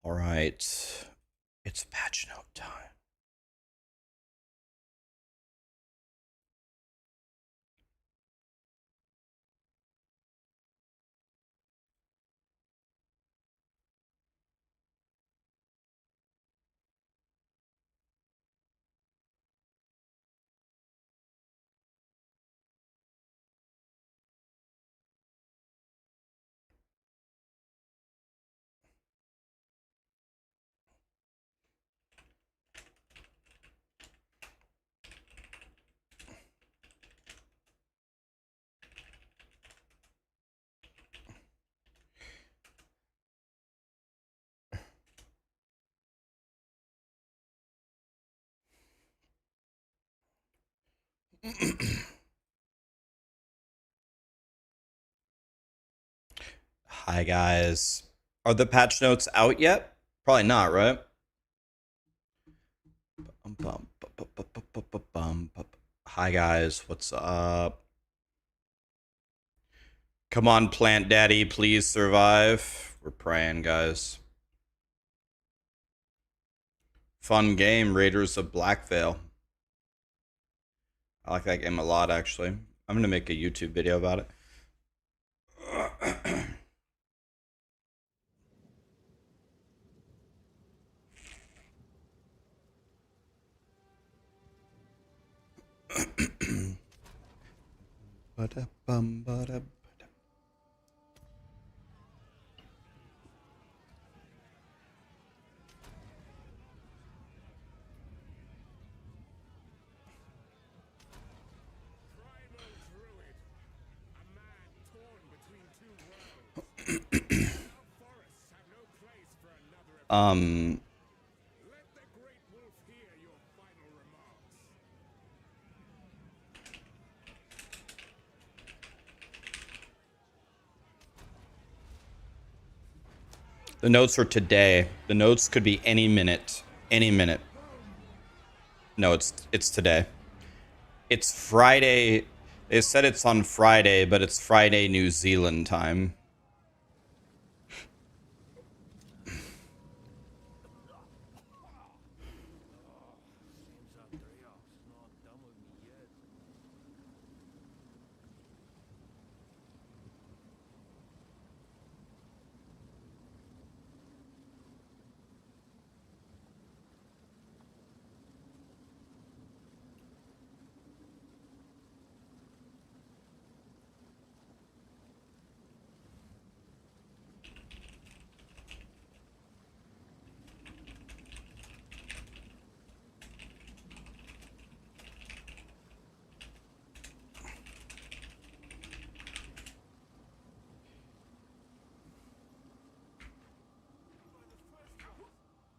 All right, it's patch note time. Hi guys. Are the patch notes out yet? Probably not, right? Hi guys, what's up? Come on, Plant Daddy, please survive. We're praying, guys. Fun game, Raiders of Blackvale. I like that game a lot, actually. I'm gonna make a YouTube video about it. um The notes are today. The notes could be any minute. Any minute. No, it's today. It's Friday. They said it's on Friday, but it's Friday New Zealand time.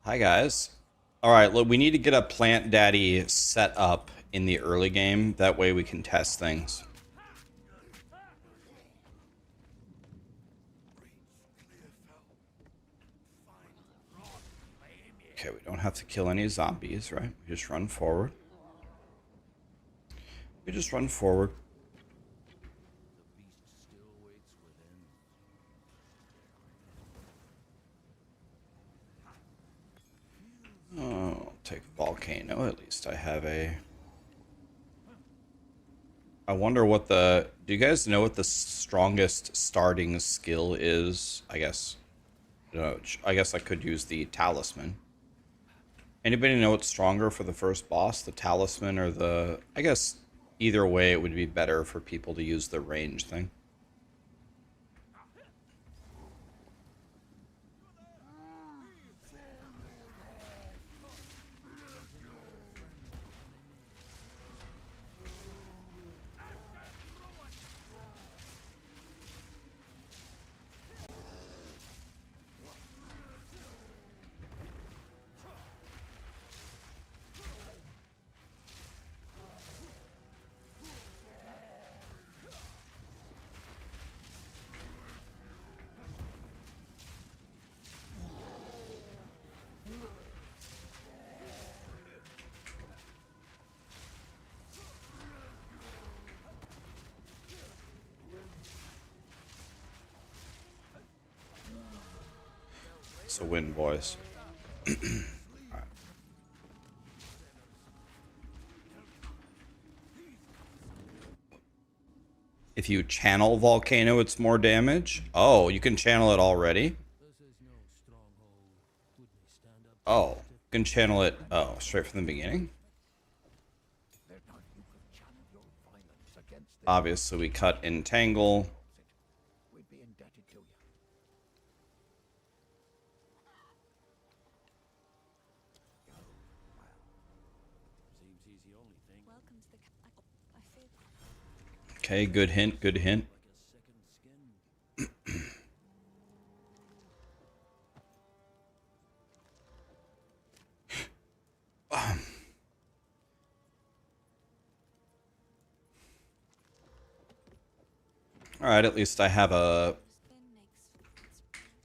Hi guys. All right, look, we need to get a Plant Daddy set up in the early game. That way we can test things. Okay, we don't have to kill any zombies, right? We just run forward. We just run forward. Oh, I'll take Volcano. At least I have a... I wonder what the... Do you guys know what the strongest starting skill is? I guess... I guess I could use the Talisman. Anybody know what's stronger for the first boss? The Talisman or the... I guess either way it would be better for people to use the range thing. It's a win, boys. If you channel Volcano, it's more damage. Oh, you can channel it already? Oh, you can channel it, oh, straight from the beginning? Obviously, we cut Entangle. Okay, good hint, good hint. Alright, at least I have a...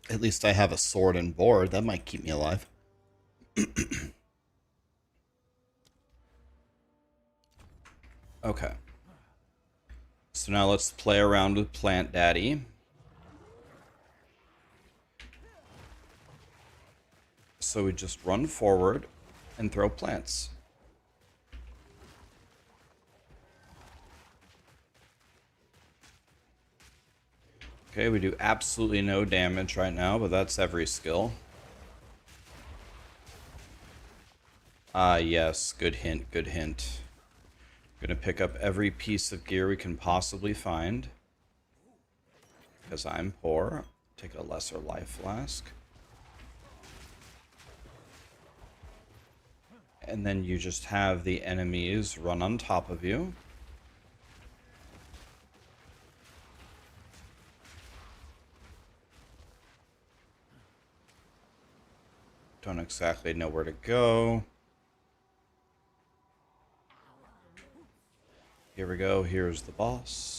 At least I have a sword and board. That might keep me alive. Okay. So now let's play around with Plant Daddy. So we just run forward and throw plants. Okay, we do absolutely no damage right now, but that's every skill. Ah, yes, good hint, good hint. Gonna pick up every piece of gear we can possibly find. Because I'm poor. Take a lesser life flask. And then you just have the enemies run on top of you. Don't exactly know where to go. Here we go. Here's the boss.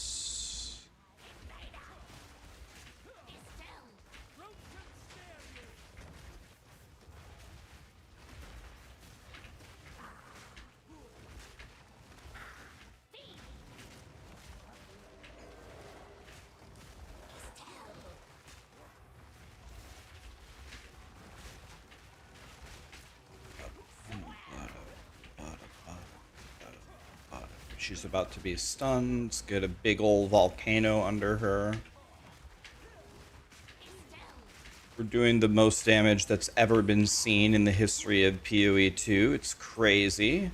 She's about to be stunned. Let's get a big old volcano under her. We're doing the most damage that's ever been seen in the history of PoE 2. It's crazy.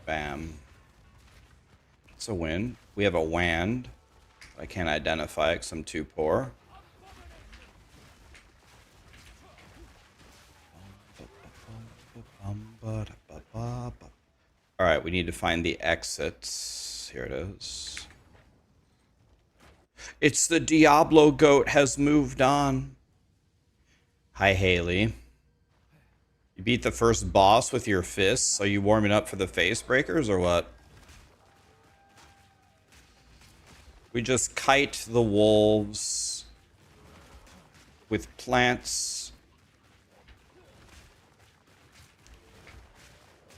Bam. It's a win. We have a wand. I can't identify it because I'm too poor. Alright, we need to find the exits. Here it is. It's the Diablo goat has moved on. Hi, Haley. You beat the first boss with your fists? Are you warming up for the face breakers or what? We just kite the wolves with plants.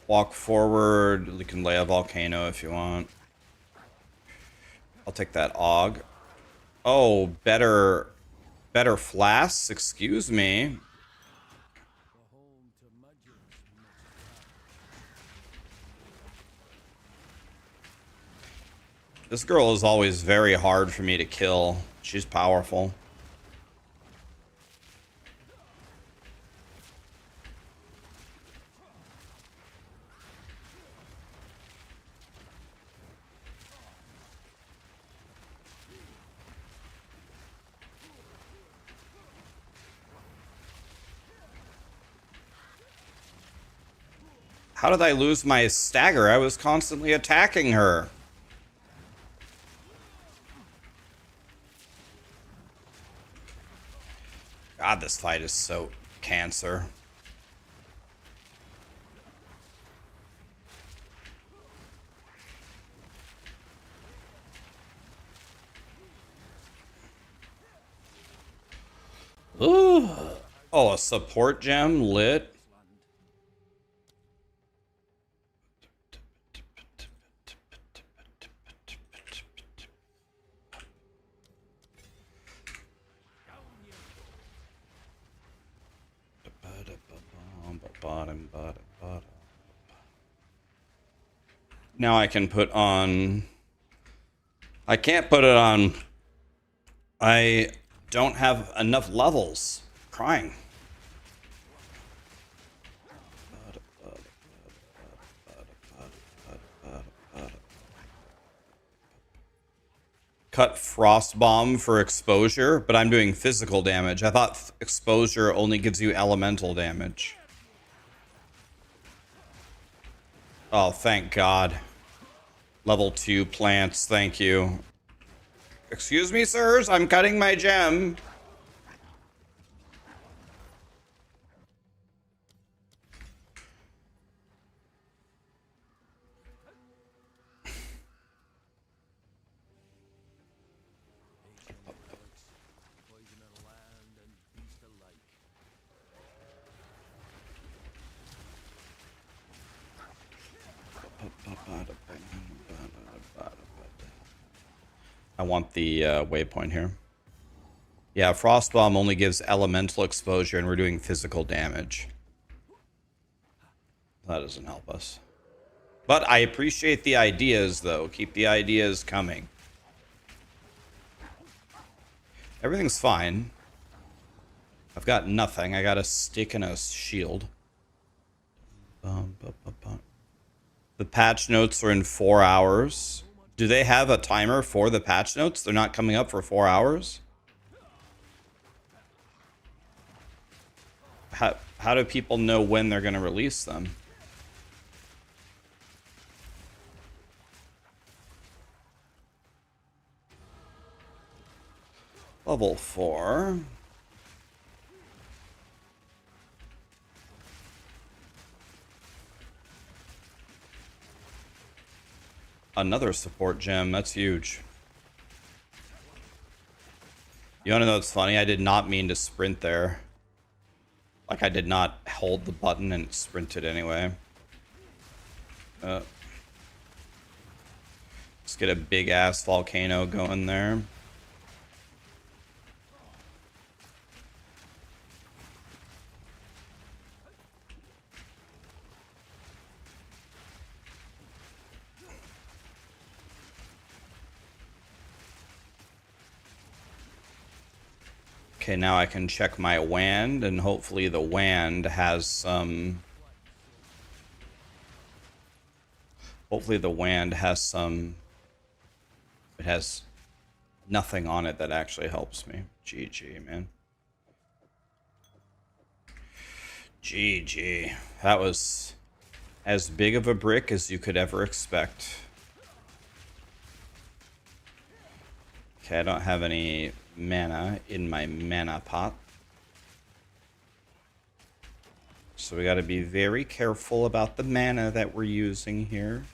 Walk forward. You can lay a volcano if you want. I'll take that AUG. Oh, better flasks? Excuse me. This girl is always very hard for me to kill. She's powerful. How did I lose my stagger? I was constantly attacking her. God, this fight is so cancer. Ooh. Oh, a support gem lit. Now I can put on... I can't put it on... I don't have enough levels. I'm crying. Cut Frost Bomb for exposure, but I'm doing physical damage. I thought exposure only gives you elemental damage. Oh, thank God. Level 2 plants, thank you. Excuse me, sirs, I'm cutting my gem. I want the waypoint here. Yeah, Frost Bomb only gives elemental exposure and we're doing physical damage. That doesn't help us. But I appreciate the ideas, though. Keep the ideas coming. Everything's fine. I've got nothing. I got a stick and a shield. The patch notes are in 4 hours. Do they have a timer for the patch notes? They're not coming up for 4 hours? How do people know when they're going to release them? Level 4. Another support gem. That's huge. You want to know what's funny? I did not mean to sprint there. Like, I did not hold the button and sprinted anyway. Let's get a big-ass volcano going there. Okay, now I can check my wand, and hopefully the wand has some... Hopefully the wand has some... It has nothing on it that actually helps me. GG, man. GG. That was as big of a brick as you could ever expect. Okay, I don't have any mana in my mana pot. So we got to be very careful about the mana that we're using here.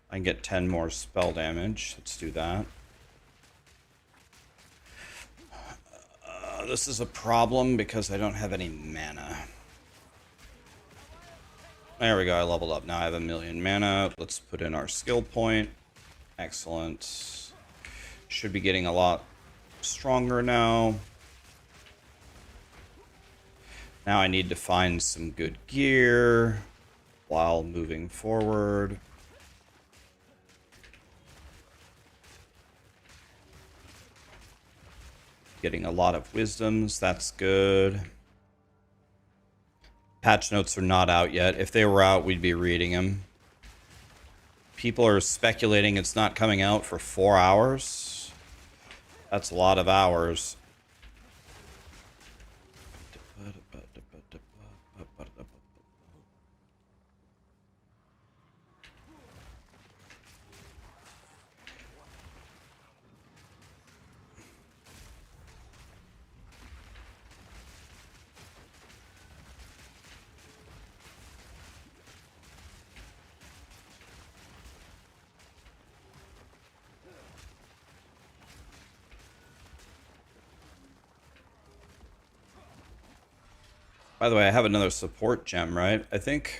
I can get 10 more spell damage. Let's do that. This is a problem because I don't have any mana. There we go, I leveled up. Now I have 1,000,000 mana. Let's put in our skill point. Excellent. Should be getting a lot stronger now. Now I need to find some good gear while moving forward. Getting a lot of wisdoms, that's good. Patch notes are not out yet. If they were out, we'd be reading them. People are speculating it's not coming out for 4 hours. That's a lot of hours. By the way, I have another support gem, right? I think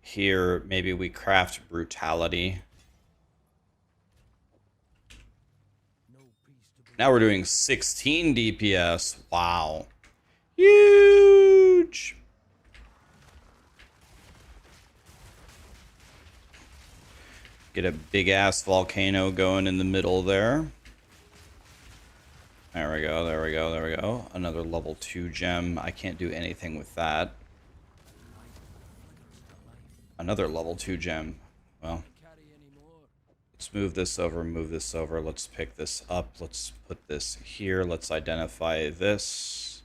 here maybe we craft brutality. Now we're doing 16 DPS. Wow. Huge. Get a big ass volcano going in the middle there. There we go, there we go, there we go. Another level 2 gem. I can't do anything with that. Another level 2 gem. Well, let's move this over, move this over. Let's pick this up. Let's put this here. Let's identify this.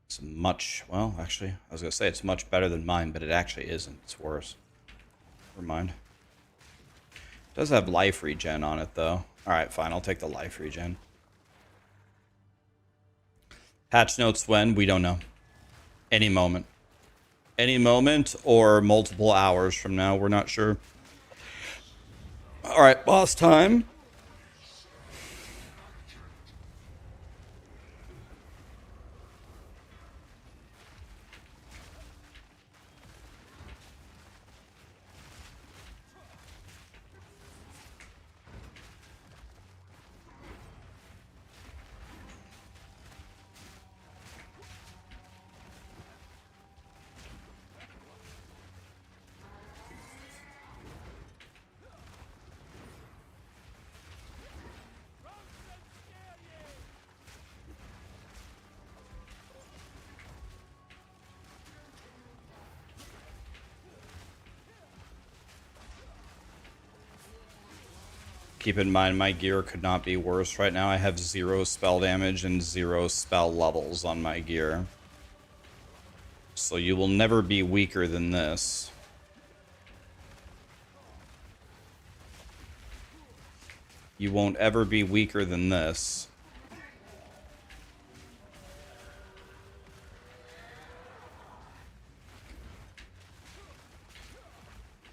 It's much, well, actually, I was going to say it's much better than mine, but it actually isn't. It's worse. Never mind. It does have life regen on it, though. Alright, fine. I'll take the life regen. Patch notes when? We don't know. Any moment. Any moment or multiple hours from now. We're not sure. Alright, boss time. Keep in mind, my gear could not be worse right now. I have 0 spell damage and 0 spell levels on my gear. So you will never be weaker than this. You won't ever be weaker than this.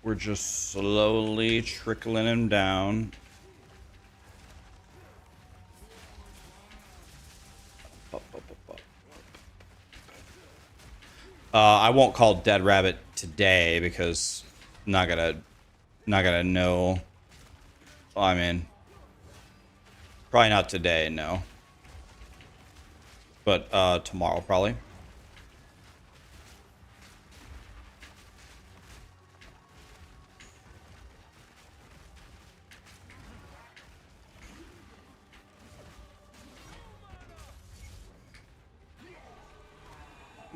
We're just slowly trickling him down. I won't call Dead Rabbit today because I'm not gonna know. Well, I mean, probably not today, no. But tomorrow probably.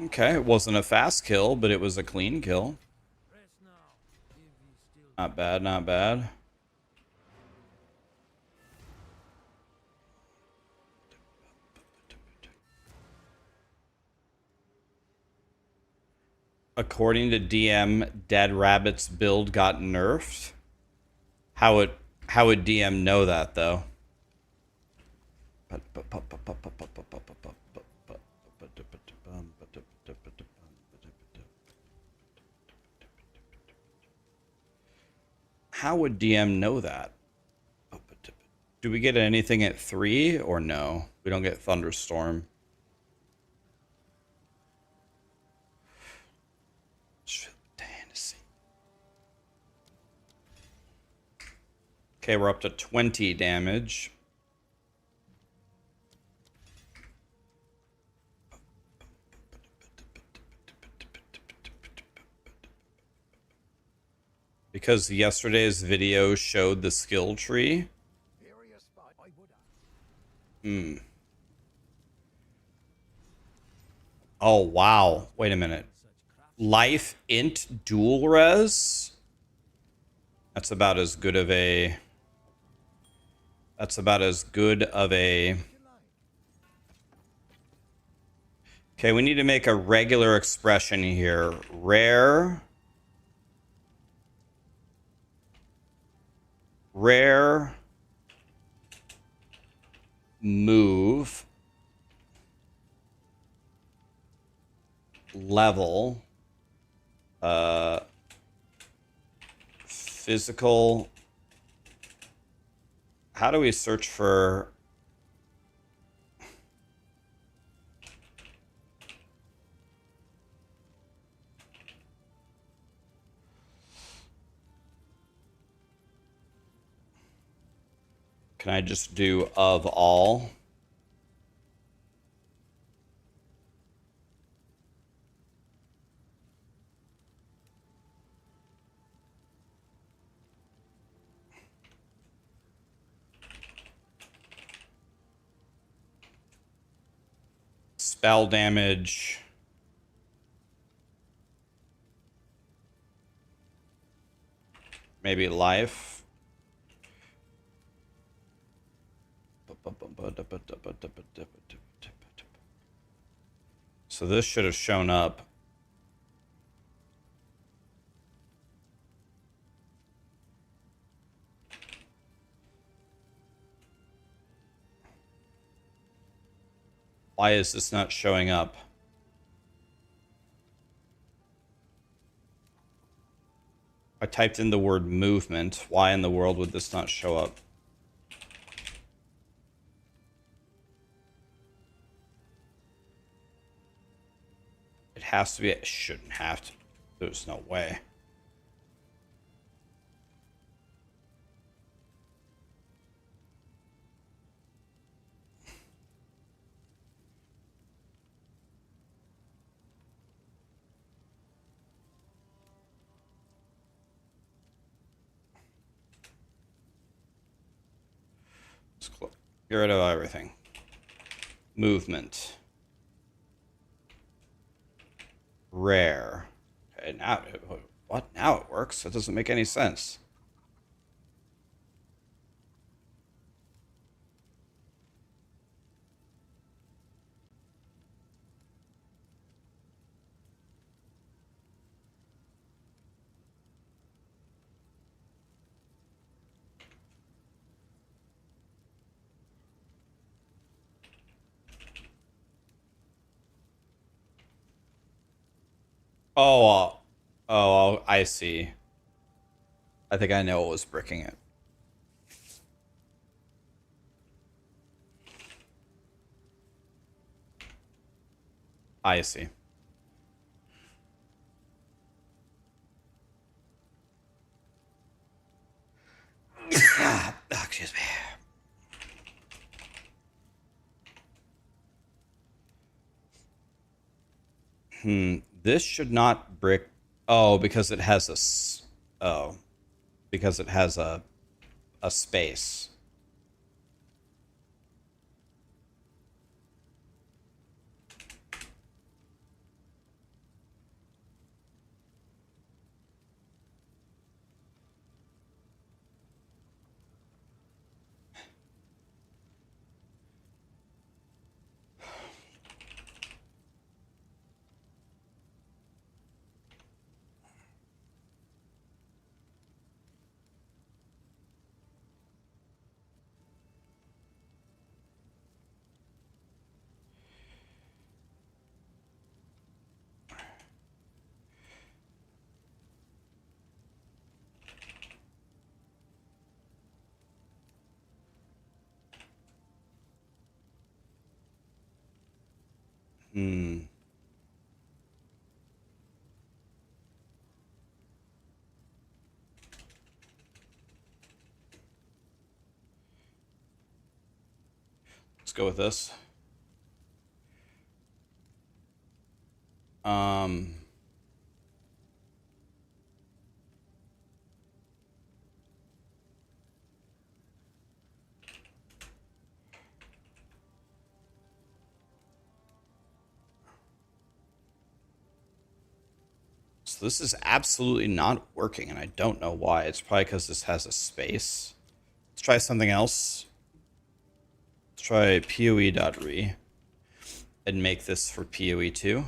Okay, it wasn't a fast kill, but it was a clean kill. Not bad, not bad. According to DM, Dead Rabbit's build got nerfed. How would DM know that though? How would DM know that? Do we get anything at 3 or no? We don't get Thunderstorm. Okay, we're up to 20 damage. Because yesterday's video showed the skill tree. Oh, wow. Wait a minute. Life int dual res? That's about as good of a... That's about as good of a... Okay, we need to make a regular expression here. Rare... Rare... Move... Level... Physical... How do we search for... Can I just do of all? spell damage. Maybe life. So this should have shown up. Why is this not showing up? I typed in the word movement. Why in the world would this not show up? It has to be. It shouldn't have to. There's no way. Get rid of everything. Movement. Rare. Okay, now, what? Now it works? That doesn't make any sense. Oh, I see. I think I know what was bricking it. I see. Excuse me. This should not brick. Oh, because it has a. Oh, because it has a space. Let's go with this. So this is absolutely not working, and I don't know why. It's probably because this has a space. Let's try something else. Let's try PoE.re and make this for PoE2.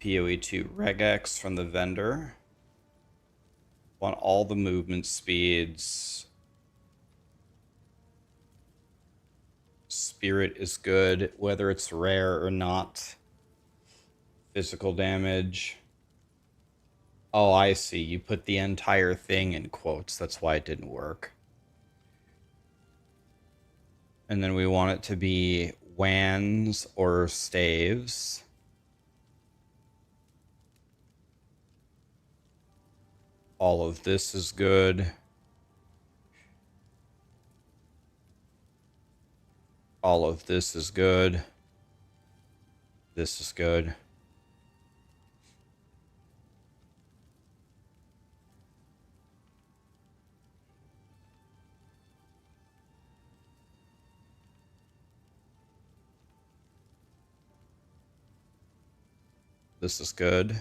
PoE2 regex from the vendor. Want all the movement speeds. Spirit is good, whether it's rare or not. Physical damage. Oh, I see. You put the entire thing in quotes. That's why it didn't work. And then we want it to be wands or staves. All of this is good. All of this is good. This is good. This is good.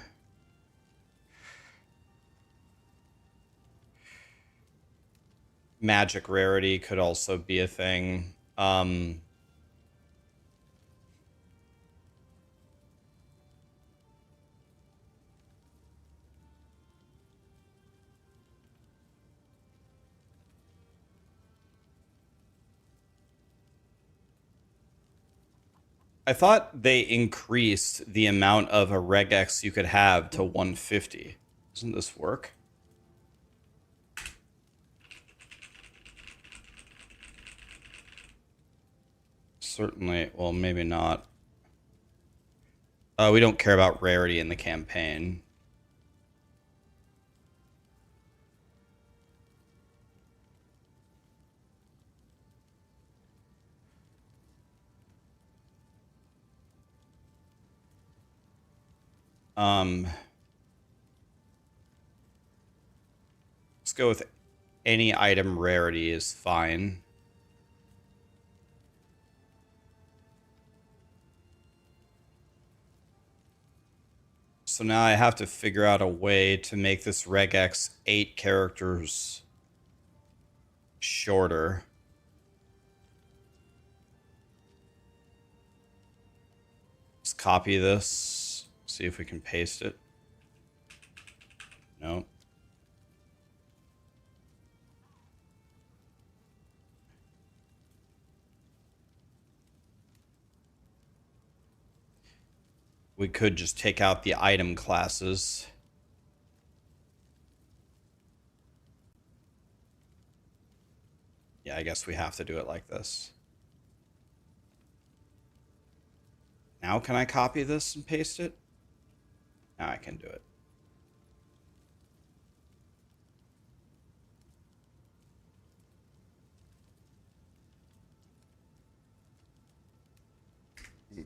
Magic rarity could also be a thing. I thought they increased the amount of a regex you could have to 150. Doesn't this work? Certainly. Well, maybe not. We don't care about rarity in the campaign. Let's go with any item rarity is fine. So now I have to figure out a way to make this regex 8 characters shorter. Let's copy this. See if we can paste it. No. We could just take out the item classes. Yeah, I guess we have to do it like this. Now can I copy this and paste it? Now I can do it.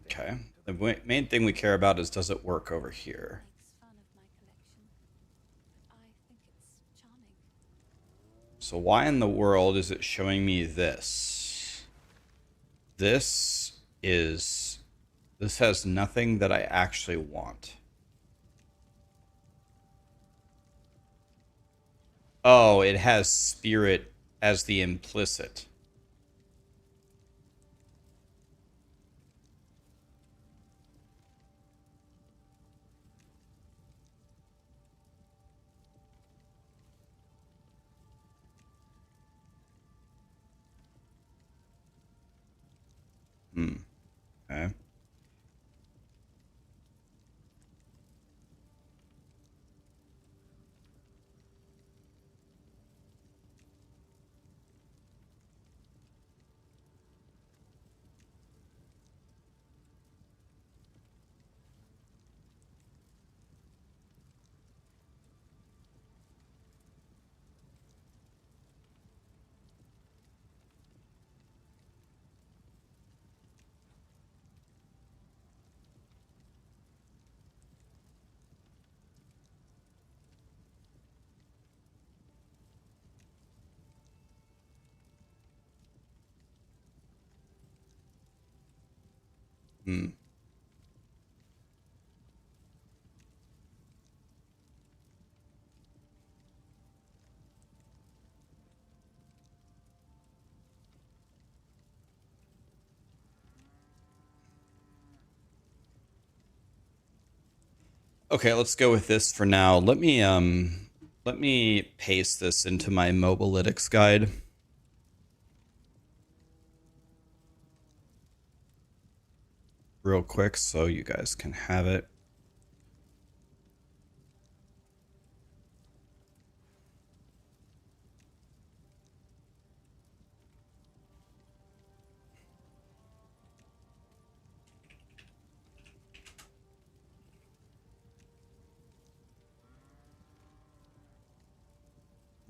Okay. The main thing we care about is, does it work over here? So why in the world is it showing me this? This has nothing that I actually want. Oh, it has spirit as the implicit. Okay. Okay, let's go with this for now. Let me paste this into my Mobalytics guide. Real quick so you guys can have it.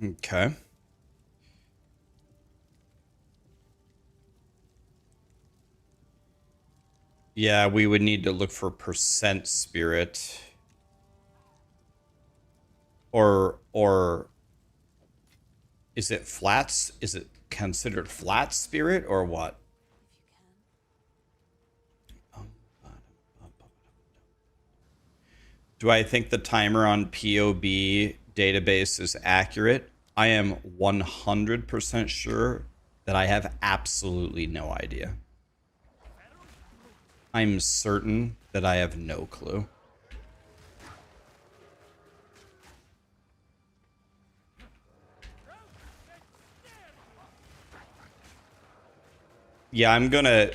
Okay. Yeah, we would need to look for percent spirit. Or is it flats? Is it considered flat spirit or what? Do I think the timer on POB database is accurate? I am 100% sure that I have absolutely no idea. I'm certain that I have no clue. Yeah,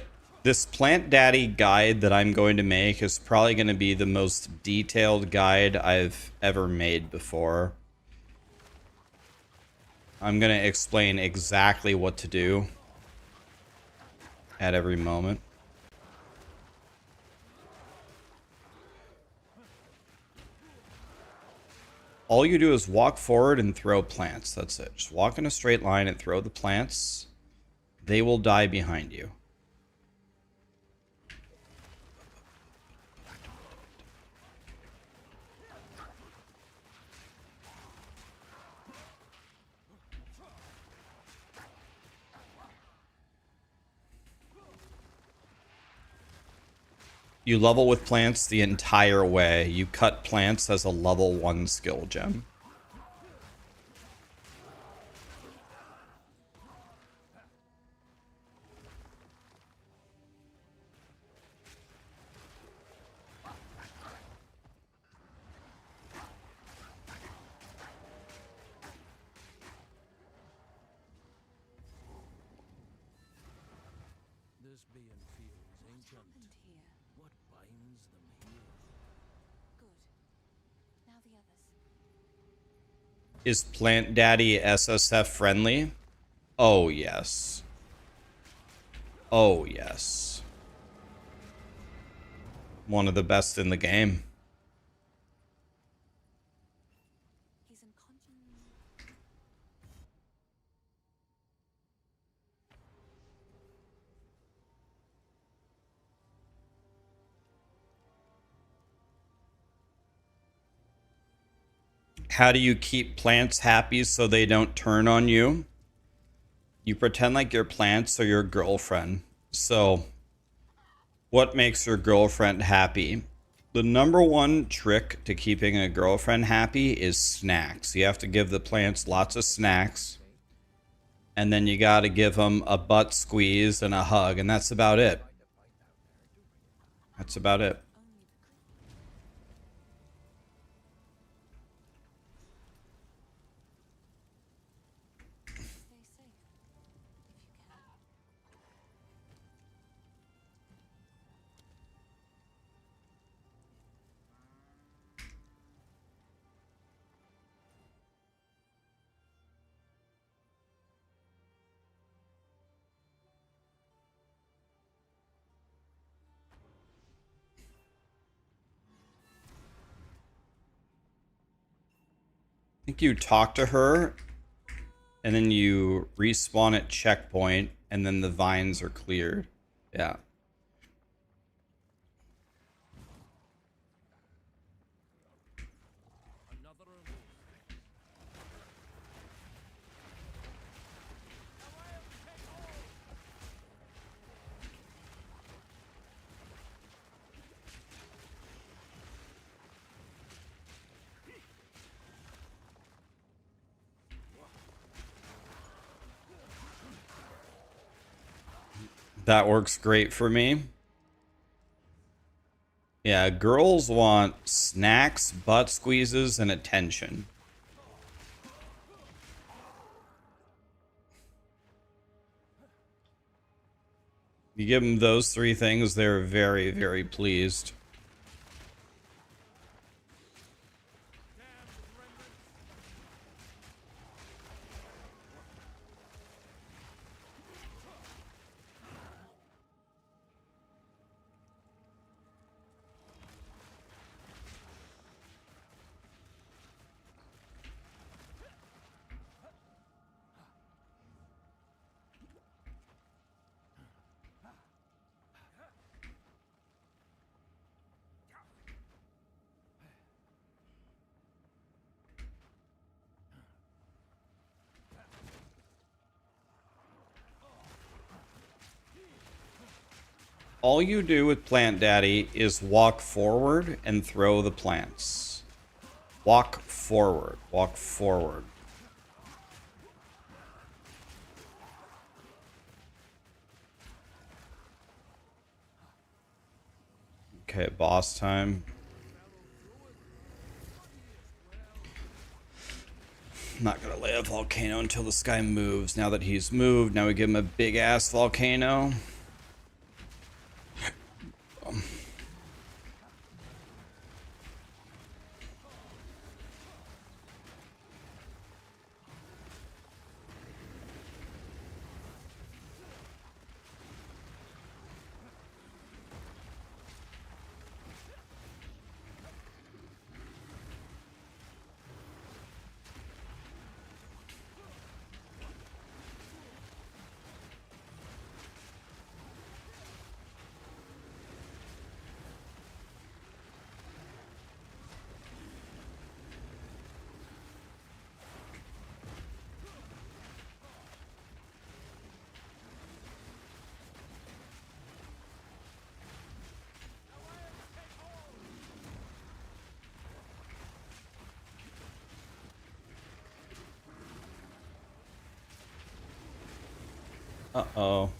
this Plant Daddy guide that I'm going to make is probably going to be the most detailed guide I've ever made before. I'm going to explain exactly what to do at every moment. All you do is walk forward and throw plants. That's it. Just walk in a straight line and throw the plants. They will die behind you. You level with plants the entire way. You cut plants as a level 1 skill gem. Is Plant Daddy SSF friendly? Oh, yes. Oh, yes. One of the best in the game. How do you keep plants happy so they don't turn on you? You pretend like your plants are your girlfriend. So, what makes your girlfriend happy? The number one trick to keeping a girlfriend happy is snacks. You have to give the plants lots of snacks. And then you got to give them a butt squeeze and a hug. And that's about it. That's about it. I think you talk to her, and then you respawn at checkpoint, and then the vines are cleared. Yeah. That works great for me. Yeah, girls want snacks, butt squeezes, and attention. You give them those three things, they're very, very pleased. All you do with Plant Daddy is walk forward and throw the plants. Walk forward. Walk forward. Okay, boss time. I'm not gonna lay a volcano until this guy moves. Now that he's moved, now we give him a big ass volcano. Uh-oh.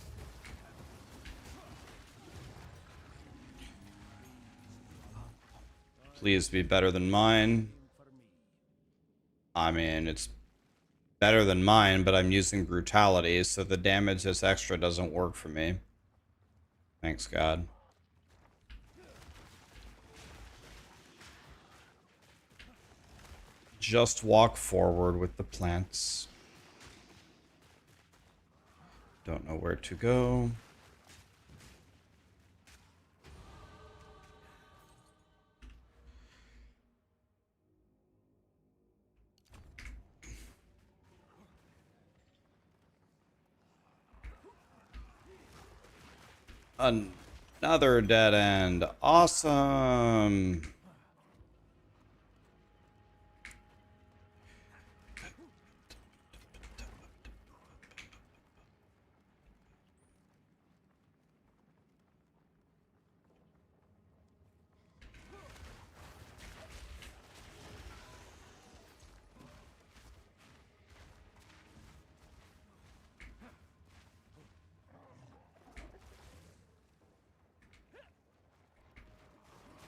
Please be better than mine. I mean, it's better than mine, but I'm using brutality, so the damage that's extra doesn't work for me. Thanks, God. Just walk forward with the plants. Don't know where to go. Another dead end. Awesome.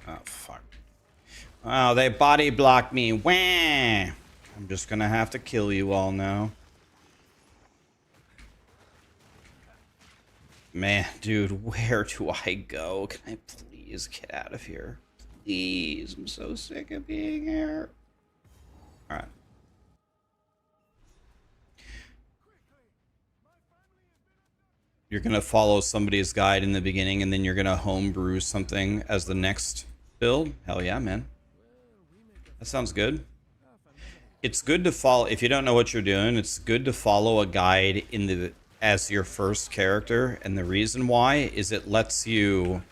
Oh, fuck. Oh, they body blocked me. Wah! I'm just gonna have to kill you all now. Man, dude, where do I go? Can I please get out of here? Please, I'm so sick of being here. Alright. You're gonna follow somebody's guide in the beginning and then you're gonna homebrew something as the next build? Hell yeah, man. That sounds good. It's good to follow, if you don't know what you're doing, it's good to follow a guide in the as your first character, and the reason why is it lets you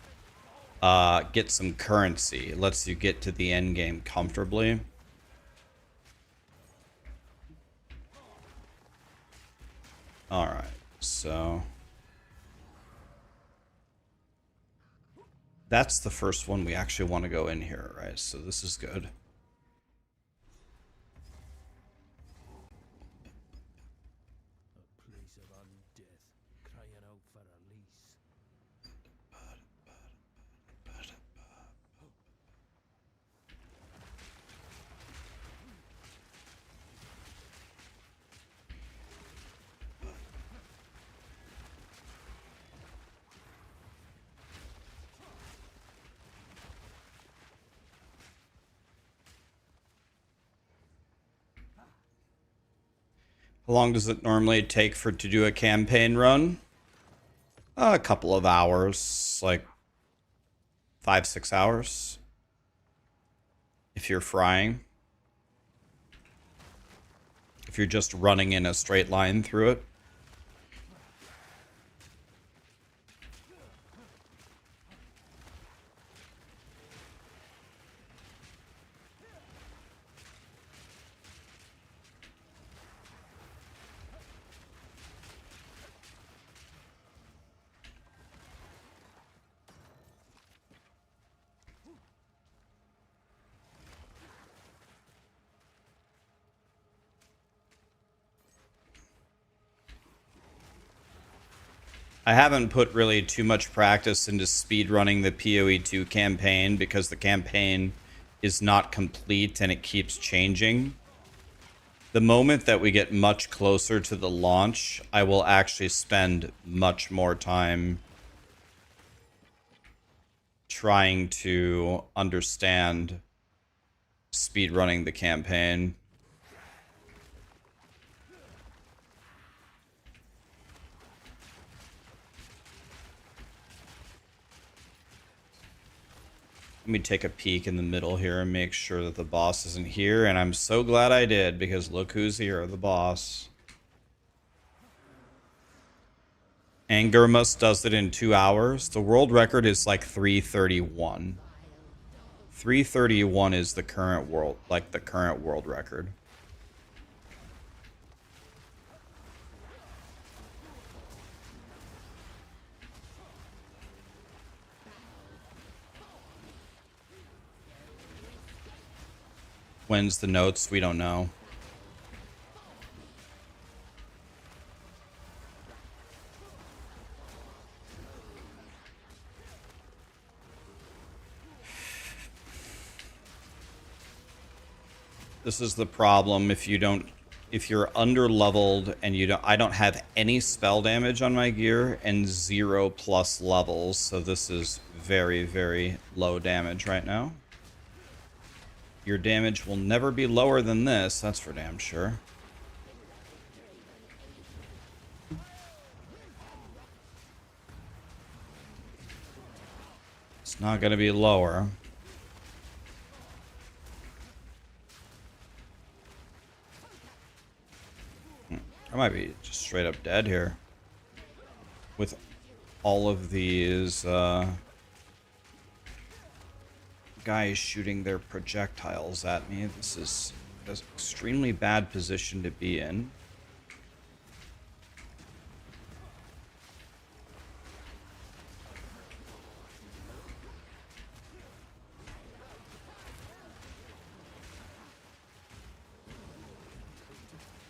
get some currency. It lets you get to the end game comfortably. Alright, so that's the first one we actually want to go in here, right? So this is good. How long does it normally take to do a campaign run? A couple of hours, like 5-6 hours. If you're frying. If you're just running in a straight line through it. I haven't put really too much practice into speedrunning the PoE2 campaign because the campaign is not complete and it keeps changing. The moment that we get much closer to the launch, I will actually spend much more time trying to understand speedrunning the campaign. Let me take a peek in the middle here and make sure that the boss isn't here. And I'm so glad I did, because look who's here, the boss. Angurmus does it in 2 hours. The world record is like 3:31. 3:31 is the current world, like the current world record. When's the notes? We don't know. This is the problem if you're under leveled and I don't have any spell damage on my gear and 0+ levels, so this is very, very low damage right now. Your damage will never be lower than this, that's for damn sure. It's not gonna be lower. I might be just straight up dead here. With all of these guys shooting their projectiles at me. This is an extremely bad position to be in.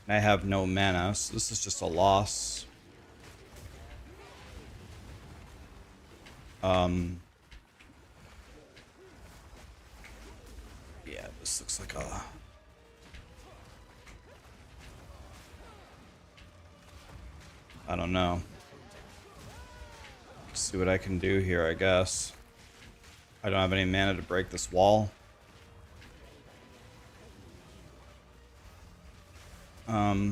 I have no mana, so this is just a loss. Yeah, this looks like a... I don't know. Let's see what I can do here, I guess. I don't have any mana to break this wall. I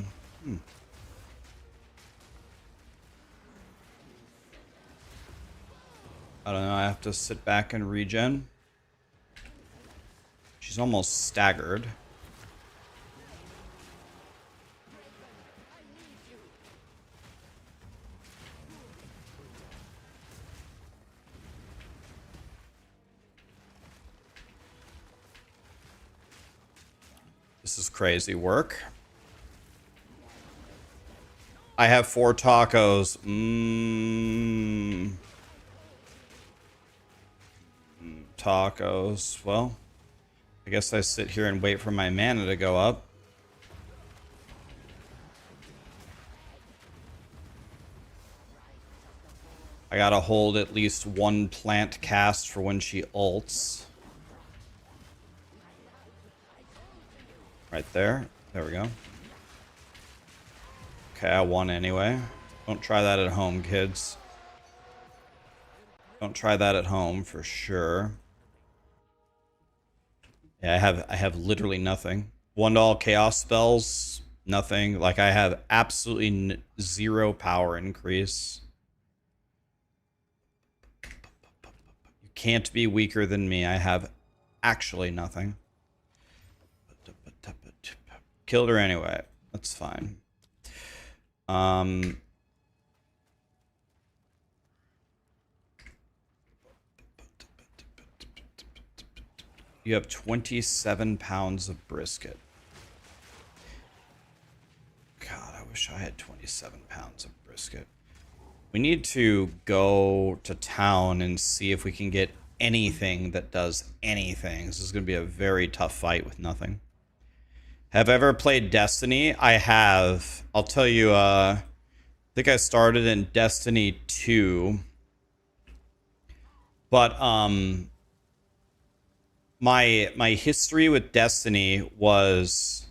don't know, I have to sit back and regen. She's almost staggered. This is crazy work. I have 4 tacos. Tacos. Well, I guess I sit here and wait for my mana to go up. I gotta hold at least 1 plant cast for when she ults. Right there. There we go. Okay, I won anyway. Don't try that at home, kids. Don't try that at home for sure. Yeah, I have literally nothing. 1-to-all chaos spells, nothing. Like, I have absolutely 0 power increase. You can't be weaker than me. I have actually nothing. Killed her anyway. That's fine. You have 27 pounds of brisket. God, I wish I had 27 pounds of brisket. We need to go to town and see if we can get anything that does anything. This is going to be a very tough fight with nothing. Have I ever played Destiny? I have. I'll tell you, think I started in Destiny 2. But my history with Destiny was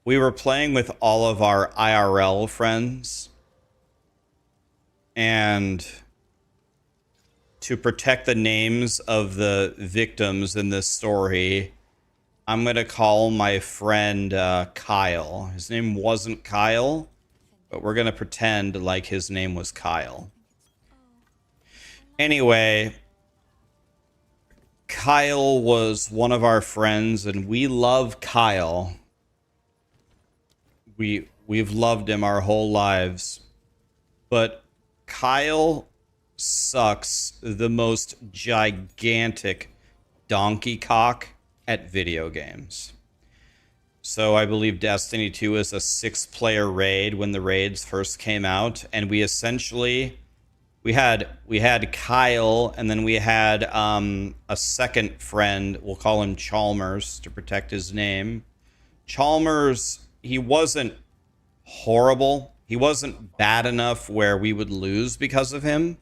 we were playing with all of our IRL friends, and to protect the names of the victims in this story, I'm going to call my friend Kyle. His name wasn't Kyle, but we're going to pretend like his name was Kyle. Anyway, Kyle was one of our friends, and we love Kyle. We've loved him our whole lives. But Kyle sucks the most gigantic donkey cock at video games. So I believe Destiny 2 is a 6-player raid when the raids first came out, and we essentially we had Kyle, and then we had a second friend. We'll call him Chalmers to protect his name. Chalmers, he wasn't horrible. He wasn't bad enough where we would lose because of him,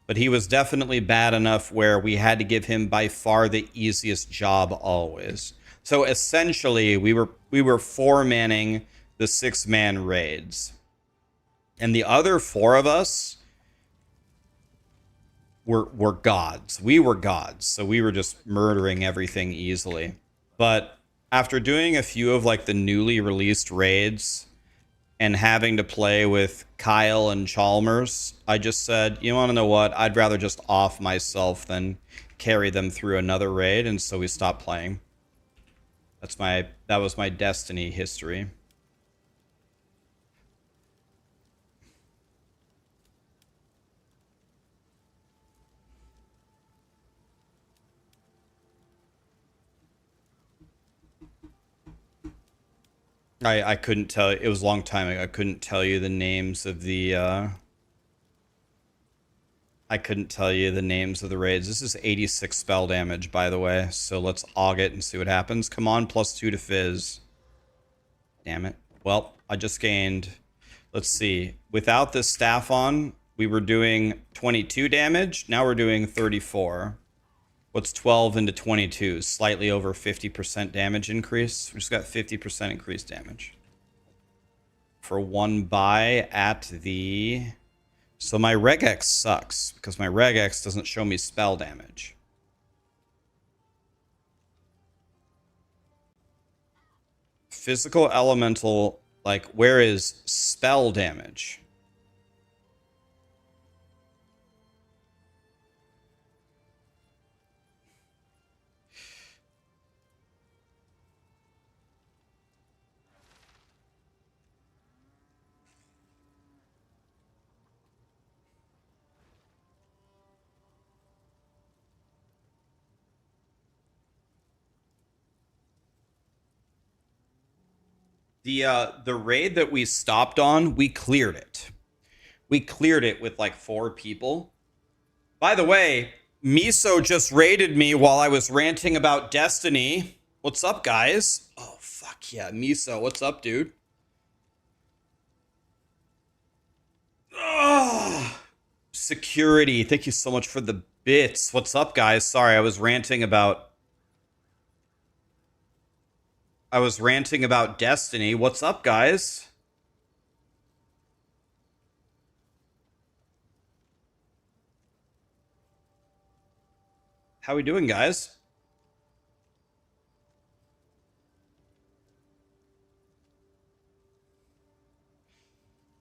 but he was definitely bad enough where we had to give him by far the easiest job always. So essentially, we were four-manning the 6-man raids, and the other 4 of us were gods. We were gods, so we were just murdering everything easily. But after doing a few of like the newly released raids and having to play with Kyle and Chalmers, I just said, you want to know what? I'd rather just off myself than carry them through another raid, and so we stopped playing. That was my Destiny history. I couldn't tell you. It was a long time ago. I couldn't tell you the names of the I couldn't tell you the names of the raids. This is 86 spell damage, by the way. So let's aug it and see what happens. Come on, +2 to Fizz. Damn it. Well, I just gained... Let's see. Without this staff on, we were doing 22 damage. Now we're doing 34. What's 12 into 22? Slightly over 50% damage increase. We just got 50% increased damage. For 1 buy at the... So my Regex sucks, because my Regex doesn't show me spell damage. Physical elemental, like, where is spell damage? The raid that we stopped on, we cleared it. We cleared it with like 4 people. By the way, Miso just raided me while I was ranting about Destiny. What's up, guys? Oh, fuck yeah. Miso, what's up, dude? Ugh. Security, thank you so much for the bits. What's up, guys? Sorry, I was ranting about Destiny. What's up, guys? How we doing, guys?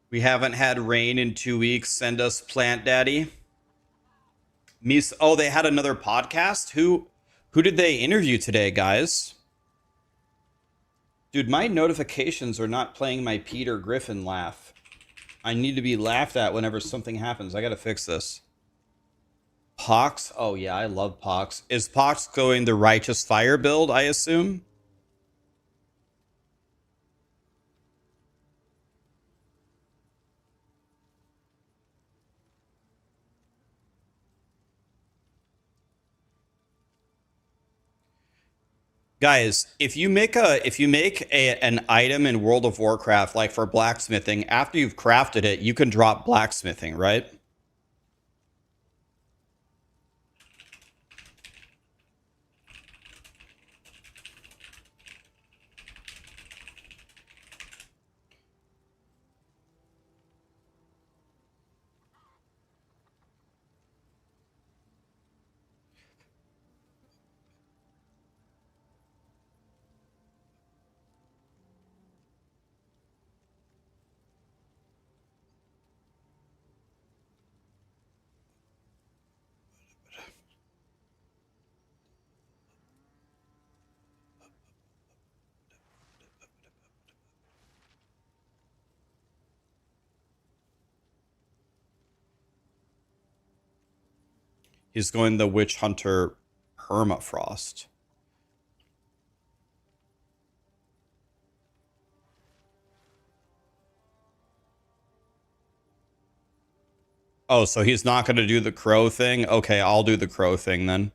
We haven't had rain in 2 weeks. Send us Plant Daddy. Oh, they had another podcast? Who did they interview today, guys? Dude, my notifications are not playing my Peter Griffin laugh. I need to be laughed at whenever something happens. I gotta fix this. Pox? Oh yeah, I love Pox. Is Pox going the Righteous Fire build, I assume? Guys, if you make an item in World of Warcraft, like for blacksmithing, after you've crafted it, you can drop blacksmithing, right? He's going the Witch Hunter Permafrost. Oh, so he's not going to do the crow thing? Okay, I'll do the crow thing then.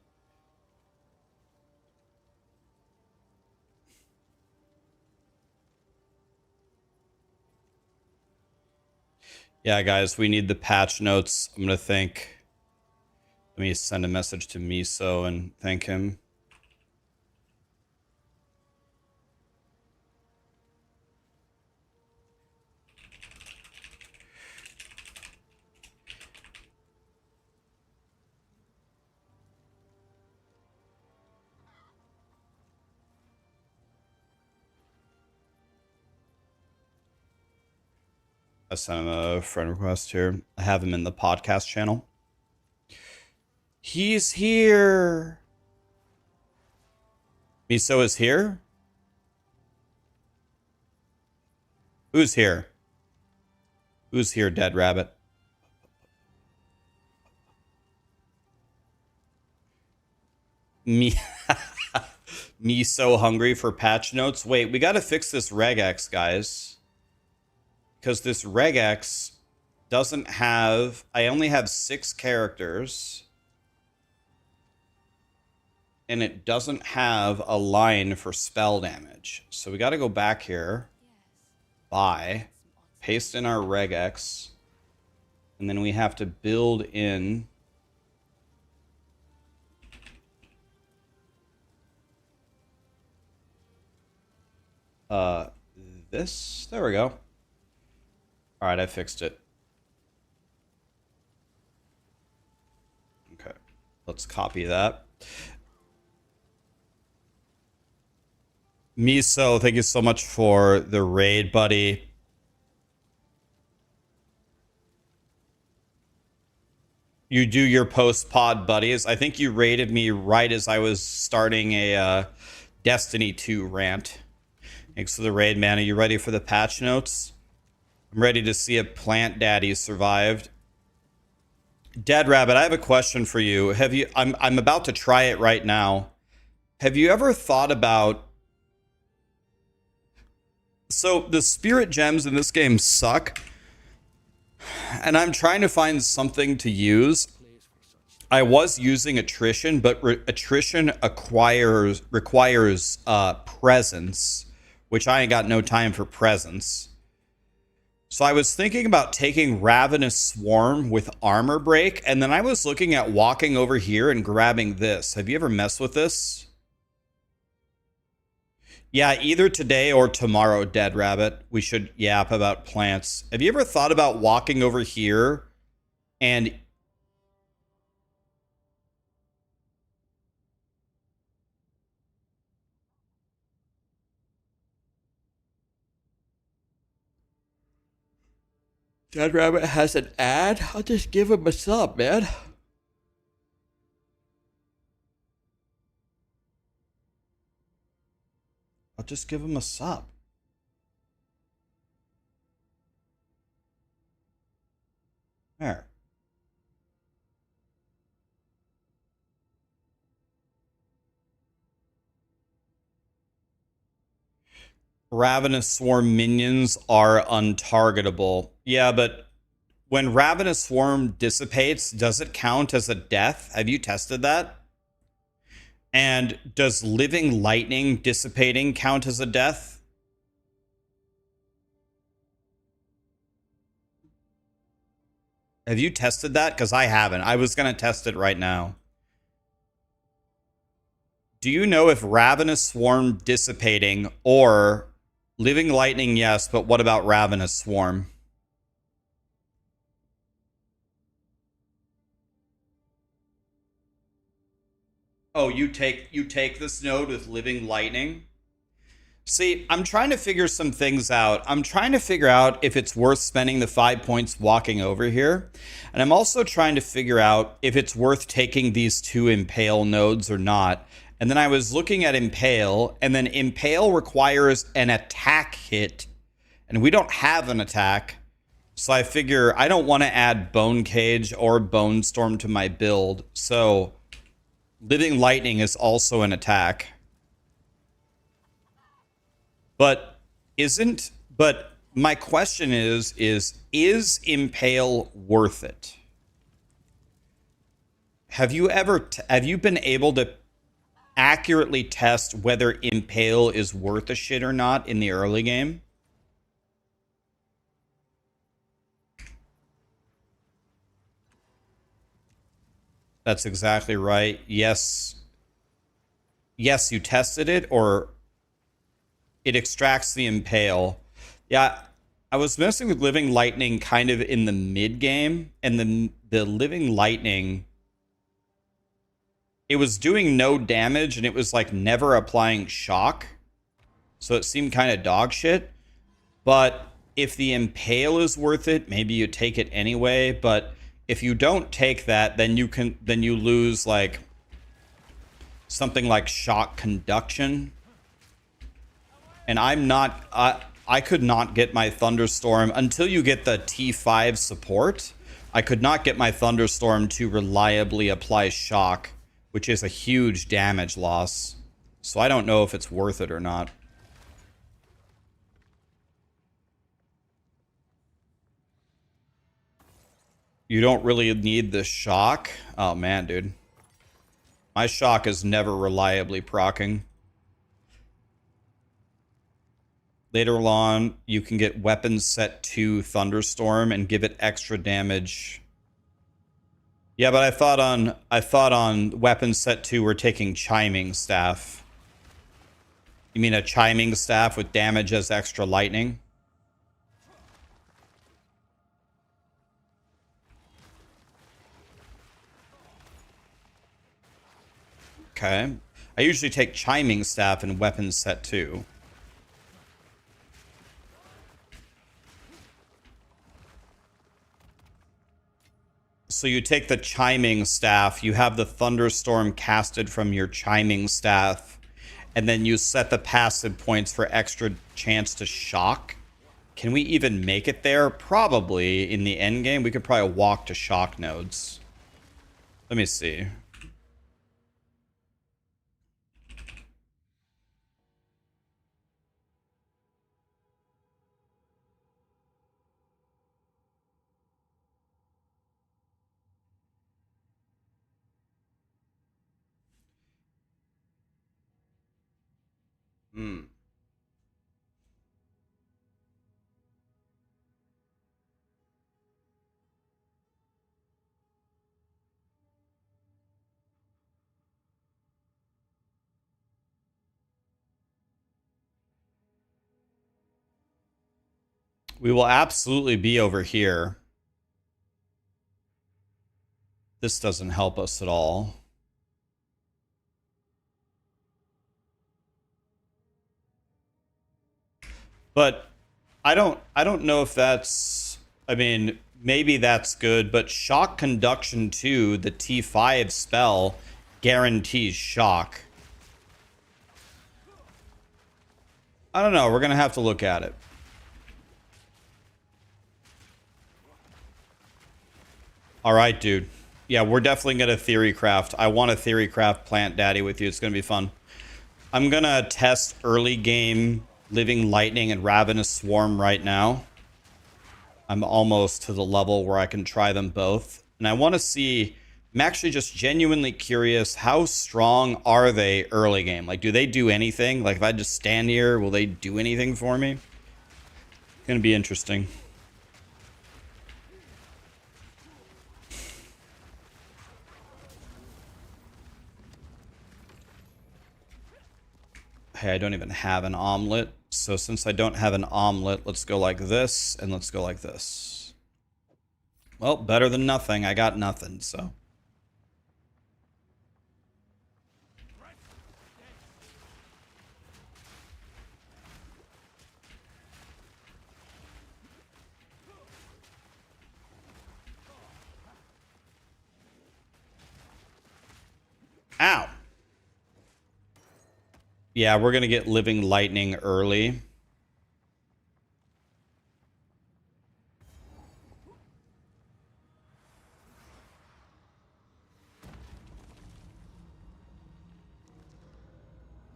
Yeah, guys, we need the patch notes. I'm going to thank... Let me send a message to Miso and thank him. I sent him a friend request here. I have him in the podcast channel. He's here. Miso is here? Who's here? Who's here, Dead Rabbit? Me. Me so hungry for patch notes. Wait, we got to fix this regex, guys. Because this regex doesn't have... I only have 6 characters. And it doesn't have a line for spell damage. So we got to go back here. Buy. Paste in our regex. And then we have to build in... this. There we go. All right, I fixed it. Okay, let's copy that. Miso, thank you so much for the raid, buddy. You do your post-pod buddies. I think you raided me right as I was starting a Destiny 2 rant. Thanks for the raid, man. Are you ready for the patch notes? I'm ready to see if Plant Daddy survived. Dead Rabbit, I have a question for you. Have you? I'm about to try it right now. Have you ever thought about... So the spirit gems in this game suck, and I'm trying to find something to use. I was using attrition, but attrition requires presence, which I ain't got no time for presence. So I was thinking about taking Ravenous Swarm with Armor Break, and then I was looking at walking over here and grabbing this. Have you ever messed with this? Yeah, either today or tomorrow, Dead Rabbit. We should yap about plants. Have you ever thought about walking over here and... Dead Rabbit has an ad? I'll just give him a sub, man. I'll just give him a sub. There. Ravenous Swarm minions are untargetable. Yeah, but when Ravenous Swarm dissipates, does it count as a death? Have you tested that? And does living lightning dissipating count as a death? Have you tested that? Because I haven't. I was going to test it right now. Do you know if Ravenous Swarm dissipating or living lightning, yes, but what about Ravenous Swarm? Oh, you take this node with living lightning? See, I'm trying to figure some things out. I'm trying to figure out if it's worth spending the 5 points walking over here. And I'm also trying to figure out if it's worth taking these two Impale nodes or not. And then I was looking at Impale, and then Impale requires an attack hit. And we don't have an attack. So I figure I don't want to add Bone Cage or Bone Storm to my build. So Living Lightning is also an attack. But my question is Impale worth it? Have you been able to accurately test whether Impale is worth a shit or not in the early game? That's exactly right. Yes. Yes, you tested it, or it extracts the Impale. Yeah, I was messing with Living Lightning kind of in the mid game, and the Living Lightning, it was doing no damage, and it was like never applying shock, so it seemed kind of dog shit. But if the Impale is worth it, maybe you take it anyway. But if you don't take that, then you lose like something like shock conduction. And I could not get my Thunderstorm until you get the T5 support. I could not get my Thunderstorm to reliably apply shock, which is a huge damage loss. So I don't know if it's worth it or not. You don't really need the shock? Oh man, dude. My shock is never reliably proccing. Later on, you can get weapons set to Thunderstorm and give it extra damage. Yeah, but I thought on weapons set 2 we're taking Chiming Staff. You mean a Chiming Staff with damage as extra lightning? Okay. I usually take Chiming Staff in weapons set 2. So you take the Chiming Staff, you have the Thunderstorm casted from your Chiming Staff, and then you set the passive points for extra chance to shock. Can we even make it there? Probably. In the end game, we could probably walk to shock nodes. Let me see. We will absolutely be over here. This doesn't help us at all. But I don't know if that's, I mean, maybe that's good, but shock conduction 2, the T5 spell, guarantees shock. I don't know, we're gonna have to look at it. All right, dude. Yeah, we're definitely gonna theory craft. I want to theory craft Plant Daddy with you. It's gonna be fun. I'm gonna test early game Living Lightning and Ravenous Swarm right now. I'm almost to the level where I can try them both. And I want to see I'm actually just genuinely curious, how strong are they early game? Like, do they do anything? Like, if I just stand here, will they do anything for me? It's gonna be interesting. Hey, I don't even have an omelet. So since I don't have an omelet, let's go like this, and let's go like this. Well, better than nothing. I got nothing, so. Ow! Yeah, we're gonna get Living Lightning early.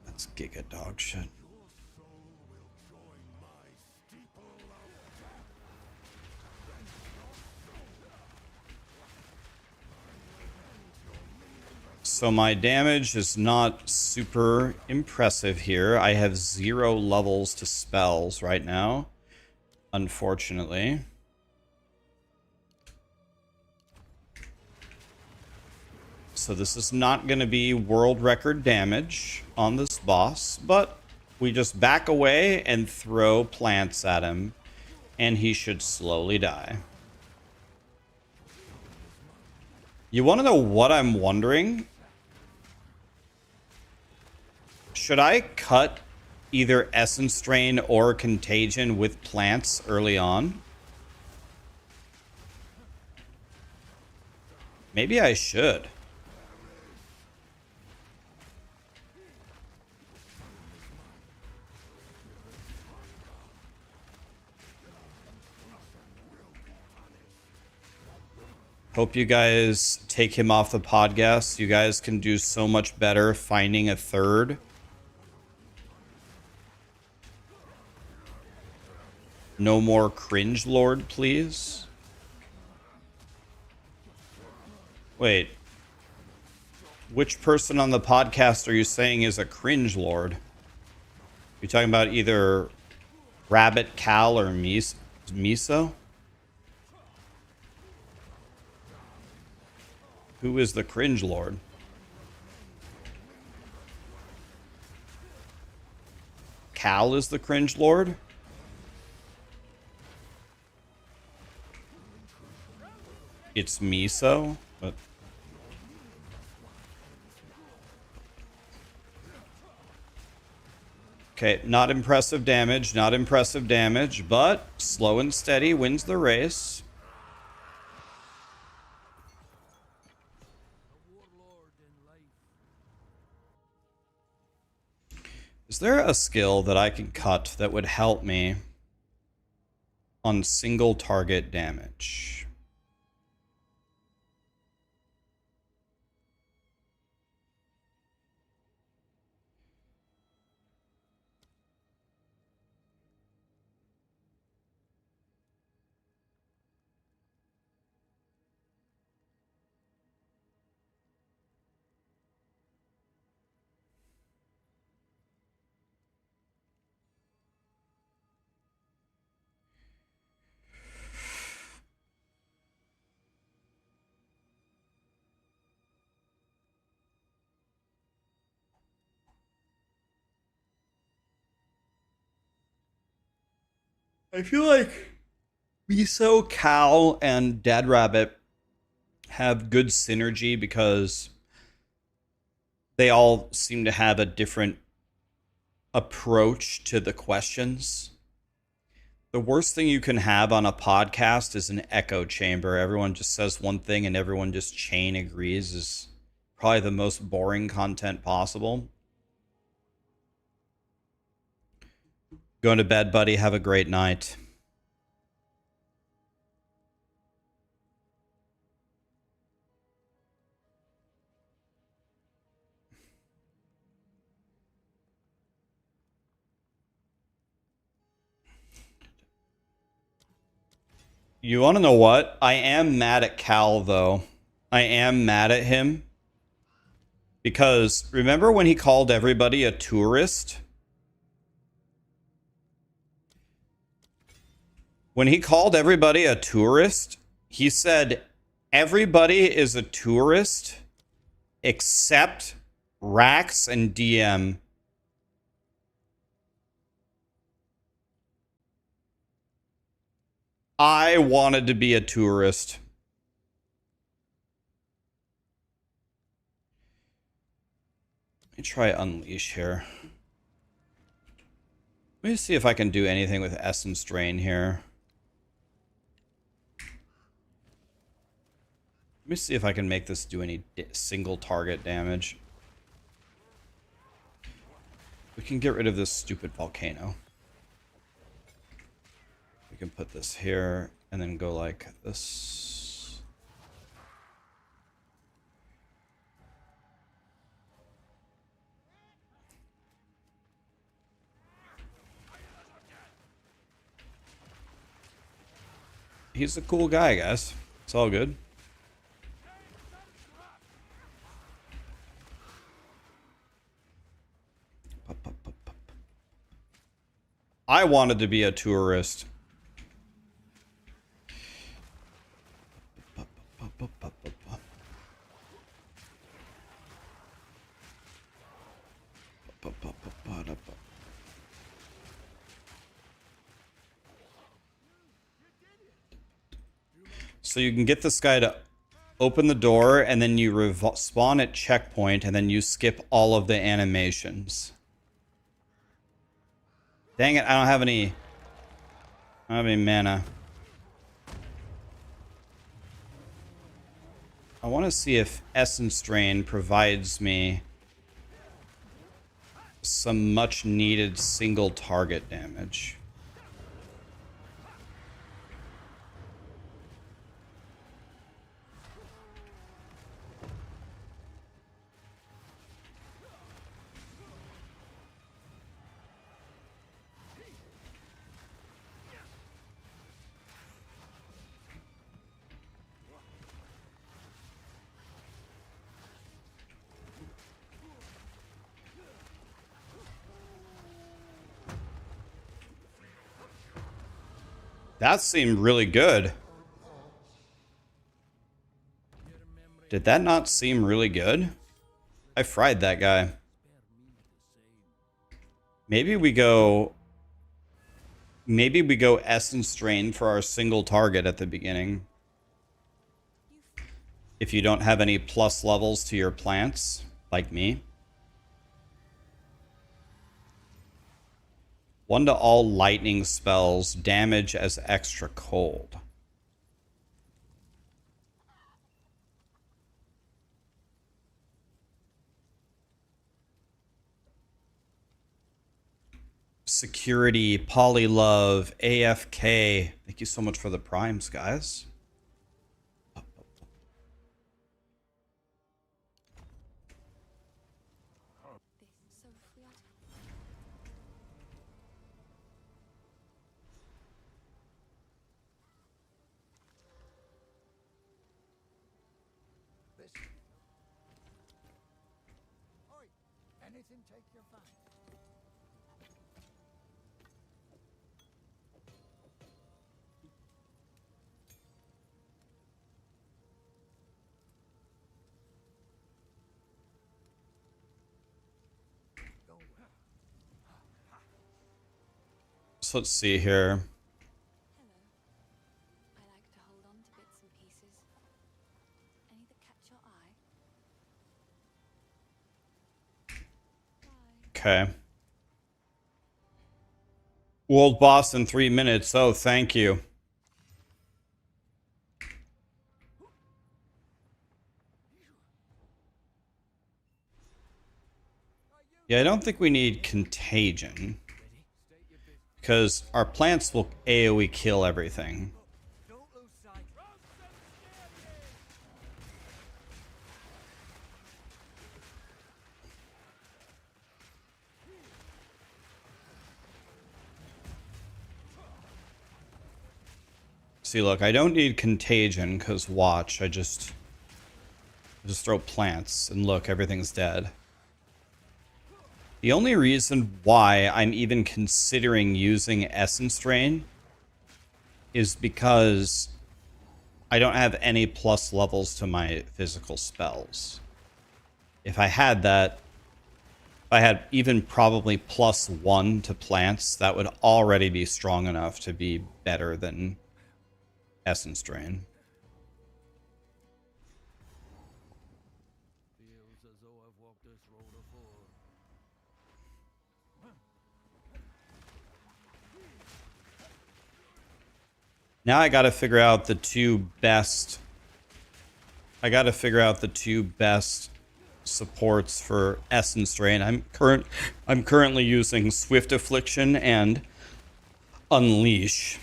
That's giga dog shit. So my damage is not super impressive here. I have 0 levels to spells right now, unfortunately. So this is not going to be world record damage on this boss, but we just back away and throw plants at him, and he should slowly die. You want to know what I'm wondering? Should I cut either Essence Drain or Contagion with plants early on? Maybe I should. Hope you guys take him off the podcast. You guys can do so much better finding a third. No more cringe lord, please. Wait. Which person on the podcast are you saying is a cringe lord? You talking about either Rabbit, Cal, or Miso? Who is the cringe lord? Cal is the cringe lord? It's Miso? But okay, not impressive damage, not impressive damage, but slow and steady wins the race. Is there a skill that I can cut that would help me on single target damage? I feel like Miso, Cal, and Dead Rabbit have good synergy because they all seem to have a different approach to the questions. The worst thing you can have on a podcast is an echo chamber. Everyone just says one thing and everyone just chain agrees is probably the most boring content possible. Going to bed, buddy. Have a great night. You want to know what? I am mad at Cal, though. I am mad at him. Because remember when he called everybody a tourist? When he called everybody a tourist, he said everybody is a tourist except Rax and DM. I wanted to be a tourist. Let me try Unleash here. Let me see if I can do anything with Essence Drain here. Let me see if I can make this do any single target damage. We can get rid of this stupid volcano. We can put this here and then go like this. He's a cool guy, guys. It's all good. I wanted to be a tourist. So you can get this guy to open the door, and then you spawn at checkpoint, and then you skip all of the animations. Dang it, I don't have any mana. I want to see if Essence Drain provides me some much needed single target damage. That seemed really good. Did that not seem really good? I fried that guy. Maybe we go Essence Drain for our single target at the beginning. If you don't have any plus levels to your plants, like me. 1 to all lightning spells, damage as extra cold. Security, Polylove, AFK. Thank you so much for the primes, guys. So let's see here. Okay. World boss in 3 minutes. Oh, thank you. Yeah, I don't think we need Contagion. Because our plants will AoE kill everything. See, look, I don't need Contagion, because watch, I just Just throw plants and look, everything's dead. The only reason why I'm even considering using Essence Drain is because I don't have any plus levels to my physical spells. If I had that, if I had even probably +1 to plants, that would already be strong enough to be better than Essence Drain. Feels as though I've walked this road before. Now I gotta figure out the two best... I gotta figure out the two best supports for Essence Drain. I'm currently using Swift Affliction and Unleash.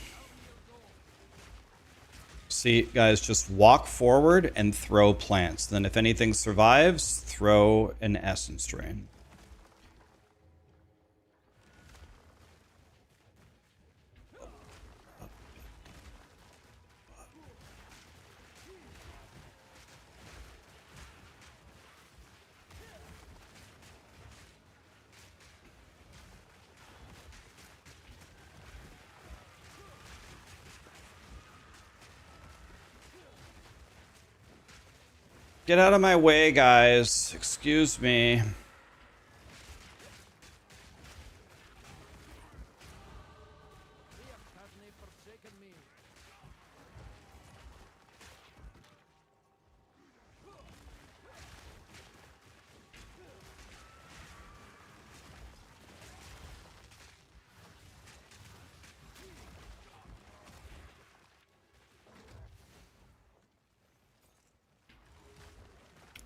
See, guys, just walk forward and throw plants. Then if anything survives, throw an Essence Drain. Get out of my way, guys. Excuse me.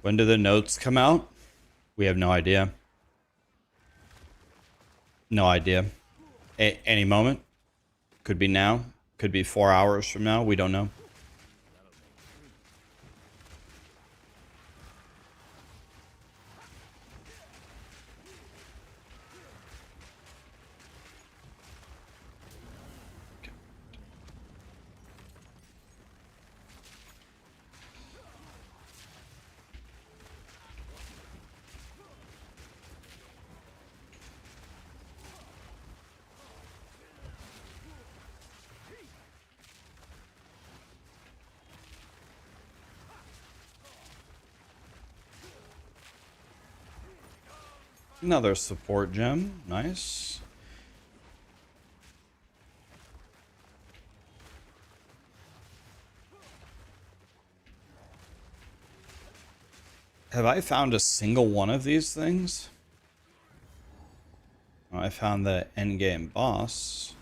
When do the notes come out? We have no idea. No idea. Any moment. Could be now. Could be 4 hours from now. We don't know. Another support gem. Nice. Have I found a single one of these things? Oh, I found the endgame boss.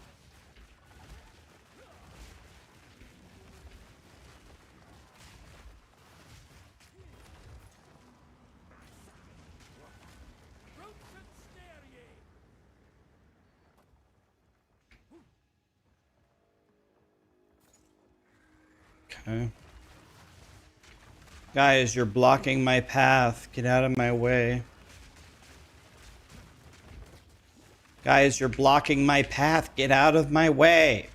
Okay. Guys, you're blocking my path. Get out of my way. Guys, you're blocking my path. Get out of my way.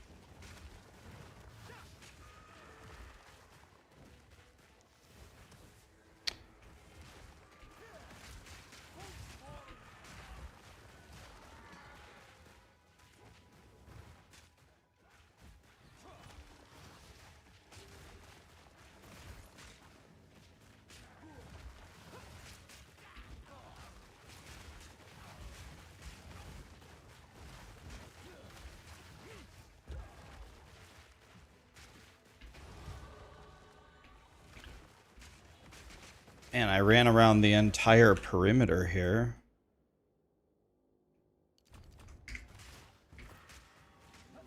Man, I ran around the entire perimeter here.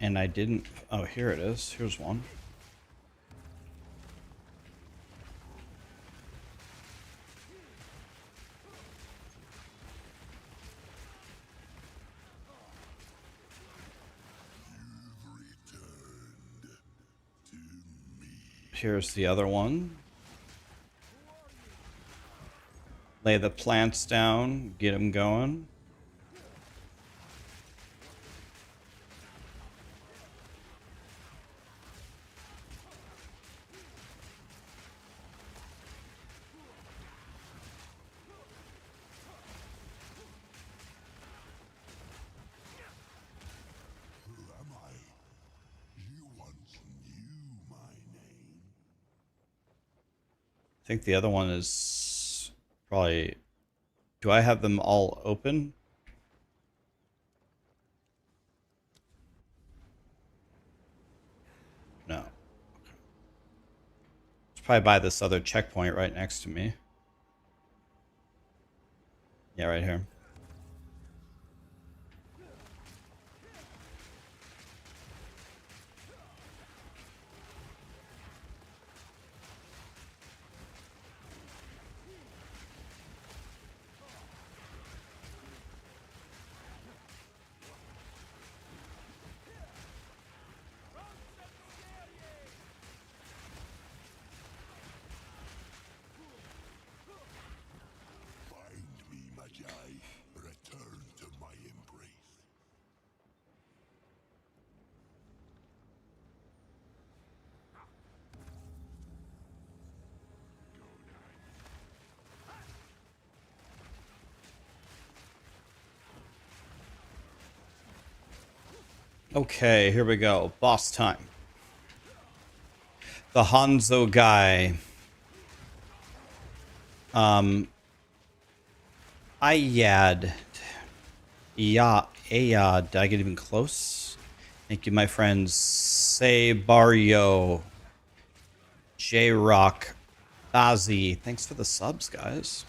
And I didn't... Oh, here it is. Here's one. Here's the other one. Lay the plants down, get them going. I think the other one is probably... Do I have them all open? No. It's probably by this other checkpoint right next to me. Yeah, right here. Find me, Magi. Return to my embrace. Okay, here we go. Boss time. The Hanzo guy. Ayad. Yeah, Ayad. Did I get even close? Thank you, my friends. Say Barrio. J-Rock. Bazi. Thanks for the subs, guys.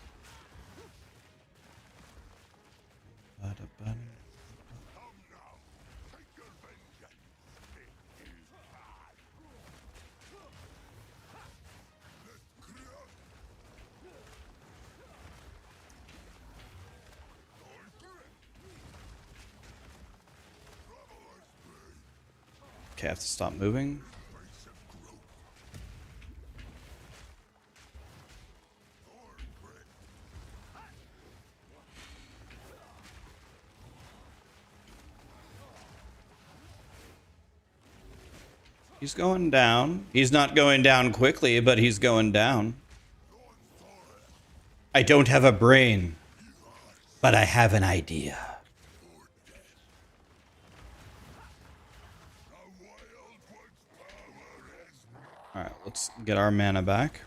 Okay, I have to stop moving. He's going down. He's not going down quickly, but he's going down. I don't have a brain, but I have an idea. Alright, let's get our mana back.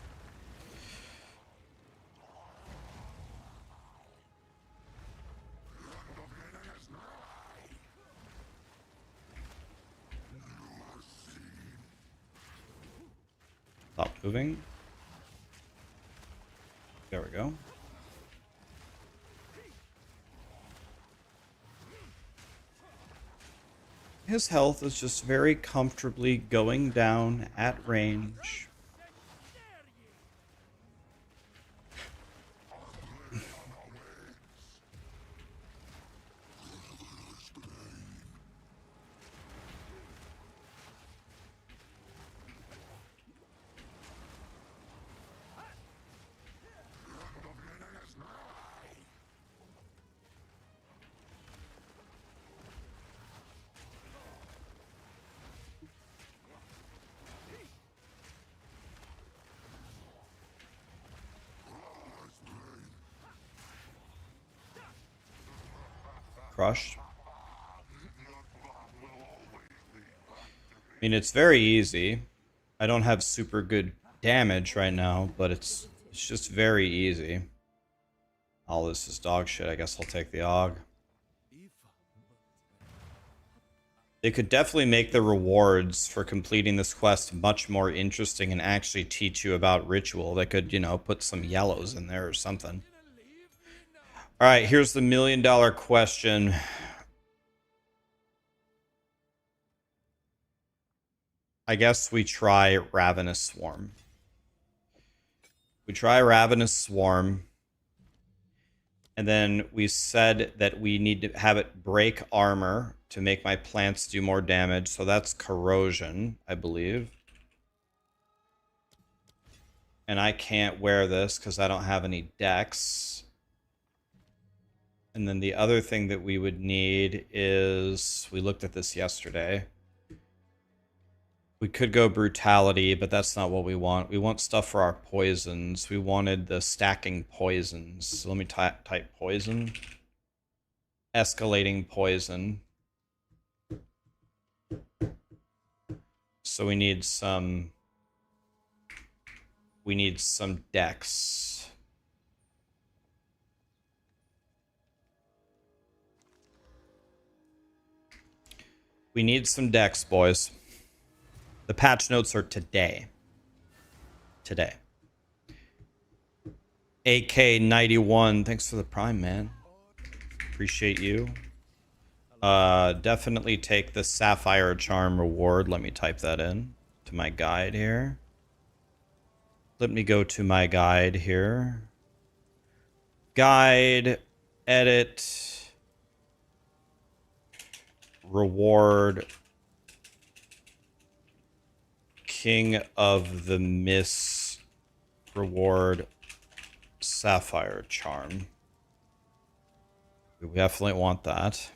Stop moving. There we go. His health is just very comfortably going down at range. Crushed. I mean, it's very easy. I don't have super good damage right now, but it's just very easy. All this is dog shit. I guess I'll take the AUG. They could definitely make the rewards for completing this quest much more interesting and actually teach you about ritual. They could, you know, put some yellows in there or something. All right, here's the million-dollar question. I guess we try Ravenous Swarm. We try Ravenous Swarm. And then we said that we need to have it break armor to make my plants do more damage. So that's corrosion, I believe. And I can't wear this because I don't have any dex. And then the other thing that we would need is... We looked at this yesterday. We could go brutality, but that's not what we want. We want stuff for our poisons. We wanted the stacking poisons. So let me type poison. Escalating poison. So we need some We need some decks. We need some decks, boys. The patch notes are today. Today. AK91, thanks for the prime, man. Appreciate you. Definitely take the Sapphire Charm reward. Let me type that in to my guide here. Let me go to my guide here. Guide, edit, reward, King of the Miss reward, Sapphire Charm. We definitely want that.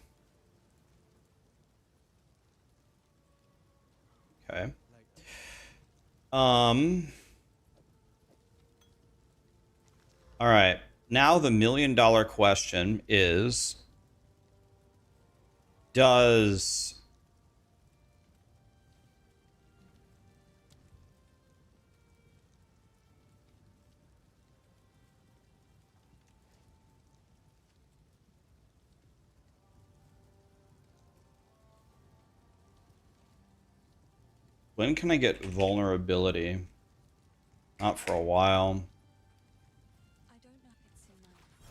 Okay. All right. Now the $1 million question is, does when can I get vulnerability? Not for a while. I don't know if it's in my. I like to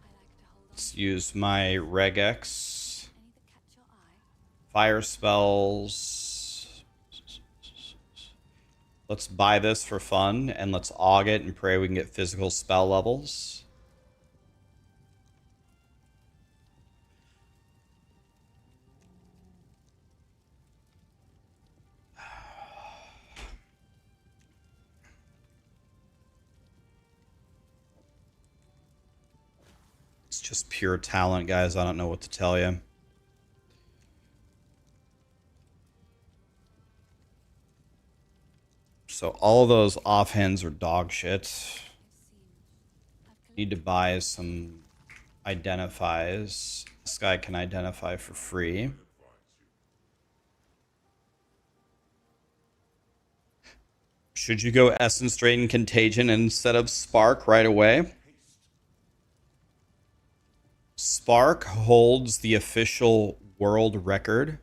hold on. Let's use my Regex. Any that catch your eye. Fire spells. Let's buy this for fun and let's aug it and pray we can get physical spell levels. It's just pure talent, guys. I don't know what to tell you. So all those offhands are dog shit. Need to buy some identifies. This guy can identify for free. Should you go Essence Drain Contagion instead of Spark right away? Spark holds the official world record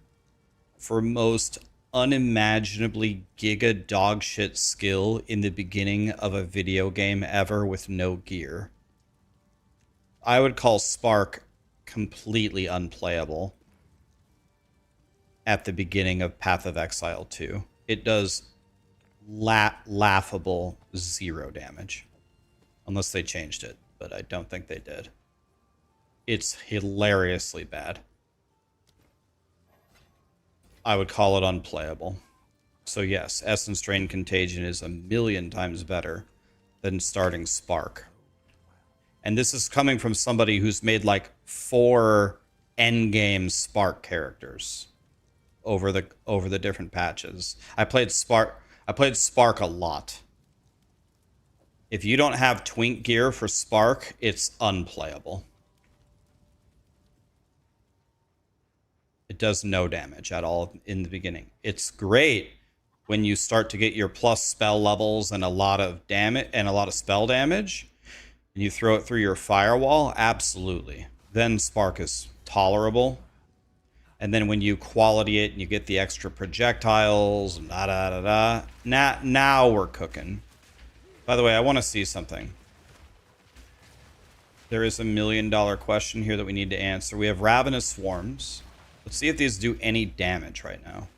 for most unimaginably giga dogshit skill in the beginning of a video game ever with no gear. I would call Spark completely unplayable at the beginning of Path of Exile 2. It does laughable 0 damage. Unless they changed it, but I don't think they did. It's hilariously bad. I would call it unplayable. So yes, Essence Drain Contagion is 1,000,000 times better than starting Spark. And this is coming from somebody who's made like 4 endgame Spark characters over the different patches. I played Spark a lot. If you don't have Twink gear for Spark, it's unplayable. It does no damage at all in the beginning. It's great when you start to get your plus spell levels and a lot of damage and a lot of spell damage, and you throw it through your firewall. Absolutely. Then Spark is tolerable. And then when you quality it and you get the extra projectiles, now we're cooking. By the way, I want to see something. There is $1 million question here that we need to answer. We have Ravenous Swarms. Let's see if these do any damage right now.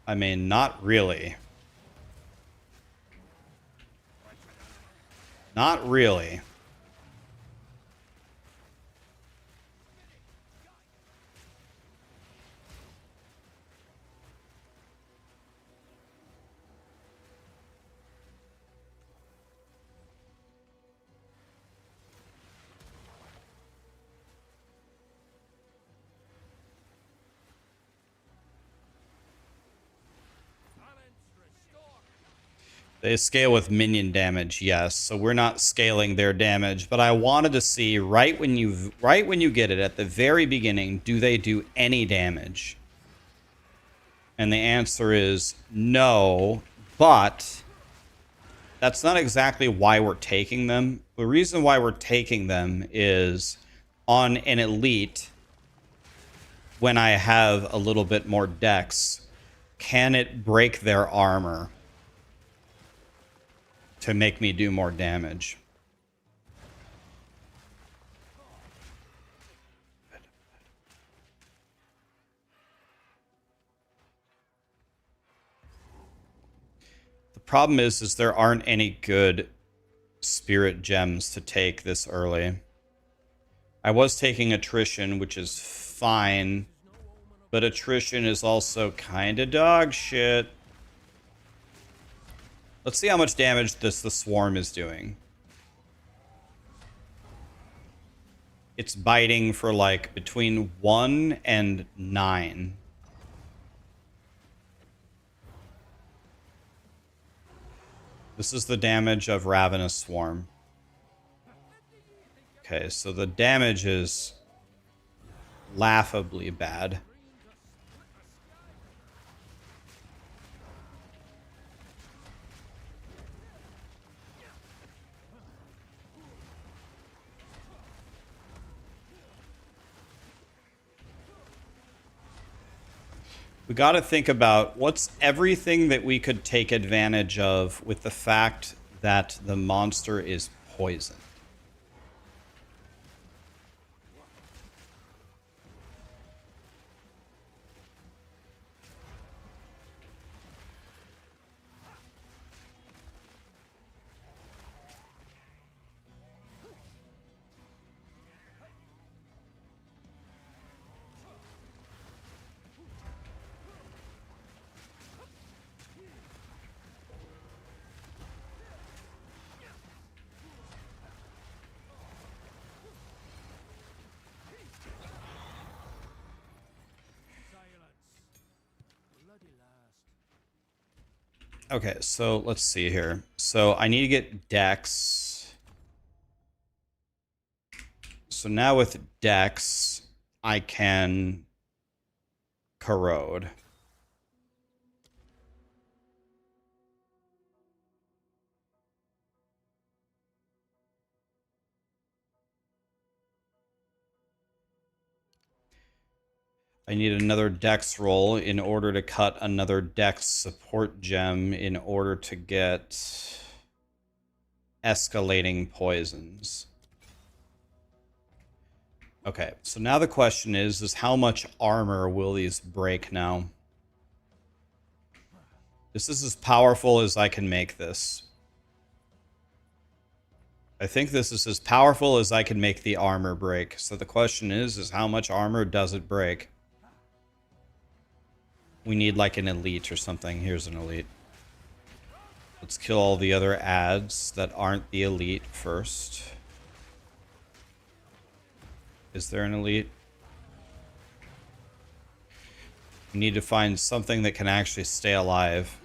I mean, not really. Not really. They scale with minion damage, yes. So we're not scaling their damage, but I wanted to see right when you get it at the very beginning, do they do any damage? And the answer is no, but that's not exactly why we're taking them. The reason why we're taking them is on an elite, when I have a little bit more dex, can it break their armor to make me do more damage? The problem is there aren't any good spirit gems to take this early. I was taking attrition, which is fine, but attrition is also kind of dog shit. Let's see how much damage the swarm is doing. It's biting for like between 1 and 9. This is the damage of Ravenous Swarm. Okay, so the damage is laughably bad. We got to think about what's everything that we could take advantage of with the fact that the monster is poisoned. Okay, so let's see here. So I need to get Dex. So now with Dex, I can corrode. I need another Dex roll in order to cut another Dex support gem in order to get escalating poisons. Okay, so now the question is how much armor will these break now? This is as powerful as I can make this. I think this is as powerful as I can make the armor break. So the question is how much armor does it break? We need like an elite or something. Here's an elite. Let's kill all the other ads that aren't the elite first. Is there an elite? We need to find something that can actually stay alive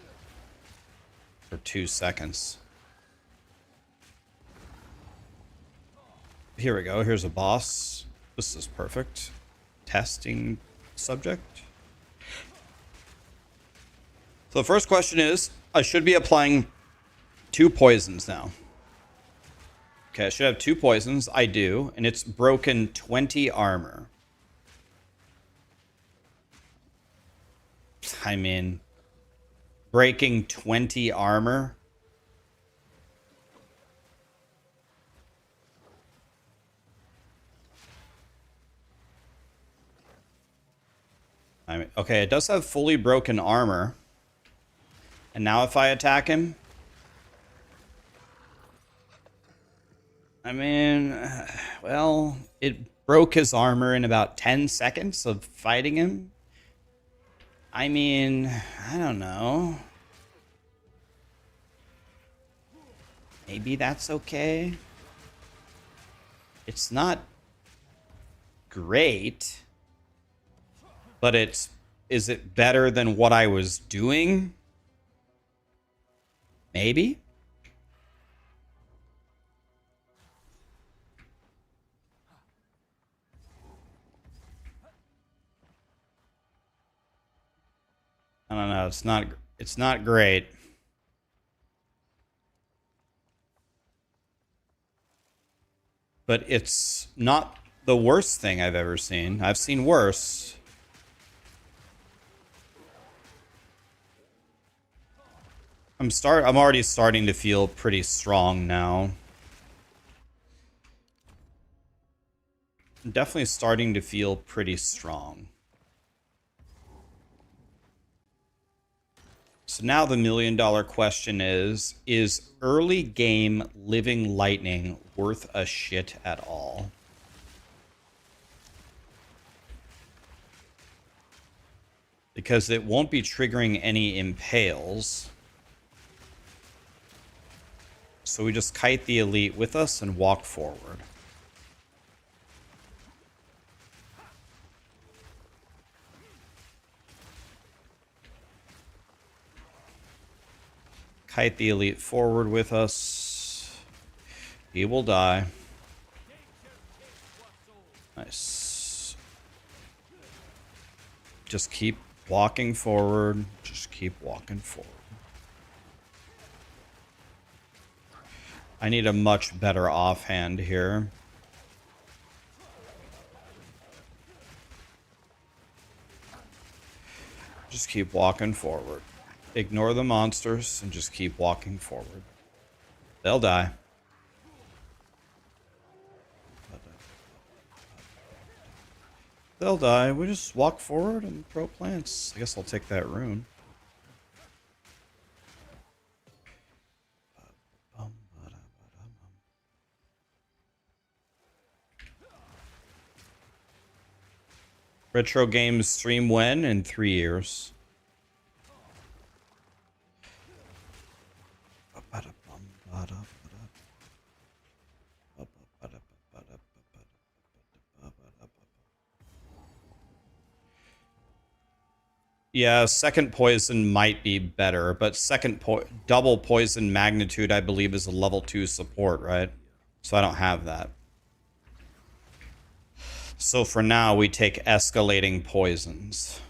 for 2 seconds. Here we go. Here's a boss. This is perfect. Testing subject. So the first question is, I should be applying 2 poisons now. Okay, I should have 2 poisons. I do, and it's broken 20 armor. I mean, breaking 20 armor. I mean, okay, it does have fully broken armor. And now if I attack him, I mean, well, it broke his armor in about 10 seconds of fighting him. I mean, I don't know. Maybe that's okay. It's not great, but is it better than what I was doing? Maybe? I don't know. It's not great. But it's not the worst thing I've ever seen. I've seen worse. I'm already starting to feel pretty strong now. I'm definitely starting to feel pretty strong. So now the million-dollar question is early game Living Lightning worth a shit at all? Because it won't be triggering any impales. So we just kite the elite with us and walk forward. Kite the elite forward with us. He will die. Nice. Just keep walking forward. Just keep walking forward. I need a much better offhand here. Just keep walking forward. Ignore the monsters and just keep walking forward. They'll die. They'll die. We just walk forward and throw plants. I guess I'll take that rune. Retro games stream when? In 3 years. Yeah, second poison might be better, but double poison magnitude, I believe, is a level 2 support, right? So I don't have that. So for now, we take escalating poisons.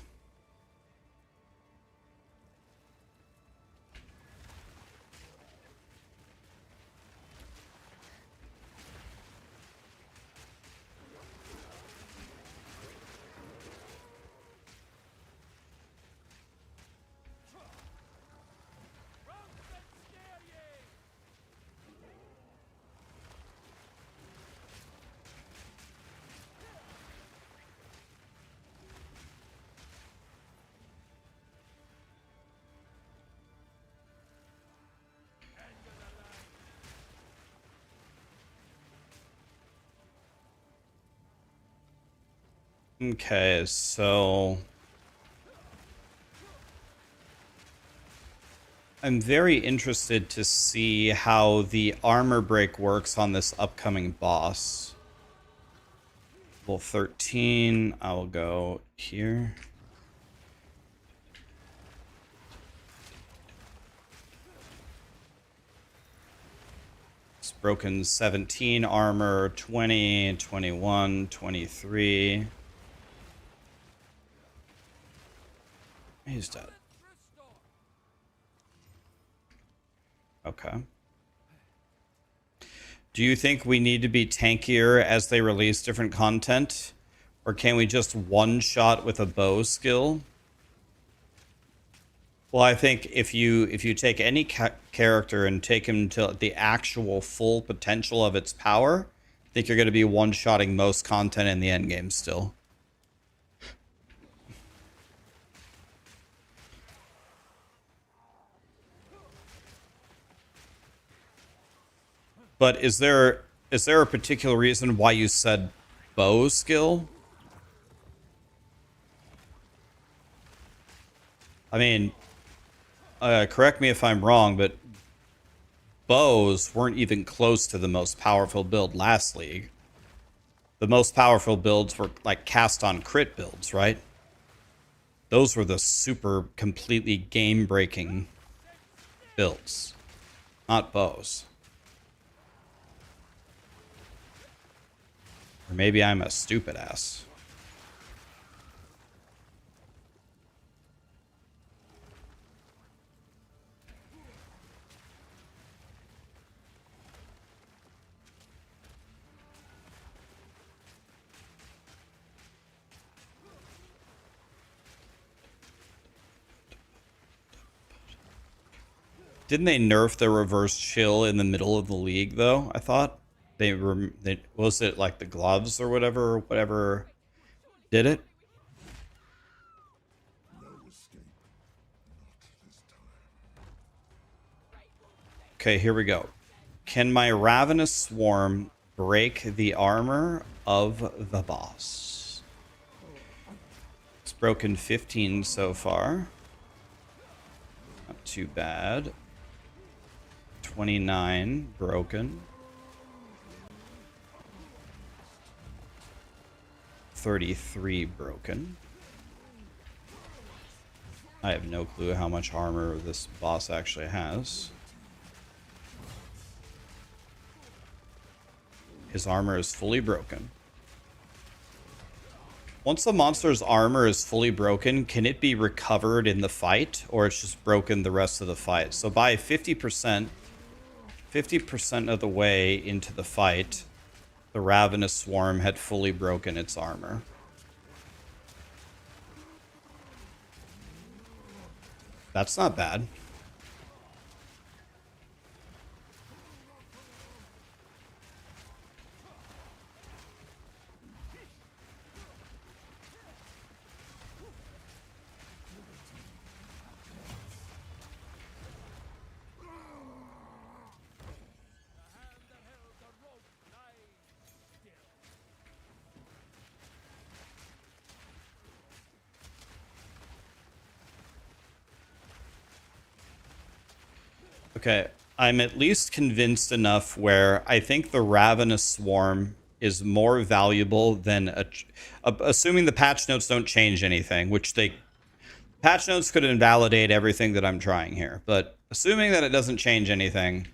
Okay, so I'm very interested to see how the armor break works on this upcoming boss. Level 13, I'll go here. It's broken 17 armor, 20, 21, 23. He's dead. Okay. Do you think we need to be tankier as they release different content? Or can we just one-shot with a bow skill? Well, I think if you take any character and take him to the actual full potential of its power, I think you're going to be one-shotting most content in the endgame still. But is there a particular reason why you said bow skill? I mean, correct me if I'm wrong, but bows weren't even close to the most powerful build last league. The most powerful builds were like cast on crit builds, right? Those were the super completely game-breaking builds. not bows. Or maybe I'm a stupid ass. Didn't they nerf the reverse chill in the middle of the league though? I thought they was it like the gloves or whatever did it? Okay, here we go. Can my Ravenous Swarm break the armor of the boss? It's broken 15 so far. Not too bad. 29 broken. 33 broken. I have no clue how much armor this boss actually has. His armor is fully broken. Once the monster's armor is fully broken, can it be recovered in the fight, or it's just broken the rest of the fight? So by 50% of the way into the fight, the Ravenous Swarm had fully broken its armor. That's not bad. Okay, I'm at least convinced enough where I think the Ravenous Swarm is more valuable than assuming the patch notes don't change anything, which patch notes could invalidate everything that I'm trying here. But assuming that it doesn't change anything,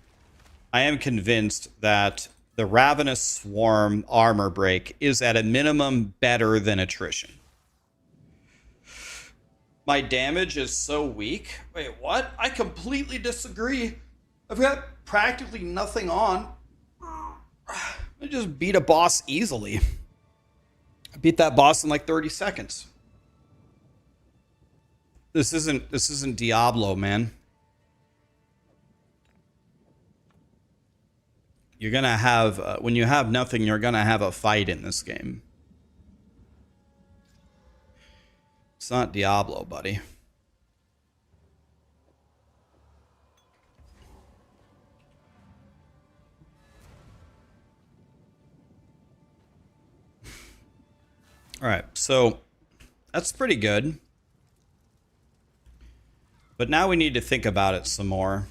I am convinced that the Ravenous Swarm armor break is at a minimum better than attrition. My damage is so weak. Wait, what? I completely disagree. I've got practically nothing on. I just beat a boss easily. I beat that boss in like 30 seconds. This isn't Diablo, man. You're gonna have when you have nothing, you're gonna have a fight in this game. It's not Diablo, buddy. All right, so that's pretty good. But now we need to think about it some more.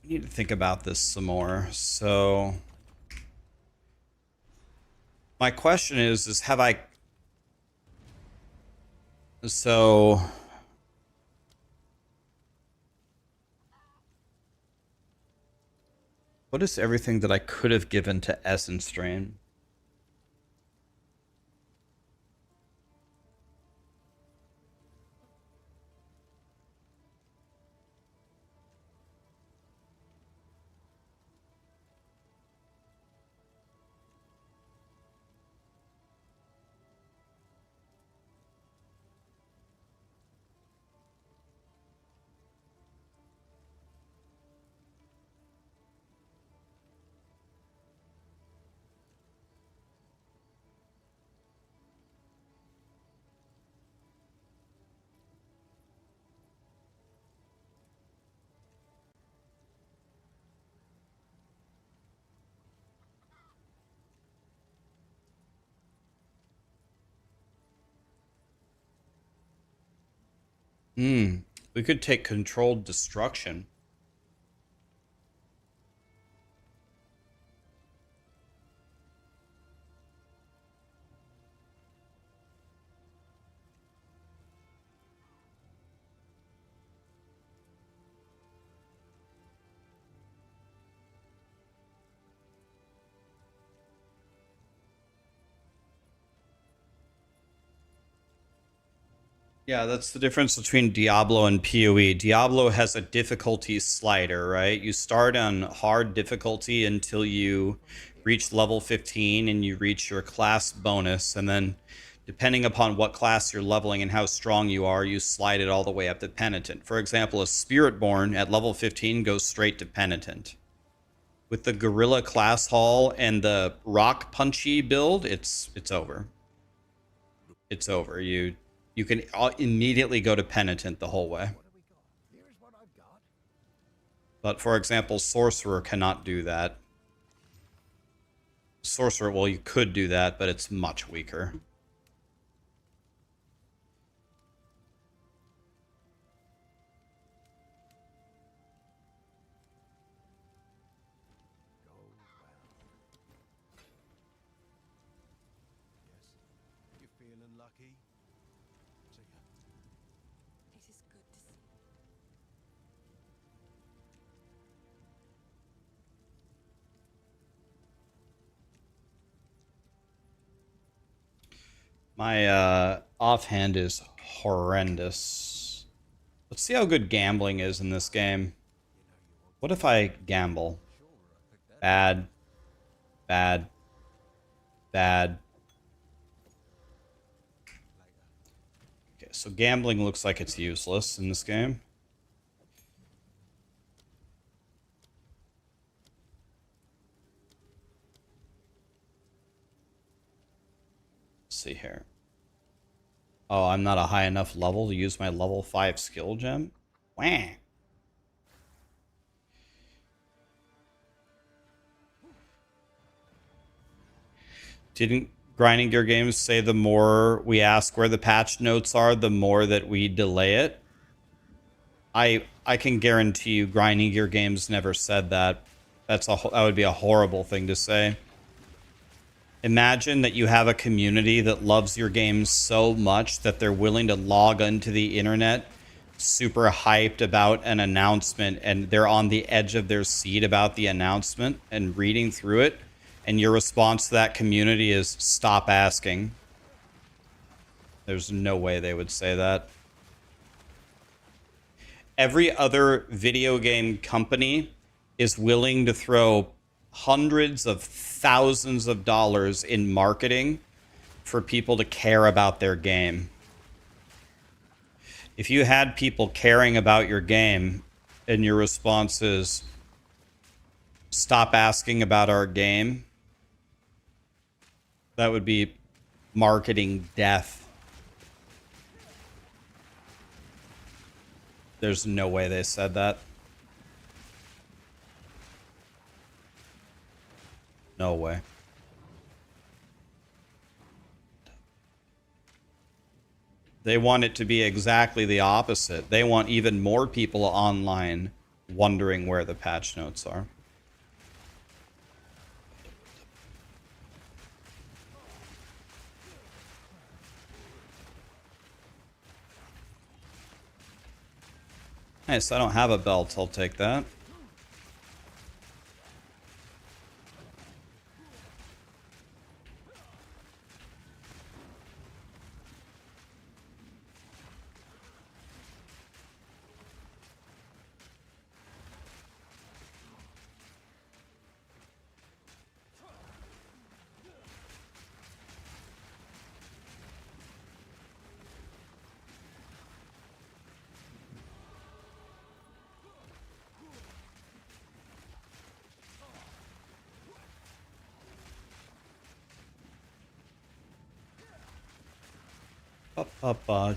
We need to think about this some more. So my question is have I... So... What is everything that I could have given to Essence Drain? We could take controlled destruction. Yeah, that's the difference between Diablo and PoE. Diablo has a difficulty slider, right? You start on hard difficulty until you reach level 15 and you reach your class bonus. And then, depending upon what class you're leveling and how strong you are, you slide it all the way up to Penitent. For example, a Spiritborn at level 15 goes straight to Penitent. With the Gorilla class haul and the Rock Punchy build, it's over. It's over. You can immediately go to Penitent the whole way. But for example, Sorcerer cannot do that. Sorcerer, well, you could do that, but it's much weaker. You feeling lucky? See ya. It is good to see. My offhand is horrendous. Let's see how good gambling is in this game. What if I gamble? Bad. Bad. Bad. Okay, so gambling looks like it's useless in this game. Let's see here. Oh, I'm not a high enough level to use my level 5 skill gem? Wah. Didn't Grinding Gear Games say the more we ask where the patch notes are, the more that we delay it? I can guarantee you Grinding Gear Games never said that. That would be a horrible thing to say. Imagine that you have a community that loves your game so much that they're willing to log onto the internet super hyped about an announcement, and they're on the edge of their seat about the announcement and reading through it, and your response to that community is stop asking. There's no way they would say that. Every other video game company is willing to throw hundreds of thousands of dollars in marketing for people to care about their game. If you had people caring about your game and your response is stop asking about our game, that would be marketing death. There's no way they said that. No way. They want it to be exactly the opposite. They want even more people online wondering where the patch notes are. Nice, I don't have a belt. I'll take that.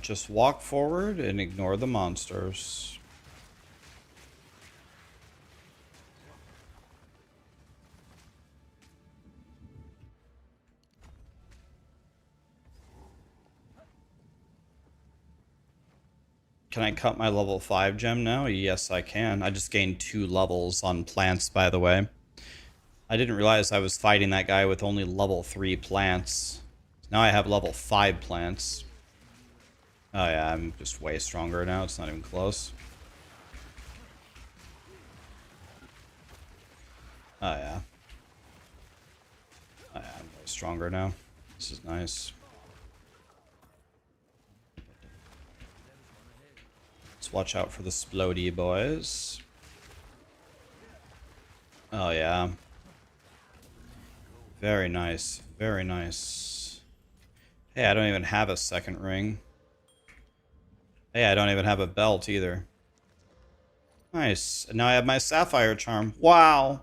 Just walk forward and ignore the monsters. Can I cut my level 5 gem now? Yes, I can. I just gained 2 levels on plants, by the way. I didn't realize I was fighting that guy with only level 3 plants. Now I have level 5 plants. Oh yeah, I'm just way stronger now. It's not even close. Oh yeah. Oh yeah, I'm way stronger now. This is nice. boys. Watch out for the splody boys. Oh, yeah. Very nice. Very nice. Hey, I don't even have a second ring. Hey, I don't even have a belt either. Nice. And now I have my sapphire charm. Wow.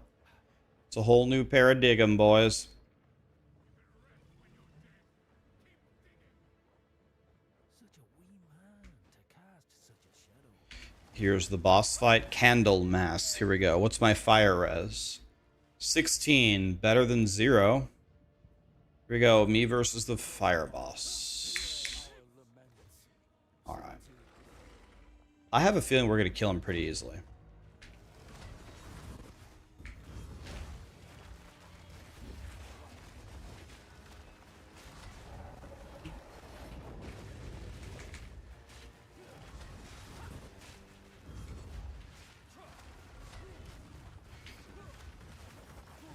It's a whole new paradigm, boys. Here's the boss fight. Candlemas. Here we go. What's my fire res? 16. Better than 0. Here we go. Me versus the fire boss. Alright. I have a feeling we're going to kill him pretty easily.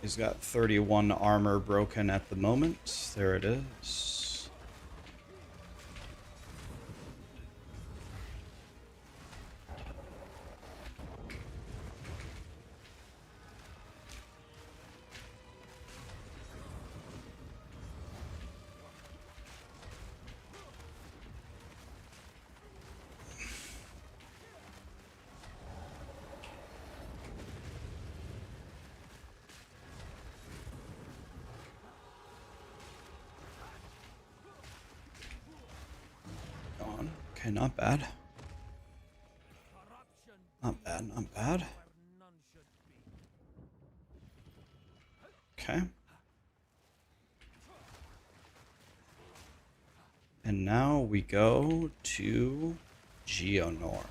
He's got 31 armor broken at the moment. There it is. Okay, not bad. Not bad, not bad. Okay. And now we go to Geonor.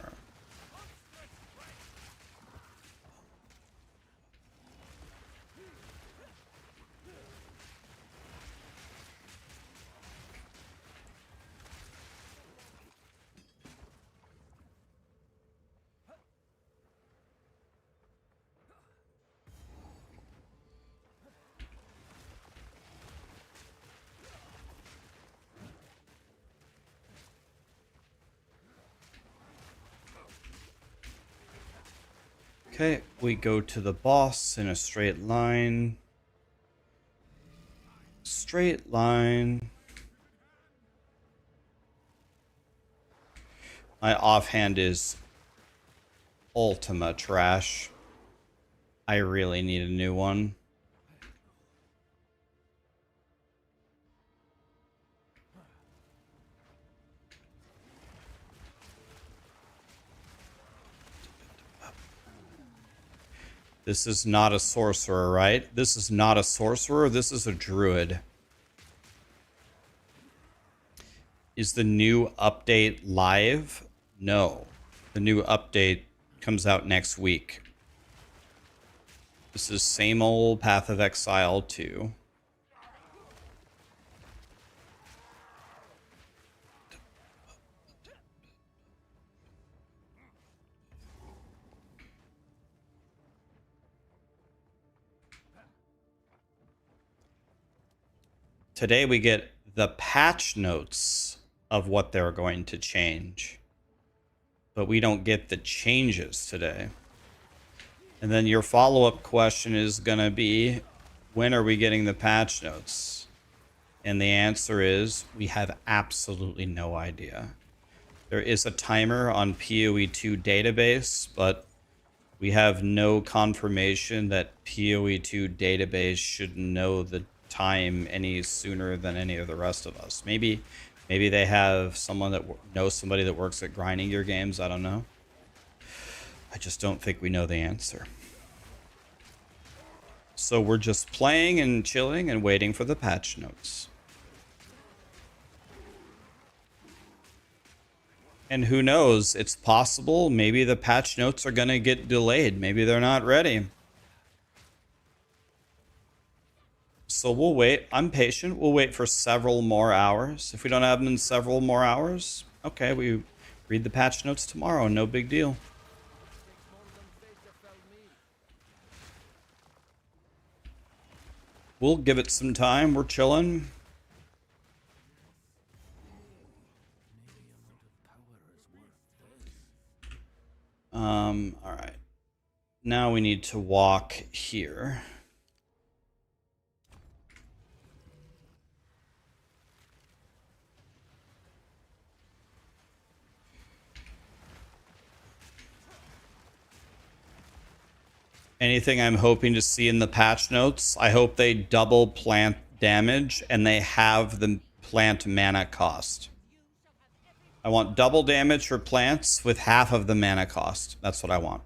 Okay, we go to the boss in a straight line. Straight line. My offhand is Ultima trash. I really need a new one. This is not a sorcerer, right? This is not a sorcerer. This is a druid. Is the new update live? No. The new update comes out next week. This is same old Path of Exile 2. Today we get the patch notes of what they're going to change. But we don't get the changes today. And then your follow-up question is going to be, when are we getting the patch notes? And the answer is, we have absolutely no idea. There is a timer on PoE2 database, but we have no confirmation that PoE2 database should know the time any sooner than any of the rest of us. Maybe they have someone that knows somebody that works at grinding your games. I don't know. I just don't think we know the answer. So we're just playing and chilling and waiting for the patch notes. And who knows? It's possible maybe the patch notes are going to get delayed. Maybe they're not ready. So we'll wait. I'm patient. We'll wait for several more hours. If we don't have them in several more hours, okay, we read the patch notes tomorrow. No big deal. We'll give it some time. We're chilling. All right. Now we need to walk here. Anything I'm hoping to see in the patch notes, I hope they double plant damage and they have the plant mana cost. I want double damage for plants with half of the mana cost. That's what I want.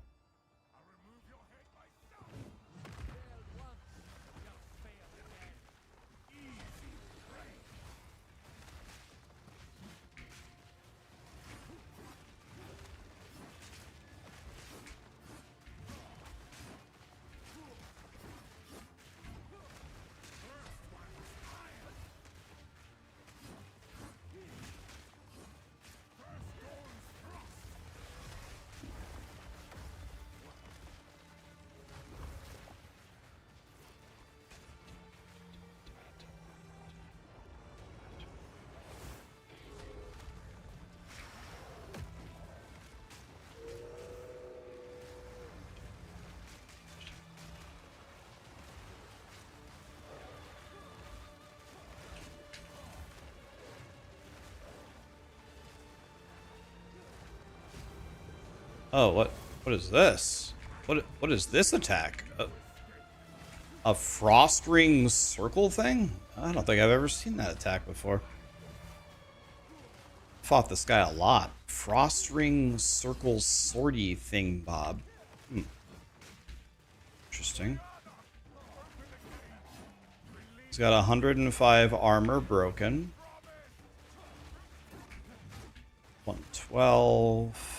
Oh, what is this? What is this attack? A frost ring circle thing? I don't think I've ever seen that attack before. Fought this guy a lot. Frost ring circle swordy thing, Bob. Interesting. He's got 105 armor broken. 112.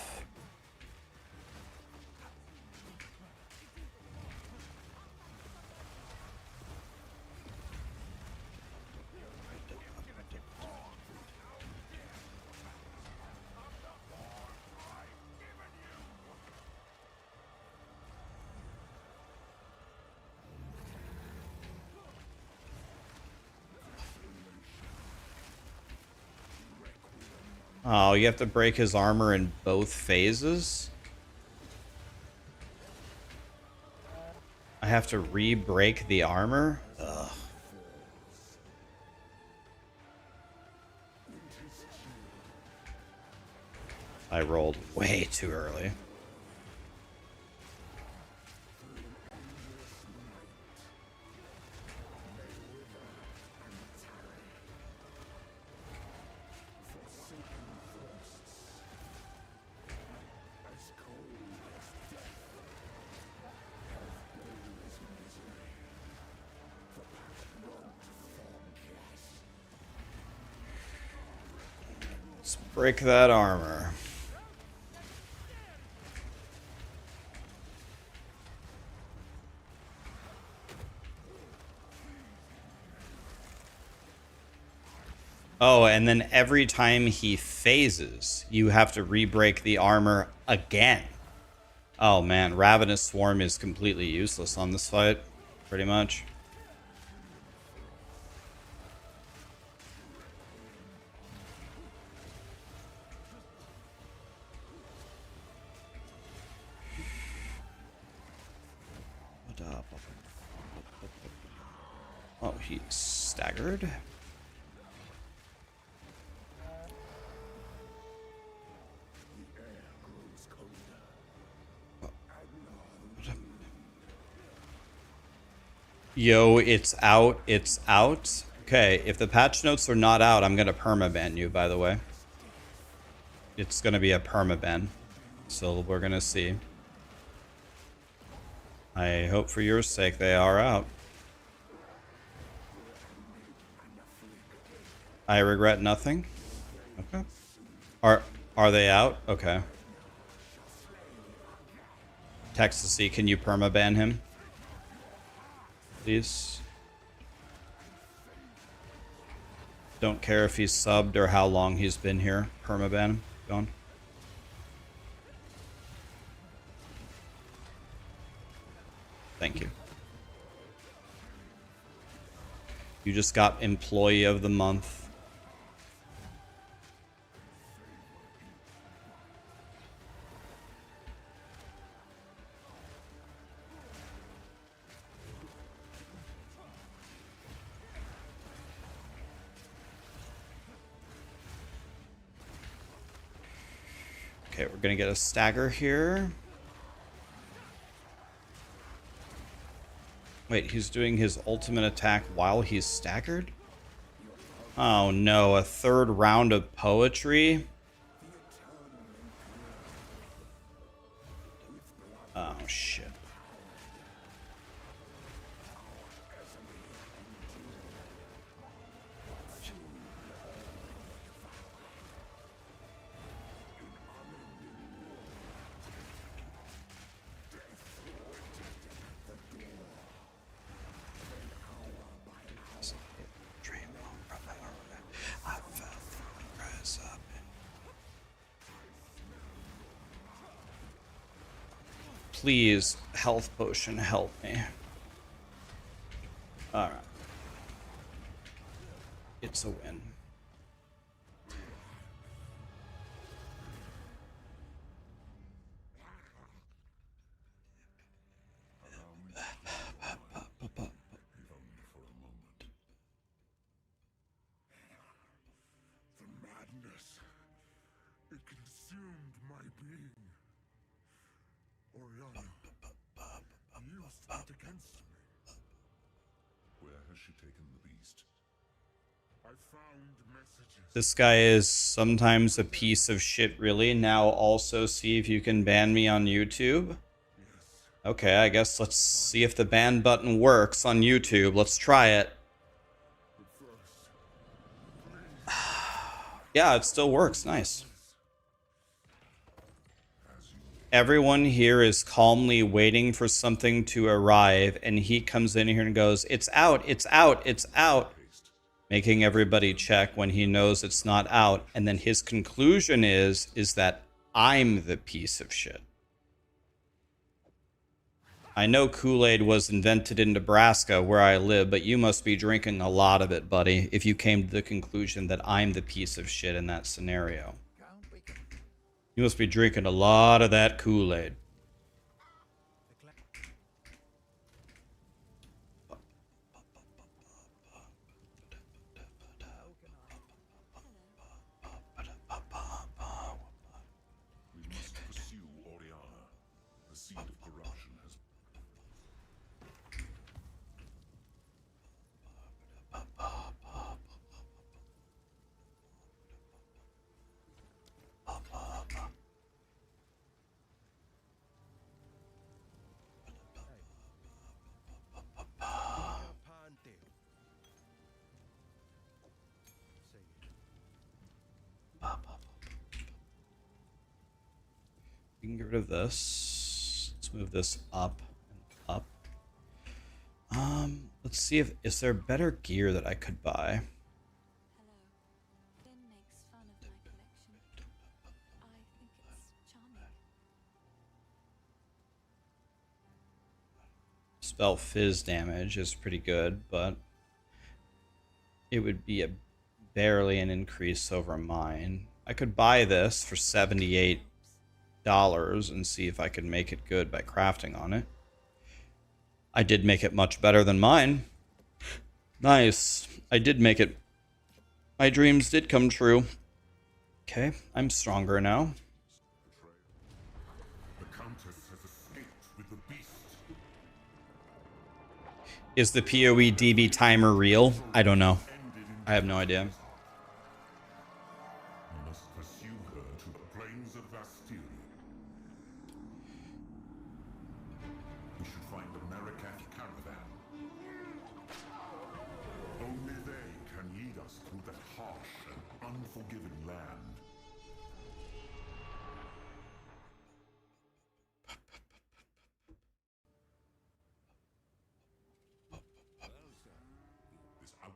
Oh, you have to break his armor in both phases? I have to re-break the armor? Ugh. I rolled way too early. Let's break that armor. Oh, and then every time he phases, you have to re-break the armor again. Oh man, Ravenous Swarm is completely useless on this fight, pretty much. Oh, he's staggered. Yo, it's out. It's out. Okay, if the patch notes are not out, I'm going to permaban you, by the way. It's going to be a permaban. So we're going to see. I hope for your sake they are out. I regret nothing. Okay. Are they out? Okay. Texasy, can you permaban him? Please. Don't care if he's subbed or how long he's been here. Permaban him. Gone. Thank you. You just got Employee of the Month. Okay, we're gonna get a stagger here. Wait, he's doing his ultimate attack while he's staggered? Oh no, a third round of poetry? Oh shit. Please, health potion, help me. Alright. It's a win. The madness. It consumed my being. Oriana, you fought against me. Where has she taken the beast? I found messages. This guy is sometimes a piece of shit, really. Now also see if you can ban me on YouTube. Okay, I guess let's see if the ban button works on YouTube. Let's try it. Yeah, it still works. Nice. Everyone here is calmly waiting for something to arrive, and he comes in here and goes, "It's out, it's out, it's out," making everybody check when he knows it's not out. And then his conclusion is that I'm the piece of shit. I know Kool-Aid was invented in Nebraska, where I live, but you must be drinking a lot of it, buddy, if you came to the conclusion that I'm the piece of shit in that scenario. You must be drinking a lot of that Kool-Aid. We must pursue Oriana. The seed of corruption has... We can get rid of this. Let's move this up and up. Let's see if is there better gear that I could buy. Hello. Finn makes fun of my collection. I think it's charming. Spell fizz damage is pretty good, but it would be a barely an increase over mine. I could buy this for $78 and see if I could make it good by crafting on it. I did make it much better than mine. Nice. I did make it. My dreams did come true. Okay, I'm stronger now. The Countess has escaped with the beast. Is the PoE DB timer real? I don't know. I have no idea. We must pursue her to the plains of Bastille. We should find the Marrakech caravan. Only they can lead us through that harsh and unforgiving land. This out.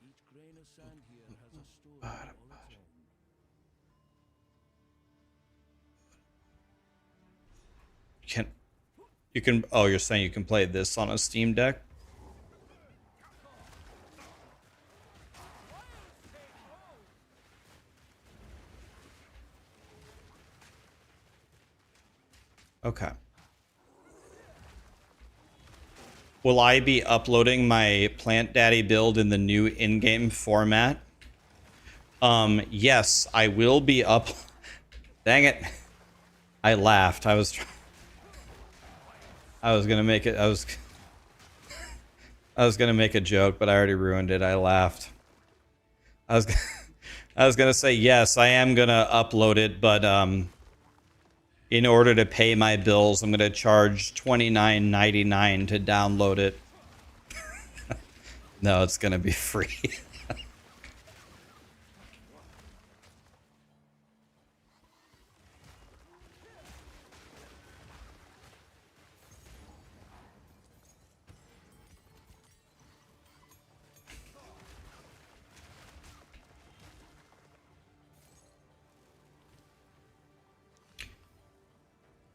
Each grain of sand here has a story all its own. You can oh, you're saying you can play this on a Steam Deck? Okay. Will I be uploading my Plant Daddy build in the new in-game format? Yes, I will be up. Dang it. I laughed. I was gonna make it. I was gonna make a joke, but I already ruined it. I laughed. I was I was gonna say yes, I am gonna upload it, but in order to pay my bills, I'm gonna charge $29.99 to download it. No, it's gonna be free.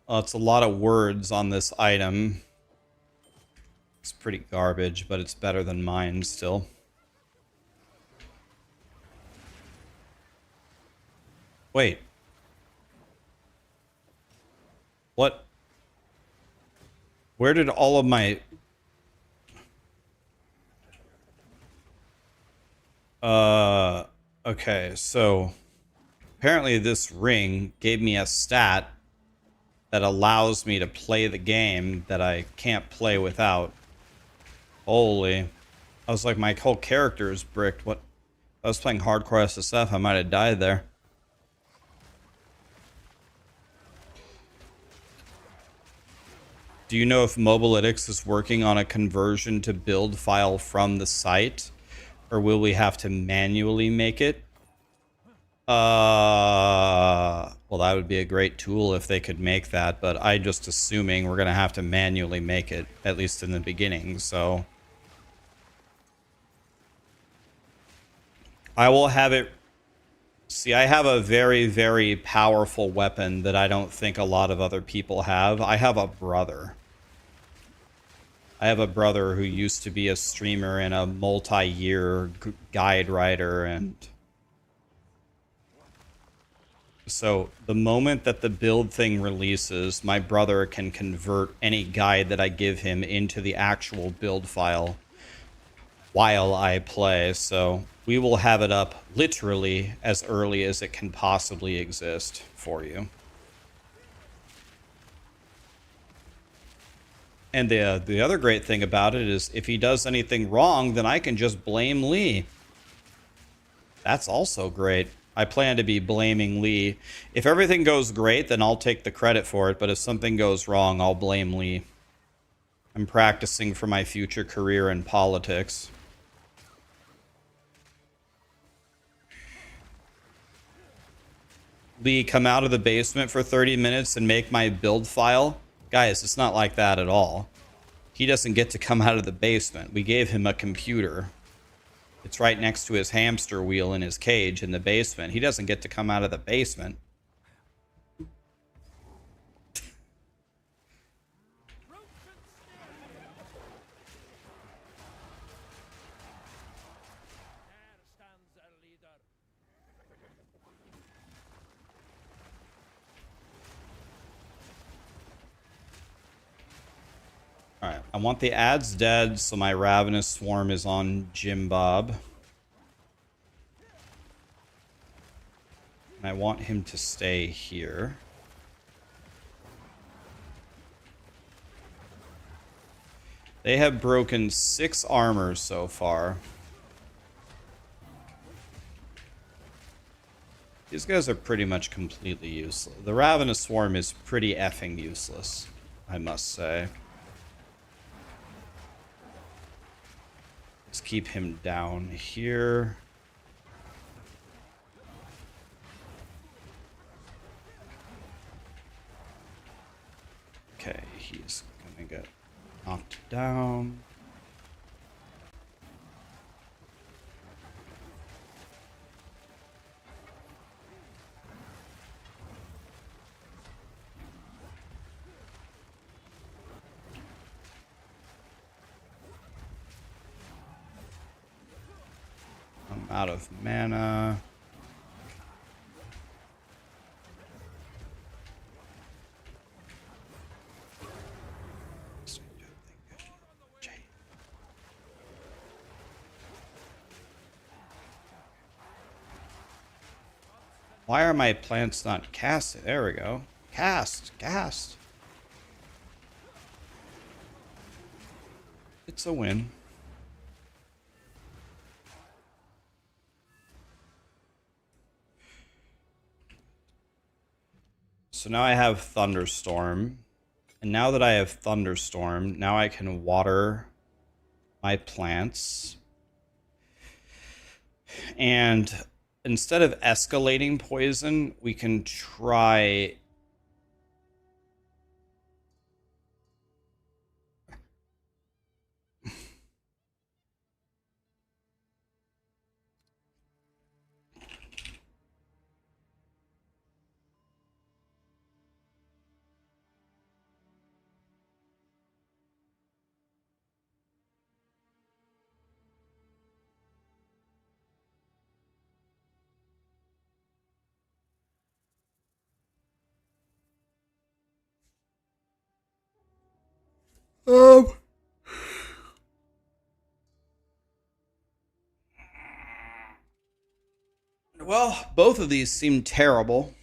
It's a lot of words on this item. It's pretty garbage, but it's better than mine still. Wait. What? Where did all of my... Okay, so... Apparently this ring gave me a stat that allows me to play the game that I can't play without. Holy. I was like, my whole character is bricked. What? I was playing hardcore SSF, I might have died there. Do you know if Mobalytics is working on a conversion to build file from the site? Or will we have to manually make it? Well, that would be a great tool if they could make that, but I'm just assuming we're going to have to manually make it, at least in the beginning, so... I will have it... See, I have a very, very powerful weapon that I don't think a lot of other people have. I have a brother. I have a brother who used to be a streamer and a multi-year guide writer, and... So, the moment that the build thing releases, my brother can convert any guide that I give him into the actual build file while I play, so we will have it up literally as early as it can possibly exist for you. And the other great thing about it is if he does anything wrong, then I can just blame Lee. That's also great. I plan to be blaming Lee. If everything goes great, then I'll take the credit for it, but if something goes wrong, I'll blame Lee. I'm practicing for my future career in politics. Lee, come out of the basement for 30 minutes and make my build file? Guys, it's not like that at all. He doesn't get to come out of the basement. We gave him a computer. It's right next to his hamster wheel in his cage in the basement. He doesn't get to come out of the basement. Alright, I want the ads dead, so my Ravenous Swarm is on Jim Bob. And I want him to stay here. They have broken 6 armor so far. These guys are pretty much completely useless. The Ravenous Swarm is pretty effing useless, I must say. Let's keep him down here. Okay, he's gonna get knocked down. I'm out of mana. Why are my plants not casted? There we go. Cast. It's a win. So now I have Thunderstorm. And now that I have Thunderstorm, now I can water my plants. And instead of escalating poison, we can try... Well, both of these seem terrible.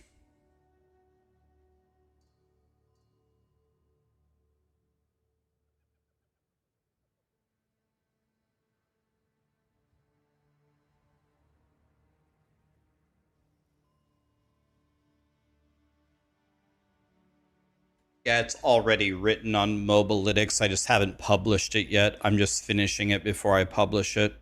Yeah, it's already written on Mobalytics. I just haven't published it yet. I'm just finishing it before I publish it.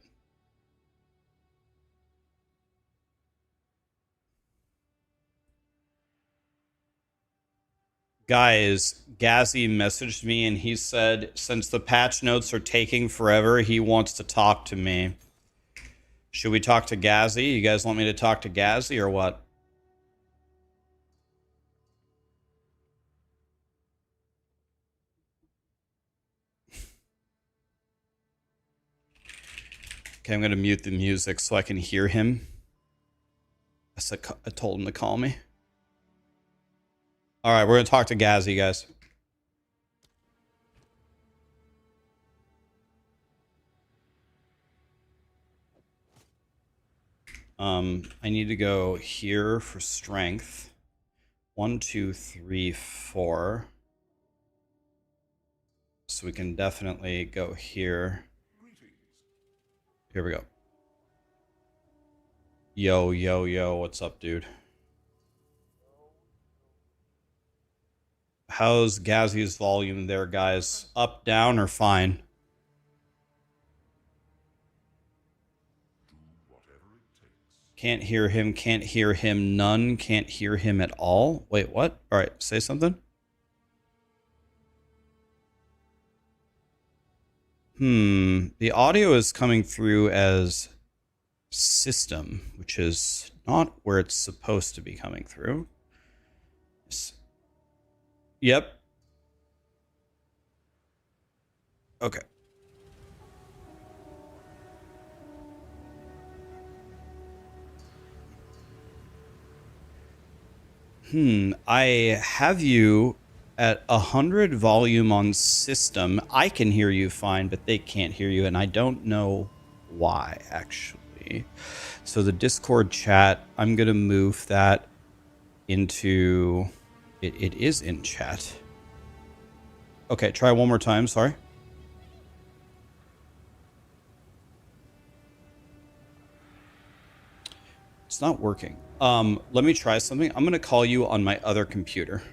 Guys, Gazzy messaged me and he said, since the patch notes are taking forever, he wants to talk to me. Should we talk to Gazzy? You guys want me to talk to Gazzy or what? Okay, I'm going to mute the music so I can hear him. I told him to call me. All right, we're going to talk to Gazzy, guys. I need to go here for strength. 1, 2, 3, 4. So we can definitely go here. Here we go. Yo, what's up, dude? How's Gazzy's volume there, guys? Up, down, or fine? Can't hear him, none, can't hear him at all. Wait, what? All right, say something. The audio is coming through as system, which is not where it's supposed to be coming through. Yep. Okay. I have you at 100 volume on system. I can hear you fine, but they can't hear you, and I don't know why, actually. So the Discord chat, I'm going to move that into... It is in chat. Okay, try one more time, sorry. It's not working. Let me try something. I'm going to call you on my other computer.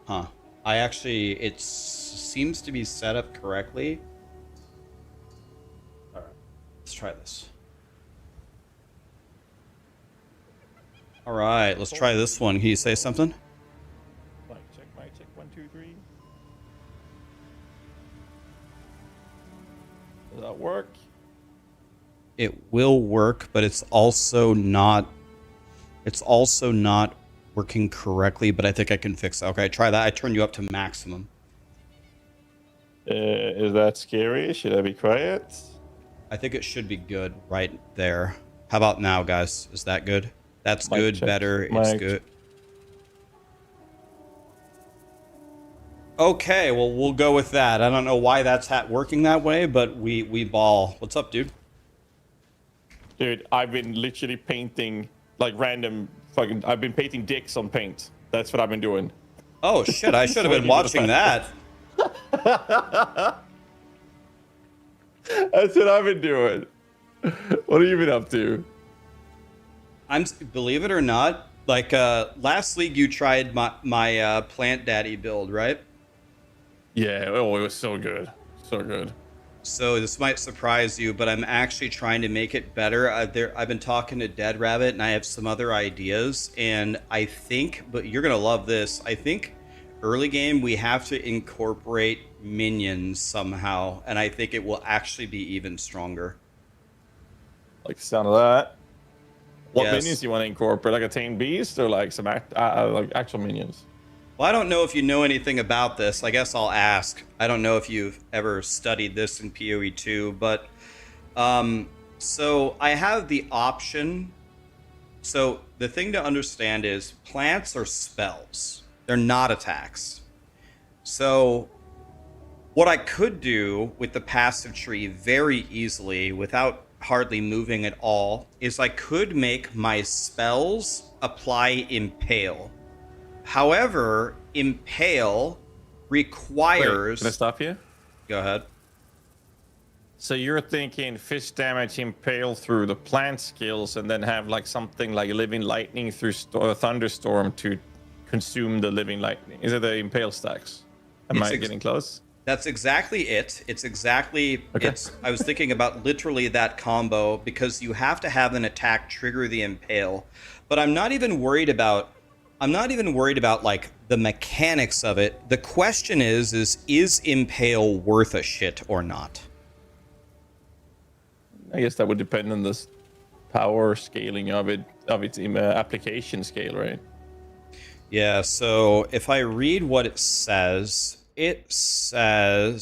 Huh. It seems to be set up correctly. All right, let's try this. All right, let's try this one. Can you say something? Mic check, 1, 2, 3. Does that work? It will work, but it's also not working correctly, but I think I can fix it. Okay, try that. I turned you up to maximum. Is that scary? Should I be quiet? I think it should be good right there. How about now, guys? Is that good? That's Mic good, check. better, it's Mic good. Okay, well, we'll go with that. I don't know why that's working that way, but we ball. What's up, dude? Dude, I've been literally painting like random fucking. I've been painting dicks on paint. That's what I've been doing. Oh shit! I should have been Waiting for the watching that. That's what I've been doing. What have you been up to? Believe it or not, like last league you tried my plant daddy build, right? Yeah, oh, it was so good. So good. So this might surprise you, but I'm actually trying to make it better. I've been talking to Dead Rabbit, and I have some other ideas. And I think, but you're gonna love this. I think early game we have to incorporate minions somehow, and I think it will actually be even stronger. Like the sound of that. What Yes. minions do you want to incorporate? Like a tame beast or like some like actual minions? Well, I don't know if you know anything about this. I guess I'll ask. I don't know if you've ever studied this in PoE 2, but so I have the option. So the thing to understand is plants are spells. They're not attacks. So what I could do with the passive tree very easily without hardly moving at all is I could make my spells apply Impale. However, Impale requires... Wait, can I stop you? Go ahead. So you're thinking fish damage impale through the plant skills and then have like something like living lightning through thunderstorm to consume the living lightning. Is it the impale stacks? Am I getting close? That's exactly it. It's exactly... Okay. I was thinking about literally that combo because you have to have an attack trigger the Impale. But I'm not even worried about like the mechanics of it. The question is Impale worth a shit or not? I guess that would depend on the power scaling of its application scale, right? Yeah, so if I read what it says it's a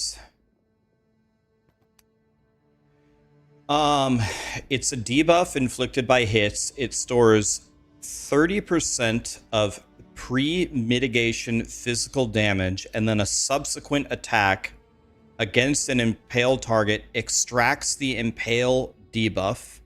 debuff inflicted by hits. It stores 30% of pre-mitigation physical damage, and then a subsequent attack against an impaled target extracts the impale debuff.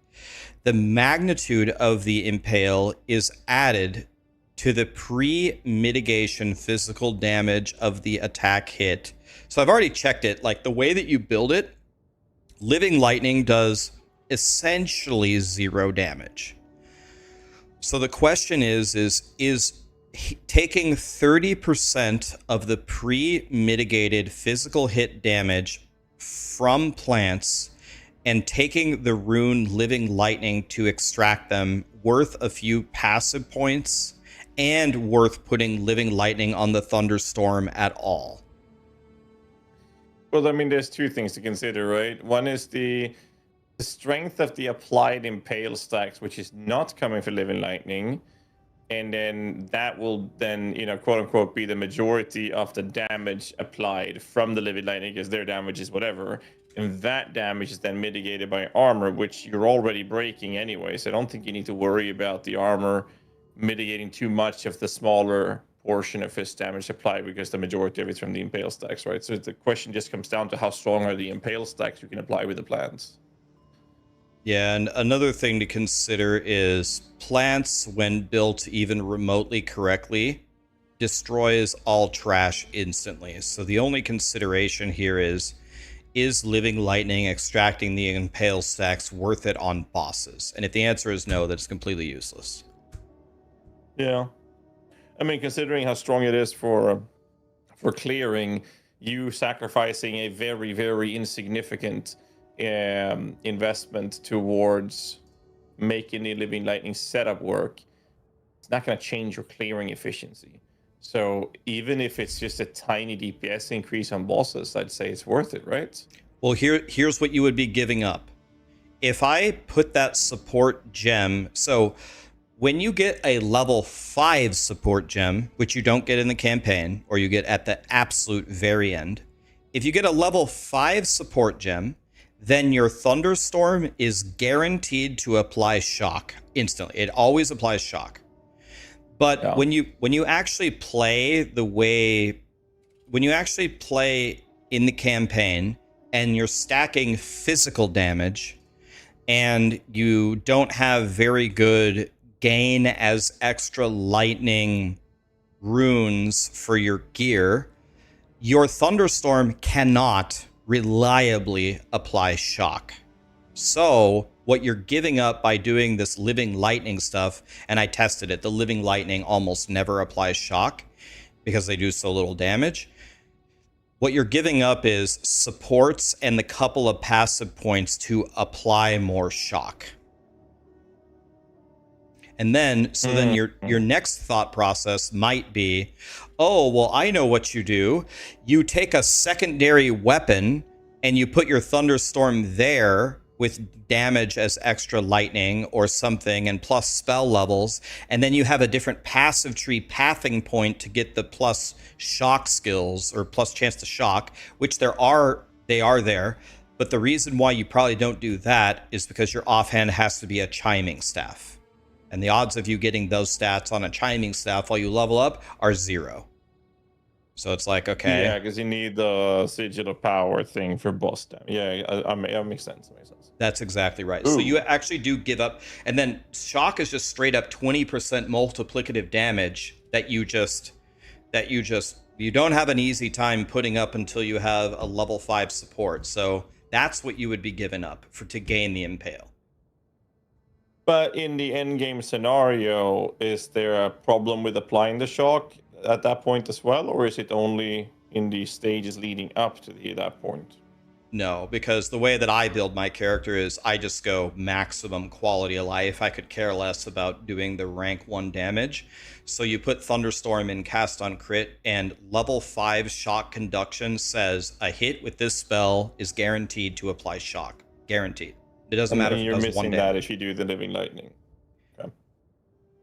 The magnitude of the impale is added to the pre-mitigation physical damage of the attack hit. So I've already checked it. Like the way that you build it, Living Lightning does essentially 0 damage. So the question is taking 30% of the pre-mitigated physical hit damage from plants and taking the rune Living Lightning to extract them worth a few passive points and worth putting Living Lightning on the Thunderstorm at all? Well, I mean, there's two things to consider, right? One is the strength of the applied impale stacks, which is not coming from Living Lightning. And then that will then, quote unquote, be the majority of the damage applied from the Living Lightning, because their damage is whatever. And that damage is then mitigated by armor, which you're already breaking anyway. So I don't think you need to worry about the armor mitigating too much of the smaller portion of his damage applied, because the majority of it's from the impale stacks, right? So the question just comes down to how strong are the impale stacks you can apply with the plants. Yeah, and another thing to consider is plants, when built even remotely correctly, destroys all trash instantly. So the only consideration here is Living Lightning extracting the impale stacks worth it on bosses? And if the answer is no, that's completely useless. Yeah. I mean, considering how strong it is for clearing, you sacrificing a very, very insignificant investment towards making the Living Lightning setup work, it's not going to change your clearing efficiency. So even if it's just a tiny DPS increase on bosses, I'd say it's worth it, right? Well, here's what you would be giving up. If I put that support gem, so when you get a level 5 support gem, which you don't get in the campaign, or you get at the absolute very end, if you get a level 5 support gem, then your Thunderstorm is guaranteed to apply shock instantly. It always applies shock. But Yeah. when you actually play in the campaign and you're stacking physical damage, and you don't have very good gain as extra lightning runes for your gear, your thunderstorm cannot reliably apply shock. So what you're giving up by doing this living lightning stuff, and I tested it, the living lightning almost never applies shock because they do so little damage. What you're giving up is supports and the couple of passive points to apply more shock. And then, so then your next thought process might be, oh, well, I know what you do. You take a secondary weapon and you put your thunderstorm there with damage as extra lightning or something and plus spell levels, and then you have a different passive tree pathing point to get the plus shock skills or plus chance to shock, which they are there. But the reason why you probably don't do that is because your offhand has to be a chiming staff. And the odds of you getting those stats on a chiming staff while you level up are 0. So it's like, okay. Yeah, because you need the sigil of power thing for boss damage. Yeah, that makes sense. That's exactly right. Ooh. So you actually do give up. And then shock is just straight up 20% multiplicative damage that you don't have an easy time putting up until you have a level 5 support. So that's what you would be giving up to gain the impale. But in the endgame scenario, is there a problem with applying the shock at that point as well, or is it only in the stages leading up to that point? No, because the way that I build my character is I just go maximum quality of life. I could care less about doing the rank 1 damage. So you put Thunderstorm in cast on crit, and level 5 shock conduction says a hit with this spell is guaranteed to apply shock. Guaranteed. It doesn't matter if it does 1 damage. That if you do the living lightning. Okay.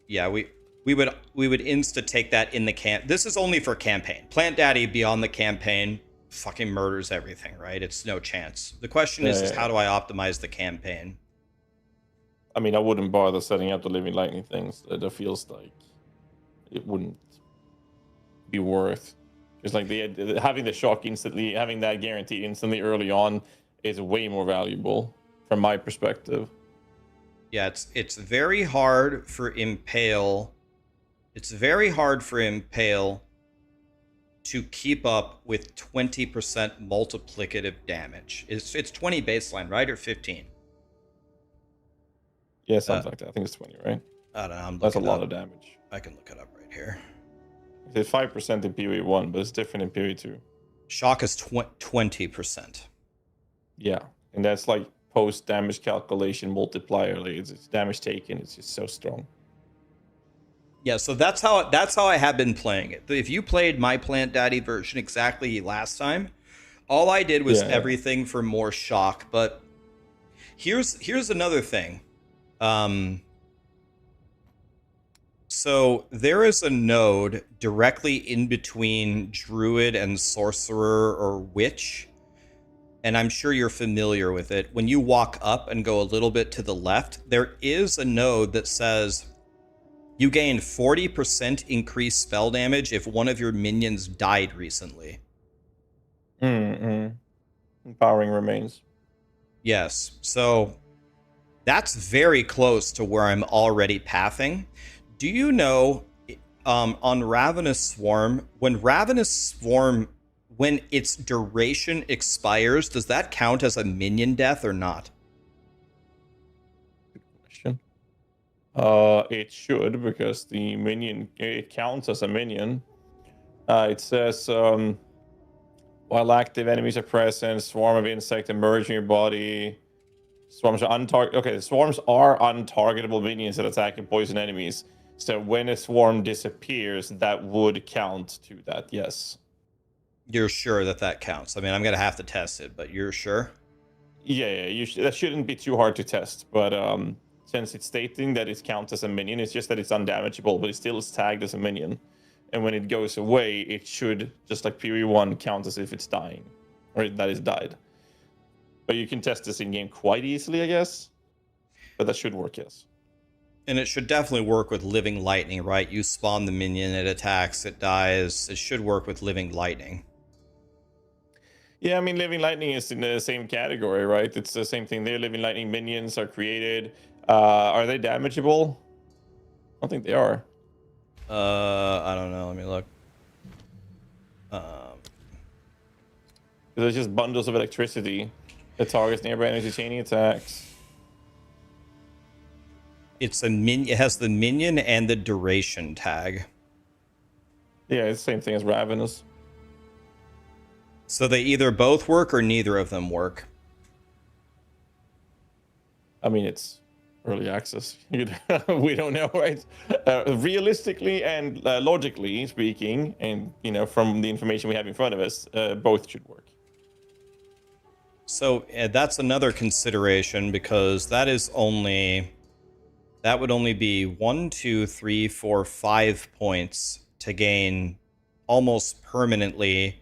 Yeah, we would insta take that in the This is only for campaign. Plant Daddy beyond the campaign fucking murders everything, right? It's no chance. The question is how do I optimize the campaign? I mean, I wouldn't bother setting up the living lightning things. That feels like it wouldn't be worth. It's like having the shock instantly, having that guaranteed instantly early on is way more valuable from my perspective. Yeah, it's very hard for Impale. It's very hard for Impale to keep up with 20% multiplicative damage. It's 20 baseline, right? Or 15? Yeah, something like that. I think it's 20, right? I don't know. That's a lot of damage. I can look it up right here. It's 5% in PoE 1, but it's different in PoE 2. Shock is 20%. Yeah, and that's like post damage calculation multiplier. Like it's damage taken. It's just so strong. Yeah, so that's how I have been playing it. If you played my Plant Daddy version exactly last time, all I did was everything for more shock. But here's another thing. So there is a node directly in between Druid and Sorcerer or Witch, and I'm sure you're familiar with it. When you walk up and go a little bit to the left, there is a node that says you gain 40% increased spell damage if one of your minions died recently. Empowering remains. Yes. So that's very close to where I'm already pathing. Do you know on Ravenous Swarm, when its duration expires, does that count as a minion death or not? It should, because the minion, it counts as a minion. It says, while active enemies are present, swarm of insect emerge in your body. Swarms are swarms are untargetable minions that attack and poison enemies. So when a swarm disappears, that would count to that, yes. You're sure that counts? I mean, I'm going to have to test it, but you're sure? Yeah, that shouldn't be too hard to test, but since it's stating that it counts as a minion, it's just that it's undamageable, but it still is tagged as a minion. And when it goes away, it should, just like PoE 1, count as if it's dying, or that it's died. But you can test this in-game quite easily, I guess. But that should work, yes. And it should definitely work with Living Lightning, right? You spawn the minion, it attacks, it dies. It should work with Living Lightning. Yeah, I mean, Living Lightning is in the same category, right? It's the same thing there. Living Lightning minions are created. Are they damageable? I don't think they are. I don't know. Let me look. They're just bundles of electricity that targets nearby energy chaining attacks. It's a min. It has the minion and the duration tag. Yeah, it's the same thing as Ravenous. So they either both work or neither of them work. I mean, it's early access. We don't know, right? Realistically and logically speaking, and from the information we have in front of us, both should work. So that's another consideration because that would only be 1, 2, 3, 4, 5 points to gain almost permanently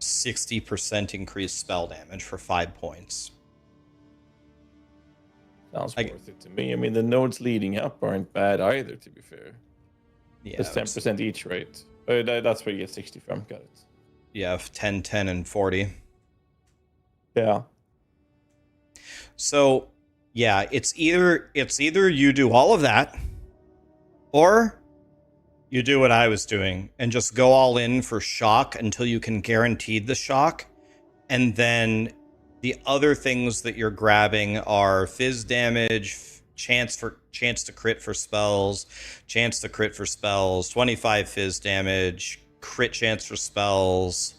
60% increased spell damage for 5 points. Sounds worth it to me. I mean, the nodes leading up aren't bad either, to be fair. Yeah, it's 10% each, right? That's where you get 60 from. Got it. Yeah, 10, 10, and 40. Yeah. So, yeah, it's either you do all of that, or you do what I was doing and just go all in for shock until you can guarantee the shock, and then the other things that you're grabbing are fizz damage, chance to crit for spells, 25 fizz damage, crit chance for spells,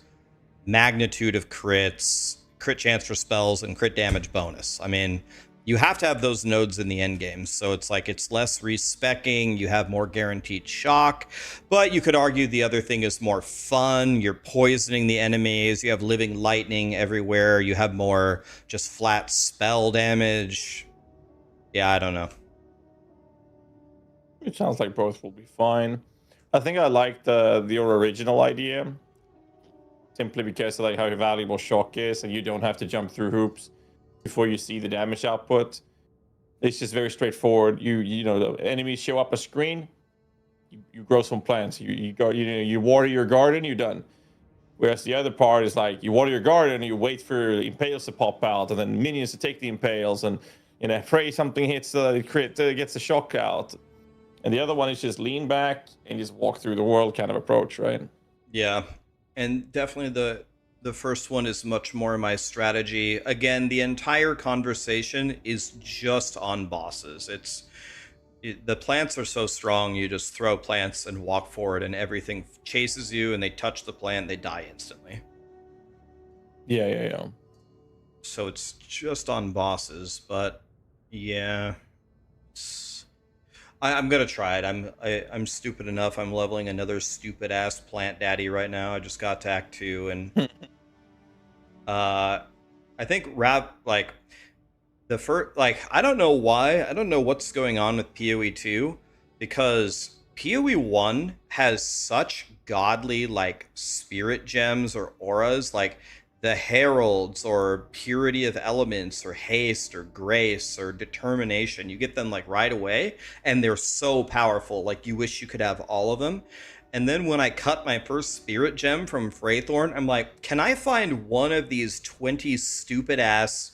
magnitude of crits, crit chance for spells, and crit damage bonus. I mean, you have to have those nodes in the end game, so it's like it's less respecking, you have more guaranteed shock, but you could argue the other thing is more fun. You're poisoning the enemies, you have living lightning everywhere, you have more just flat spell damage. Yeah, I don't know. It sounds like both will be fine. I think I like your original idea, simply because of like how valuable shock is, and you don't have to jump through hoops before you see the damage output. It's just very straightforward. The enemies show up a screen, you grow some plants, you water your garden, you're done. Whereas the other part is like you water your garden, you wait for impales to pop out, and then minions to take the impales, and pray something hits the crit, gets the shock out. And the other one is just lean back and just walk through the world kind of approach, right? Yeah, and definitely the first one is much more my strategy. Again, the entire conversation is just on bosses. The plants are so strong, you just throw plants and walk forward, and everything chases you, and they touch the plant, they die instantly. Yeah. So it's just on bosses, but yeah, I'm gonna try it. I'm stupid enough. I'm leveling another stupid ass plant daddy right now. I just got to Act 2, and I think the first, I don't know why. I don't know what's going on with PoE 2, because PoE 1 has such godly spirit gems or auras, like the heralds or purity of elements or haste or grace or determination. You get them right away, and they're so powerful. Like, you wish you could have all of them. And then when I cut my first spirit gem from Freythorn, I'm like, can I find one of these 20 stupid ass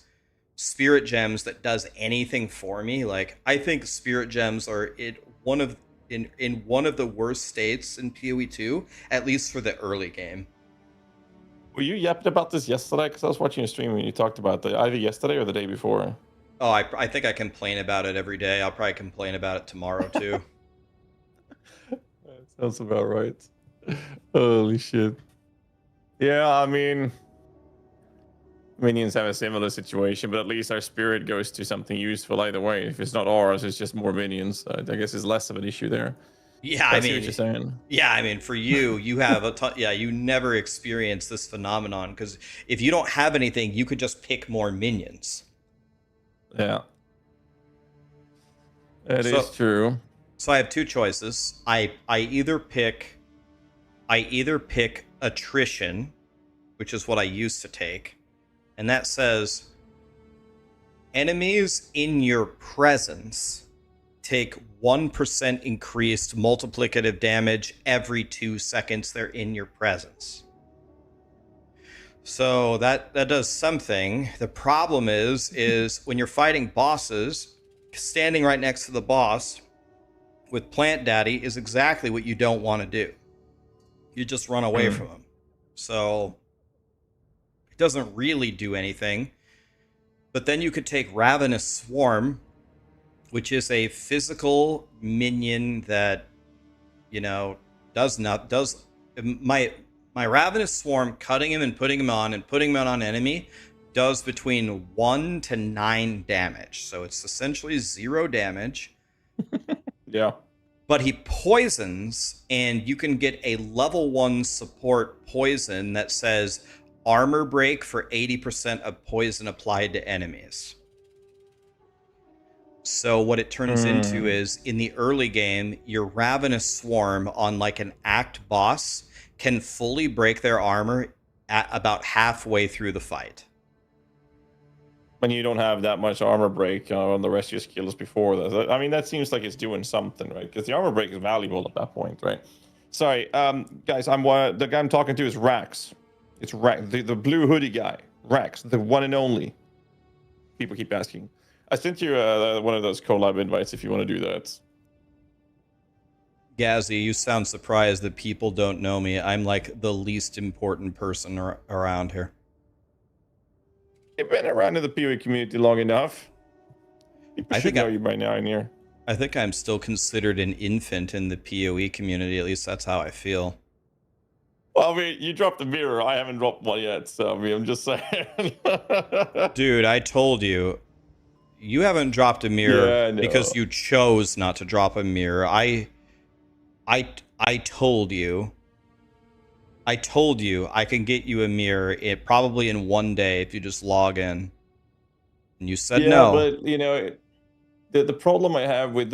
spirit gems that does anything for me? I think spirit gems are in one of the worst states in PoE 2, at least for the early game. Were you yapping about this yesterday? Because I was watching a stream when you talked about it, either yesterday or the day before. Oh, I think I complain about it every day. I'll probably complain about it tomorrow too. That sounds about right. Holy shit. Yeah, I mean, minions have a similar situation, but at least our spirit goes to something useful either way. If it's not ours, it's just more minions. I guess it's less of an issue there. Yeah, I see what you're saying. Yeah, I mean, for you have a ton. Yeah, you never experience this phenomenon, because if you don't have anything, you could just pick more minions. Yeah, that is true. So I have two choices. I either pick attrition, which is what I used to take, and that says enemies in your presence take 1% increased multiplicative damage every 2 seconds they're in your presence. So that does something. The problem is when you're fighting bosses, standing right next to the boss with Plant Daddy is exactly what you don't want to do. You just run away from him. So it doesn't really do anything. But then you could take Ravenous Swarm, which is a physical minion that, you know, does my Ravenous Swarm, cutting him and putting him on enemy, does between 1 to 9 damage. So it's essentially 0 damage. Yeah. But he poisons, and you can get a level 1 support poison that says armor break for 80% of poison applied to enemies. So what it turns into is, in the early game, your Ravenous Swarm on like an act boss can fully break their armor at about halfway through the fight. When you don't have that much armor break on the rest of your skills before that. I mean, that seems like it's doing something, right? Because the armor break is valuable at that point, right? Sorry, guys, the guy I'm talking to is Rax. It's Rax, the blue hoodie guy. Rax, the one and only. People keep asking. I sent you one of those collab invites if you want to do that. Gazzy, you sound surprised that people don't know me. I'm like the least important person around here. You've been around in the PoE community long enough. People should know you by now in here. I think I'm still considered an infant in the PoE community. At least that's how I feel. Well, I mean, you dropped a mirror. I haven't dropped one yet, so I mean, I'm just saying. Dude, I told you. You haven't dropped a mirror because you chose not to drop a mirror. I told you. I told you I can get you a mirror probably in 1 day if you just log in. And you said no. But you know, the problem I have with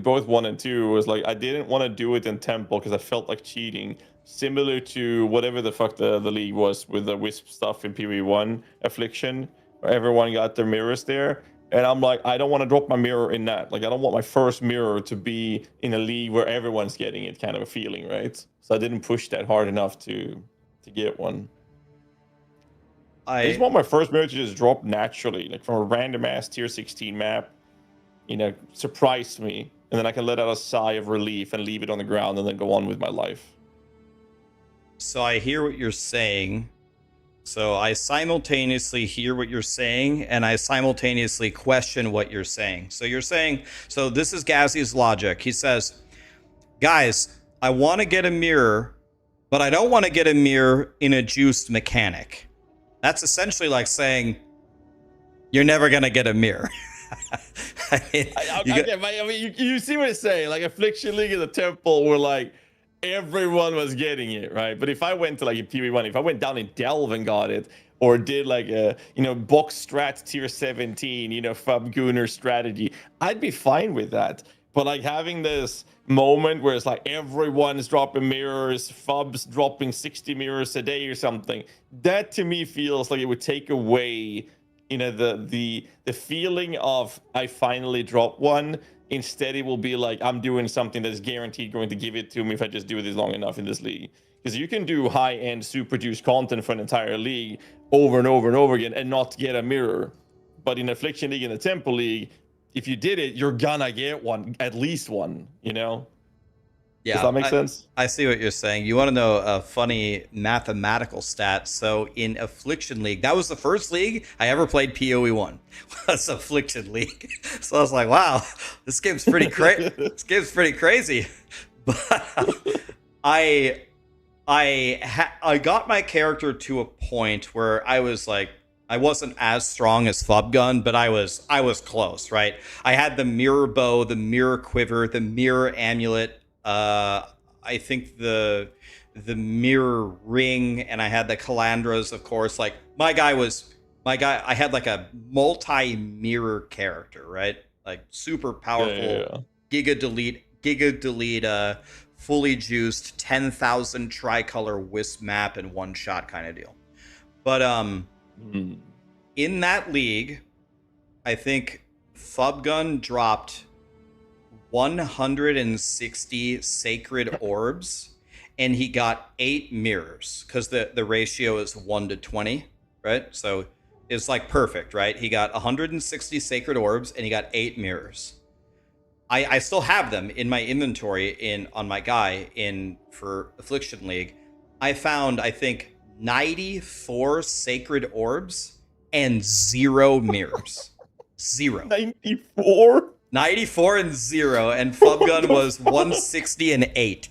both 1 and 2 was like I didn't want to do it in Temple because I felt like cheating. Similar to whatever the fuck the league was with the Wisp stuff in PoE1 Affliction, where everyone got their mirrors there. And I'm like, I don't want to drop my mirror in that. Like, I don't want my first mirror to be in a league where everyone's getting it, kind of a feeling, right? So I didn't push that hard enough to get one. I just want my first mirror to just drop naturally, like from a random ass tier 16 map, you know, surprise me, and then I can let out a sigh of relief and leave it on the ground and then go on with my life. So I hear what you're saying. So I simultaneously hear what you're saying, and I simultaneously question what you're saying. So you're saying, so this is Gazzy's logic. He says, guys, I want to get a mirror, but I don't want to get a mirror in a juiced mechanic. That's essentially like saying, you're never going to get a mirror. I mean, you see what it's saying? Like Affliction League in the Temple were like, everyone was getting it, right? But if I went to like a PoE1, if I went down in Delve and got it, or did like a, you know, box strat tier 17, you know, Fub Gunner strategy, I'd be fine with that. But like having this moment where it's like everyone's dropping mirrors, Fub's dropping 60 mirrors a day or something, that to me feels like it would take away, you know, the feeling of I finally dropped one. Instead, it will be like I'm doing something that's guaranteed going to give it to me if I just do this long enough in this league. Because you can do high-end, super juiced content for an entire league over and over and over again and not get a mirror. But in Affliction League and the Temple League, if you did it, you're gonna get one, at least one, you know? Yeah, does that make sense? I see what you're saying. You want to know a funny mathematical stat? So in Affliction League, that was the first league I ever played PoE1. Was Affliction League. So I was like, wow, this game's pretty crazy. This game's pretty crazy. But I got my character to a point where I was like, I wasn't as strong as Fubgun, but I was close, right? I had the mirror bow, the mirror quiver, the mirror amulet. I think the mirror ring, and I had the Calandras, of course. Like my guy, I had like a multi-mirror character, right? Like super powerful, Giga delete, fully juiced, 10,000 tricolor wisp map in one shot kind of deal. But in that league, I think Fubgun dropped 160 sacred orbs, and he got 8 mirrors because the ratio is 1 to 20, right? So it's like perfect, right? He got 160 sacred orbs and he got 8 mirrors. I still have them in my inventory on my guy for Affliction League. I found, I think, 94 sacred orbs and 0 mirrors. 0. 94? 94 and 0, and Flubgun was 160 and 8.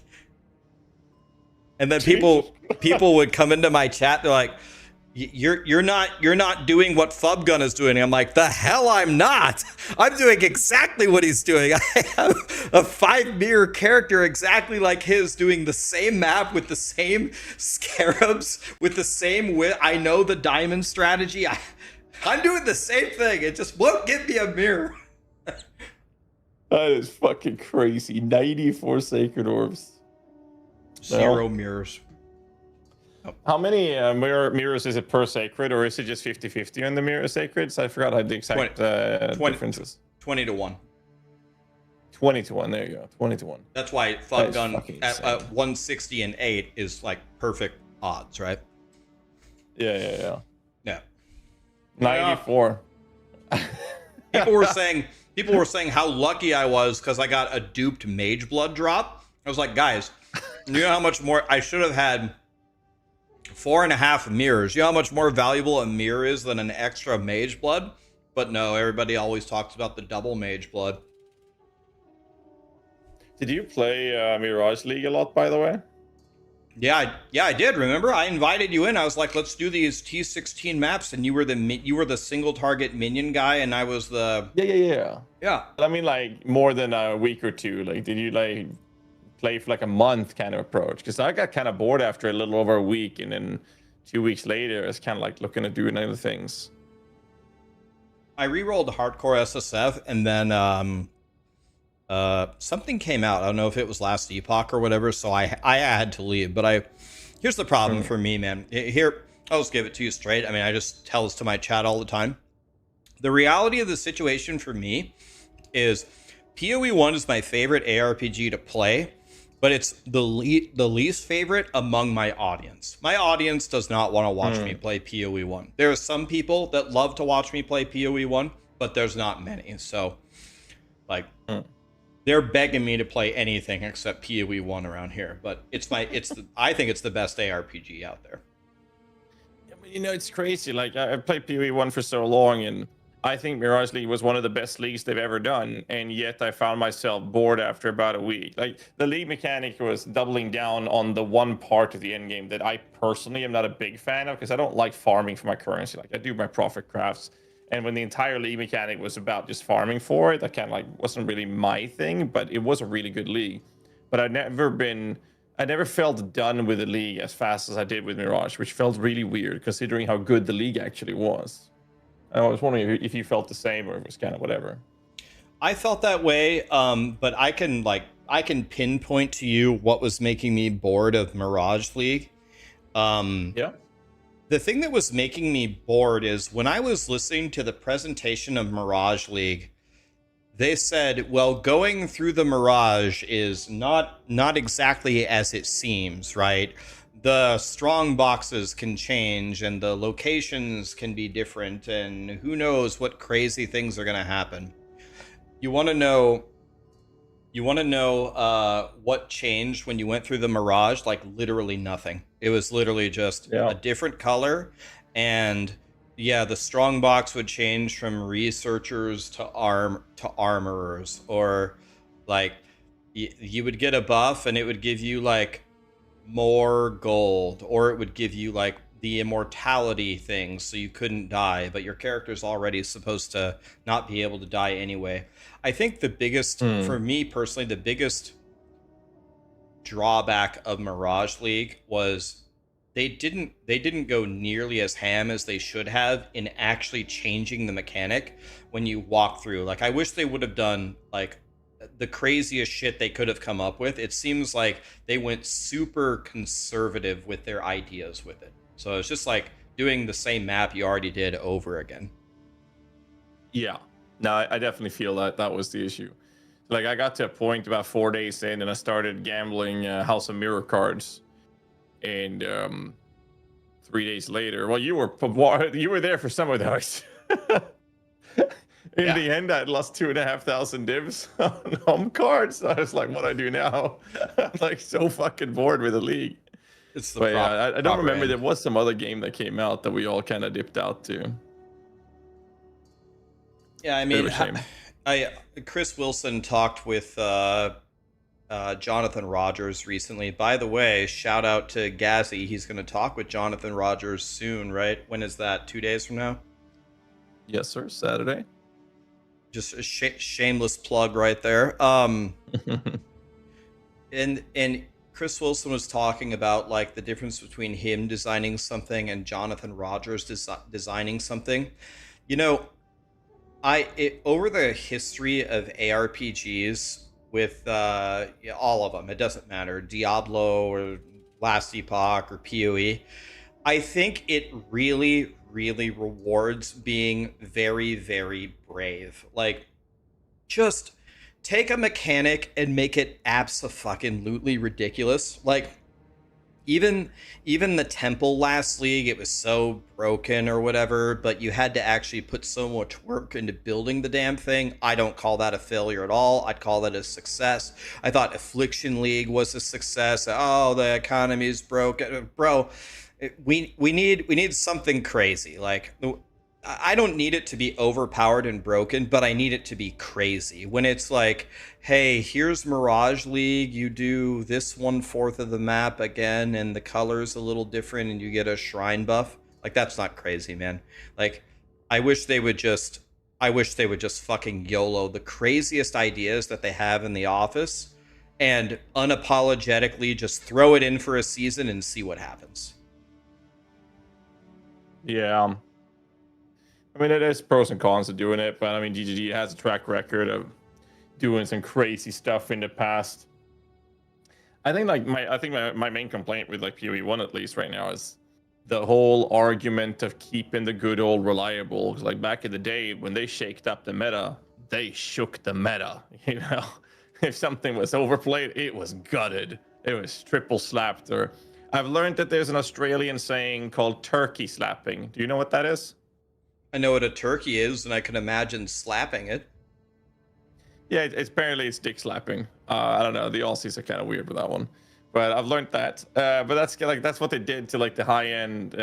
And then people would come into my chat, they're like, you're not doing what Flubgun is doing. I'm like, the hell I'm not. I'm doing exactly what he's doing. I have a 5 mirror character exactly like his, doing the same map with the same scarabs, with the same I know the diamond strategy. I'm doing the same thing. It just won't give me a mirror. That is fucking crazy. 94 sacred orbs. 0 mirrors. How many mirrors is it per sacred, or is it just 50-50 on the mirror sacreds? I forgot the exact differences. 20 to 1. 20 to 1, there you go. 20 to 1. That's why Flubgun at 160 and 8 is like perfect odds, right? Yeah. 94. People were saying how lucky I was because I got a duped mage blood drop. I was like, guys, you know how much more I should have had 4.5 mirrors. You know how much more valuable a mirror is than an extra mage blood? But no, everybody always talks about the double mage blood. Did you play Mirage League a lot, by the way? Yeah, I did. Remember, I invited you in. I was like, "Let's do these T16 maps," and you were the single target minion guy, and I was the yeah. I mean, like more than a week or two. Like, did you like play for like a month kind of approach? Because I got kind of bored after a little over a week, and then 2 weeks later, it's kind of like looking at doing other things. I re-rolled hardcore SSF, and then something came out. I don't know if it was last Epoch or whatever, so I had to leave. But here's the problem for me, man. Here, I'll just give it to you straight. I mean, I just tell this to my chat all the time. The reality of the situation for me is PoE 1 is my favorite ARPG to play, but it's the least favorite among my audience. My audience does not want to watch me play PoE 1. There are some people that love to watch me play PoE 1, but there's not many. So, like, they're begging me to play anything except PoE 1 around here. But I think it's the best ARPG out there. You know, it's crazy. Like, I played PoE 1 for so long, and I think Mirage League was one of the best leagues they've ever done, and yet I found myself bored after about a week. Like, the league mechanic was doubling down on the one part of the endgame that I personally am not a big fan of, because I don't like farming for my currency. Like, I do my profit crafts, and when the entire league mechanic was about just farming for it, that kind of like wasn't really my thing, but it was a really good league. But I never felt done with the league as fast as I did with Mirage, which felt really weird considering how good the league actually was. I was wondering if you felt the same, or it was kind of whatever. I felt that way, but I can pinpoint to you what was making me bored of Mirage League. Yeah. The thing that was making me bored is when I was listening to the presentation of Mirage League, they said, well, going through the Mirage is not exactly as it seems, right? The strong boxes can change and the locations can be different, and who knows what crazy things are going to happen. You want to know what changed when you went through the Mirage? Like, literally nothing. It was literally just a different color, and yeah, the strong box would change from researchers to armorers, or like you would get a buff and it would give you like more gold, or it would give you like the immortality thing so you couldn't die, but your character's already supposed to not be able to die anyway. I think the biggest, for me personally, the biggest drawback of Mirage League was they didn't go nearly as ham as they should have in actually changing the mechanic when you walk through. Like, I wish they would have done like the craziest shit they could have come up with. It seems like they went super conservative with their ideas with it. So it's just like doing the same map you already did over again. Yeah. No, I definitely feel that was the issue. Like I got to a point about 4 days in, and I started gambling House of Mirror cards, and 3 days later, well, you were there for some of those. In Yeah. the end, I lost 2,500 divs on home cards. I was like, what do I do now? I'm like so fucking bored with the league. It's the But yeah, I don't proper remember. end. There was some other game that came out that we all kind of dipped out to. Yeah, I Bit of mean, a shame. Chris Wilson talked with Jonathan Rogers recently. By the way, shout out to Gazzy. He's going to talk with Jonathan Rogers soon, right? When is that? 2 days from now? Yes, sir. Saturday. Just a shameless plug right there. And Chris Wilson was talking about like the difference between him designing something and Jonathan Rogers designing something. You know, over the history of ARPGs with all of them, it doesn't matter, Diablo or Last Epoch or PoE, I think it really, really rewards being very, very brave. Like, just take a mechanic and make it abso-fucking-lutely ridiculous. Like, even the temple last league, it was so broken or whatever, but you had to actually put so much work into building the damn thing. I don't call that a failure at all. I'd call that a success. I thought Affliction League was a success. Oh, the economy's broken, bro. We need something crazy. Like, I don't need it to be overpowered and broken, but I need it to be crazy. When it's like, hey, here's Mirage League, you do this 1/4 of the map again, and the color's a little different, and you get a shrine buff. Like, that's not crazy, man. Like, I wish they would just fucking YOLO the craziest ideas that they have in the office and unapologetically just throw it in for a season and see what happens. Yeah. I mean, there's pros and cons to doing it, but I mean, GGG has a track record of doing some crazy stuff in the past. I think my main complaint with like PoE1 at least right now is the whole argument of keeping the good old reliable. 'Cause like back in the day when they shaked up the meta, they shook the meta. You know, if something was overplayed, it was gutted. It was triple slapped. Or I've learned that there's an Australian saying called turkey slapping. Do you know what that is? I know what a turkey is, and I can imagine slapping it. Yeah, it's dick slapping. I don't know. The Aussies are kind of weird with that one, but I've learned that. But that's what they did to like the high end,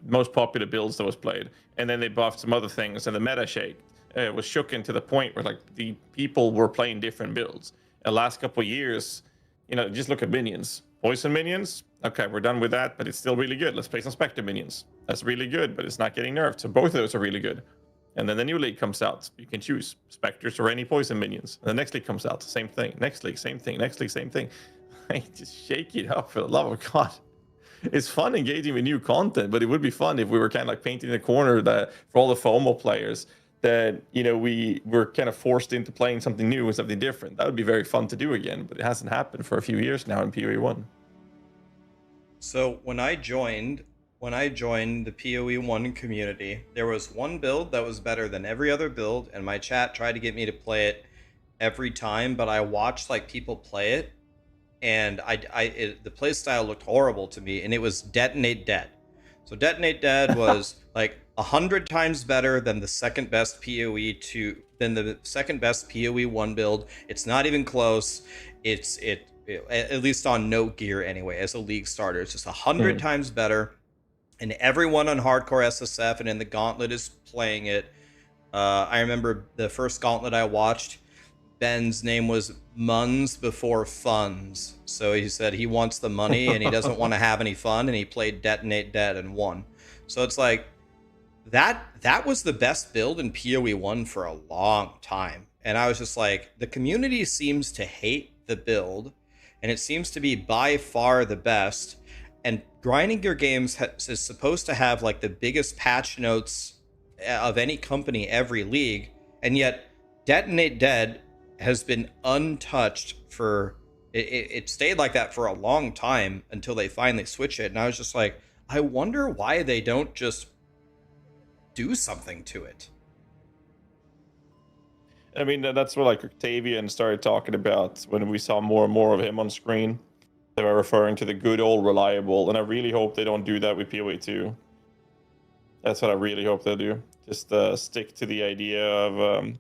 most popular builds that was played, and then they buffed some other things, and the meta shake was shooken to the point where like the people were playing different builds. The last couple of years, just look at minions, poison minions. Okay, we're done with that, but it's still really good. Let's play some Spectre minions. That's really good, but it's not getting nerfed. So both of those are really good. And then the new league comes out. You can choose Spectres or any poison minions. And the next league comes out, same thing. Next league, same thing. Next league, same thing. Just shake it up for the love of God. It's fun engaging with new content, but it would be fun if we were kind of like painting the corner that for all the FOMO players that, we were kind of forced into playing something new and something different. That would be very fun to do again, but it hasn't happened for a few years now in PoE1. So when I joined the PoE1 community, there was one build that was better than every other build, and my chat tried to get me to play it every time, but I watched like people play it, and the playstyle looked horrible to me, and it was Detonate Dead. So Detonate Dead was like 100 times better than the second best PoE1 build. It's not even close. At least on no gear anyway, as a league starter, it's just 100 times better. And everyone on Hardcore SSF and in the Gauntlet is playing it. I remember the first Gauntlet I watched, Ben's name was Muns before Funds. So he said he wants the money and he doesn't want to have any fun, and he played Detonate Dead and won. So it's like, that was the best build in PoE1 for a long time. And I was just like, the community seems to hate the build, and it seems to be by far the best. And grinding your games is supposed to have like the biggest patch notes of any company every league, and yet Detonate Dead has been untouched for it stayed like that for a long time until they finally switch it. And I was just like, I wonder why they don't just do something to it. I mean, that's what like Octavian started talking about when we saw more and more of him on screen. They were referring to the good old reliable, and I really hope they don't do that with PoE 2. That's what I really hope they do. Just stick to the idea of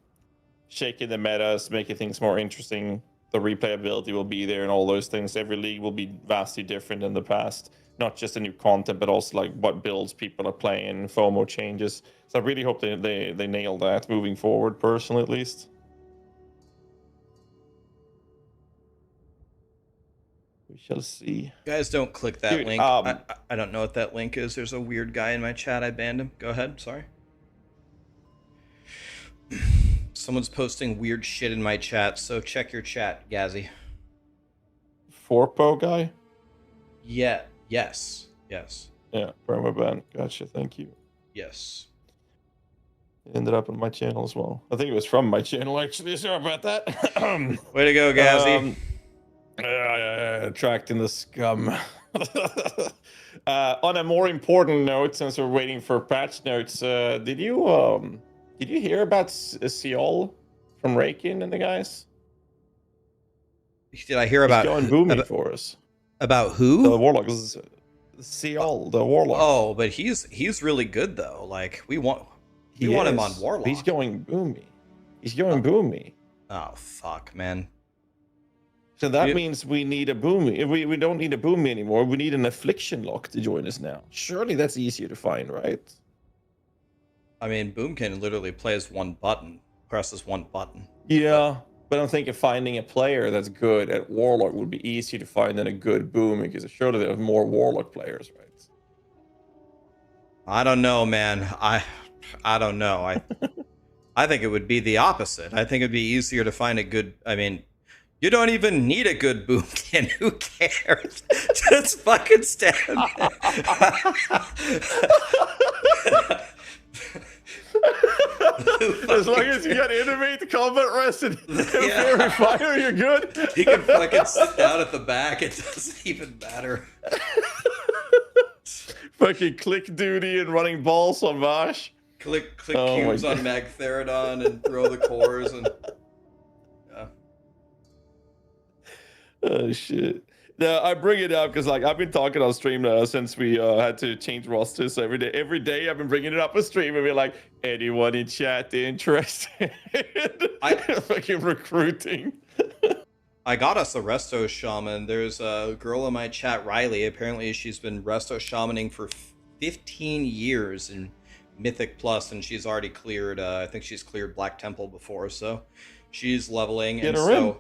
shaking the metas, making things more interesting. The replayability will be there and all those things. Every league will be vastly different than the past. Not just the new content, but also like what builds people are playing, FOMO changes. So I really hope they nail that moving forward, personally at least. We shall see. Guys, don't click that Dude, link. I don't know what that link is. There's a weird guy in my chat. I banned him. Go ahead. Sorry. Someone's posting weird shit in my chat, so check your chat, Gazzy. Forpo guy? Yeah. Yes. Yes. Yeah, permaban. Gotcha, thank you. Yes. It ended up on my channel as well. I think it was from my channel, actually. Sorry about that. Way to go, Gazzy. Attracting the scum. On a more important note, since we're waiting for patch notes, did you hear about Seol from Rakin and the guys? Did I hear about He's going booming for us. About who? The warlock is Seol, the warlock. Oh, but he's really good though. Like we want him on warlock. He's going boomy. He's going boomy. Oh fuck, man. So that means we need a boomy. We don't need a boomy anymore. We need an affliction lock to join us now. Surely that's easier to find, right? I mean, Boomkin literally plays one button, presses one button. Yeah, but I'm thinking finding a player that's good at warlock would be easier to find than a good boom, because surely there are more warlock players, right? I don't know, man. I don't know. I think it would be the opposite. I think it'd be easier to find a good. I mean, you don't even need a good Boomkin. Who cares? Just fucking stand there. As long as you got innovate, combat rest, and fairy fire, you're good. He can fucking sit down at the back. It doesn't even matter. Fucking click duty and running balls on Vash. Click cubes on Magtheridon and throw the cores and. Yeah. Oh shit. No, I bring it up because like I've been talking on stream now since we had to change rosters. So every day I've been bringing it up on stream and be like, anyone in chat interested? Fucking recruiting. I got us a Resto Shaman. There's a girl in my chat, Riley. Apparently she's been Resto Shamaning for 15 years in Mythic Plus, and she's already cleared, I think she's cleared Black Temple before, so she's leveling. Get and her so in.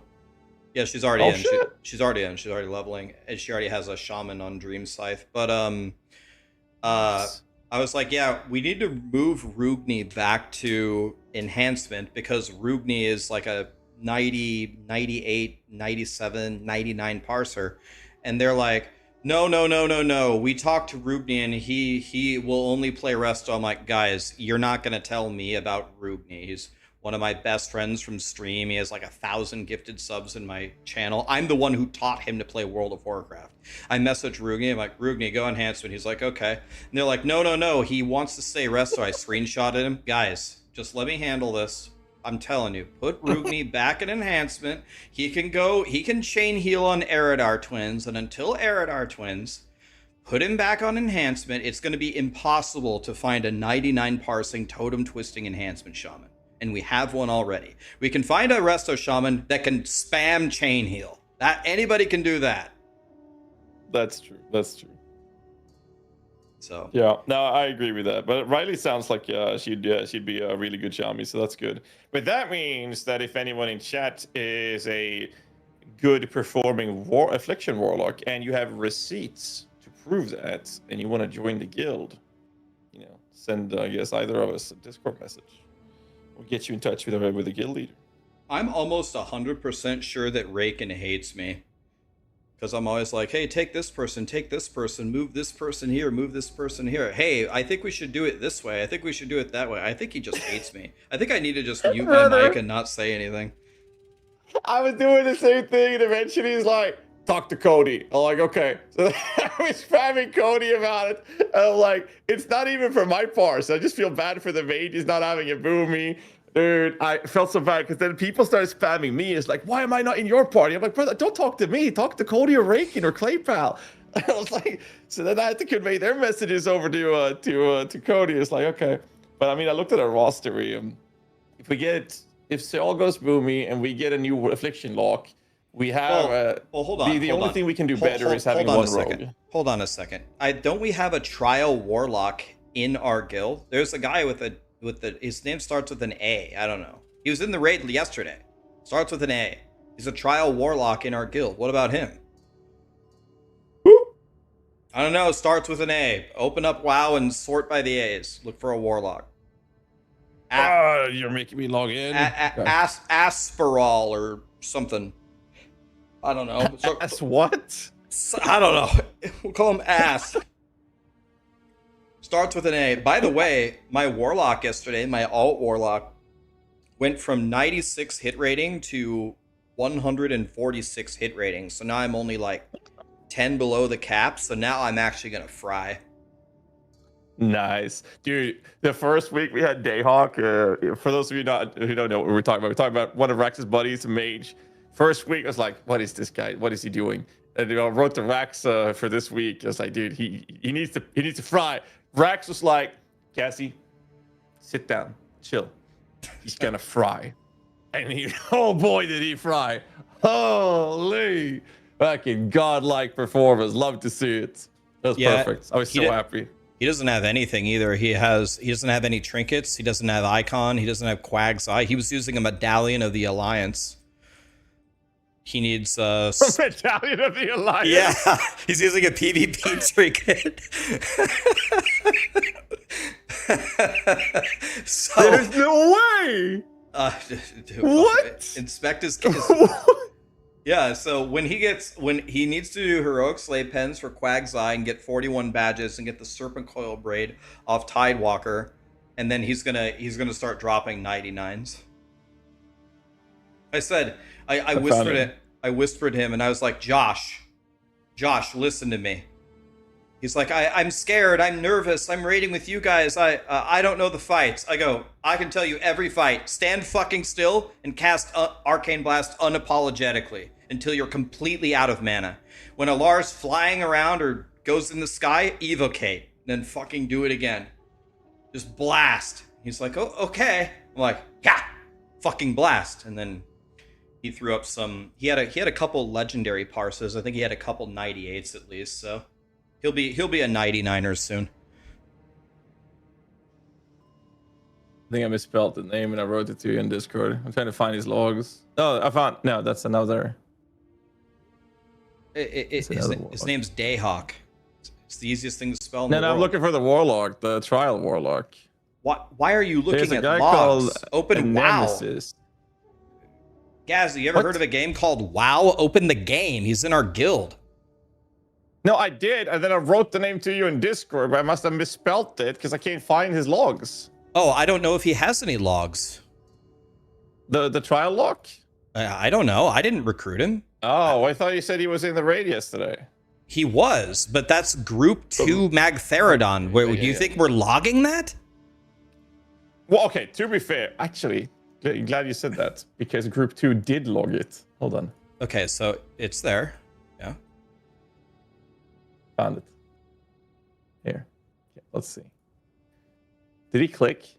yeah, she's already in. Shit. She's already in. She's already leveling, and she already has a shaman on Dream Scythe. But I was like, yeah, we need to move Rugni back to enhancement, because Rugni is like a 90, 98, 97, 99 parser, and they're like, no. We talked to Rugni and he will only play Resto. I'm like, guys, you're not gonna tell me about Rugni. He's one of my best friends from stream. He has like 1,000 gifted subs in my channel. I'm the one who taught him to play World of Warcraft. I messaged Rugni. I'm like, Rugni, go enhancement. He's like, okay. And they're like, no. He wants to stay Resto. I screenshotted him. Guys, just let me handle this. I'm telling you, put Rugni back in enhancement. He can chain heal on Eridar twins, and until Eridar twins, put him back on enhancement. It's going to be impossible to find a 99 parsing totem twisting enhancement shaman. And we have one already. We can find a Resto Shaman that can spam chain heal. That anybody can do that. That's true. So yeah, no, I agree with that. But Riley sounds like she'd be a really good Shami, so that's good. But that means that if anyone in chat is a good performing affliction warlock and you have receipts to prove that, and you want to join the guild, send I guess either of us a Discord message. We'll get you in touch with the guild leader. I'm almost 100% sure that Raken hates me. Because I'm always like, hey, take this person, move this person here, move this person here. Hey, I think we should do it this way. I think we should do it that way. I think he just hates me. I think I need to just mute my mic and not say anything. I was doing the same thing, and eventually he's like, talk to Cody. I'm like, okay. So I was spamming Cody about it. And I'm like, it's not even for my parts. I just feel bad for the mage. He's not having a boomy. Dude, I felt so bad because then people started spamming me. It's like, why am I not in your party? I'm like, brother, don't talk to me. Talk to Cody or Rakin or Claypal. I was like, so then I had to convey their messages over to Cody. It's like, okay. But I mean, I looked at our roster. If Seoul goes boomy and we get a new affliction lock, we have hold on. The only thing we can do better is having hold on one a second. rogue. Hold on a second. Don't we have a trial warlock in our guild? There's a guy with his name starts with an A. I don't know. He was in the raid yesterday. Starts with an A. He's a trial warlock in our guild. What about him? I don't know. Starts with an A. Open up WoW and sort by the A's. Look for a warlock. You're making me log in. Asperal or something. I don't know. As what? I don't know. We'll call him Ass. Starts with an A. By the way, my warlock yesterday, my alt warlock, went from 96 hit rating to 146 hit rating. So now I'm only like 10 below the cap. So now I'm actually gonna fry. Nice, dude. The first week we had Dayhawk. For those of you who don't know what we're talking about one of Rax's buddies, a mage. First week I was like, what is this guy? What is he doing? And I wrote to Rax for this week. I was like, dude, he needs to fry. Rax was like, Cassie, sit down, chill. He's gonna fry. And oh boy, did he fry. Holy fucking godlike performance. Love to see it. That was perfect. I was so happy. He doesn't have anything either. He doesn't have any trinkets. He doesn't have icon. He doesn't have Quag's Eye. He was using a medallion of the Alliance. He needs a medallion of the Alliance. Yeah, he's using a PvP trinket. So there's no way. What? Inspect his case. Yeah, so when he needs to do heroic slave pens for Quag's Eye and get 41 badges and get the Serpent Coil braid off Tidewalker, and then he's gonna start dropping 99s. I said I whispered him and I was like, Josh, listen to me. He's like, I'm scared, I'm nervous, I'm raiding with you guys, I don't know the fights. I go, I can tell you every fight. Stand fucking still and cast Arcane Blast unapologetically until you're completely out of mana. When a Lar's flying around or goes in the sky, evocate, then fucking do it again. Just blast. He's like, oh, okay. I'm like, yeah, fucking blast. And then he threw up some. He had a couple legendary parses. I think he had a couple 98s at least. So he'll be a 99er soon. I think I misspelled the name and I wrote it to you in Discord. I'm trying to find his logs. Oh, I found. No, that's another. His name's Dayhawk. It's the easiest thing to spell in the world. I'm looking for the warlock, the trial warlock. Why are you looking at guy logs? Open WoW. Nemesis. Gaz, you ever heard of a game called WoW? Open the game. He's in our guild. No, I did, and then I wrote the name to you in Discord, but I must have misspelled it because I can't find his logs. Oh, I don't know if he has any logs. The trial lock? I don't know. I didn't recruit him. Oh, I thought you said he was in the raid yesterday. He was, but that's Group 2 Magtheridon. Do you think we're logging that? Well, okay, to be fair, actually, glad you said that, because Group 2 did log it. Hold on. Okay, so it's there. Yeah. Found it. Here. Okay, let's see. Did he click?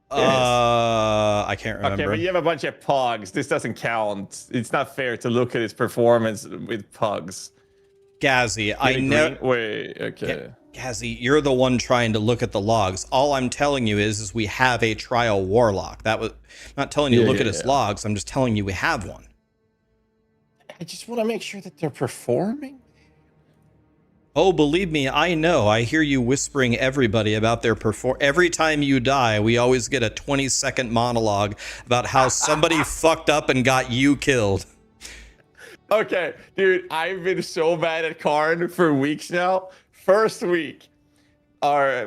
I can't remember. Okay, but you have a bunch of pugs. This doesn't count. It's not fair to look at his performance with pugs. Gazzy, I know. Wait, okay. Gazzy, you're the one trying to look at the logs. All I'm telling you is we have a trial warlock. That was I'm not telling you to look at his logs. I'm just telling you we have one. I just want to make sure that they're performing. Oh, believe me, I know. I hear you whispering everybody about their Every time you die, we always get a 20-second monologue about how somebody fucked up and got you killed. Okay, dude, I've been so mad at Karn for weeks now. First week, our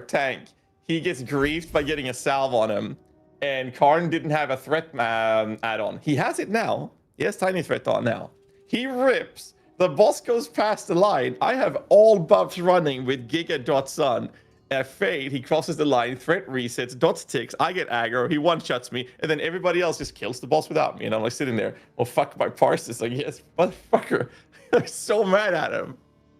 tank, he gets griefed by getting a salve on him. And Karn didn't have a threat add-on. He has it now. He has Tiny Threat on now. He rips. The boss goes past the line. I have all buffs running with Giga.Sun. At Fade, he crosses the line, threat resets, dots ticks, I get aggro, he one-shots me, and then everybody else just kills the boss without me. And I'm like sitting there, well, fuck my parses. Like, yes, motherfucker. I'm so mad at him.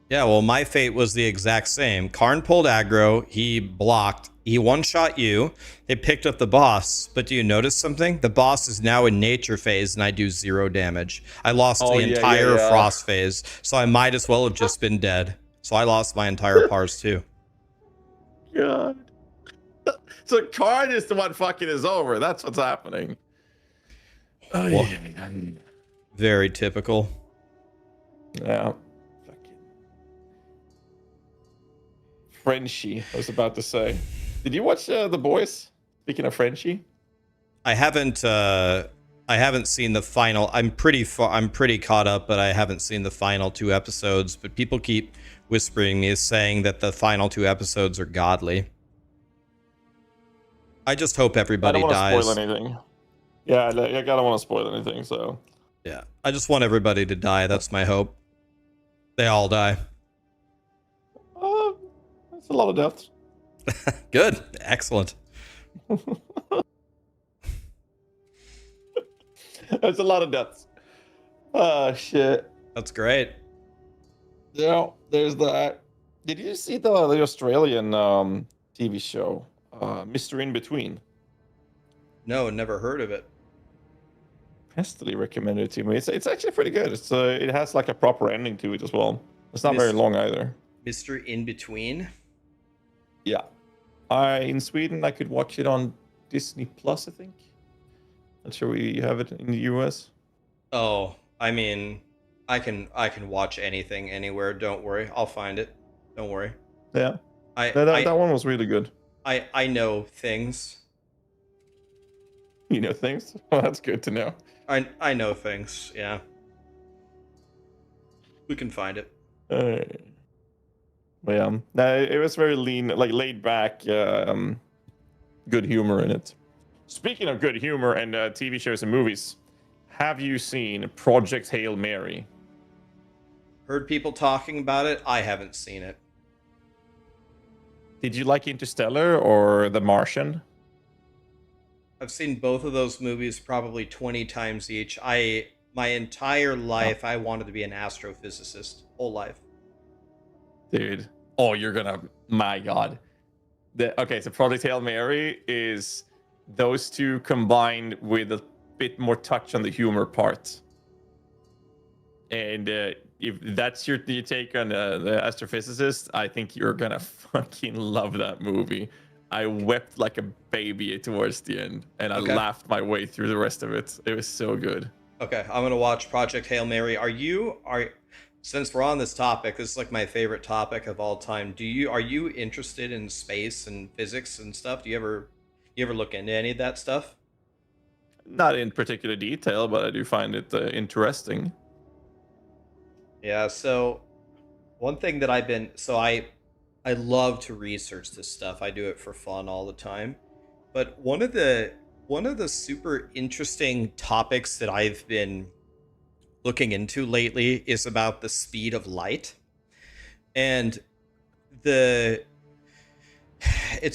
Yeah, well, my fate was the exact same. Karn pulled aggro, he blocked, he one-shot you, they picked up the boss, but do you notice something? The boss is now in nature phase and I do 0 damage. I lost the entire frost phase, so I might as well have just been dead. So I lost my entire pars too. God. So Karn is the one fucking is over. That's what's happening. Well, very typical. Yeah. Fucking Frenchie, I was about to say. Did you watch The Boys? Speaking of Frenchie, I haven't seen the final. I'm pretty caught up, but I haven't seen the final 2 episodes. But people keep whispering me, saying that the final 2 episodes are godly. I just hope everybody dies. I don't want to spoil anything. Yeah, I don't want to spoil anything. So yeah, I just want everybody to die. That's my hope. They all die. that's a lot of deaths. Good, excellent. That's a lot of deaths. Oh shit. That's great. Yeah, there's that. Did you see the Australian TV show, Mr. In Between? No, never heard of it. Hastily recommended it to me. It's actually pretty good. It has like a proper ending to it as well. It's not very long either. Mr. In Between. Yeah, in Sweden I could watch it on Disney Plus. I think. Not sure we have it in the US. Oh, I mean, I can watch anything anywhere. Don't worry, I'll find it. Don't worry. Yeah, that one was really good. I know things. You know things. Well, that's good to know. I know things. Yeah. We can find it. But yeah, no, it was very lean, like laid back, good humor in it. Speaking of good humor and TV shows and movies, have you seen Project Hail Mary? Heard people talking about it. I haven't seen it. Did you like Interstellar or The Martian? I've seen both of those movies probably 20 times each. My entire life, I wanted to be an astrophysicist. Whole life. Dude. Oh, you're gonna... My God. Okay, so Project Hail Mary is those two combined with a bit more touch on the humor part. And if that's your take on the astrophysicist, I think you're gonna fucking love that movie. I wept like a baby towards the end, and I laughed my way through the rest of it. It was so good. Okay, I'm gonna watch Project Hail Mary. Since we're on this topic, this is like my favorite topic of all time. Are you interested in space and physics and stuff? Do you ever look into any of that stuff? Not in particular detail, but I do find it interesting. Yeah, so one thing that I love to research this stuff. I do it for fun all the time. But one of the super interesting topics that I've been looking into lately is about the speed of light. And it's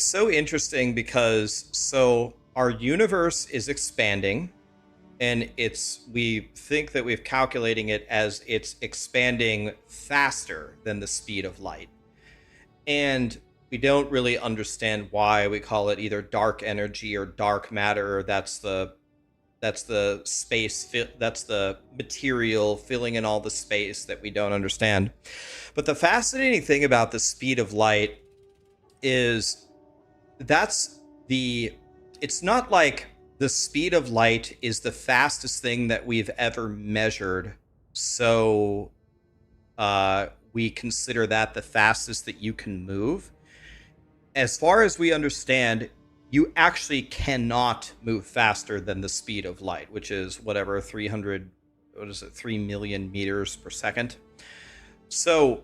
so interesting because our universe is expanding, and we think that we're calculating it as it's expanding faster than the speed of light. And we don't really understand why. We call it either dark energy or dark matter. That's the space, that's the material filling in all the space that we don't understand. But the fascinating thing about the speed of light is it's not like the speed of light is the fastest thing that we've ever measured. So we consider that the fastest that you can move. As far as we understand, you actually cannot move faster than the speed of light, which is 3 million meters per second. So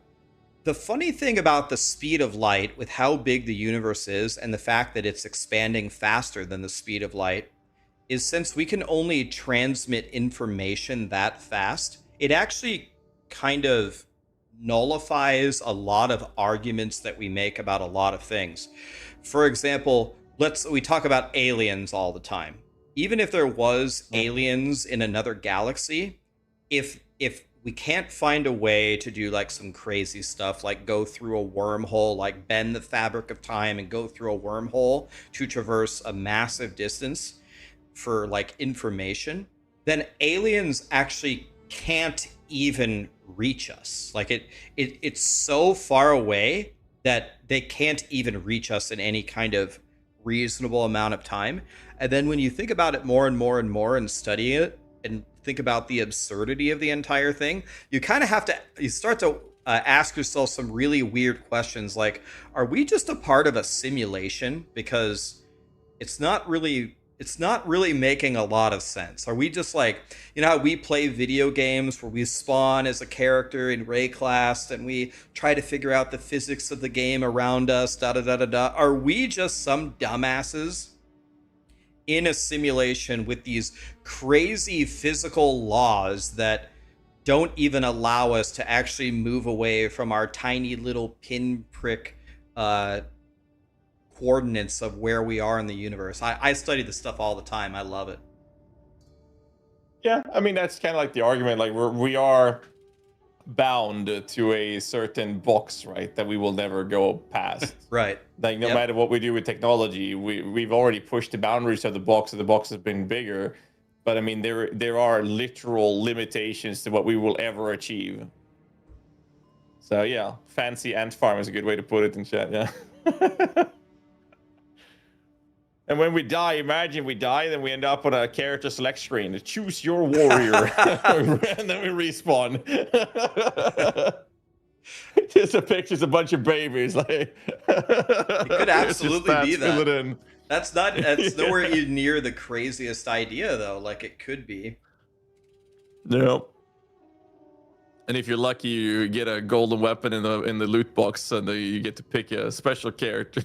the funny thing about the speed of light, with how big the universe is and the fact that it's expanding faster than the speed of light, is since we can only transmit information that fast, it actually kind of nullifies a lot of arguments that we make about a lot of things. For example, we talk about aliens all the time. Even if there was aliens in another galaxy, if we can't find a way to do like some crazy stuff, like go through a wormhole, like bend the fabric of time and go through a wormhole to traverse a massive distance for like information, then aliens actually can't even reach us. Like it's so far away that they can't even reach us in any kind of reasonable amount of time. And then when you think about it more and more and more and study it and think about the absurdity of the entire thing, you kind of have to, you start to ask yourself some really weird questions like, are we just a part of a simulation? Because it's not really making a lot of sense. Are we just like, you know how we play video games where we spawn as a character in Ray class and we try to figure out the physics of the game around us, da da da da da? Are we just some dumbasses in a simulation with these crazy physical laws that don't even allow us to actually move away from our tiny little pinprick coordinates of where we are in the universe? I study this stuff all the time. I love it. Yeah, I mean that's kind of like the argument. Like we are bound to a certain box, right? That we will never go past. Right. Like no Yep. matter what we do with technology, we've already pushed the boundaries of the box, and the box has been bigger. But I mean, there are literal limitations to what we will ever achieve. So yeah, fancy ant farm is a good way to put it in chat. Yeah. And when we die, imagine we die, then we end up on a character select screen. Choose your warrior, and then we respawn. Just a picture's a bunch of babies. Like It could absolutely be that. That's nowhere near the craziest idea though. Like it could be. No. And if you're lucky, you get a golden weapon in the loot box, and you get to pick a special character.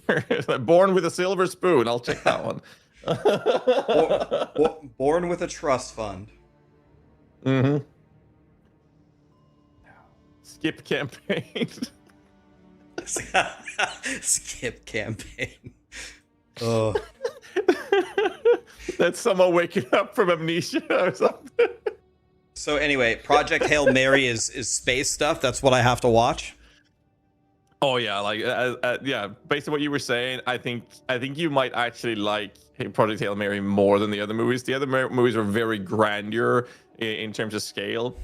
Born with a silver spoon. I'll take that one. Born with a trust fund. Mm-hmm. Skip campaign. Skip campaign. Oh. That's someone waking up from amnesia or something. So anyway, Project Hail Mary is space stuff. That's what I have to watch. Oh yeah, like yeah. Based on what you were saying, I think you might actually like Project Hail Mary more than the other movies. The other movies were very grandeur in terms of scale,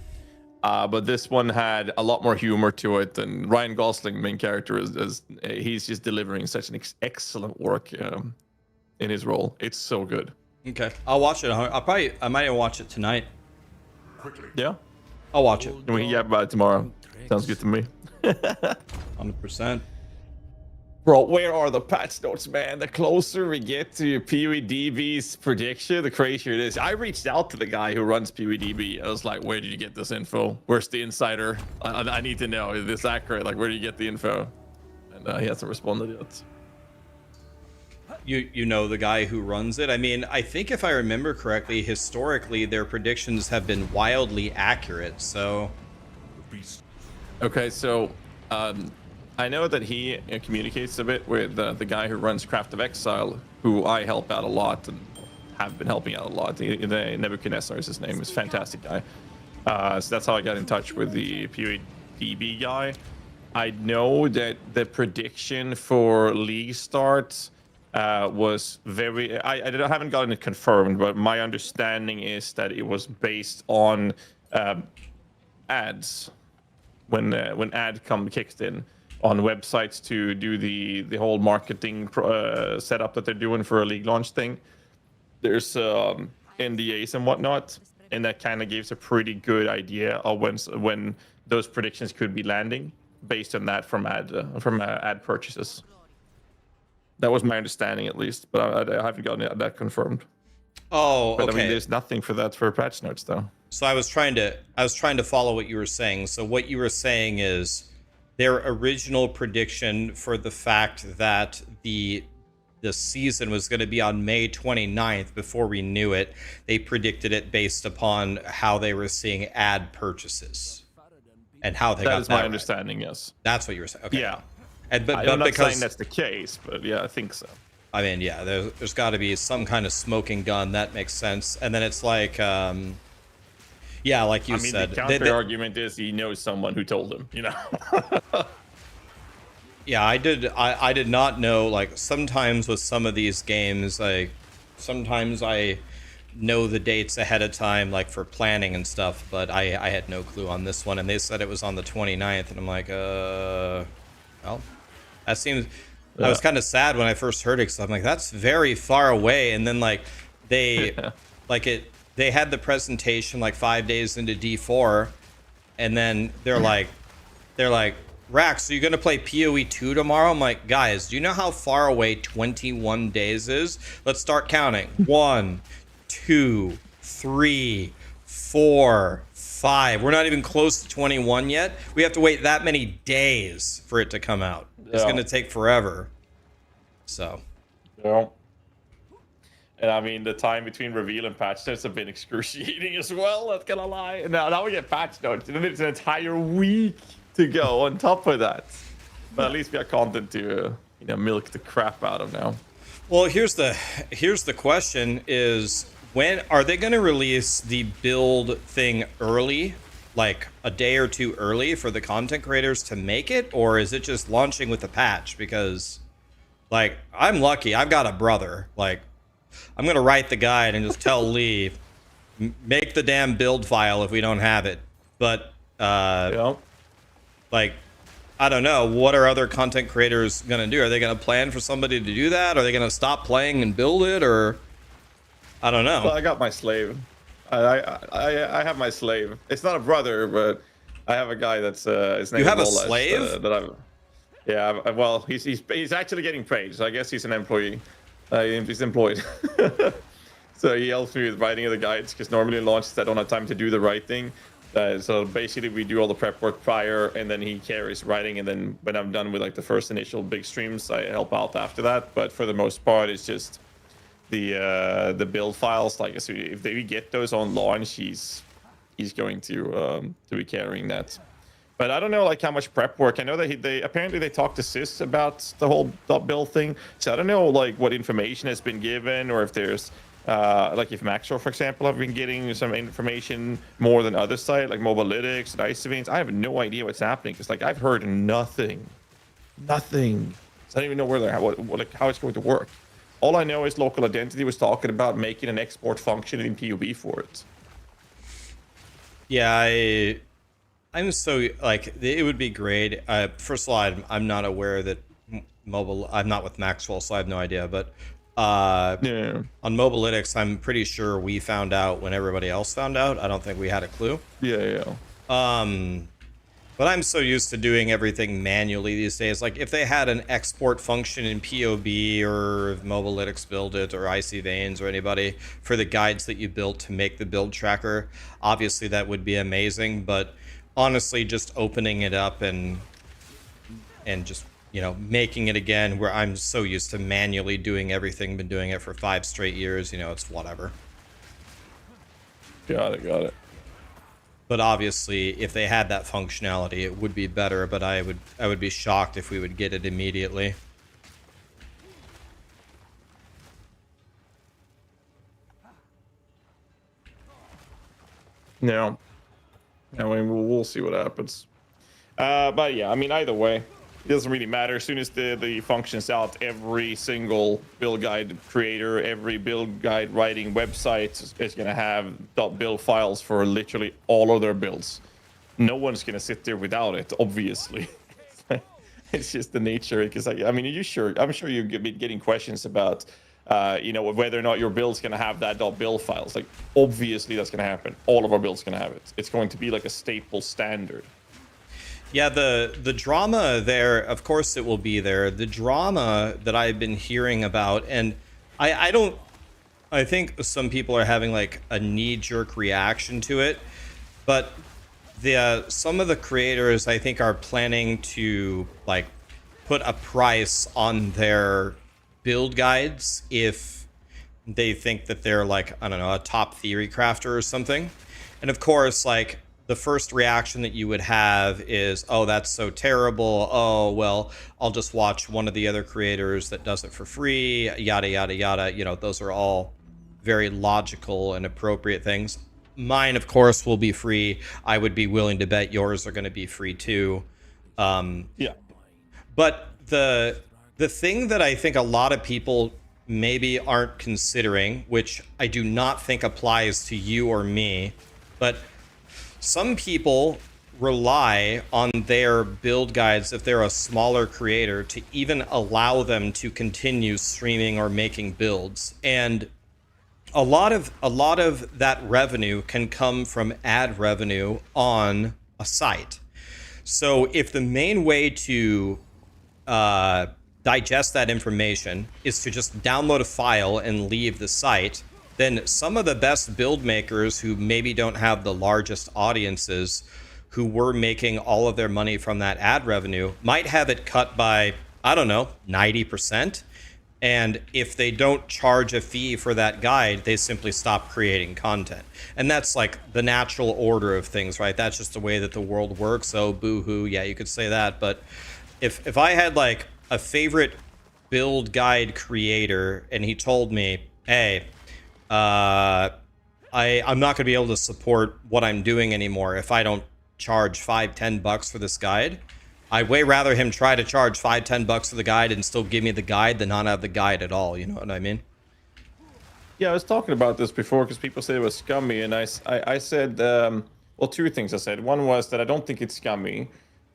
but this one had a lot more humor to it. And Ryan Gosling, main character, is he's just delivering such an excellent work in his role. It's so good. Okay, I'll watch it. I might even watch it tonight. Quickly. Yeah, I'll watch it. and we can get about it tomorrow. Sounds good to me. 100%. Bro, where are the patch notes, man? The closer we get to PewDB's prediction, the crazier it is. I reached out to the guy who runs PewDB. I was like, where did you get this info? Where's the insider? I need to know. Is this accurate? Like, where do you get the info? And he hasn't responded yet. You know the guy who runs it? I mean, I think if I remember correctly, historically, their predictions have been wildly accurate, so... Beast. Okay, so I know that he communicates a bit with the guy who runs Craft of Exile, who I help out a lot and have been helping out a lot. Nebuchadnezzar is his name. He's a fantastic guy. So that's how I got in touch with the PewDB guy. I know that the prediction for league starts was very... I haven't gotten it confirmed, but my understanding is that it was based on ads. When AdCom kicked in on websites to do the whole marketing setup that they're doing for a league launch thing. There's NDAs and whatnot, and that kind of gives a pretty good idea of when those predictions could be landing based on that from ad purchases. That was my understanding, at least, but I haven't gotten that confirmed. Oh, okay. But I mean, there's nothing for that for patch notes, though. So I was trying to follow what you were saying. So what you were saying is their original prediction for the fact that the season was going to be on May 29th before we knew it. They predicted it based upon how they were seeing ad purchases. and how they That got is that my right. understanding. Yes. That's what you were saying. Okay. Yeah. And but I'm not because saying that's the case, but yeah, I think so. I mean, yeah, there's got to be some kind of smoking gun that makes sense. And then it's like, yeah, like you I mean, said, the counter argument is he knows someone who told him. You know. yeah, I did not know. Like sometimes with some of these games, like sometimes I know the dates ahead of time, like for planning and stuff. But I had no clue on this one, and they said it was on the 29th, and I'm like, well, that seems. I was kind of sad when I first heard it, because I'm like, that's very far away. And then like they, like it, they had the presentation like 5 days into D4, and then they're like, Rax, are you gonna play PoE 2 tomorrow? I'm like, guys, do you know how far away 21 days is? Let's start counting. 1, 2, 3, 4, 5. We're not even close to 21 yet. We have to wait that many days for it to come out. It's Yeah. gonna take forever. So. Yeah. And I mean, the time between reveal and patch notes have been excruciating as well. Not gonna lie. And now we get patch notes, and then it's an entire week to go on top of that. But at least we have content to milk the crap out of now. Well, here's the question: is when are they going to release the build thing early, like a day or two early, for the content creators to make it, or is it just launching with a patch? Because, like, I'm lucky. I've got a brother. Like, I'm gonna write the guide and just tell Lee, make the damn build file if we don't have it. But Yeah. like, I don't know. What are other content creators gonna do? Are they gonna plan for somebody to do that? Are they gonna stop playing and build it? Or I don't know. Well, I got my slave. I have my slave. It's not a brother, but I have a guy that's his name You have a is Molesh, slave? that I'm. Yeah. Well, he's actually getting paid, so I guess he's an employee. He's employed. So he helps me with writing of the guides, because normally in launches I don't have time to do the writing. So basically we do all the prep work prior, and then he carries writing, and then when I'm done with like the first initial big streams, I help out after that. But for the most part, it's just the build files. Like, so if we get those on launch, he's going to be carrying that. But I don't know like how much prep work. I know that they apparently talked to Sys about the whole build thing. So I don't know like what information has been given, or if there's like if Maxwell, for example, have been getting some information more than other sites like Mobalytics and Ice Events. I have no idea what's happening, because like I've heard nothing. So I don't even know where they're like how it's going to work. All I know is Local Identity was talking about making an export function in PUB for it. Yeah, I'm so like it would be great. First of all, I'm not aware that mobile. I'm not with Maxwell, so I have no idea. But Yeah. on Mobalytics, I'm pretty sure we found out when everybody else found out. I don't think we had a clue. Yeah. But I'm so used to doing everything manually these days. Like if they had an export function in POB, or if Mobalytics build it, or Icy Veins, or anybody, for the guides that you built to make the build tracker, obviously that would be amazing. But honestly, just opening it up and just making it again, where I'm so used to manually doing everything, been doing it for 5 straight years, it's whatever. Got it. But obviously, if they had that functionality, it would be better. But I would be shocked if we would get it immediately. No. I mean, we'll see what happens. But yeah, I mean, either way, it doesn't really matter. As soon as the function's out, every single build guide creator, every build guide writing website is going to have .build files for literally all of their builds. No one's going to sit there without it, obviously. It's just the nature. Because I mean, I'm sure you're getting questions about whether or not your build's going to have that .build files. Like, obviously that's going to happen. All of our builds going to have it. It's going to be like a staple standard. Yeah, the drama there, of course it will be there. The drama that I've been hearing about, and I think some people are having like a knee-jerk reaction to it, but some of the creators, I think, are planning to like put a price on their build guides if they think that they're like, I don't know, a top theory crafter or something. And of course, like, the first reaction that you would have is, oh, that's so terrible. Oh, well, I'll just watch one of the other creators that does it for free, yada, yada, yada. You know, those are all very logical and appropriate things. Mine, of course, will be free. I would be willing to bet yours are going to be free too. Yeah. But the thing that I think a lot of people maybe aren't considering, which I do not think applies to you or me, but some people rely on their build guides, if they're a smaller creator, to even allow them to continue streaming or making builds. And a lot of that revenue can come from ad revenue on a site. So if the main way to digest that information is to just download a file and leave the site, then some of the best build makers who maybe don't have the largest audiences, who were making all of their money from that ad revenue, might have it cut by, I don't know, 90%. And if they don't charge a fee for that guide, they simply stop creating content. And that's like the natural order of things, right? That's just the way that the world works. So boo-hoo, yeah, you could say that. But if I had like a favorite build guide creator and he told me, hey, I'm not going to be able to support what I'm doing anymore if I don't charge $5-10 for this guide, I'd way rather him try to charge $5-10 for the guide and still give me the guide than not have the guide at all. You know what I mean? Yeah, I was talking about this before because people said it was scummy, and I said, well, two things I said. One was that I don't think it's scummy,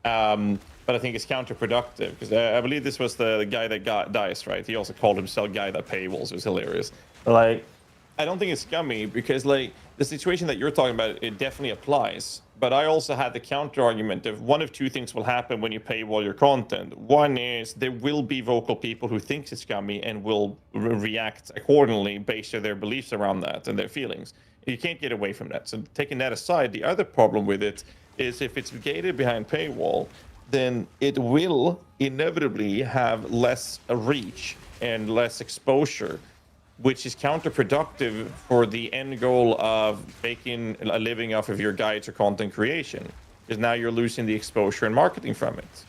but I think it's counterproductive because I believe this was the guy that got Dice, right? He also called himself guy that paywalls. It was hilarious. But, like, I don't think it's scummy because, like, the situation that you're talking about, it definitely applies. But I also had the counter argument of one of two things will happen when you paywall your content. One is there will be vocal people who think it's scummy and will react accordingly based on their beliefs around that and their feelings. You can't get away from that. So taking that aside, the other problem with it is if it's gated behind paywall, then it will inevitably have less reach and less exposure, which is counterproductive for the end goal of making a living off of your guides or content creation, because now you're losing the exposure and marketing from it.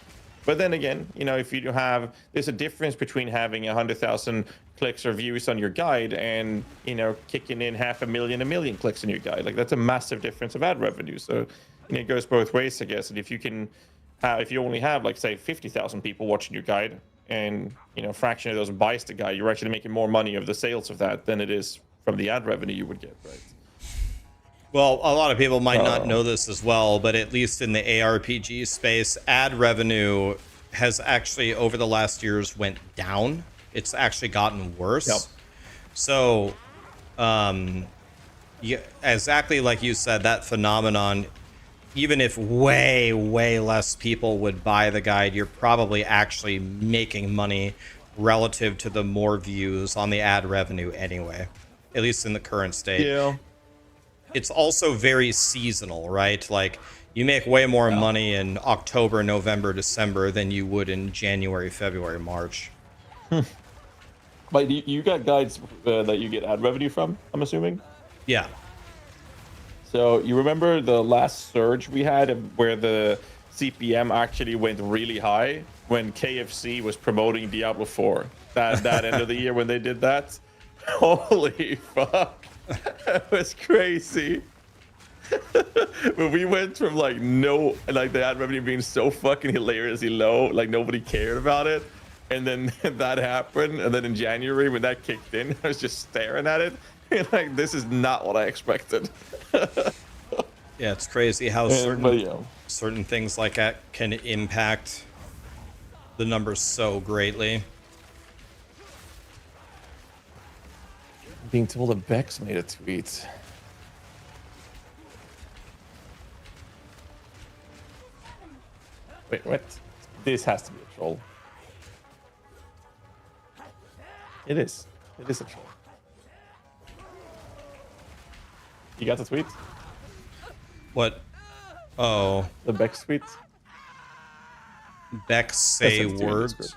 But then again, you know, if you have, there's a difference between having 100,000 clicks or views on your guide and, you know, kicking in 500,000, 1 million clicks on your guide. Like, that's a massive difference of ad revenue. So, you know, it goes both ways, I guess. And if you can, if you only have, like, say, 50,000 people watching your guide, and, you know, a fraction of those buys the guide, you're actually making more money of the sales of that than it is from the ad revenue you would get, right? Well, a lot of people might not know this as well, but at least in the ARPG space, ad revenue has actually, over the last years, went down. It's actually gotten worse. Yep. So, yeah, exactly like you said, that phenomenon, even if way, way less people would buy the guide, you're probably actually making money relative to the more views on the ad revenue anyway, at least in the current state. Yeah. It's also very seasonal, right? Like, you make way more money in October, November, December than you would in January, February, March. But you got guides that you get ad revenue from, I'm assuming? Yeah. So you remember the last surge we had where the CPM actually went really high when KFC was promoting Diablo 4? That end of the year when they did that? Holy fuck. That was crazy. But we went from like the ad revenue being so fucking hilariously low, like nobody cared about it. And then that happened. And then in January when that kicked in, I was just staring at it. And like, this is not what I expected. Yeah, it's crazy how certain things like that can impact the numbers so greatly. Being told that Bex made a tweet. Wait, what? This has to be a troll. It is. It is a troll. You got the tweet? What? Oh. The Bex tweet? Bex say words.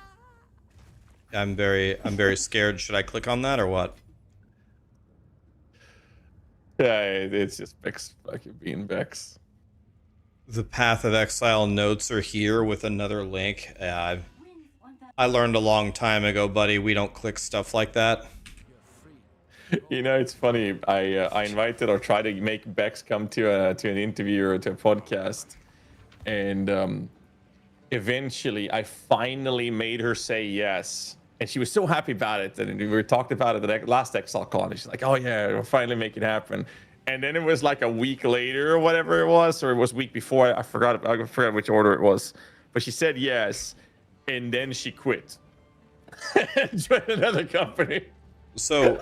I'm very scared. Should I click on that or what? Yeah, it's just Bex fucking being Bex. The Path of Exile notes are here with another link. I learned a long time ago, buddy. We don't click stuff like that. You know, it's funny. I invited or tried to make Bex come to an interview or to a podcast, and eventually I finally made her say yes, and she was so happy about it. And we talked about it the last Exile call, and she's like, "Oh yeah, we'll finally make it happen." And then it was like a week later or whatever it was, or it was a week before. I forgot which order it was, but she said yes, and then she quit and joined another company. So,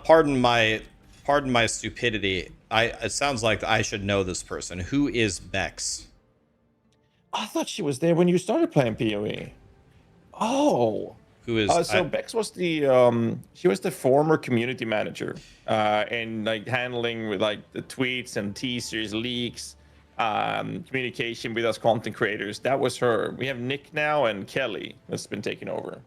pardon my stupidity. It sounds like I should know this person. Who is Bex? I thought she was there when you started playing PoE. Oh. Who is? Bex was the she was the former community manager, and like handling with like the tweets and teasers, leaks, communication with us content creators. That was her. We have Nick now and Kelly that's been taking over.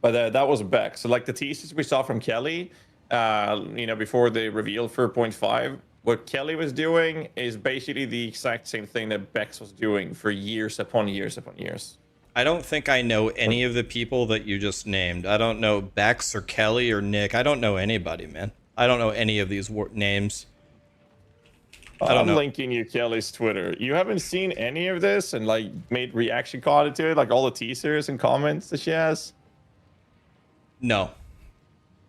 But that was Bex. So like the teasers we saw from Kelly, before the reveal for 0.5, what Kelly was doing is basically the exact same thing that Bex was doing for years upon years upon years. I don't think I know any of the people that you just named. I don't know Bex or Kelly or Nick. I don't know anybody, man. I don't know any of these names. I'm linking you Kelly's Twitter. You haven't seen any of this and like made reaction content to it, like all the teasers and comments that she has? No,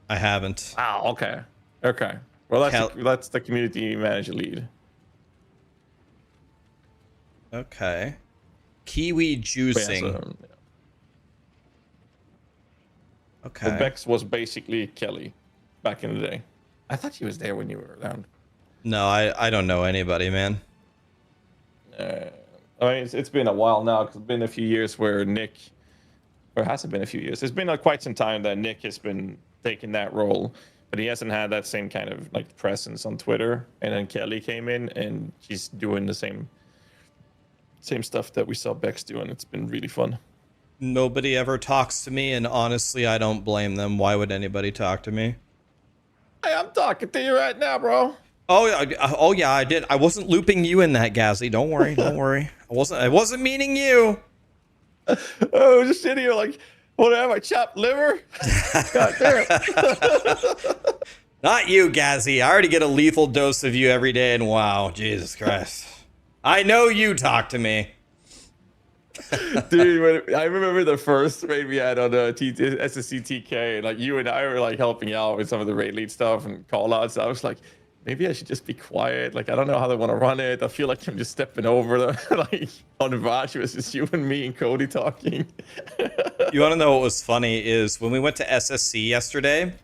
I haven't. Wow. Okay. Okay. Well, that's the community manager lead. Okay. Kiwi juicing. Yeah, so, yeah. Okay. So Bex was basically Kelly back in the day. I thought she was there when you were around. No, I don't know anybody, man. I mean, it's been a while now because it's been a few years where Nick, or has it been a few years? It's been quite some time that Nick has been taking that role, but he hasn't had that same kind of like presence on Twitter. And then Kelly came in and she's doing the same stuff that we saw Bex doing. It's been really fun. Nobody ever talks to me, and honestly, I don't blame them. Why would anybody talk to me? Hey, I'm talking to you right now, bro. Oh yeah, I did. I wasn't looping you in that, Gazzy. Don't worry, don't worry. I wasn't meaning you. Oh, just sitting here like, what have I, chopped liver? God damn. Not you, Gazzy. I already get a lethal dose of you every day, and wow, Jesus Christ. I know you talk to me. Dude, I remember the first raid we had on the SSCTK, like you and I were like helping out with some of the raid lead stuff and call outs. I was like, maybe I should just be quiet. Like, I don't know how they want to run it. I feel like I'm just stepping over them. Like on the Vash, it was just you and me and Cody talking. You want to know what was funny is when we went to SSC yesterday,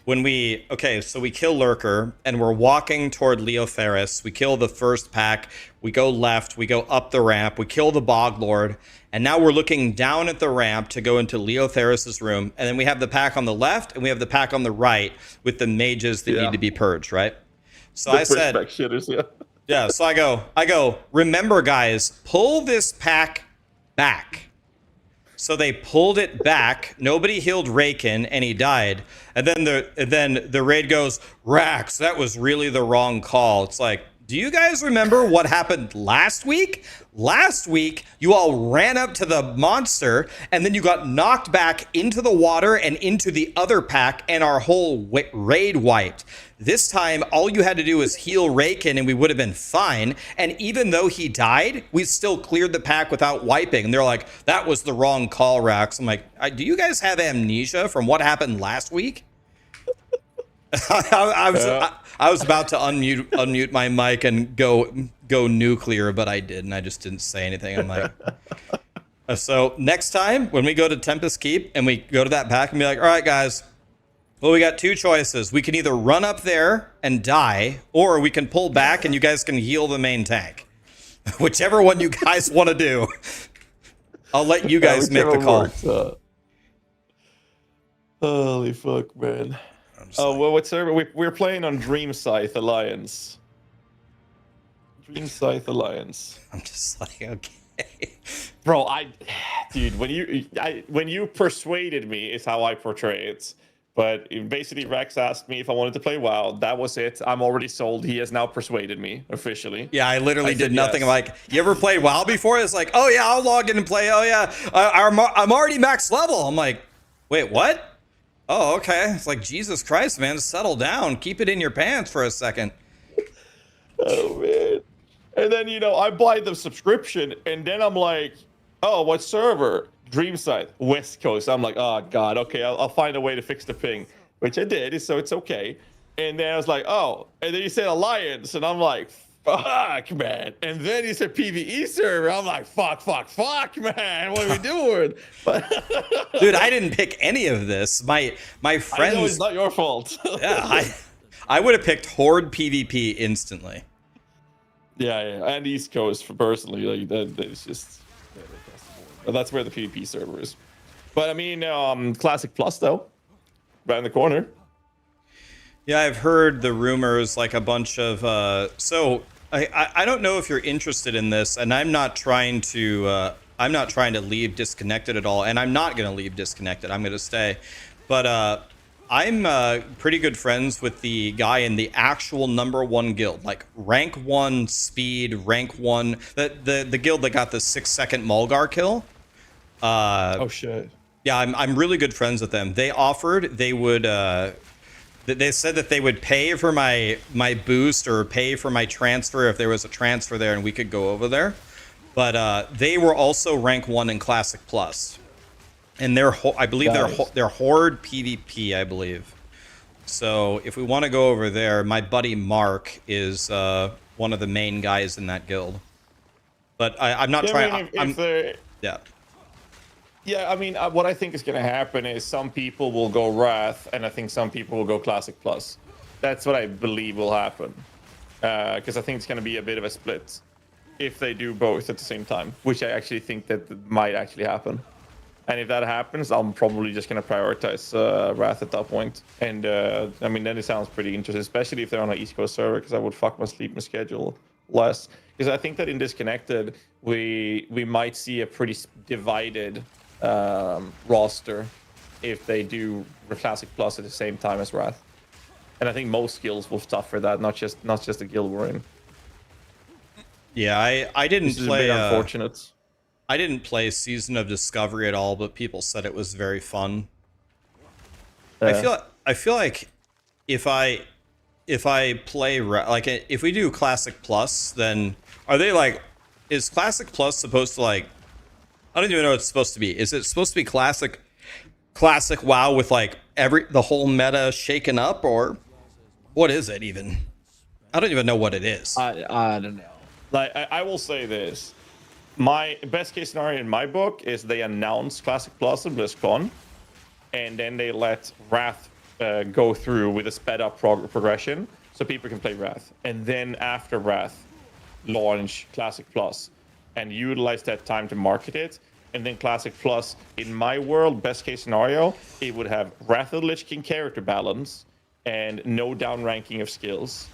so we kill Lurker and we're walking toward Leo Ferris. We kill the first pack. We go left. We go up the ramp. We kill the Bog Lord. And now we're looking down at the ramp to go into Leo Ferris's room. And then we have the pack on the left and we have the pack on the right with the mages that need to be purged, right? So I said, shitters, yeah. So I go, remember guys, pull this pack back. So they pulled it back. Nobody healed Raken, and he died. And then the raid goes, Rax, that was really the wrong call. It's like, do you guys remember what happened last week? Last week, you all ran up to the monster, and then you got knocked back into the water and into the other pack, and our whole raid wiped. This time, all you had to do was heal Raken, and we would have been fine. And even though he died, we still cleared the pack without wiping. And they're like, that was the wrong call, Rax. I'm like, do you guys have amnesia from what happened last week? I was about to unmute my mic and go nuclear, but I didn't. I just didn't say anything. I'm like, so next time when we go to Tempest Keep and we go to that pack and be like, all right, guys, well, we got two choices. We can either run up there and die, or we can pull back and you guys can heal the main tank. Whichever one you guys want to do, I'll let you guys make the call. Holy fuck, man. Oh, well, what server? We're playing on Dream Scythe Alliance. Dream Scythe Alliance. I'm just like, okay. Bro, dude, when you persuaded me is how I portray it. But basically, Rex asked me if I wanted to play WoW. That was it. I'm already sold. He has now persuaded me officially. Yeah, I literally I did said nothing. yes. I'm like, you ever played WoW before? It's like, oh yeah, I'll log in and play. Oh yeah, I'm already max level. I'm like, wait, what? Oh, okay. It's like, Jesus Christ, man, settle down. Keep it in your pants for a second. Oh man. And then I buy the subscription, and then I'm like, oh, what server? Dreamside, West Coast. I'm like, oh god, okay, I'll find a way to fix the ping, which I did, so it's okay. And then I was like, oh, and then you said Alliance, and I'm like, fuck, man. And then you said PvE server. I'm like, fuck, man. What are we doing? But Dude, I didn't pick any of this. My I know friends. it's not your fault. Yeah, I would have picked Horde PvP instantly. Yeah, and East Coast for personally, like that is just. But that's where the PvP server is. But I mean, Classic Plus though, right in the corner. Yeah, I've heard the rumors, like a bunch of. So I don't know if you're interested in this, and I'm not trying to leave Disconnected at all, and I'm not gonna leave Disconnected. I'm gonna stay, but I'm pretty good friends with the guy in the actual #1 guild, like rank 1 speed, rank 1, the guild that got the 6-second Mulgar kill. Oh shit. Yeah, I'm really good friends with them. They offered they said that they would pay for my boost or pay for my transfer if there was a transfer there and we could go over there. But they were also rank 1 in Classic Plus. And I believe they're Horde PvP, I believe. So if we want to go over there, my buddy Mark is one of the main guys in that guild. But I'm not trying. Yeah. Yeah, I mean, what I think is going to happen is some people will go Wrath, and I think some people will go Classic Plus. That's what I believe will happen. Because I think it's going to be a bit of a split if they do both at the same time, which I actually think that might actually happen. And if that happens, I'm probably just going to prioritize Wrath at that point. And I mean, then it sounds pretty interesting, especially if they're on an East Coast server, because I would fuck my sleep schedule less. Because I think that in Disconnected, we might see a pretty divided roster if they do Classic Plus at the same time as Wrath. And I think most guilds will suffer that, not just the guild we're in. Yeah, I didn't This is play. a bit unfortunate. I didn't play Season of Discovery at all, but people said it was very fun. I feel like if I play like if we do Classic Plus, then are they like, is Classic Plus supposed to like, I don't even know what it's supposed to be. Is it supposed to be classic WoW with like the whole meta shaken up, or what is it even? I don't even know what it is. I don't know. Like I will say this. My best case scenario in my book is they announce Classic Plus and BlizzCon, and then they let Wrath go through with a sped up progression so people can play Wrath. And then after Wrath, launch Classic Plus and utilize that time to market it. And then Classic Plus, in my world, best case scenario, it would have Wrath of the Lich King character balance and no down ranking of skills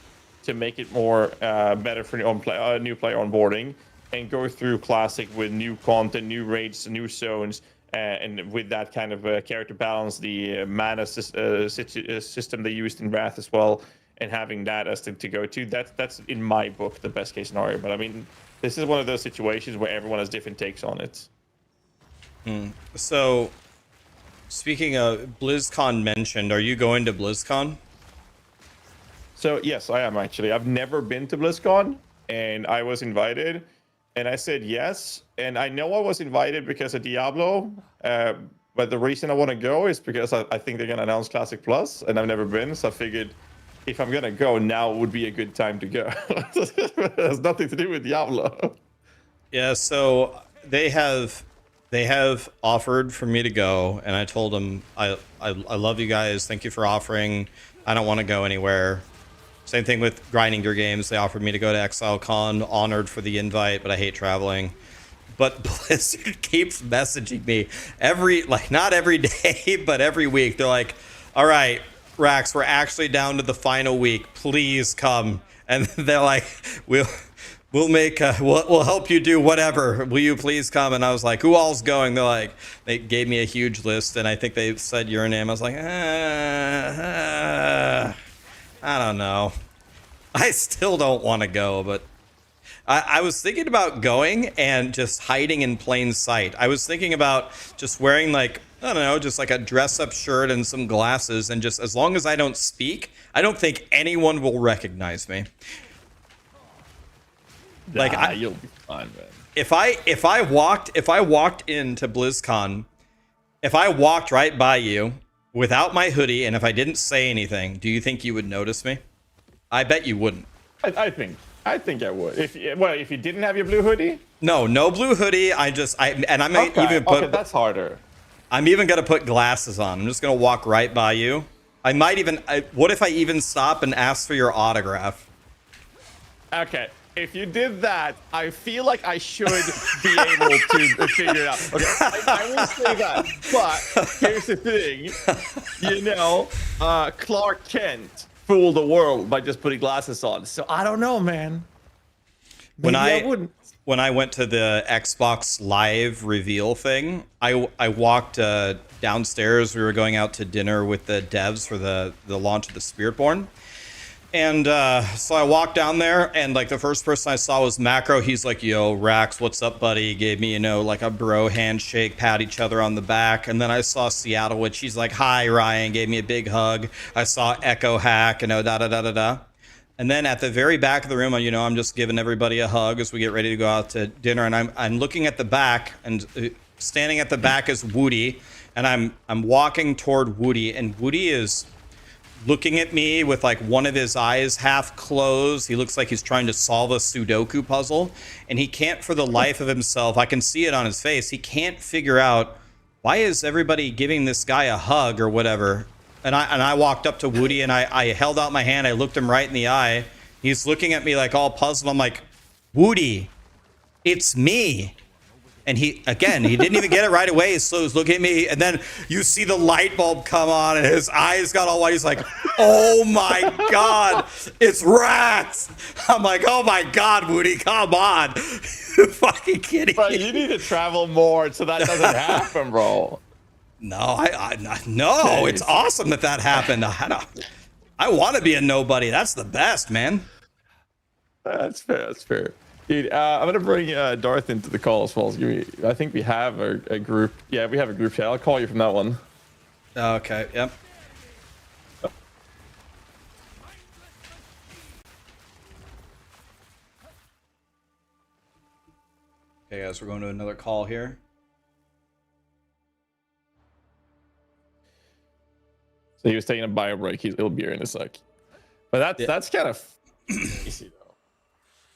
to make it more better for new player onboarding, and go through Classic with new content, new raids, new zones, and with that kind of character balance, the mana system they used in Wrath as well, and having that as to go to. That's in my book the best case scenario. But I mean, this is one of those situations where everyone has different takes on it. So, speaking of BlizzCon mentioned, are you going to BlizzCon? So yes, I am actually. I've never been to BlizzCon, and I was invited. And I said yes, and I know I was invited because of Diablo, but the reason I want to go is because I think they're going to announce Classic Plus, and I've never been, so I figured if I'm going to go, now would be a good time to go. It has nothing to do with Diablo. Yeah, so they have offered for me to go, and I told them I love you guys, thank you for offering, I don't want to go anywhere. Same thing with Grinding Your Games. They offered me to go to Exile Con, honored for the invite, but I hate traveling. But Blizzard keeps messaging me not every day, but every week. They're like, all right, Rax, we're actually down to the final week. Please come. And they're like, we'll help you do whatever. Will you please come? And I was like, who all's going? They're like, they gave me a huge list, and I think they said your name. I was like, I don't know. I still don't want to go, but I was thinking about going and just hiding in plain sight. I was thinking about just wearing like, I don't know, just like a dress-up shirt and some glasses, and just as long as I don't speak, I don't think anyone will recognize me. Like you'll be fine, man. If I walked into BlizzCon, if I walked right by you without my hoodie, and if I didn't say anything, do you think you would notice me? I bet you wouldn't. I think I would. If you didn't have your blue hoodie? No blue hoodie. I might even put. Okay, that's harder. I'm even gonna put glasses on. I'm just gonna walk right by you. I might even. What if I even stop and ask for your autograph? Okay. If you did that, I feel like I should be able to figure it out. Okay, I will say that. But here's the thing. Clark Kent fooled the world by just putting glasses on. So I don't know, man. Maybe I wouldn't. When I went to the Xbox Live reveal thing, I walked downstairs. We were going out to dinner with the devs for the launch of the Spiritborn. And so I walked down there, and like the first person I saw was Macro. He's like, yo, Rax, what's up, buddy? He gave me, like a bro handshake, pat each other on the back. And then I saw Seattle, which she's like, hi, Ryan, gave me a big hug. I saw Echo Hack, da-da-da-da-da. And then at the very back of the room, I'm just giving everybody a hug as we get ready to go out to dinner. And I'm looking at the back, and standing at the back is Woody. And I'm walking toward Woody, and Woody is looking at me with like one of his eyes half closed. He looks like he's trying to solve a Sudoku puzzle, and he can't for the life of himself, I can see it on his face, he can't figure out why is everybody giving this guy a hug or whatever. And I walked up to Woody, and I held out my hand. I looked him right in the eye. He's looking at me like all puzzled. I'm like, Woody, it's me. And he didn't even get it right away. So he's looking at me, and then you see the light bulb come on, and his eyes got all white. He's like, oh my God, it's Rax. I'm like, oh my God, Woody, come on. You fucking kidding Bro, me? you need to travel more so that doesn't happen, bro. No, no, it's awesome that happened. I want to be a nobody. That's the best, man. That's fair. Dude, I'm gonna bring Darth into the call as well. I think we have a group. Yeah, we have a group chat. I'll call you from that one. Okay, yep. Okay, guys, we're going to another call here. So he was taking a bio break. He'll be here in a sec. But that's kind of easy though.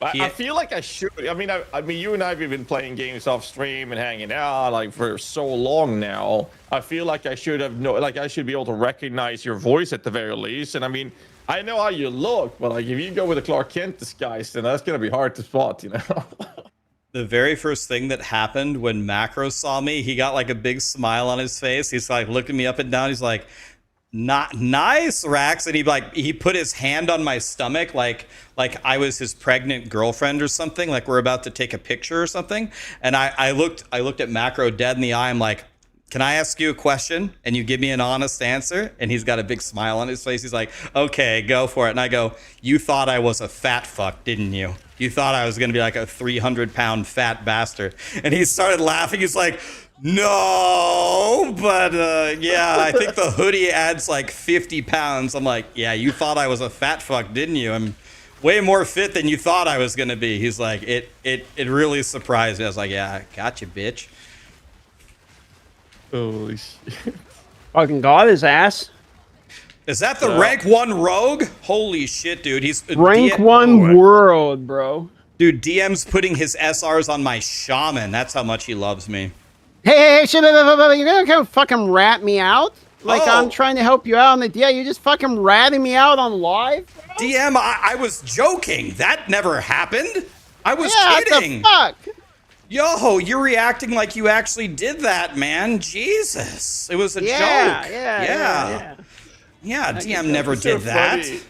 I feel like I should. I mean, you and I have been playing games off stream and hanging out like for so long now. I feel like I should be able to recognize your voice at the very least. And I mean, I know how you look, but like if you go with a Clark Kent disguise, then that's gonna be hard to spot, The very first thing that happened when Macro saw me, he got like a big smile on his face. He's like looking me up and down. He's like, not nice, Rax. And he put his hand on my stomach like I was his pregnant girlfriend or something, like we're about to take a picture or something. And I looked at Macro dead in the eye. I'm like, can I ask you a question and you give me an honest answer? And he's got a big smile on his face. He's like, okay, go for it. And I go, you thought I was a fat fuck, didn't you? You thought I was going to be like a 300-pound fat bastard. And he started laughing. He's like, no, but yeah, I think the hoodie adds like 50 pounds. I'm like, yeah, you thought I was a fat fuck, didn't you? I'm way more fit than you thought I was going to be. He's like, it really surprised me. I was like, yeah, gotcha, bitch. Holy shit. Fucking got his ass. Is that the rank 1 rogue? Holy shit, dude. He's rank 1 world, bro. Dude, DM's putting his SRs on my shaman. That's how much he loves me. Hey, shit, you're gonna come fucking rat me out? Like I'm trying to help you out on the DM. You're just fucking ratting me out on live, bro? DM, I was joking. That never happened. I was kidding. What the fuck? Yo, you're reacting like you actually did that, man. Jesus. It was a joke. Yeah. Yeah, DM never did that. Funny.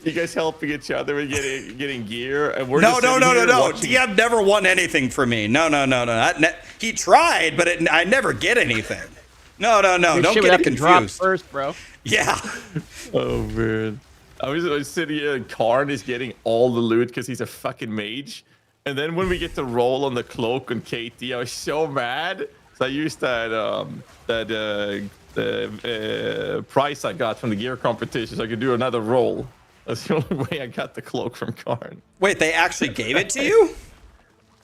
You guys helping each other and getting gear, and we're No, just no, sitting no, no, here no. watching- DM never won anything for me. No, no, no, no. He tried, but I never get anything. No, no, no. Your Don't shit would get have it to drop confused. first, bro. Yeah. Oh man, I was sitting here, and Karn is getting all the loot because he's a fucking mage. And then when we get to roll on the cloak on KT, I was so mad. So I used that price I got from the gear competition so I could do another roll. That's the only way I got the cloak from Karn. Wait, they actually gave it to you?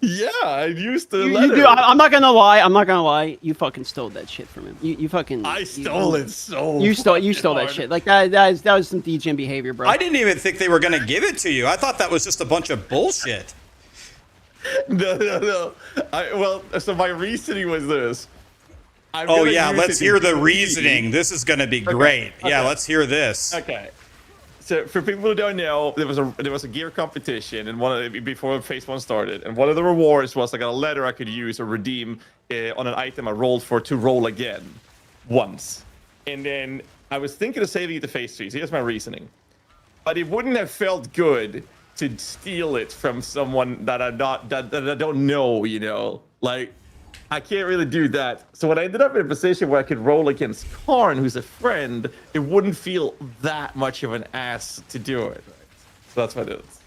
Yeah, I used the You letter. do, I'm not gonna lie. I'm not gonna lie. You fucking stole that shit from him. You fucking. I stole it so. You stole that hard. shit. Like that was some DGen behavior, bro. I didn't even think they were going to give it to you. I thought that was just a bunch of bullshit. No. Well, so my reasoning was this. I'm Oh, gonna yeah. use Let's it hear in the 3D. reasoning. This is going to be great. Yeah, okay. let's hear this. Okay. So for people who don't know, there was a gear competition, and before phase 1 started, and one of the rewards was I got a letter I could use or redeem on an item I rolled for to roll again once. And then I was thinking of saving it to phase 3. So here's my reasoning. But it wouldn't have felt good to steal it from someone that I don't know, you know? Like, I can't really do that. So when I ended up in a position where I could roll against Karn, who's a friend, it wouldn't feel that much of an ass to do it. So that's what it is.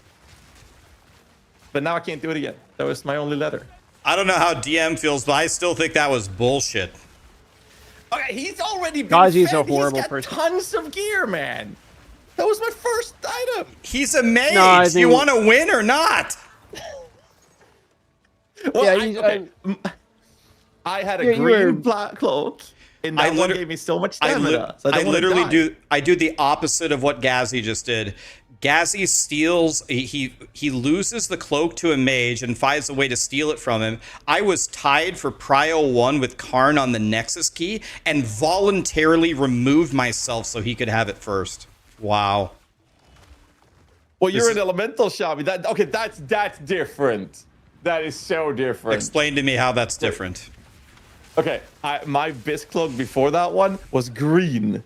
But now I can't do it again. That was my only letter. I don't know how DM feels, but I still think that was bullshit. Okay, he's already been Gazi's fed. a horrible He's got person. tons of gear, man. That was my first item. He's a mage. No, I You think- want to win or not? Well, Yeah, I had a you were- green black cloak, and that one liter- gave me so much I, stamina. So I, I don't wanna literally die. do the opposite of what Gazi just did. Gazi steals, he loses the cloak to a mage and finds a way to steal it from him. I was tied for Prio 1 with Karn on the Nexus key and voluntarily removed myself so he could have it first. Wow. Well, you're This an elemental Shabi. That's different. That is so different. Explain to me how that's different. Okay, my Bisque cloak before that one was green.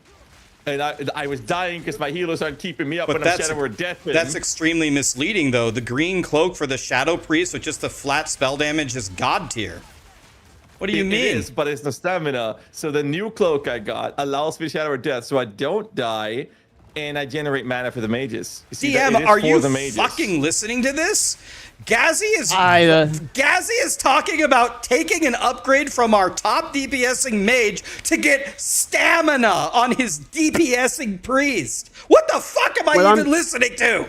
And I was dying because my healers aren't keeping me up But when I'm Shadow or Death. that's extremely misleading, though. The green cloak for the Shadow Priest with just the flat spell damage is God tier. What do you mean? It is, but it's no stamina. So the new cloak I got allows me Shadow or Death, so I don't die, and I generate mana for the mages. You see, DM, it is are for you the mages. fucking listening to this? Gazi is Gazi is talking about taking an upgrade from our top DPSing mage to get stamina on his DPSing priest. What the fuck am I Well, even listening to?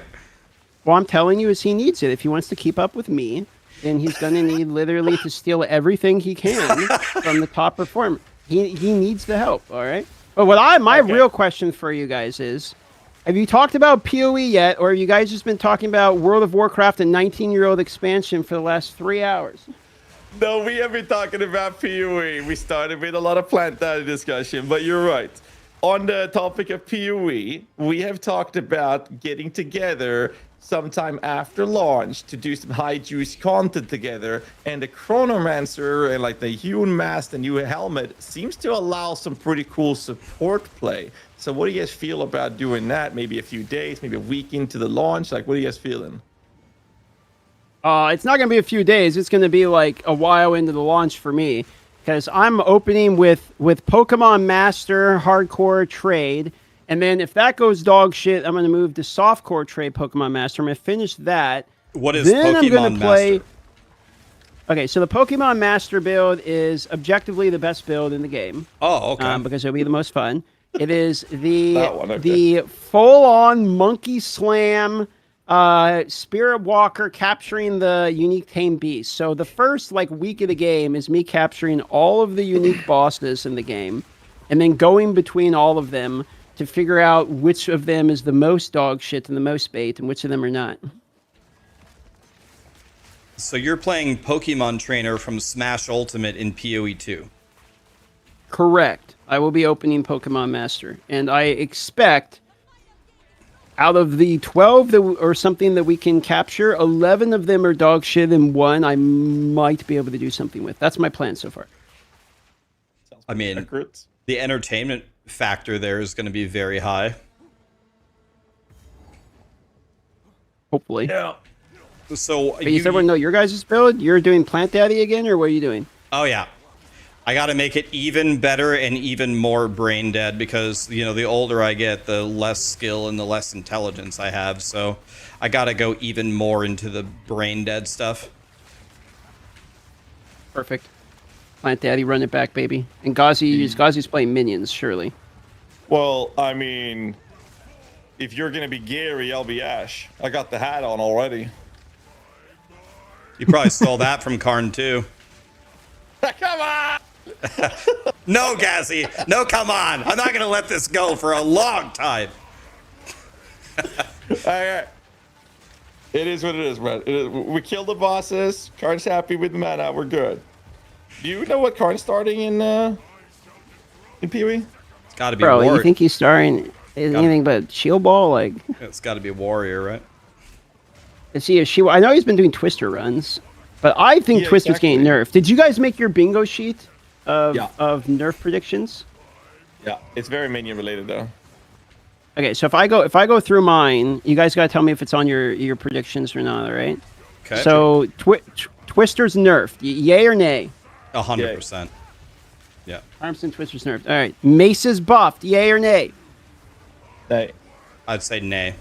What I'm telling you is he needs it. If he wants to keep up with me, then he's gonna need literally to steal everything he can from the top performer. He needs the help. All right. But my real question for you guys is, have you talked about PoE yet, or have you guys just been talking about World of Warcraft and 19-year-old expansion for the last 3 hours? No, we have been talking about PoE. We started with a lot of plant data discussion, but you're right. On the topic of PoE, we have talked about getting together sometime after launch to do some high juice content together, and the Chronomancer and like the Hewn Mask, the new helmet, seems to allow some pretty cool support play. So what do you guys feel about doing that? Maybe a few days, maybe a week into the launch? Like, what are you guys feeling? It's not going to be a few days. It's going to be like a while into the launch for me, because I'm opening with Pokemon Master Hardcore Trade, and then if that goes dog shit, I'm going to move to Softcore Trade Pokemon Master. I'm going to finish that. What is then Pokemon I'm gonna play. Master? Okay, so the Pokemon Master build is objectively the best build in the game. Oh, okay. Because it'll be the most fun. It is the That one, okay. the full-on Monkey Slam Spirit Walker capturing the unique tame beast. So the first week of the game is me capturing all of the unique bosses in the game, and then going between all of them to figure out which of them is the most dog shit and the most bait, and which of them are not. So you're playing Pokemon Trainer from Smash Ultimate in PoE 2. Correct. I will be opening Pokemon Master, and I expect out of the 12 or something that we can capture, 11 of them are dog shit, and one I might be able to do something with. That's my plan so far. I mean, Accurate. the entertainment factor there is going to be very high. hopefully. Yeah. So But you said, well, no, your guys' build. You're doing Plant Daddy again, or what are you doing? Oh yeah, I got to make it even better and even more brain dead because the older I get, the less skill and the less intelligence I have. So I got to go even more into the brain dead stuff. Perfect. Plant Daddy, run it back, baby. And Ghazi's playing minions, surely. Well, I mean, if you're gonna be Gary, I'll be Ash. I got the hat on already. You probably stole that from Karn too. Come on! No, Gazi. No, come on. I'm not going to let this go for a long time. Alright. It is what it is, man. We killed the bosses. Karn's happy with the mana. We're good. Do you know what Karn's starting in Pee-wee? It's got to be Bro, war. you think he's starring anything but Shield Ball? Like, It's got to be a warrior, right? is he a Shield? I know he's been doing Twister runs, but I think Yeah, Twister's exactly. getting nerfed. Did you guys make your bingo sheet of Yeah. nerf predictions? Yeah, it's very minion related though. Okay, so if I go through mine, you guys gotta tell me if it's on your predictions or not. All right. Okay. So Twister's nerfed. Yay or nay? 100%. Yeah. Armson Twister's nerfed. All right. Mace is buffed. Yay or nay? Hey. I'd say nay.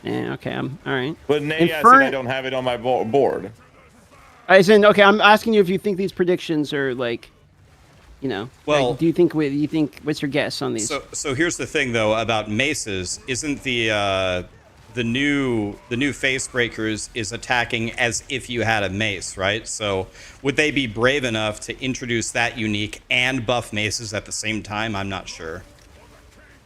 Yeah. Okay. I'm all right. But nay, as in I don't have it on my board. As in, okay, I'm asking you if you think these predictions are like, Well- like, do you think what's your guess on these? So here's the thing though about maces. Isn't the new face breakers is attacking as if you had a mace, right? So would they be brave enough to introduce that unique and buff maces at the same time? I'm not sure.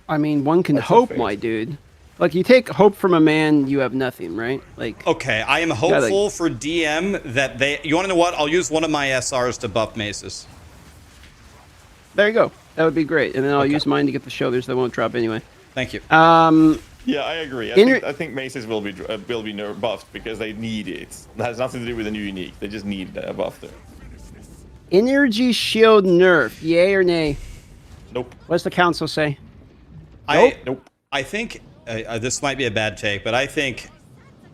I mean, one can That's hope, unfair. my dude. Like, you take hope from a man, you have nothing, right? Like, Okay, I am hopeful for DM that you want to know what? I'll use one of my SRs to buff maces. there you go. That would be great. And then I'll Okay. use mine to get the shoulders that won't drop anyway. Thank you. Yeah, I agree. In I think maces will be buffed because they need it. It has nothing to do with the new unique. They just need a buff there. Energy shield nerf. Yay or nay? Nope. What's the council say? Nope. I think this might be a bad take, but I think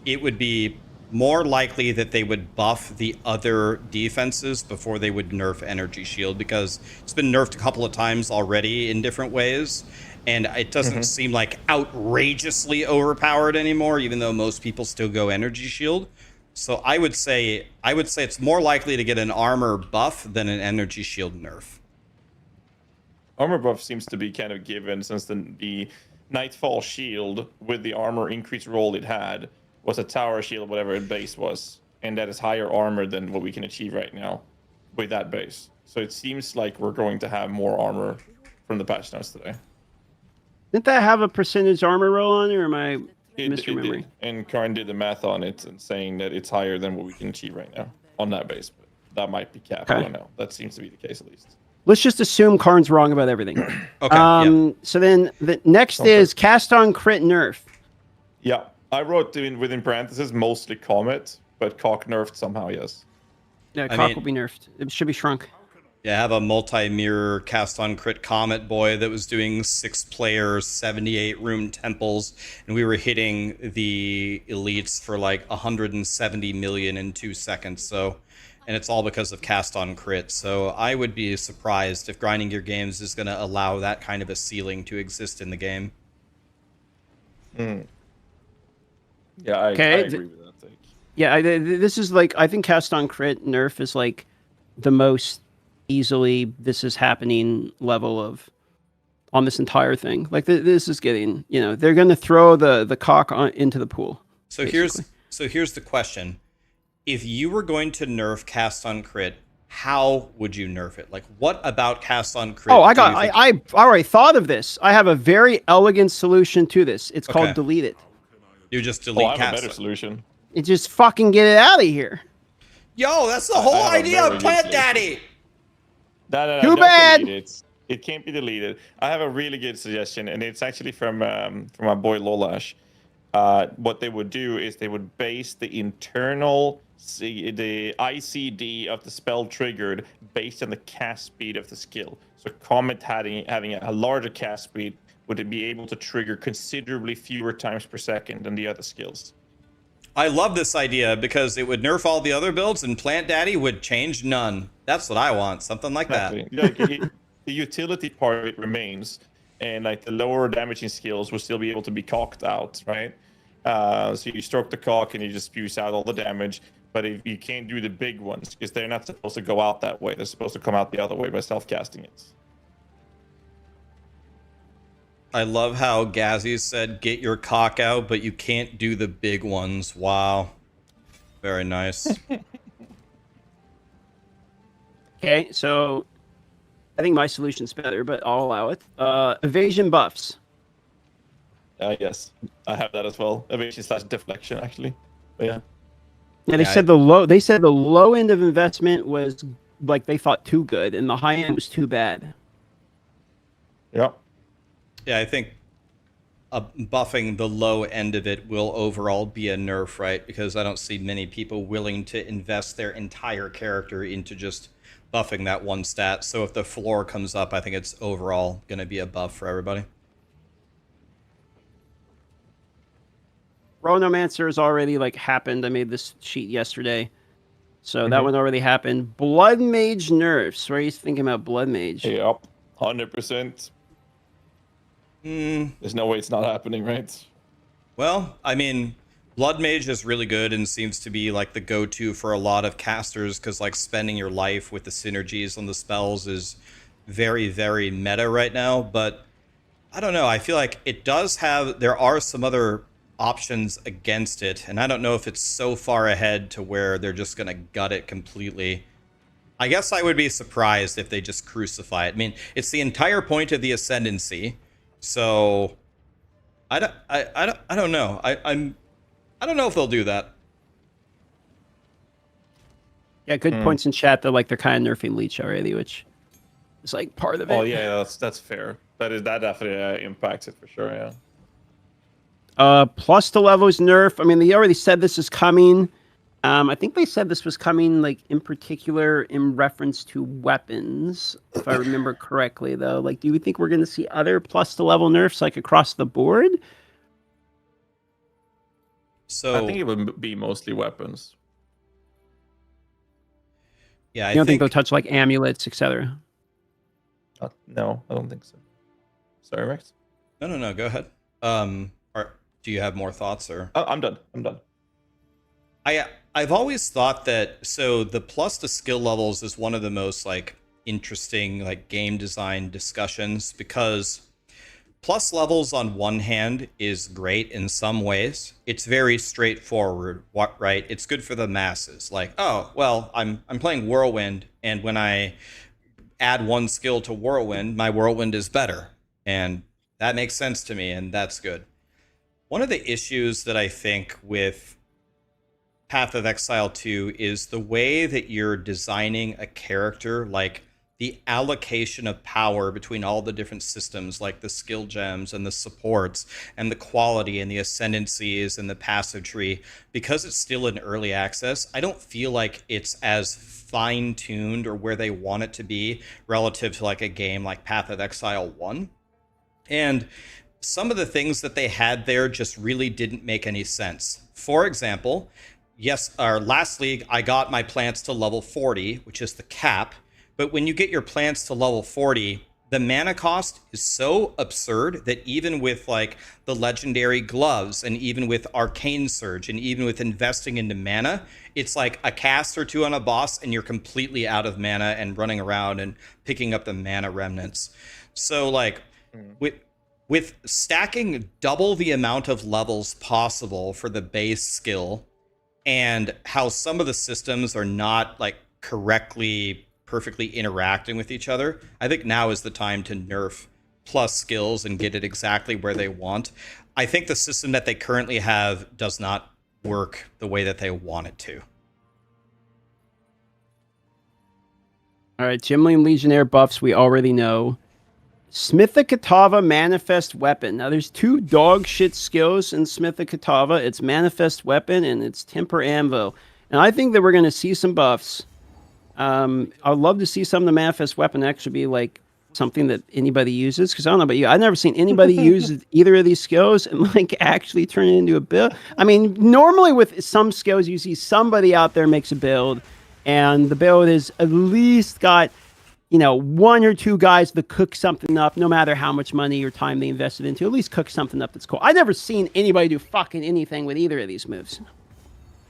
it would be more likely that they would buff the other defenses before they would nerf Energy Shield because it's been nerfed a couple of times already in different ways, and it doesn't seem like outrageously overpowered anymore, even though most people still go Energy Shield. So I would say it's more likely to get an armor buff than an Energy Shield nerf. Armor buff seems to be kind of given since the Nightfall shield with the armor increase roll it had was a tower shield, whatever its base was, and that is higher armor than what we can achieve right now with that base. So it seems like we're going to have more armor from the patch notes today. Didn't that have a percentage armor roll on it, or am I It misremembering? did. And Karn did the math on it and saying that it's higher than what we can achieve right now on that base. But that might be capped. I Okay. don't know. That seems to be the case at least. Let's just assume Karn's wrong about everything. Okay. Yeah. So then the next is cast on crit nerf. Yeah, I wrote within parentheses mostly Comet, but Cock nerfed somehow, yes. Yeah, I cock mean- will be nerfed. It should be shrunk. Yeah, I have a multi-mirror cast on crit Comet boy that was doing 6-player 78 room temples, and we were hitting the elites for like 170 million in 2 seconds. So, and it's all because of cast on crit. So I would be surprised if Grinding Gear Games is going to allow that kind of a ceiling to exist in the game. Yeah, I Okay, agree with that take. Yeah, this is like, I think cast on crit nerf is like the most easily this is happening level of on this entire thing. Like this is getting, they're going to throw the cock into the pool. So basically. here's the question. If you were going to nerf cast on crit, how would you nerf it? Like, what about cast on crit? Oh, do you think- I already thought of this. I have a very elegant solution to this. It's called Okay. delete it. You just Oh, delete I have a cast. better solution. It just fucking get it out of here. Yo, that's the whole have a idea very of good Plant solution. Daddy. No, Too don't bad. delete it. It can't be deleted. I have a really good suggestion, and it's actually from my boy Lolash. What they would do is they would base the internal the ICD of the spell triggered based on the cast speed of the skill. So Comet having a larger cast speed would it be able to trigger considerably fewer times per second than the other skills. I love this idea because it would nerf all the other builds and Plant Daddy would change none. That's what I want. Something like Exactly. that. Like, the utility part of it remains, and like the lower damaging skills will still be able to be cocked out, right? So you stroke the cock and you just spews out all the damage. But if you can't do the big ones, because they're not supposed to go out that way, they're supposed to come out the other way by self-casting it. I love how Gazzy said, get your cock out, but you can't do the big ones. Wow. Very nice. Okay, so I think my solution's better, but I'll allow it. Evasion buffs. Yes, I have that as well. Evasion / deflection, actually. But yeah. Yeah, they Yeah, said the low end of investment was like they thought too good, and the high end was too bad. Yeah. Yeah, I think buffing the low end of it will overall be a nerf, right? Because I don't see many people willing to invest their entire character into just buffing that one stat. So if the floor comes up, I think it's overall going to be a buff for everybody. Chronomancer has already like happened. I made this sheet yesterday, so that one already happened. Blood Mage nerfs. What are you thinking about Blood Mage? Yep. 100%. There's no way it's not happening, right? Well, I mean, Blood Mage is really good and seems to be like the go-to for a lot of casters because like spending your life with the synergies on the spells is very, very meta right now. But I don't know. I feel like it does have, there are some other options against it. And I don't know if it's so far ahead to where they're just going to gut it completely. I guess I would be surprised if they just crucify it. I mean, it's the entire point of the Ascendancy. So I don't know. I don't know if they'll do that. Yeah, good points in chat that like they're kind of nerfing Leech already, which is like part of it. Oh yeah, that's fair. That definitely impacts it for sure. Yeah. Plus the levels nerf. I mean, they already said this is coming. I think they said this was coming, like in particular in reference to weapons, if I remember correctly. Though, like, do you think we're going to see other plus the level nerfs like across the board? So I think it would be mostly weapons. yeah, I don't think they'll touch like amulets, etc. No, I don't think so. Sorry, Rex. No. Go ahead. Do you have more thoughts or? Oh, I'm done. I've always thought that so the plus to skill levels is one of the most like interesting like game design discussions because plus levels on one hand is great in some ways. It's very straightforward, right? It's good for the masses. Like, oh, well, I'm playing Whirlwind and when I add one skill to Whirlwind, my Whirlwind is better. And that makes sense to me and that's good. One of the issues that I think with Path of Exile 2 is the way that you're designing a character, like the allocation of power between all the different systems, like the skill gems and the supports and the quality and the ascendancies and the passive tree. Because it's still in early access, I don't feel like it's as fine-tuned or where they want it to be relative to like a game like Path of Exile 1. And some of the things that they had there just really didn't make any sense. For example, yes, our last league, I got my plants to level 40, which is the cap. But when you get your plants to level 40, the mana cost is so absurd that even with like the legendary gloves and even with Arcane Surge and even with investing into mana, it's like a cast or two on a boss and you're completely out of mana and running around and picking up the mana remnants. So like with stacking double the amount of levels possible for the base skill and how some of the systems are not like perfectly interacting with each other, I think now is the time to nerf plus skills and get it exactly where they want. I think the system that they currently have does not work the way that they want it to. All right, Gimli Legionnaire buffs we already know. Smith the Katava Manifest Weapon. Now, there's two dog shit skills in Smith the Katava. It's Manifest Weapon and it's Temper Anvil. And I think that we're going to see some buffs. I'd love to see some of the Manifest Weapon actually be like something that anybody uses? Because I don't know about you, I've never seen anybody use either of these skills and like actually turn it into a build. I mean, normally with some skills, you see somebody out there makes a build, and the build is at least got, you know, one or two guys that cook something up, no matter how much money or time they invested into, at least cook something up that's cool. I've never seen anybody do fucking anything with either of these moves.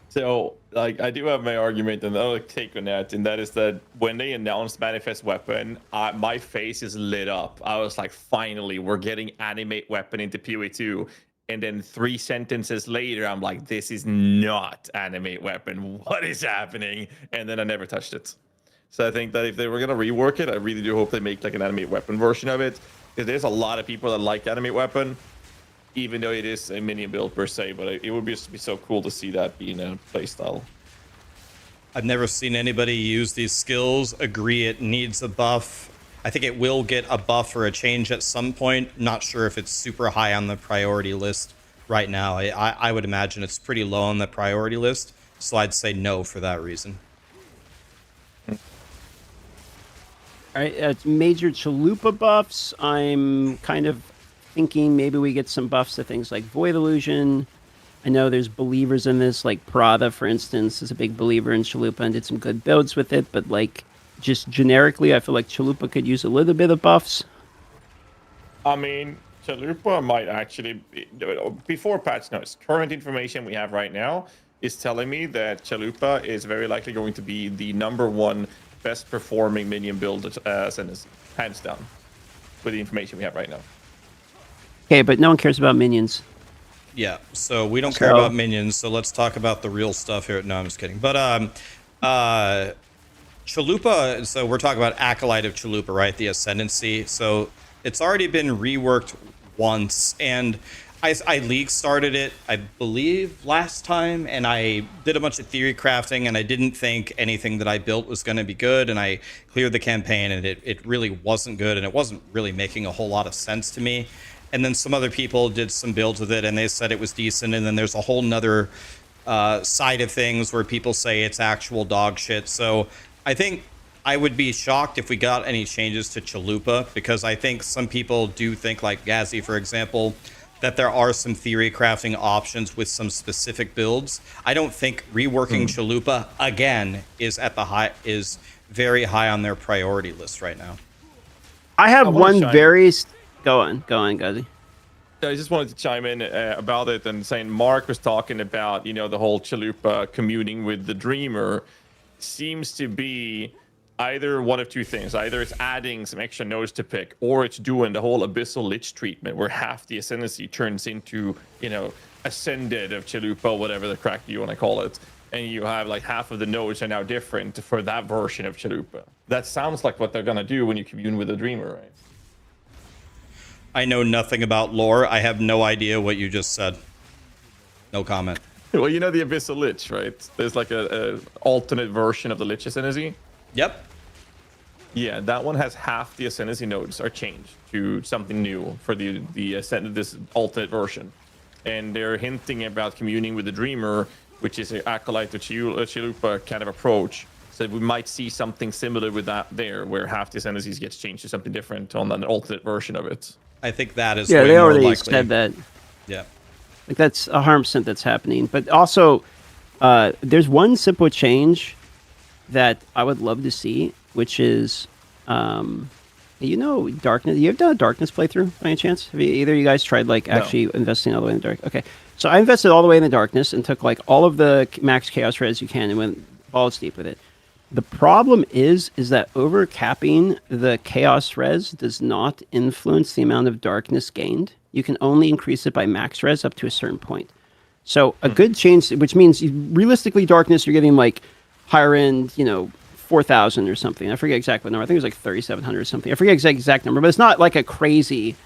So, like, I do have my argument and another take on that, and that is that when they announced Manifest Weapon, my face is lit up. I was like, finally, we're getting Animate Weapon into PoE 2. And then 3 sentences later, I'm like, this is not Animate Weapon. What is happening? And then I never touched it. So I think that if they were going to rework it, I really do hope they make like an Animate Weapon version of it. Because there's a lot of people that like Animate Weapon, even though it is a minion build per se, but it would be so cool to see that being a playstyle. I've never seen anybody use these skills. Agree it needs a buff. I think it will get a buff or a change at some point. Not sure if it's super high on the priority list right now. I would imagine it's pretty low on the priority list, so I'd say no for that reason. All right, major Chalupa buffs. I'm kind of thinking maybe we get some buffs to things like Void Illusion. I know there's believers in this, like Prada, for instance, is a big believer in Chalupa and did some good builds with it, but like just generically, I feel like Chalupa could use a little bit of buffs. I mean, Chalupa might actually, before patch notes, current information we have right now is telling me that Chalupa is very likely going to be the #1 best performing minion build ascendancy, hands down, with the information we have right now. Okay, but no one cares about minions. Yeah, so we don't care about minions, so let's talk about the real stuff here. No, I'm just kidding. But Chalupa, so we're talking about Acolyte of Chalupa, right? The Ascendancy. So it's already been reworked once, and I league started it, I believe, last time, and I did a bunch of theory crafting, and I didn't think anything that I built was going to be good, and I cleared the campaign, and it really wasn't good, and it wasn't really making a whole lot of sense to me. And then some other people did some builds with it, and they said it was decent, and then there's a whole nother side of things where people say it's actual dog shit. So I think I would be shocked if we got any changes to Chalupa, because I think some people do think, like Gazi, for example, that there are some theory crafting options with some specific builds. I don't think reworking Chalupa again is very high on their priority list right now. I have one very... Go on, Gazi. I just wanted to chime in about it and saying Mark was talking about, you know, the whole Chalupa communing with the Dreamer seems to be either one of two things. Either it's adding some extra nodes to pick, or it's doing the whole Abyssal Lich treatment where half the Ascendancy turns into, you know, Ascended of Chalupa, whatever the crack you want to call it. And you have like half of the nodes are now different for that version of Chalupa. That sounds like what they're going to do when you commune with the Dreamer, right? I know nothing about lore. I have no idea what you just said. No comment. Well, you know the Abyssal Lich, right? There's like a alternate version of the Lich Ascendancy. Yep. Yeah, that one has half the Ascendancy nodes are changed to something new for this alternate version. And they're hinting about communing with the Dreamer, which is an Acolyte to Chalupa kind of approach. So we might see something similar with that there, where half the Ascendancies gets changed to something different on an alternate version of it. I think that is way they more already likely. Said that. Yeah. Like that's 100% that's happening. But also, there's one simple change that I would love to see, which is, you know, Darkness. You ever done a Darkness playthrough by any chance? Have either of you guys tried like actually investing all the way in the dark? Okay, so I invested all the way in the Darkness and took like all of the max chaos res you can and went balls deep with it. The problem is that overcapping the chaos res does not influence the amount of darkness gained. You can only increase it by max res up to a certain point. So a good change, which means realistically darkness, you're getting like higher end, you know, 4,000 or something. I forget exactly what number. I think it was like 3,700 or something. I forget exact number, but it's not like a crazy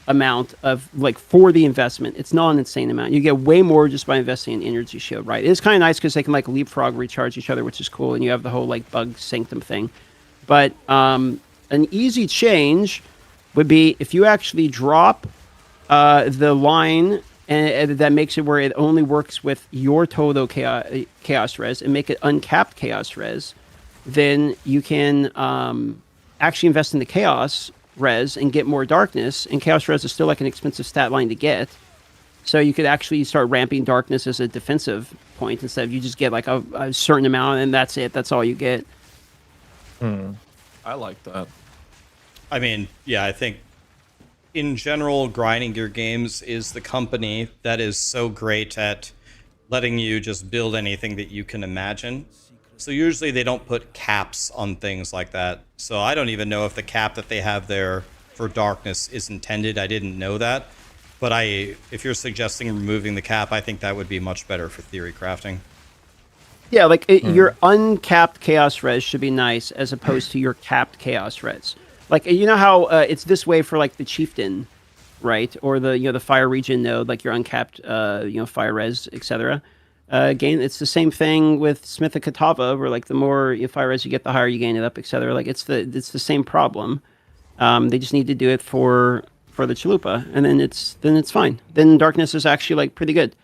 amount of like for the investment. It's not an insane amount. You get way more just by investing in energy shield, right? It's kind of nice because they can like leapfrog recharge each other, which is cool, and you have the whole like bug sanctum thing. But an easy change would be if you actually drop the line and that makes it where it only works with your total chaos res and make it uncapped chaos res, then you can actually invest in the chaos res and get more darkness, and chaos res is still like an expensive stat line to get. So you could actually start ramping darkness as a defensive point instead of you just get like a certain amount and that's it. That's all you get. I like that. I mean, yeah, I think in general, Grinding Gear Games is the company that is so great at letting you just build anything that you can imagine. So usually they don't put caps on things like that. So I don't even know if the cap that they have there for darkness is intended. I didn't know that. But if you're suggesting removing the cap, I think that would be much better for theory crafting. Yeah, like your uncapped chaos res should be nice as opposed to your capped chaos res. Like, you know how it's this way for like the chieftain, right? Or the the fire region node, like your uncapped fire res, etc. Gain. It's the same thing with Smith of Katava, where like the more fire res you get, the higher you gain it up, etc. Like it's the same problem. They just need to do it for the chalupa, and then it's fine. Then darkness is actually like pretty good.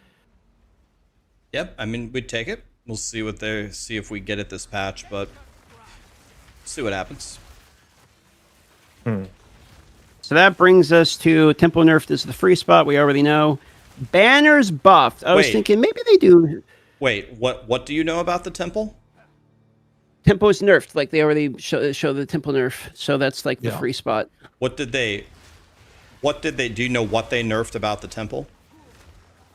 Yep, I mean we'd take it. We'll see if we get it this patch, but see what happens. So that brings us to Temple nerfed is the free spot. We already know. Banners buffed. I was Wait. thinking maybe they do. Wait, what do you know about the temple? Temple is nerfed. Like they already show the temple nerf. So that's like the free spot. What did they do you know what they nerfed about the temple?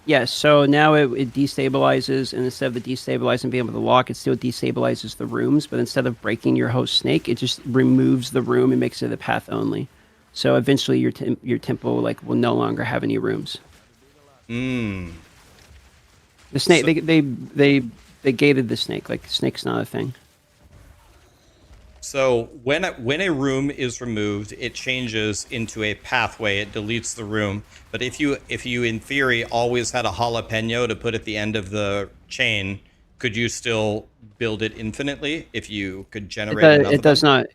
Yes, so now it destabilizes, and instead of the destabilizing being able to lock, it still destabilizes the rooms, but instead of breaking your host snake, it just removes the room and makes it a path only. So eventually your temple like will no longer have any rooms. The snake, they gated the snake, like snake's not a thing. So when a room is removed, it changes into a pathway. It deletes the room. But if you in theory always had a jalapeno to put at the end of the chain, could you still build it infinitely if you could generate enough? It does not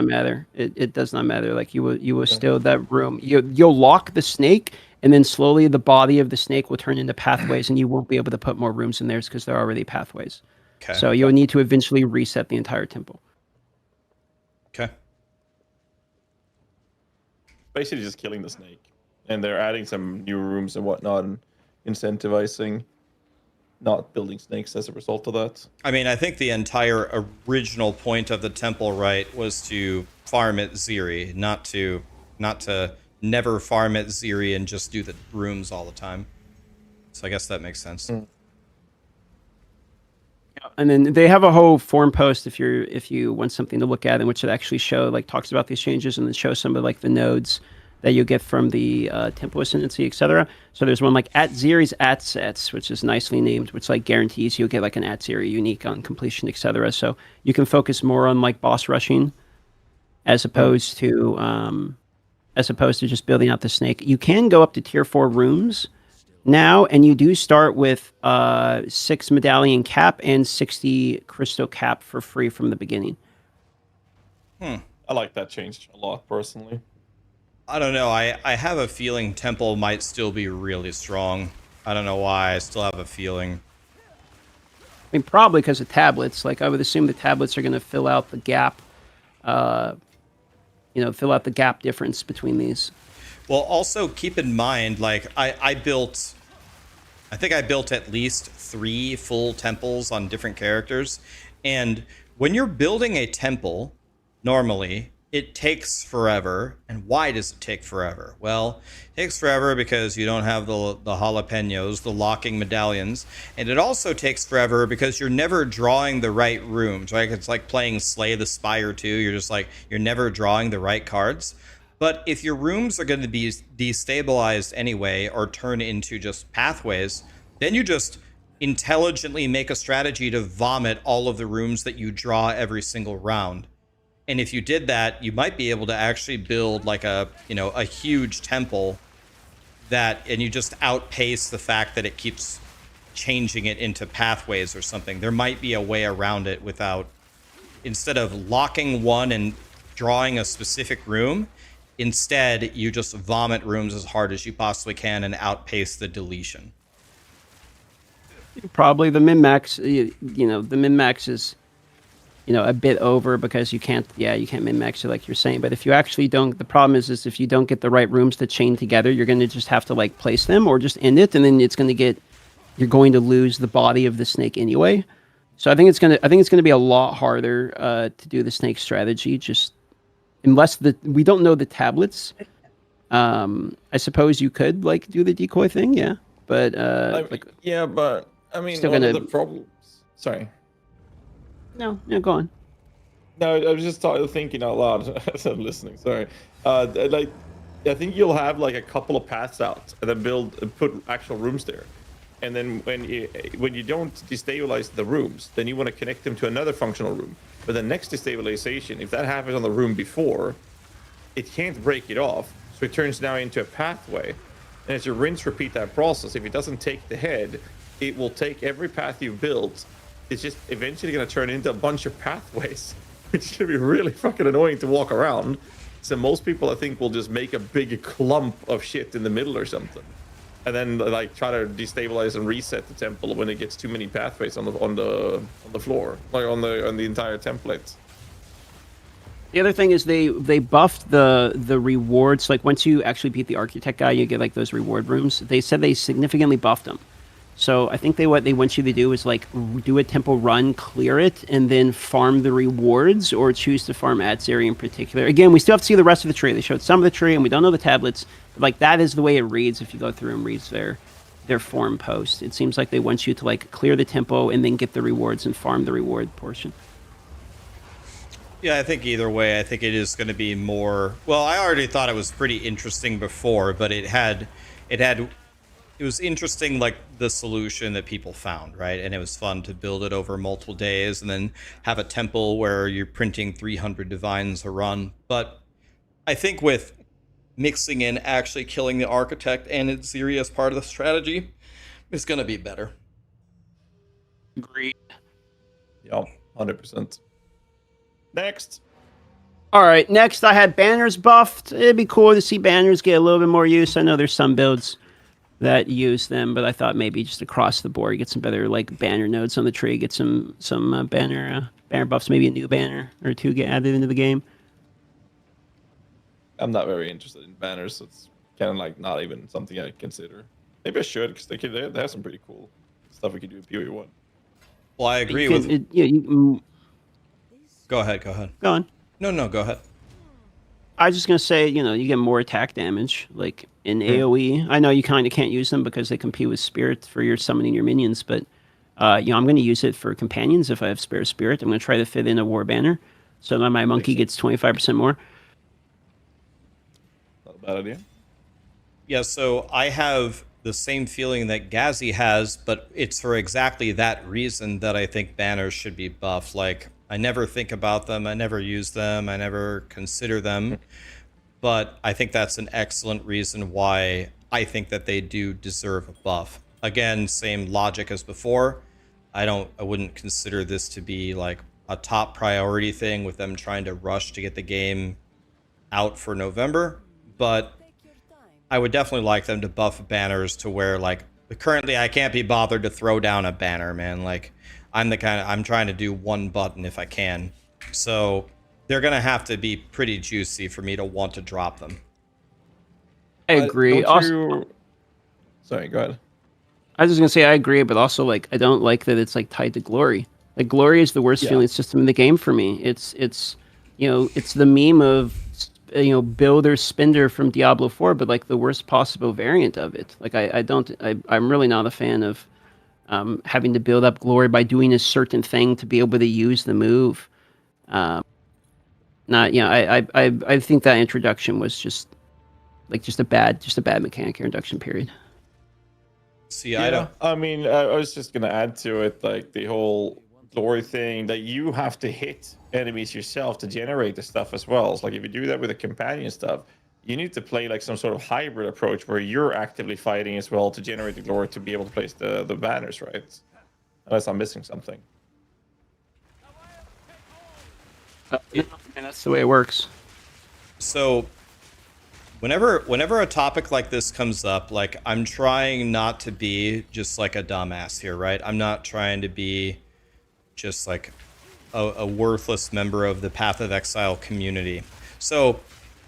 matter. It does not matter. Like you will still that room. You'll lock the snake, and then slowly the body of the snake will turn into pathways, and you won't be able to put more rooms in there because they're already pathways. Okay. So you'll need to eventually reset the entire temple. Okay. Basically just killing the snake. And they're adding some new rooms and whatnot and incentivizing not building snakes as a result of that. I mean, I think the entire original point of the temple, right, was to farm at Ziri, not to never farm at Ziri and just do the rooms all the time. So I guess that makes sense. And then they have a whole forum post if you want something to look at, in which it actually talks about these changes and then shows some of like the nodes that you get from the temple ascendancy, etc. So there's one like at Ziri's at sets, which is nicely named, which like guarantees you'll get like an at Ziri unique on completion, etc. So you can focus more on like boss rushing as opposed to just building out the snake. You can go up to tier 4 rooms now, and you do start with 6 medallion cap and 60 crystal cap for free from the beginning. I like that change a lot personally. I don't know. I have a feeling Temple might still be really strong. I don't know why. I still have a feeling. I mean, probably because of tablets. Like I would assume the tablets are going to fill out the gap. Fill out the gap difference between these. Well, also keep in mind, like I think I built at least 3 full temples on different characters. And when you're building a temple, normally it takes forever. And why does it take forever? Well, it takes forever because you don't have the jalapenos, the locking medallions. And it also takes forever because you're never drawing the right rooms, right? It's like playing Slay the Spire 2. You're never drawing the right cards. But if your rooms are going to be destabilized anyway or turn into just pathways, then you just intelligently make a strategy to vomit all of the rooms that you draw every single round. And if you did that, you might be able to actually build like a huge temple and you just outpace the fact that it keeps changing it into pathways or something. There might be a way around it instead of locking one and drawing a specific room. Instead, you just vomit rooms as hard as you possibly can and outpace the deletion. Probably the min-max, the min-max is a bit over because you can't min-max it like you're saying. But if you actually don't, the problem is if you don't get the right rooms to chain together, you're going to just have to like place them or just end it, and then you're going to lose the body of the snake anyway. So I think it's gonna be a lot harder to do the snake strategy, just unless we don't know the tablets. I suppose you could like do the decoy thing, yeah, but yeah, but I mean, still one of gonna- the problems. Sorry. no, go on. No, I was just thinking out loud as I'm listening. Sorry. Like, I think you'll have like a couple of paths out, and then put actual rooms there. And then when you don't destabilize the rooms, then you want to connect them to another functional room. But the next destabilization, if that happens on the room before, it can't break it off, so it turns now into a pathway. And as you repeat that process, if it doesn't take the head, it will take every path you've built. It's just eventually going to turn into a bunch of pathways, which is going to be really fucking annoying to walk around. So most people, I think, will just make a big clump of shit in the middle or something, and then like try to destabilize and reset the temple when it gets too many pathways on the floor, like on the entire template. The other thing is they buffed the rewards. Like once you actually beat the architect guy, you get like those reward rooms. They said they significantly buffed them. So I think what they want you to do is like do a temple run, clear it, and then farm the rewards, or choose to farm Atzeri in particular. Again, we still have to see the rest of the tree. They showed some of the tree, and we don't know the tablets. But like that is the way it reads if you go through and read their form post. It seems like they want you to like clear the tempo and then get the rewards and farm the reward portion. Yeah, I think either way, I think it is going to be more. Well, I already thought it was pretty interesting before, but it was interesting, like the solution that people found, right? And it was fun to build it over multiple days and then have a temple where you're printing 300 divines a run. But I think with mixing in actually killing the architect and Atzeri as part of the strategy, it's going to be better. Agreed. Yeah, 100%. Next. All right, next I had banners buffed. It'd be cool to see banners get a little bit more use. I know there's some builds that use them, but I thought maybe just across the board get some better like banner nodes on the tree, get some banner buffs, maybe a new banner or two get added into the game. I'm not very interested in banners, so it's kind of like not even something I consider. Maybe I should, because they have some pretty cool stuff we can do in PoE1. Well, I agree with. Go ahead. Go on. No, go ahead. I was just gonna say, you get more attack damage, like in AoE. I know you kind of can't use them because they compete with spirit for your summoning your minions, but I'm gonna use it for companions if I have spare spirit. I'm gonna try to fit in a war banner, so that my monkey gets 25% more. Not a bad idea. Yeah, so I have the same feeling that Gazi has, but it's for exactly that reason that I think banners should be buffed. Like, I never think about them, I never use them, I never consider them, but I think that's an excellent reason why I think that they do deserve a buff. Again, same logic as before. I wouldn't consider this to be like a top priority thing with them trying to rush to get the game out for November, but I would definitely like them to buff banners to where, like, currently I can't be bothered to throw down a banner, man. Like, I'm trying to do one button if I can. So they're going to have to be pretty juicy for me to want to drop them. I agree. Sorry, go ahead. I was just gonna say I agree, but also like I don't like that it's like tied to glory. Like glory is the worst feeling system in the game for me. It's the meme of builder spender from Diablo 4, but like the worst possible variant of it. Like I'm really not a fan of having to build up glory by doing a certain thing to be able to use the move. I think that introduction was just a bad mechanic introduction period. See, I mean, I was just gonna add to it, like the whole glory thing, that you have to hit enemies yourself to generate the stuff as well. So like if you do that with the companion stuff, you need to play like some sort of hybrid approach where you're actively fighting as well to generate the glory to be able to place the banners, right? Unless I'm missing something. And that's the way it works. So whenever a topic like this comes up, like, I'm trying not to be just like a dumbass here, right? I'm not trying to be just like a worthless member of the Path of Exile community. So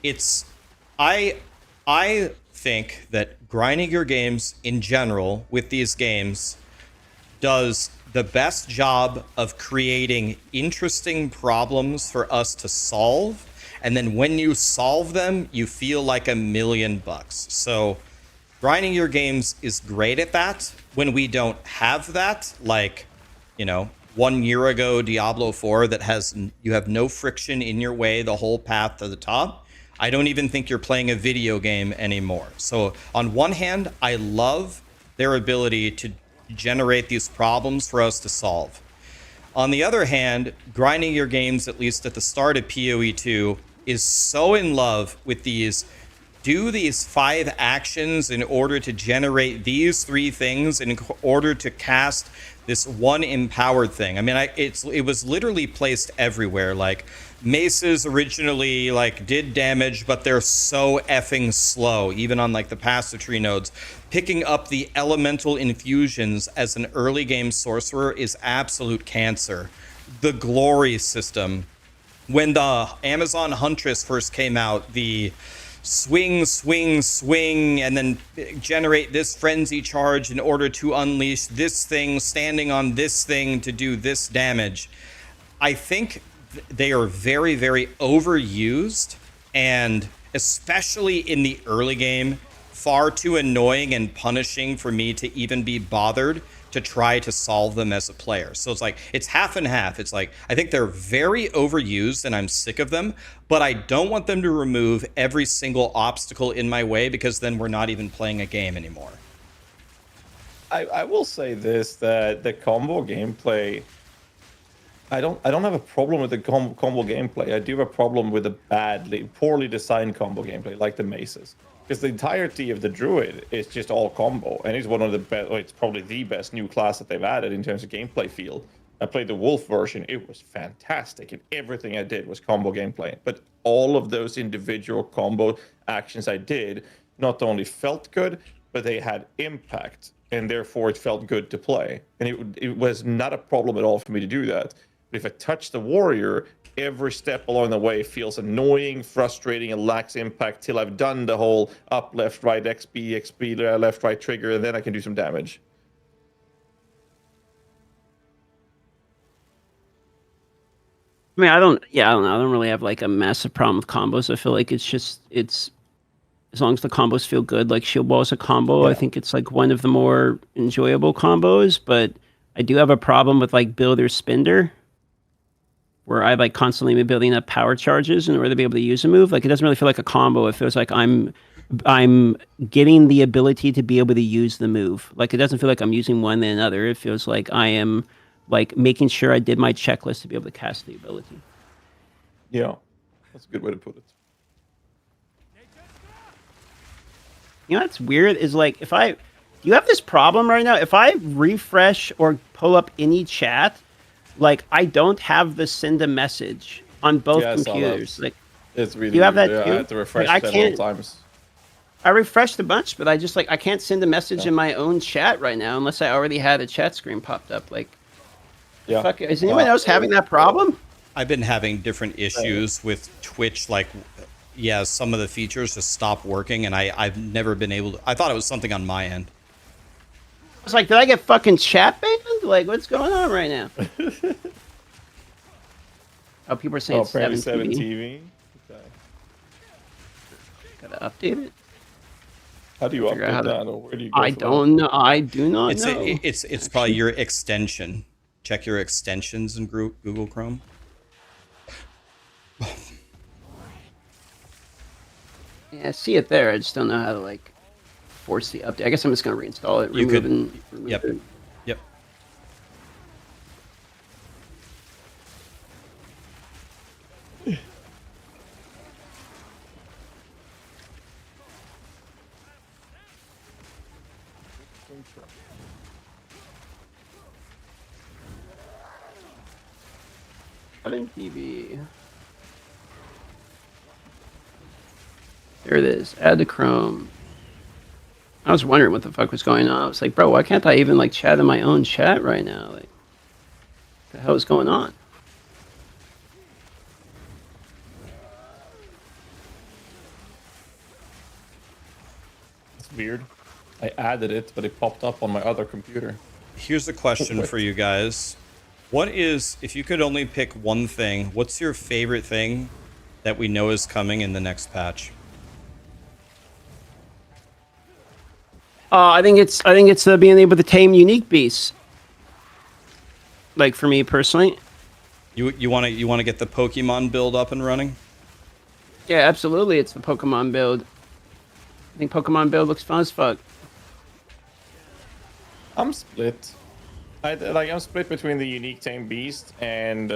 it's I think that grinding your games in general with these games does the best job of creating interesting problems for us to solve. And then when you solve them, you feel like $1,000,000. So grinding your games is great at that. When we don't have that, like, 1 year ago, Diablo 4, you have no friction in your way the whole path to the top, I don't even think you're playing a video game anymore. So on one hand, I love their ability to generate these problems for us to solve. On the other hand, grinding your games, at least at the start of PoE 2, is so in love with do these 5 actions in order to generate these 3 things in order to cast this one empowered thing. I mean, it was literally placed everywhere. Like, maces originally did damage, but they're so effing slow, even on the passive tree nodes. Picking up the elemental infusions as an early game sorcerer is absolute cancer. The glory system, when the Amazon Huntress first came out, the swing, swing, swing, and then generate this frenzy charge in order to unleash this thing, standing on this thing to do this damage. I think they are very, very overused, and especially in the early game, far too annoying and punishing for me to even be bothered to try to solve them as a player. So it's half and half. It's I think they're very overused and I'm sick of them, but I don't want them to remove every single obstacle in my way, because then we're not even playing a game anymore. I will say this, that the combo gameplay, I don't have a problem with the combo gameplay. I do have a problem with the poorly designed combo gameplay, like the maces. Because the entirety of the druid is just all combo, and it's one of the best. It's probably the best new class that they've added in terms of gameplay feel. I played the wolf version; it was fantastic, and everything I did was combo gameplay. But all of those individual combo actions I did not only felt good, but they had impact, and therefore it felt good to play. And it was not a problem at all for me to do that. But if I touch the warrior, every step along the way feels annoying, frustrating, and lacks impact till I've done the whole up, left, right, XP, left, right trigger, and then I can do some damage. I mean, I don't know. I don't really have a massive problem with combos. I feel like it's as long as the combos feel good, like Shield Wall is a combo. Yeah. I think it's one of the more enjoyable combos, but I do have a problem with Builder Spender, where I constantly be building up power charges in order to be able to use a move. It doesn't really feel like a combo. It feels like I'm getting the ability to be able to use the move. It doesn't feel like I'm using one then another. It feels like I am making sure I did my checklist to be able to cast the ability. Yeah, that's a good way to put it. What's weird is do you have this problem right now? If I refresh or pull up any chat, I don't have the send a message on both computers. It's really you have weird. that too? I have to refresh several times. I refreshed a bunch, but I can't send a message in my own chat right now unless I already had a chat screen popped up. Fuck, is anyone else having that problem? I've been having different issues with Twitch, some of the features just stop working, and I've never been able to. I thought it was something on my end. I was did I get fucking chat banned? What's going on right now? Oh, people are saying it's 7 TV. Okay. Gotta update it. How do you update that, or where do you go? I don't know. I do not know. It's probably your extension. Check your extensions in Google Chrome. Yeah, I see it there. I just don't know how to force the update. I guess I'm just gonna reinstall it. Remove Yep. it. Yep. TV. There it is. Add to Chrome. I was wondering what the fuck was going on. I was bro, why can't I even chat in my own chat right now? What the hell is going on? It's weird. I added it, but it popped up on my other computer. Here's a question for you guys. What is, if you could only pick one thing, what's your favorite thing that we know is coming in the next patch? I think it's being able to tame unique beasts. Like for me personally. You want to get the Pokemon build up and running? Yeah, absolutely. It's the Pokemon build. I think Pokemon build looks fun as fuck. I'm split. I'm split between the unique tame beast and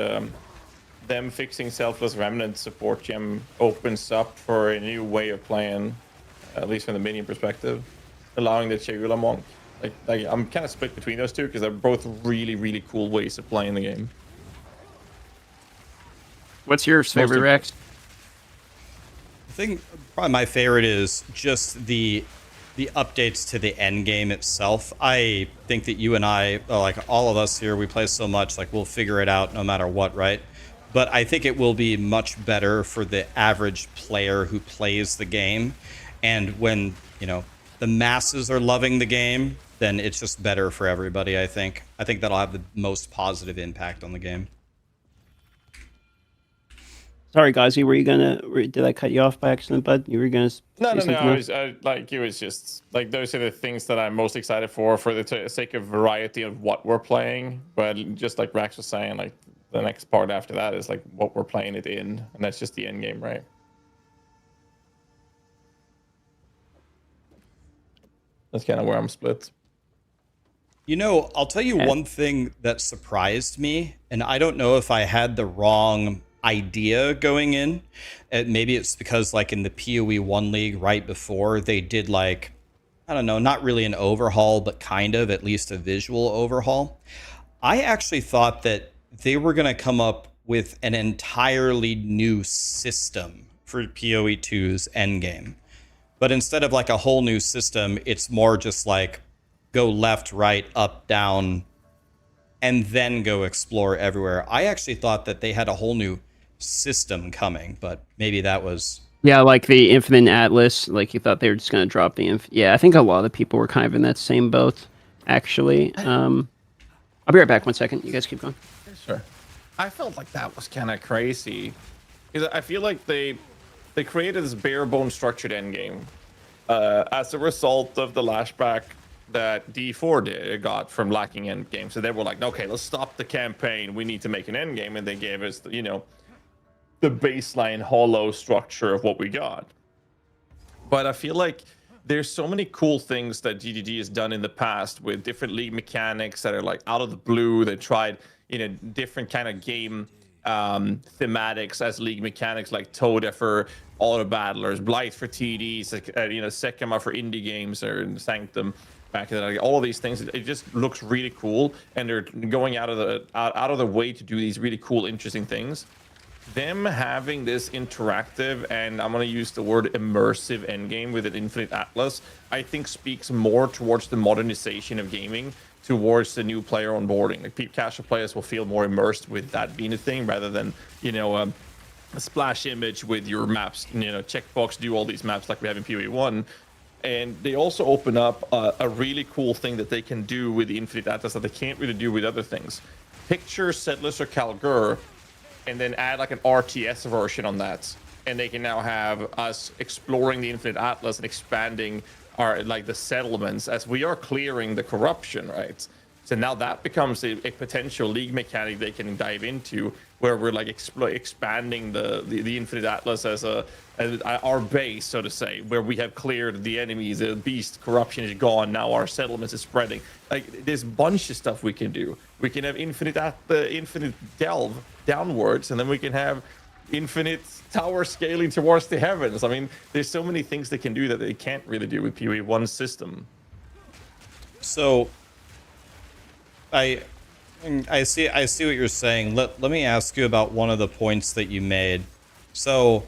them fixing Selfless Remnant support gem opens up for a new way of playing, at least from the Minion perspective, allowing the Chayula Monk. Like I'm kind of split between those two because they're both really, really cool ways of playing the game. What's your favorite, Rex? I think probably my favorite is just the updates to the end game itself. I think that you and I, like all of us here, we play so much, like we'll figure it out no matter what, right? But I think it will be much better for the average player who plays the game. And when, you know, the masses are loving the game, then it's just better for everybody, I think. I think that'll have the most positive impact on the game. Sorry, Gazi, were you gonna? Did I cut you off by accident, bud? You were gonna. No. It was just like those are the things that I'm most excited for the sake of variety of what we're playing. But just like Rax was saying, like the next part after that is like what we're playing it in, and that's just the end game, right? That's kind of where I'm split. You know, I'll tell you one thing that surprised me, and I don't know if I had the wrong idea going in. Maybe it's because like in the PoE 1 league right before, they did like, I don't know, not really an overhaul, but kind of at least a visual overhaul. I actually thought that they were going to come up with an entirely new system for PoE 2's endgame. But instead of like a whole new system, it's more just like go left, right, up, down, and then go explore everywhere. I actually thought that they had a whole new system coming, but maybe that was... Yeah, like the Infinite Atlas. Like you thought they were just going to drop the Yeah, I think a lot of people were kind of in that same boat, actually. I'll be right back 1 second. You guys keep going. Sure. I felt like that was kind of crazy. Because I feel like they created this bare bone structured endgame as a result of the lashback that D4 got from lacking endgame. So they were like, okay, let's stop the campaign. We need to make an endgame. And they gave us, you know, the baseline hollow structure of what we got. But I feel like there's so many cool things that GGG has done in the past with different league mechanics that are like out of the blue. They tried, you know, different kind of game thematics as league mechanics, like Toda for auto battlers, Blight for TDs, you know, Sekima for indie games, or Sanctum back in the day. All of these things, it just looks really cool, and they're going out of the way to do these really cool, interesting things. Them having this interactive, and I'm going to use the word immersive endgame with an Infinite Atlas, I think speaks more towards the modernization of gaming, towards the new player onboarding. Like casual players will feel more immersed with that being a thing, rather than, you know, a splash image with your maps, you know, checkbox, do all these maps like we have in PoE 1. And they also open up a really cool thing that they can do with the Infinite Atlas that they can't really do with other things. Picture Settlers or Kalgur, and then add like an RTS version on that, and they can now have us exploring the Infinite Atlas and expanding our like the settlements as we are clearing the corruption, right? So now that becomes a potential league mechanic they can dive into, where we're like expanding the Infinite Atlas as our base, so to say, where we have cleared the enemies, the beast corruption is gone, now our settlements is spreading. Like there's a bunch of stuff we can do. We can have infinite delve downwards, and then we can have infinite tower scaling towards the heavens. I mean, there's so many things they can do that they can't really do with PoE 1 system. So I see what you're saying. Let me ask you about one of the points that you made. So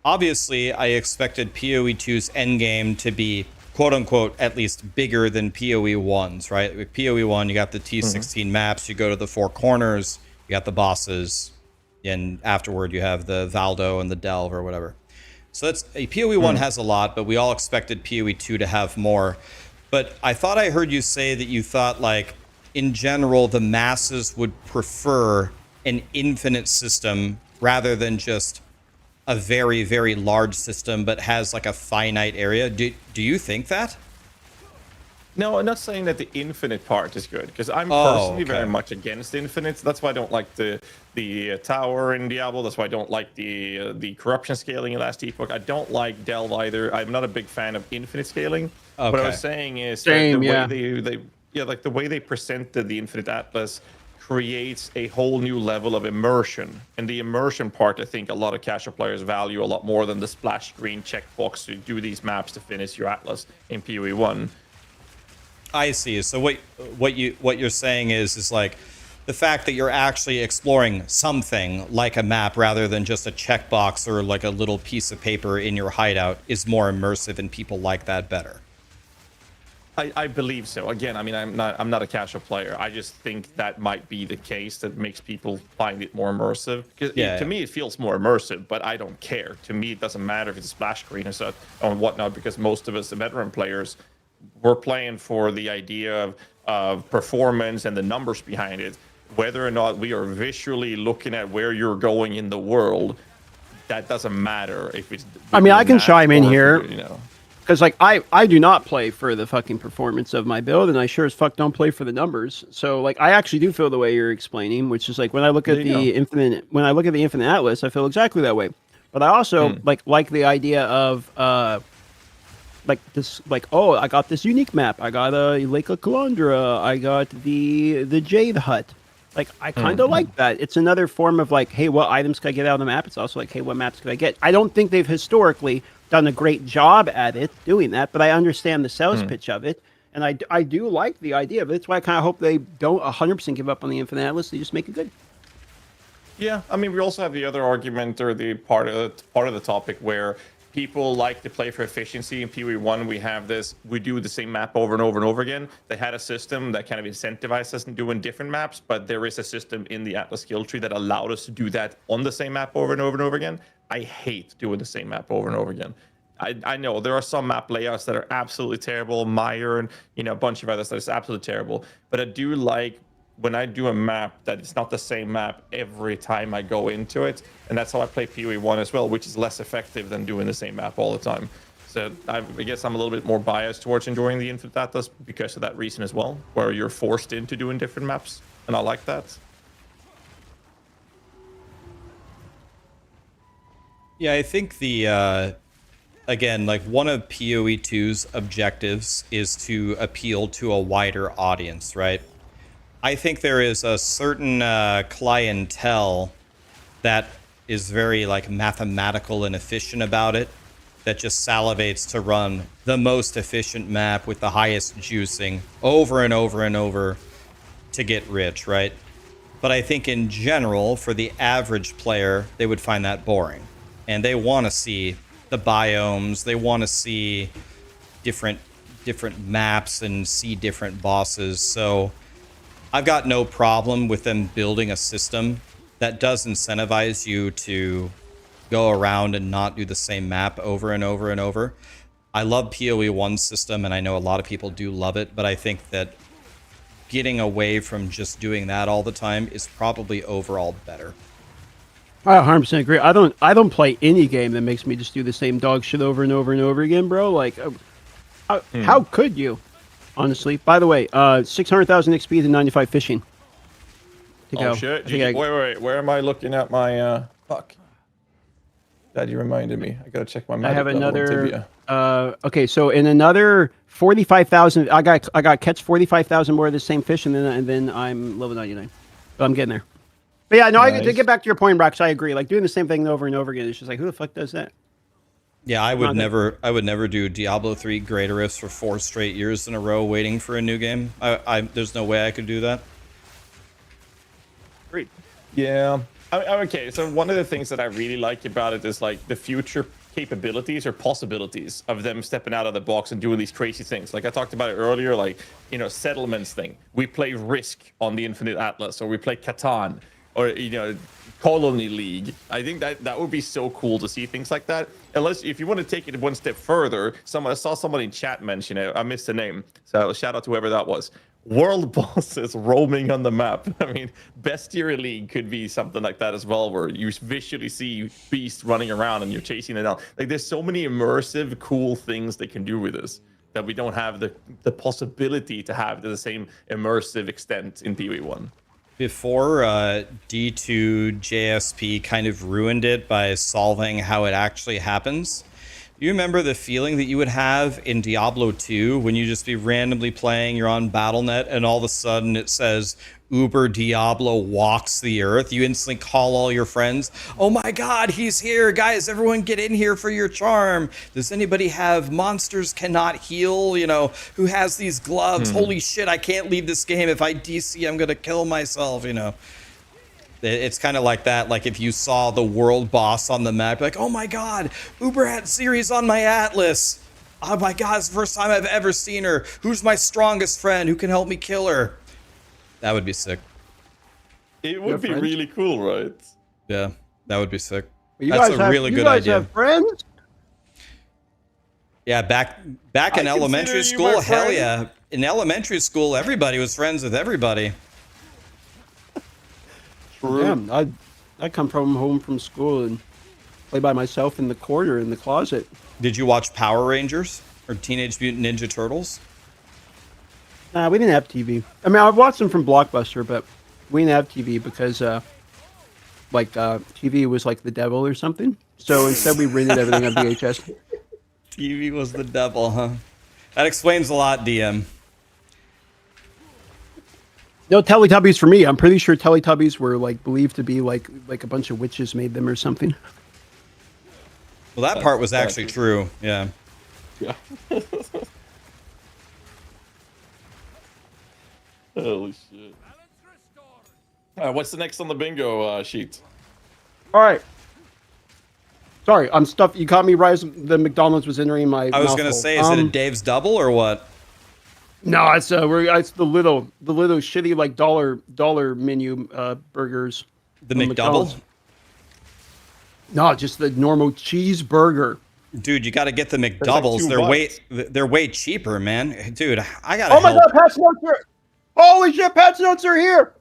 obviously I expected PoE 2's endgame to be quote unquote at least bigger than PoE 1's, right? With PoE 1 you got the T16 maps, you go to the four corners, you got the bosses, and afterward you have the Valdo and the Delve or whatever. So that's a PoE 1 has a lot, but we all expected PoE 2 to have more. But I thought I heard you say that you thought, like, in general, the masses would prefer an infinite system rather than just a very, very large system, but has like a finite area. Do you think that? No, I'm not saying that the infinite part is good, because I'm Oh, personally okay. very much against infinite. That's why I don't like the tower in Diablo. That's why I don't like the corruption scaling in Last Epoch. I don't like Delve either. I'm not a big fan of infinite scaling. What I Okay. was saying is Same, that the yeah. way like the way they presented the Infinite Atlas creates a whole new level of immersion. And the immersion part, I think a lot of casual players value a lot more than the splash screen checkbox to do these maps to finish your Atlas in PoE 1. I see. So what you're saying is like the fact that you're actually exploring something like a map rather than just a checkbox or like a little piece of paper in your hideout is more immersive, and people like that better. I believe so. Again, I mean, I'm not a casual player. I just think that might be the case that makes people find it more immersive. Because to me, it feels more immersive, but I don't care. To me, it doesn't matter if it's a splash screen or so or whatnot, because most of us, the veteran players, we're playing for the idea of performance and the numbers behind it. Whether or not we are visually looking at where you're going in the world, that doesn't matter. If it's I mean, I can chime in or if here. you know. Because, like, I do not play for the fucking performance of my build, and I sure as fuck don't play for the numbers. So, like, I actually do feel the way you're explaining, which is like when I look at the infinite Atlas, I feel exactly that way. But I also like the idea of like this, like, oh, I got this unique map. I got a Lake of Calandra. I got the Jade Hut. Like, I kind of like that. It's another form of like, hey, what items can I get out of the map? It's also like, hey, what maps can I get? I don't think they've historically done a great job at it doing that, but I understand the sales pitch of it, and I do like the idea of it. That's why I kind of hope they don't 100% give up on the Infinite Atlas. They just make it good. Yeah, I mean, we also have the other argument, or the part of the topic where people like to play for efficiency. In PoE 1, we have this, we do the same map over and over and over again. They had a system that kind of incentivized us in doing different maps, but there is a system in the Atlas skill tree that allowed us to do that on the same map over and over and over again. I hate doing the same map over and over again. I know there are some map layouts that are absolutely terrible, Meyer and a bunch of others that is absolutely terrible, but I do like when I do a map that it's not the same map every time I go into it. And that's how I play PoE 1 as well, which is less effective than doing the same map all the time. So I guess I'm a little bit more biased towards enjoying the Infinite Atlas because of that reason as well, where you're forced into doing different maps. And I like that. Yeah, I think the again, like one of PoE 2's objectives is to appeal to a wider audience, right? I think there is a certain clientele that is very like mathematical and efficient about it, that just salivates to run the most efficient map with the highest juicing over and over and over to get rich, right? But I think in general, for the average player, they would find that boring. And they want to see the biomes, they want to see different maps and see different bosses. So I've got no problem with them building a system that does incentivize you to go around and not do the same map over and over and over. I love PoE 1's system, and I know a lot of people do love it, but I think that getting away from just doing that all the time is probably overall better. I 100% agree. I don't play any game that makes me just do the same dog shit over and over and over again, bro. Like, how could you? Honestly. By the way, 600,000 XP to 95 fishing. Oh shit! Wait. Where am I looking at my? Fuck. Glad you reminded me. I gotta check my. I have another. Okay, so in another 45,000, I got catch 45,000 more of the same fish, and then I'm level 99. But I'm getting there. But yeah, no, nice. To get back to your point, Rax, I agree. Like doing the same thing over and over again, it's just like, who the fuck does that? Yeah, I would never do Diablo 3 Greater Rifts for 4 straight years in a row waiting for a new game. There's no way I could do that. Great. Yeah. Okay, so one of the things that I really like about it is like the future capabilities or possibilities of them stepping out of the box and doing these crazy things. Like I talked about it earlier, like, settlements thing. We play Risk on the Infinite Atlas, or we play Catan. or colony league. I think that would be so cool to see things like that. Unless if you want to take it one step further, I saw somebody in chat mention it. I missed the name, so shout out to whoever that was. World bosses roaming on the map. I mean, Bestiary League could be something like that as well, where you visually see beasts running around and you're chasing it down. Like, there's so many immersive, cool things they can do with this that we don't have the possibility to have to the same immersive extent in PoE1. Before D2 JSP kind of ruined it by solving how it actually happens. You remember the feeling that you would have in Diablo 2 when you just be randomly playing, you're on BattleNet, and all of a sudden it says Uber Diablo walks the earth. You instantly call all your friends. Oh my God, he's here. Guys, everyone get in here for your charm. Does anybody have monsters cannot heal? Who has these gloves? Holy shit, I can't leave this game. If I DC, I'm going to kill myself, It's kind of like that. Like if you saw the world boss on the map, like, oh my God, Uber had Ceres on my Atlas. Oh my God, it's the first time I've ever seen her. Who's my strongest friend? Who can help me kill her? That would be sick. It would be really cool, right? Yeah, that would be sick. You That's guys a really good idea. Have friends? Yeah, back in elementary school, hell yeah. In elementary school, everybody was friends with everybody. Yeah, I come from home from school and play by myself in the corner in the closet. Did you watch Power Rangers or Teenage Mutant Ninja Turtles? Nah, we didn't have TV. I mean, I watched them from Blockbuster, but we didn't have TV because, TV was like the devil or something. So instead, we rented everything on VHS. TV was the devil, huh? That explains a lot, DM. No Teletubbies for me. I'm pretty sure Teletubbies were believed to be like a bunch of witches made them or something. Well, that part was actually true. Yeah. Yeah. Holy shit. What's the next on the bingo sheet? All right. Sorry, I'm stuffed. You caught me right as the McDonald's was entering my. I was gonna say, is it a Dave's double or what? No, it's it's the little shitty dollar menu burgers. The McDouble? No, just the normal cheeseburger. Dude, you got to get the McDoubles. They're way cheaper, man. Dude, I gotta. Oh my God, Pat's Notes are! Holy shit, Pat's Notes are here!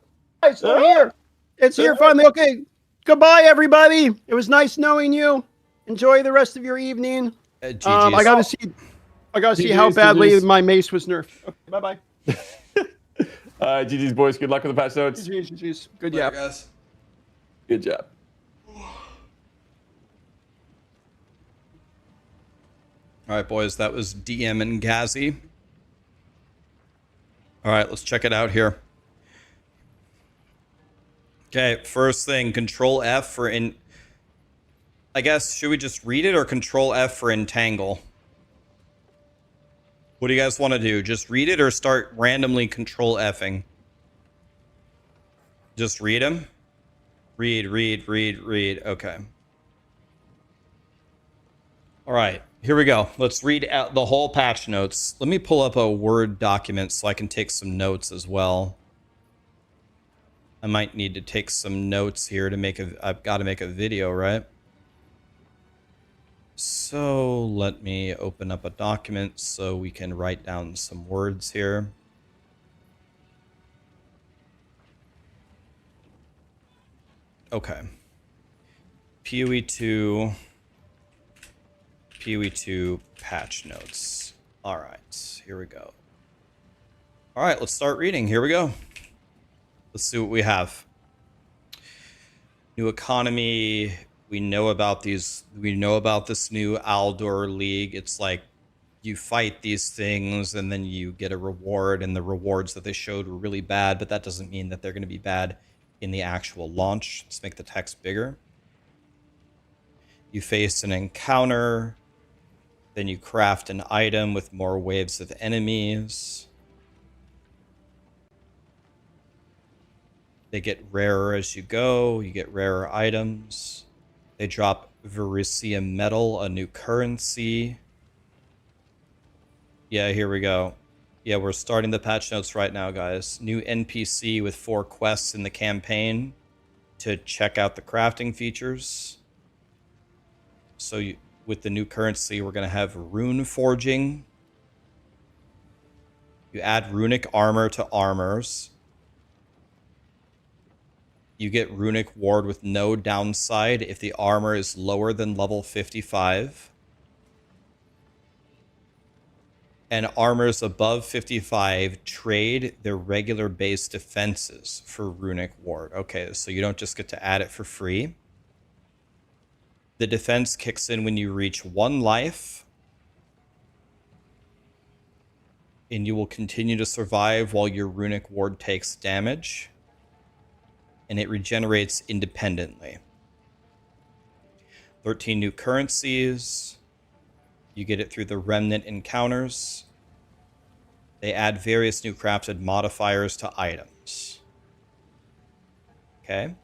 It's here. It's here finally. Okay, goodbye, everybody. It was nice knowing you. Enjoy the rest of your evening. I gotta see how badly my mace was nerfed. Okay, bye bye. GG's boys. Good luck with the patch notes. GG's. Good job, guys. Good job. All right, boys. That was DM and Gazzy. All right, let's check it out here. Okay, first thing, Control F for I guess, should we just read it or Control F for entangle? What do you guys want to do? Just read it or start randomly Control Fing? Just read them? Read. Okay. All right, here we go. Let's read out the whole patch notes. Let me pull up a Word document so I can take some notes as well. I might need to take some notes here to I've got to make a video, right? So let me open up a document so we can write down some words here. Okay. PoE2 patch notes. All right, here we go. All right, let's start reading. Here we go. Let's see what we have. New economy. We know about these. We know about this new Aldor League. It's like you fight these things and then you get a reward, and the rewards that they showed were really bad, but that doesn't mean that they're going to be bad in the actual launch. Let's make the text bigger. You face an encounter, then you craft an item with more waves of enemies. They get rarer as you go. You get rarer items. They drop Verisium Metal, a new currency. Yeah, here we go. Yeah, we're starting the patch notes right now, guys. New NPC with 4 quests in the campaign. to check out the crafting features. So with the new currency, we're going to have rune forging. You add runic armor to armors. You get runic ward with no downside if the armor is lower than level 55. And armors above 55 trade their regular base defenses for runic ward. Okay, so you don't just get to add it for free. The defense kicks in when you reach 1 life. And you will continue to survive while your runic ward takes damage. And it regenerates independently. 13 new currencies. You get it through the remnant encounters. They add various new crafted modifiers to items. Okay.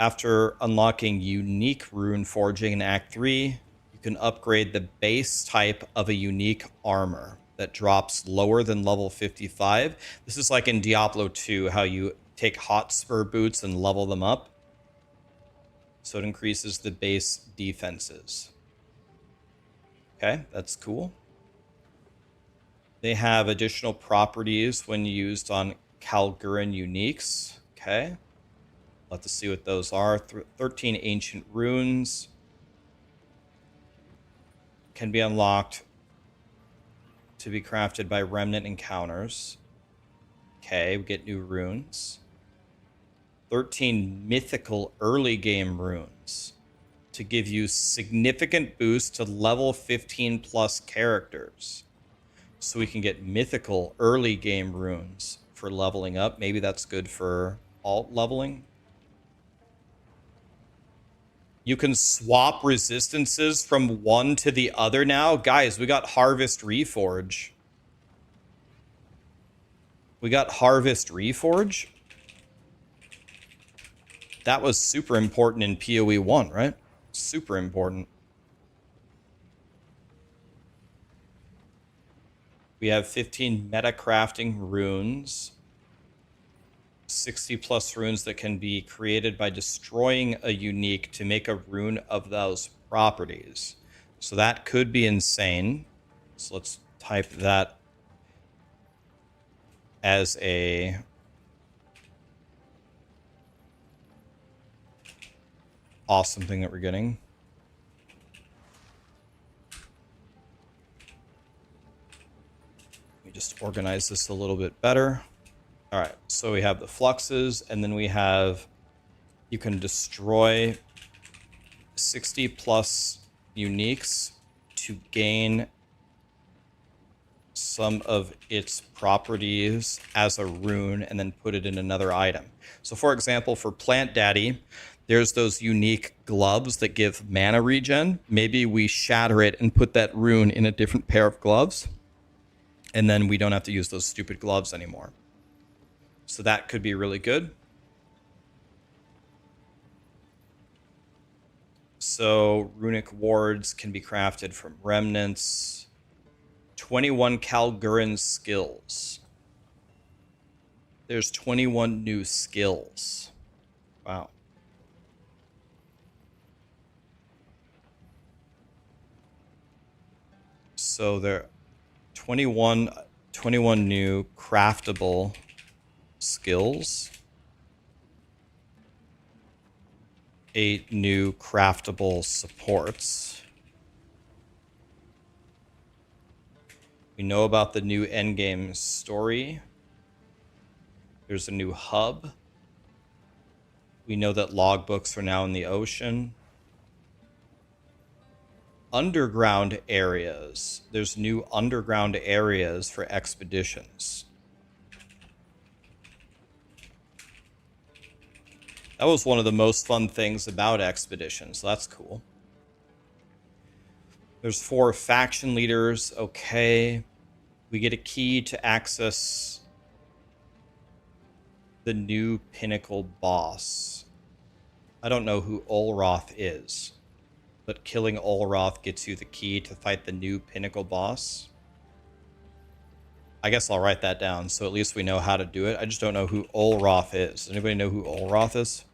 After unlocking unique rune forging in Act 3, you can upgrade the base type of a unique armor that drops lower than level 55. This is like in Diablo 2, how you take Hotspur boots and level them up. So it increases the base defenses. Okay, that's cool. They have additional properties when used on Kalguran uniques. Okay. Let's see what those are. 13 ancient runes can be unlocked to be crafted by remnant encounters. Okay, we get new runes. 13 mythical early game runes to give you significant boost to level 15 plus characters. So we can get mythical early game runes for leveling up. Maybe that's good for alt leveling. You can swap resistances from one to the other now. Guys, we got Harvest Reforge. We got Harvest Reforge. That was super important in PoE 1, right? Super important. We have 15 meta crafting runes. 60 plus runes that can be created by destroying a unique to make a rune of those properties. So that could be insane. So let's type that as a awesome thing that we're getting. Let me just organize this a little bit better. All right, so we have the fluxes, and then we have, you can destroy 60 plus uniques to gain some of its properties as a rune and then put it in another item. So for example, for Plant Daddy, there's those unique gloves that give mana regen. Maybe we shatter it and put that rune in a different pair of gloves, and then we don't have to use those stupid gloves anymore. So that could be really good. So runic wards can be crafted from remnants. 21 Kalguran skills. There's 21 new skills. Wow. So there are 21 new craftable skills, 8 new craftable supports. We know about the new Endgame story. There's a new hub. We know that logbooks are now in the ocean. Underground areas. There's new underground areas for expeditions. That was one of the most fun things about expeditions. So that's cool. There's 4 faction leaders. Okay. We get a key to access the new pinnacle boss. I don't know who Olroth is, but killing Olroth gets you the key to fight the new pinnacle boss. I guess I'll write that down so at least we know how to do it. I just don't know who Olroth is. Anybody know who Olroth is?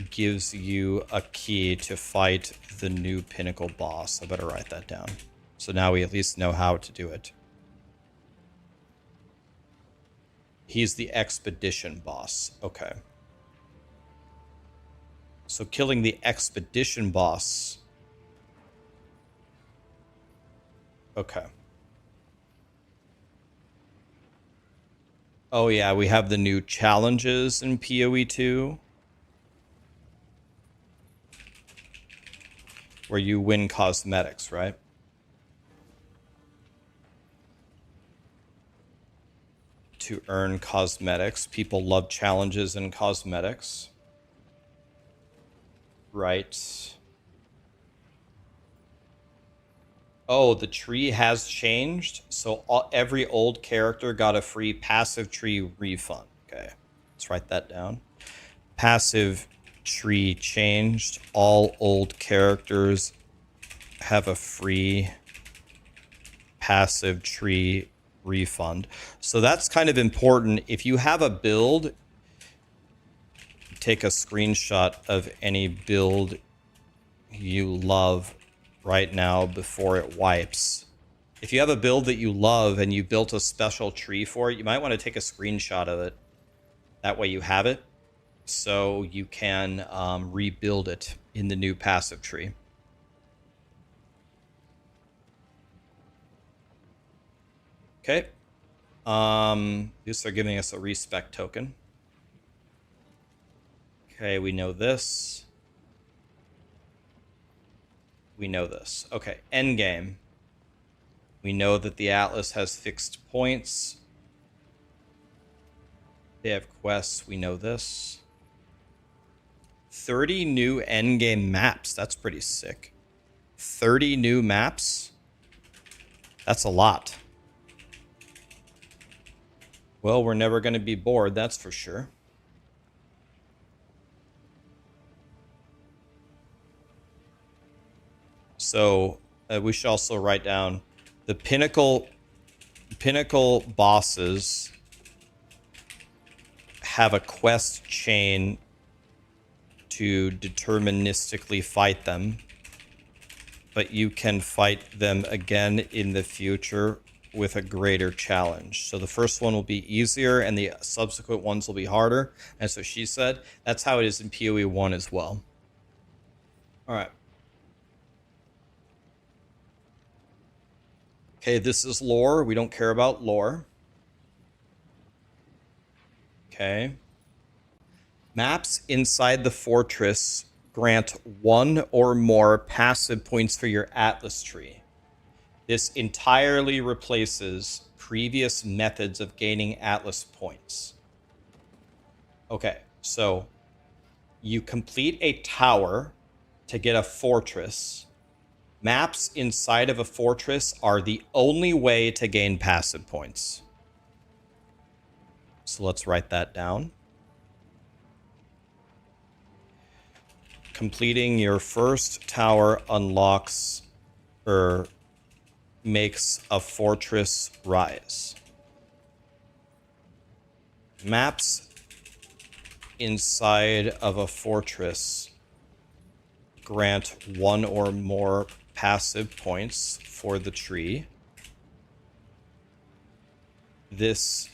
Gives you a key to fight the new pinnacle boss. I better write that down. So now we at least know how to do it. He's the expedition boss. Okay. So killing the expedition boss. Okay. Oh yeah, we have the new challenges in PoE 2. Where you win cosmetics, right? To earn cosmetics. People love challenges and cosmetics. Right. Oh, the tree has changed. So every old character got a free passive tree refund. Okay, let's write that down. Passive tree changed. All old characters have a free passive tree refund. So that's kind of important. If you have a build, take a screenshot of any build you love right now before it wipes. If you have a build that you love and you built a special tree for it, you might want to take a screenshot of it. That way you have it, so you can rebuild it in the new passive tree. Okay. These are giving us a respec token. Okay, we know this. We know this. Okay, Endgame. We know that the Atlas has fixed points. They have quests. We know this. 30 new Endgame maps. That's pretty sick. 30 new maps? That's a lot. Well, we're never going to be bored, that's for sure. So we should also write down the pinnacle bosses have a quest chain to deterministically fight them, but you can fight them again in the future with a greater challenge. So the first one will be easier and the subsequent ones will be harder. And so she said, that's how it is in PoE 1 as well. All right. Okay, this is lore. We don't care about lore. Okay. Maps inside the fortress grant one or more passive points for your Atlas tree. This entirely replaces previous methods of gaining Atlas points. Okay, so you complete a tower to get a fortress. Maps inside of a fortress are the only way to gain passive points. So let's write that down. Completing your first tower unlocks or makes a fortress rise. Maps inside of a fortress grant one or more passive points for the tree. This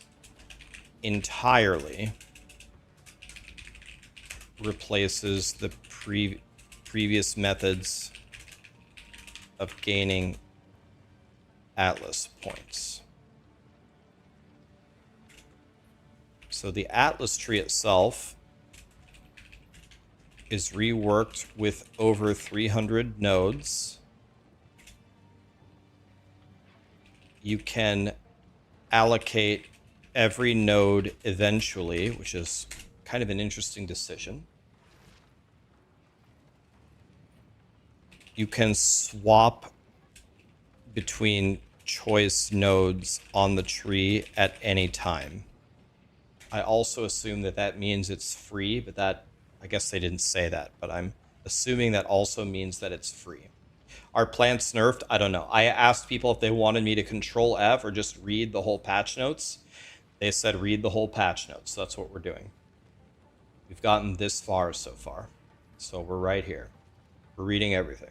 entirely replaces the previous methods of gaining Atlas points. So the Atlas tree itself is reworked with over 300 nodes. You can allocate every node eventually, which is kind of an interesting decision. You can swap between choice nodes on the tree at any time. I also assume that that means it's free, but that, I guess they didn't say that, but I'm assuming that also means that it's free. Are plants nerfed? I don't know. I asked people if they wanted me to control F or just read the whole patch notes. They said read the whole patch notes. So that's what we're doing. We've gotten this far so far. So we're right here. We're reading everything.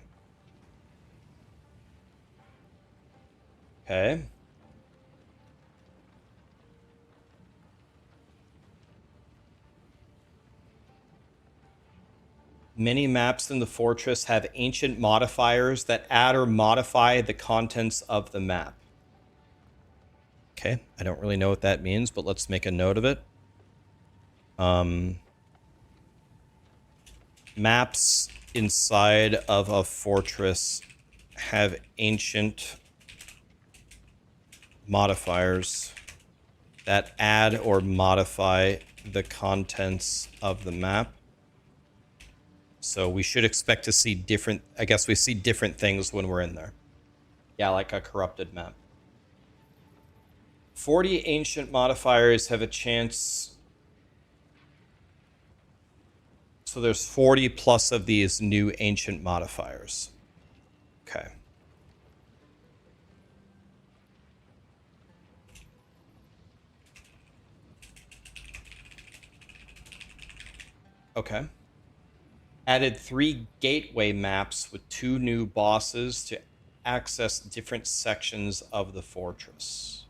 Okay. Many maps in the fortress have ancient modifiers that add or modify the contents of the map. Okay, I don't really know what that means, but let's make a note of it. Maps inside of a fortress have ancient modifiers that add or modify the contents of the map. So we should expect to see different, I guess we see different things when we're in there. Yeah, like a corrupted map. 40 ancient modifiers have a chance. So there's 40 plus of these new ancient modifiers. Okay. Okay. Added 3 gateway maps with 2 new bosses to access different sections of the fortress.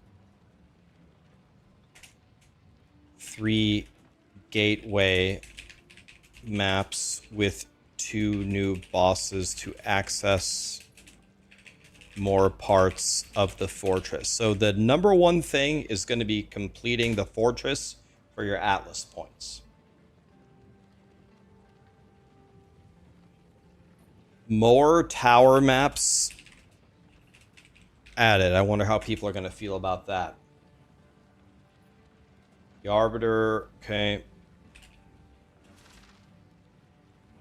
3 gateway maps with 2 new bosses to access more parts of the fortress. So the number one thing is going to be completing the fortress for your Atlas points. More tower maps added. I wonder how people are going to feel about that. The Arbiter, okay.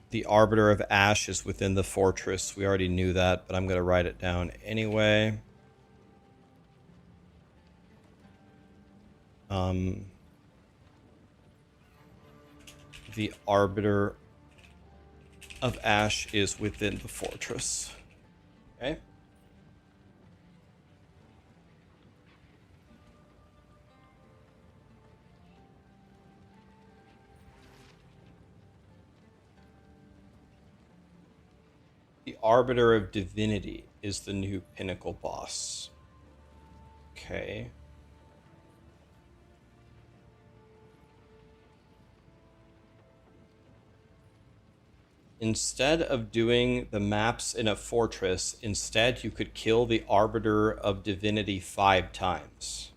The Arbiter of Ash is within the fortress. We already knew that, but I'm going to write it down anyway. The Arbiter of Ash is within the fortress. Okay. The Arbiter of Divinity is the new pinnacle boss. Okay. Instead of doing the maps in a fortress, instead you could kill the Arbiter of Divinity 5 times.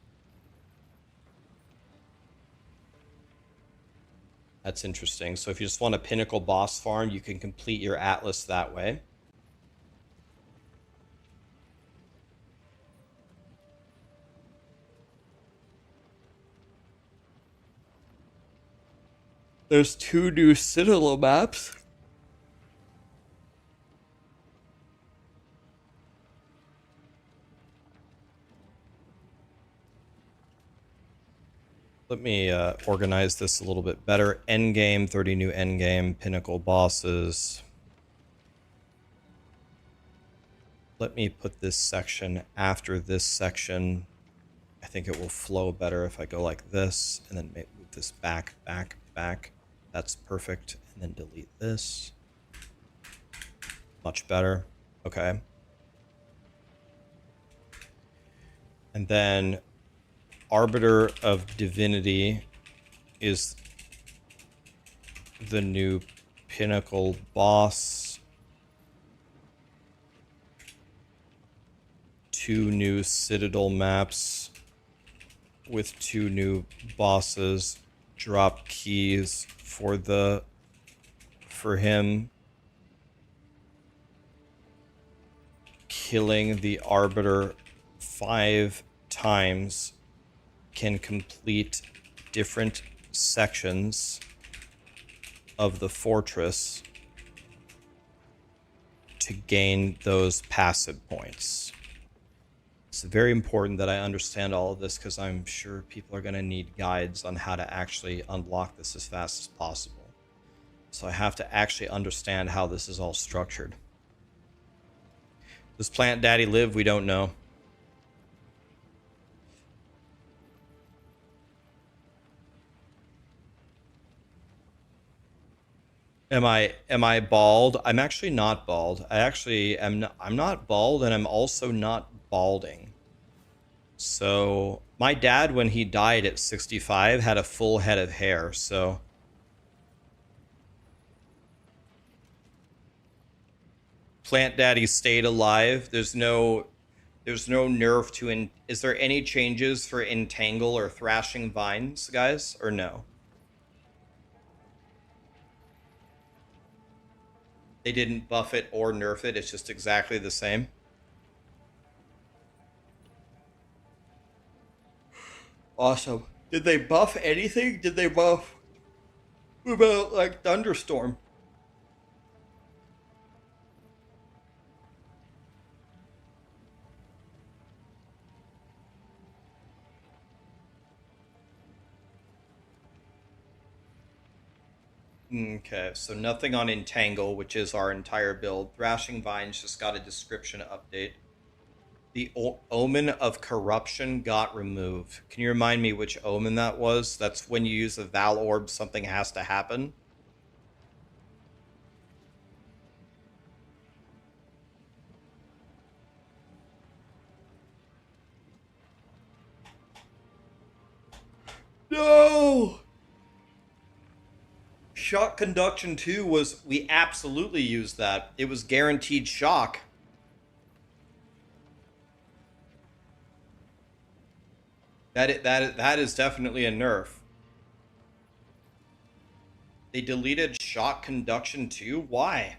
That's interesting. So if you just want a pinnacle boss farm, you can complete your Atlas that way. There's 2 new Citadel maps. Let me organize this a little bit better. Endgame, 30 new endgame, pinnacle bosses. Let me put this section after this section. I think it will flow better if I go like this, and then move this back, back, back. That's perfect. And then delete this. Much better. Okay. And then Arbiter of Divinity is the new pinnacle boss. 2 new Citadel maps with 2 new bosses. Drop keys for him. Killing the Arbiter 5 times can complete different sections of the fortress to gain those passive points. It's very important that I understand all of this because I'm sure people are going to need guides on how to actually unlock this as fast as possible. So I have to actually understand how this is all structured. Does Plant Daddy live? We don't know. Am I bald? I'm actually not bald. I actually am not, I'm not bald, and I'm also not balding. So my dad, when he died at 65, had a full head of hair, so Plant Daddy stayed alive. There's no nerf to is there any changes for Entangle or Thrashing Vines, guys, or no? They didn't buff it or nerf it. It's just exactly the same. Awesome. Did they buff anything? Did they buff? What about like Thunderstorm? Okay, so nothing on Entangle, which is our entire build. Thrashing Vines just got a description update. The Omen of Corruption got removed. Can you remind me which Omen that was? That's when you use the Val Orb, something has to happen. No! Shock Conduction 2 was, we absolutely used that. It was guaranteed shock. That is definitely a nerf. They deleted Shock Conduction 2? Why?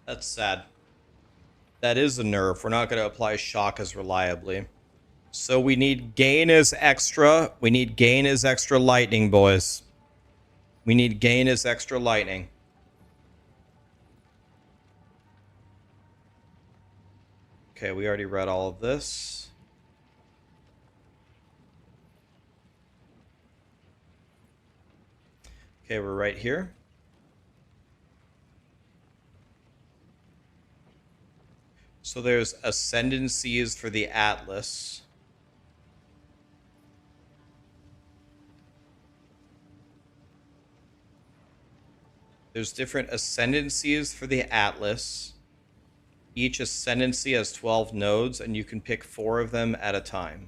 That's sad. That is a nerf. We're not going to apply shock as reliably. So we need gain as extra. We need gain as extra lightning, boys. We need gain as extra lightning. Okay, we already read all of this. Okay, we're right here. So there's ascendancies for the Atlas. There's different ascendancies for the Atlas. Each ascendancy has 12 nodes, and you can pick 4 of them at a time.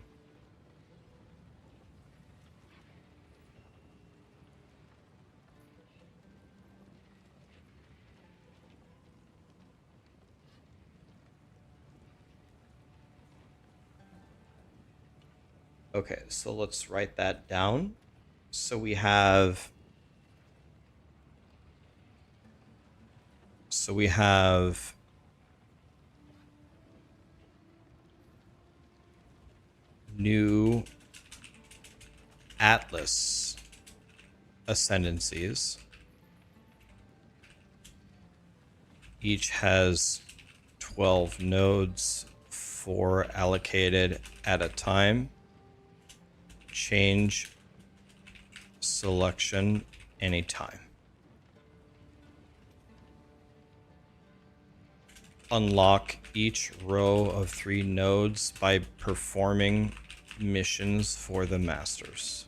Okay, so let's write that down. So we have new Atlas ascendancies. Each has 12 nodes, 4 allocated at a time. Change selection anytime. Unlock each row of 3 nodes by performing missions for the masters.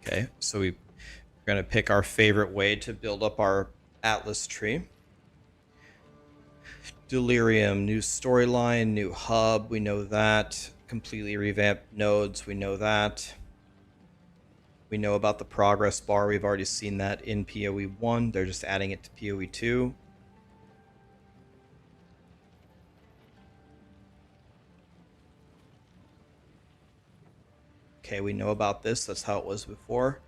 Okay, so we're going to pick our favorite way to build up our Atlas tree. Delirium, new storyline, new hub, we know that. Completely revamped nodes, we know that. We know about the progress bar. We've already seen that in PoE 1. They're just adding it to PoE 2. Okay, we know about this. That's how it was before.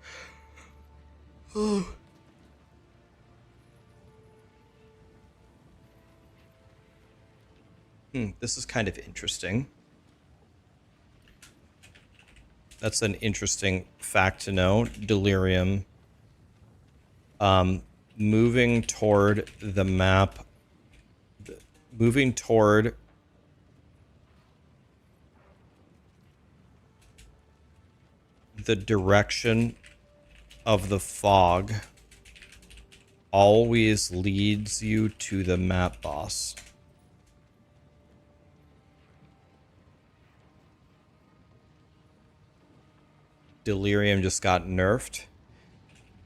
This is kind of interesting. That's an interesting fact to know. Delirium. Moving toward the map. Moving toward the direction of the fog always leads you to the map boss. Delirium just got nerfed.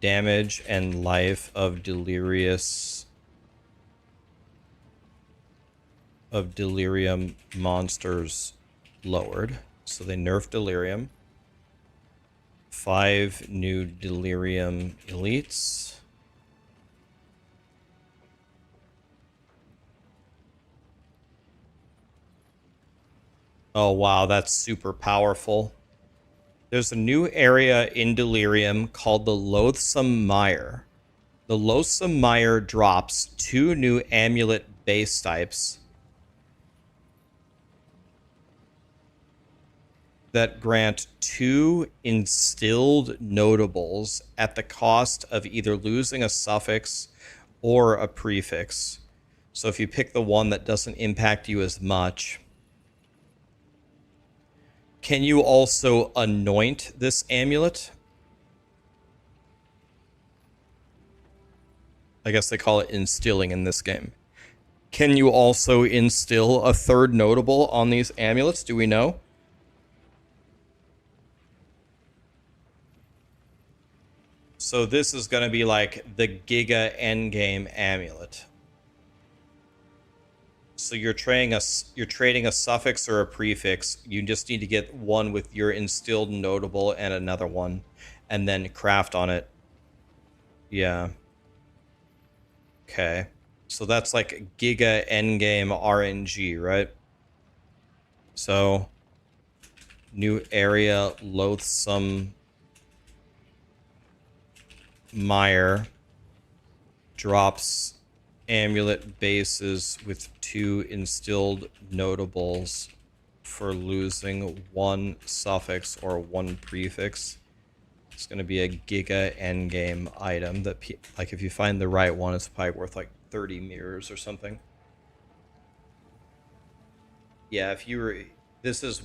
Damage and life of delirium monsters lowered. So they nerfed delirium. 5 new delirium elites. Oh wow, that's super powerful. There's a new area in Delirium called the Loathsome Mire. The Loathsome Mire drops 2 new amulet base types that grant 2 instilled notables at the cost of either losing a suffix or a prefix. So if you pick the one that doesn't impact you as much. Can you also anoint this amulet? I guess they call it instilling in this game. Can you also instill a 3rd notable on these amulets? Do we know? So this is going to be like the Giga Endgame amulet. So you're trading a suffix or a prefix. You just need to get one with your instilled notable and another one, and then craft on it. Yeah. Okay. So that's like Giga Endgame RNG, right? So new area, Loathsome Mire drops amulet bases with 2 instilled notables for losing 1 suffix or 1 prefix. It's going to be a Giga Endgame item that, like, if you find the right one, it's probably worth like 30 mirrors or something. Yeah, if you were... This is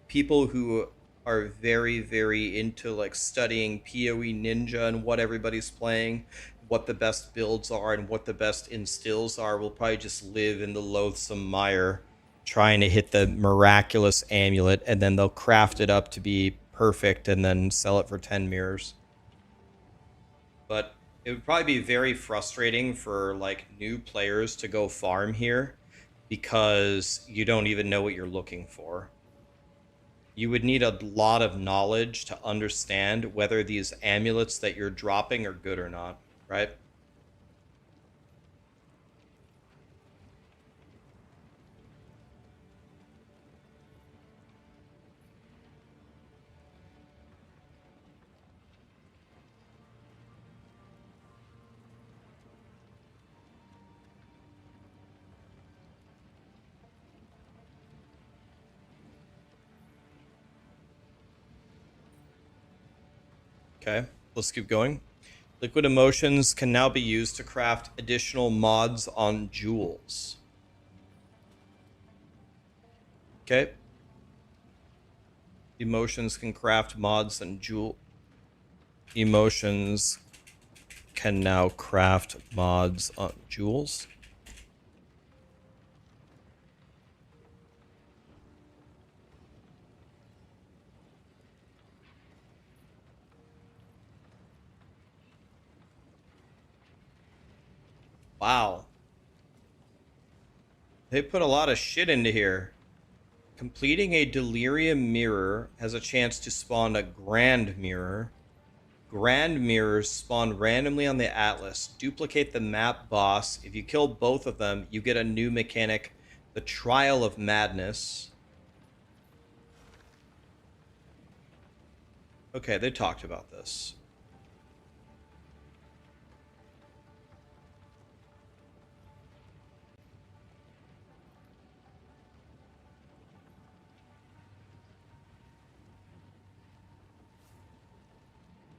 people who are very, very into like studying PoE Ninja and what everybody's playing, what the best builds are and what the best instills are, will probably just live in the Loathsome Mire trying to hit the miraculous amulet, and then they'll craft it up to be perfect and then sell it for 10 mirrors. But it would probably be very frustrating for like new players to go farm here because you don't even know what you're looking for. You would need a lot of knowledge to understand whether these amulets that you're dropping are good or not, right? Okay, let's keep going. Liquid emotions can now be used to craft additional mods on jewels. Okay. Emotions can craft mods on jewel. Emotions can now craft mods on jewels. Wow. They put a lot of shit into here. Completing a delirium mirror has a chance to spawn a grand mirror. grand mirrors spawn randomly on the atlas. Duplicate the map boss. If you kill both of them, you get a new mechanic, the Trial of Madness. Okay, they talked about this.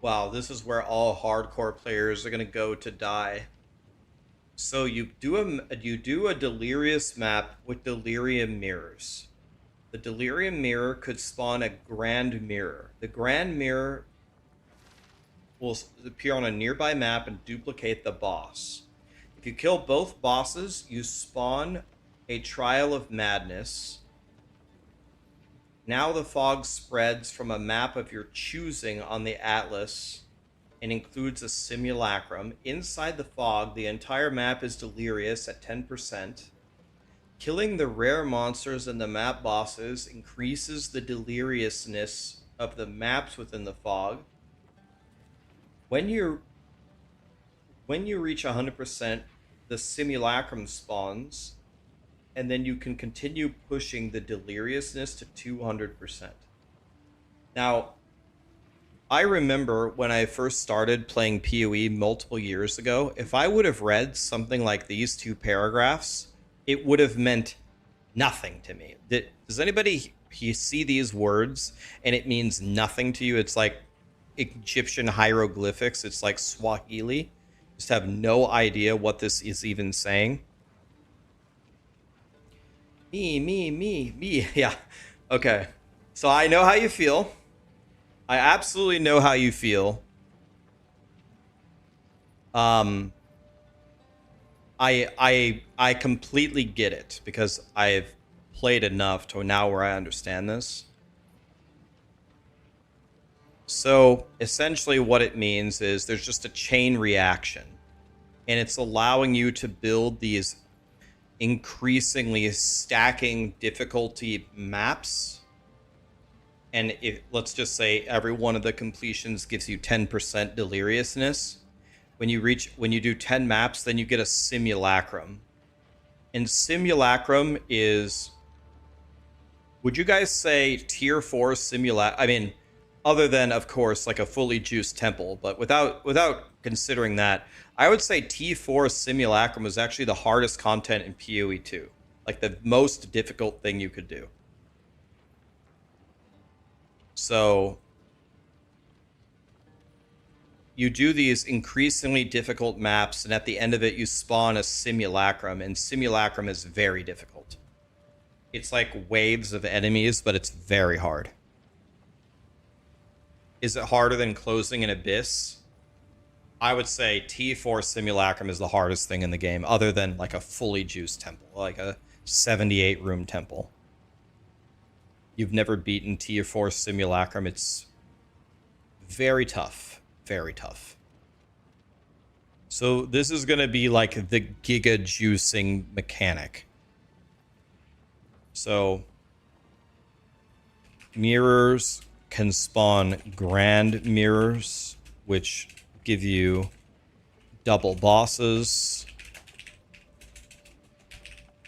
Wow, this is where all hardcore players are gonna go to die. So you do a delirious map with delirium mirrors. The delirium mirror could spawn a grand mirror. The grand mirror will appear on a nearby map and duplicate the boss. If you kill both bosses, you spawn a Trial of Madness. Now the fog spreads from a map of your choosing on the atlas and includes a simulacrum. Inside the fog, the entire map is delirious at 10%. Killing the rare monsters and the map bosses increases the deliriousness of the maps within the fog. When you reach 100%, the simulacrum spawns, and then you can continue pushing the deliriousness to 200%. Now, I remember when I first started playing PoE multiple years ago, if I would have read something like these two paragraphs, it would have meant nothing to me. Does anybody see these words and it means nothing to you? It's like Egyptian hieroglyphics. It's like Swahili. Just have no idea what this is even saying. Me. Yeah. Okay. So I know how you feel. I absolutely know how you feel. I completely get it because I've played enough to now where I understand this. So essentially what it means is there's just a chain reaction, and it's allowing you to build these increasingly stacking difficulty maps. And if, let's just say every one of the completions gives you 10% deliriousness. When you do 10 maps, then you get a simulacrum. And simulacrum is, would you guys say tier 4 simulacrum? I mean, other than, of course, like a fully juiced temple, but without considering that, I would say T4 simulacrum was actually the hardest content in PoE 2. Like the most difficult thing you could do. So you do these increasingly difficult maps, and at the end of it, you spawn a simulacrum, and simulacrum is very difficult. It's like waves of enemies, but it's very hard. Is it harder than closing an abyss? I would say T4 simulacrum is the hardest thing in the game, other than like a fully juiced temple, like a 78 room temple. You've never beaten tier 4 simulacrum. It's very tough. Very tough. So this is going to be like the giga juicing mechanic. So mirrors can spawn grand mirrors, which give you double bosses,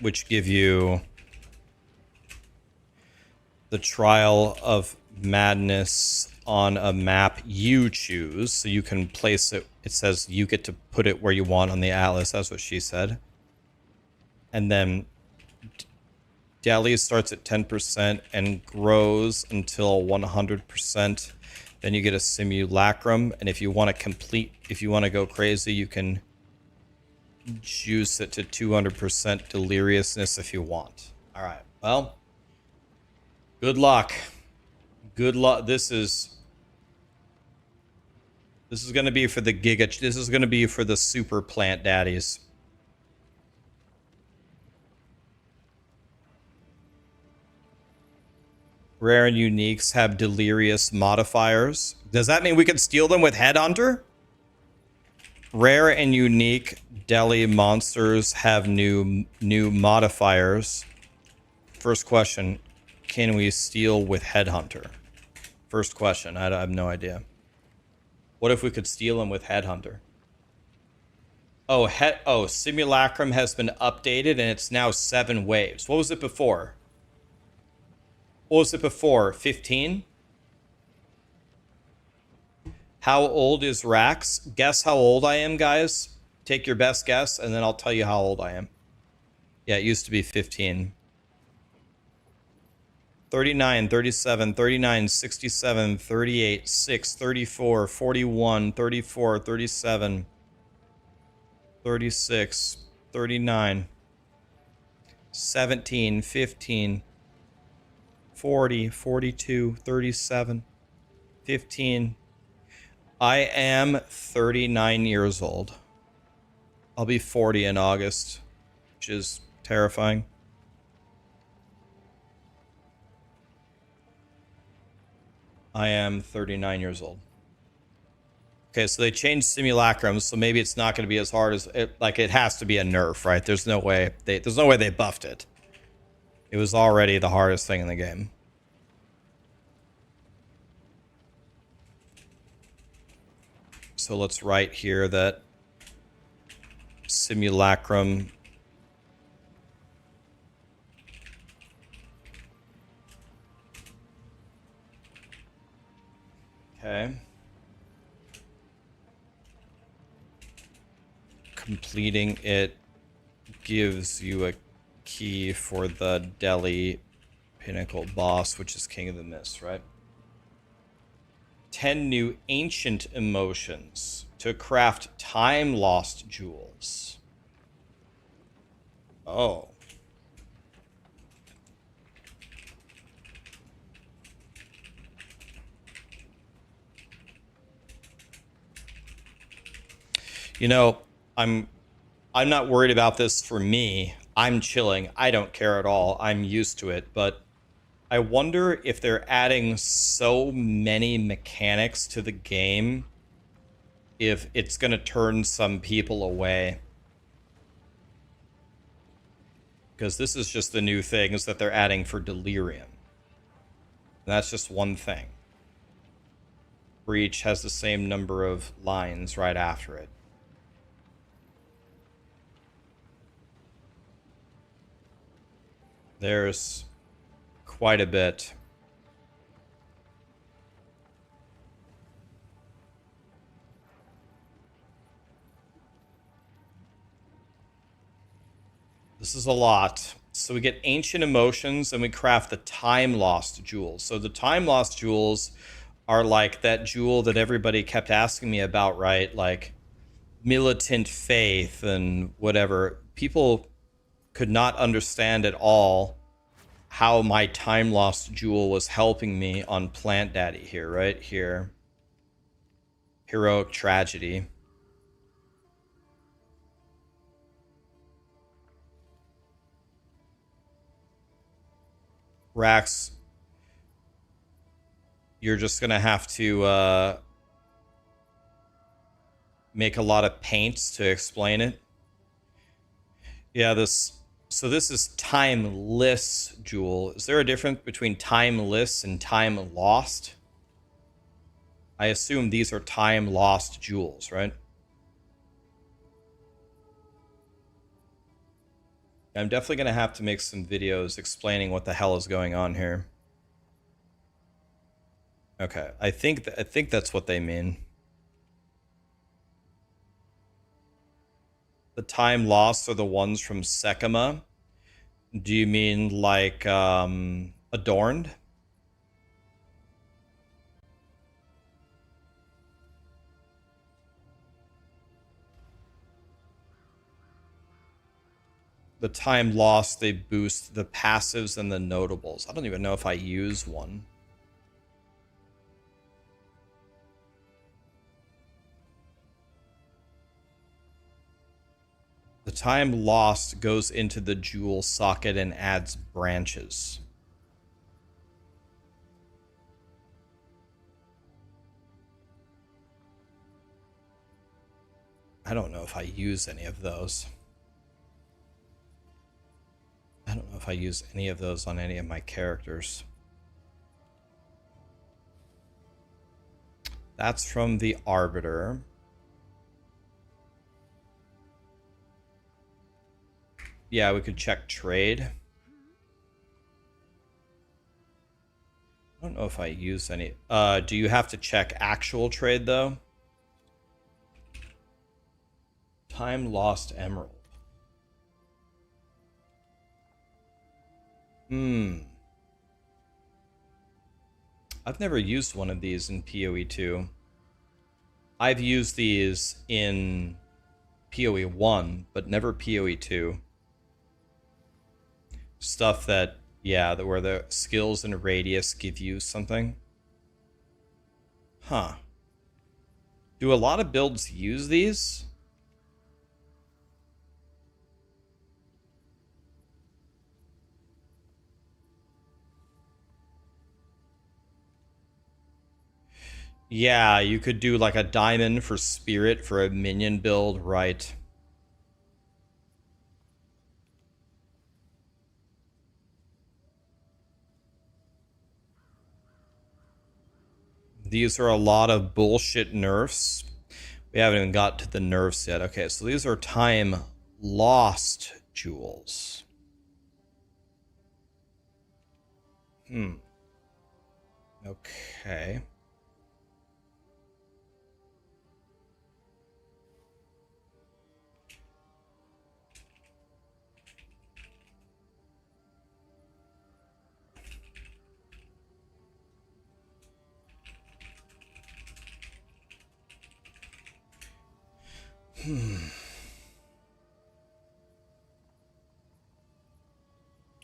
which give you the Trial of Madness on a map you choose. So you can place it. It says you get to put it where you want on the atlas. That's what she said. And then Delhi starts at 10% and grows until 100%. Then you get a simulacrum. And if you want to go crazy, you can juice it to 200% deliriousness if you want. All right. Well, good luck. Good luck. This is going to be for the giga. This is going to be for the super plant daddies. Rare and uniques have delirious modifiers. Does that mean we could steal them with Headhunter? Rare and unique deli monsters have new modifiers. First question, can we steal with Headhunter? First question, I have no idea. What if we could steal him with Headhunter? Oh, Simulacrum has been updated and it's now 7 waves. What was it before? What was it before? 15? How old is Rax? Guess how old I am, guys. Take your best guess, and then I'll tell you how old I am. Yeah, it used to be 15. 39, 37, 39, 67, 38, 6, 34, 41, 34, 37, 36, 39, 17, 15, 40, 42, 37, 15. I am 39 years old. I'll be 40 in August, which is terrifying. I am 39 years old. Okay, so they changed simulacrums, so maybe it's not going to be as hard as it, like it has to be a nerf, right? There's no way they buffed it. It was already the hardest thing in the game. So let's write here that simulacrum okay. Completing it gives you a key for the Delhi Pinnacle boss, which is King of the Mist, right? 10 new ancient emotions to craft time lost jewels. Oh. You know, I'm not worried about this for me. I'm chilling. I don't care at all. I'm used to it, but I wonder if they're adding so many mechanics to the game if it's going to turn some people away. Because this is just the new things that they're adding for Delirium. And that's just one thing. Breach has the same number of lines right after it. There's quite a bit. This is a lot. So we get ancient emotions and we craft the time lost jewels. So the time lost jewels are like that jewel that everybody kept asking me about, right? Like militant faith and whatever. People could not understand at all how my time lost jewel was helping me on Plant Daddy here, right here. Heroic Tragedy. Rax, you're just gonna have to make a lot of paints to explain it. Yeah, so this is timeless jewel. Is there a difference between timeless and time lost? I assume these are time lost jewels, right? I'm definitely gonna have to make some videos explaining what the hell is going on here. Okay, I think that's what they mean. The time lost are the ones from Sekima. Do you mean like Adorned? The time lost, they boost the passives and the notables. I don't even know if I use one. The time lost goes into the jewel socket and adds branches. I don't know if I use any of those. I don't know if I use any of those on any of my characters. That's from the Arbiter. Yeah, we could check trade. I don't know if I use any. Do you have to check actual trade though? Time lost emerald. I've never used one of these in PoE 2. I've used these in PoE 1, but never PoE 2. Stuff that, yeah, where the skills and radius give you something. Huh. Do a lot of builds use these? Yeah, you could do like a diamond for spirit for a minion build, right? These are a lot of bullshit nerfs. We haven't even got to the nerfs yet. Okay, so these are time lost jewels. Okay.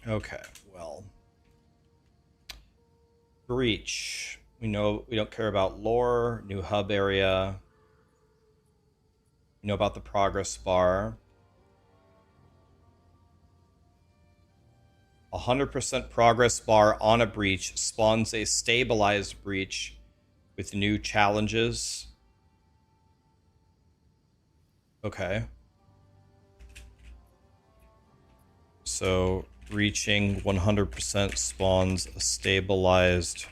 Okay, well. Breach. We know we don't care about lore, new hub area. We know about the progress bar. 100% progress bar on a breach spawns a stabilized breach with new challenges. Okay. So reaching 100% spawns a stabilized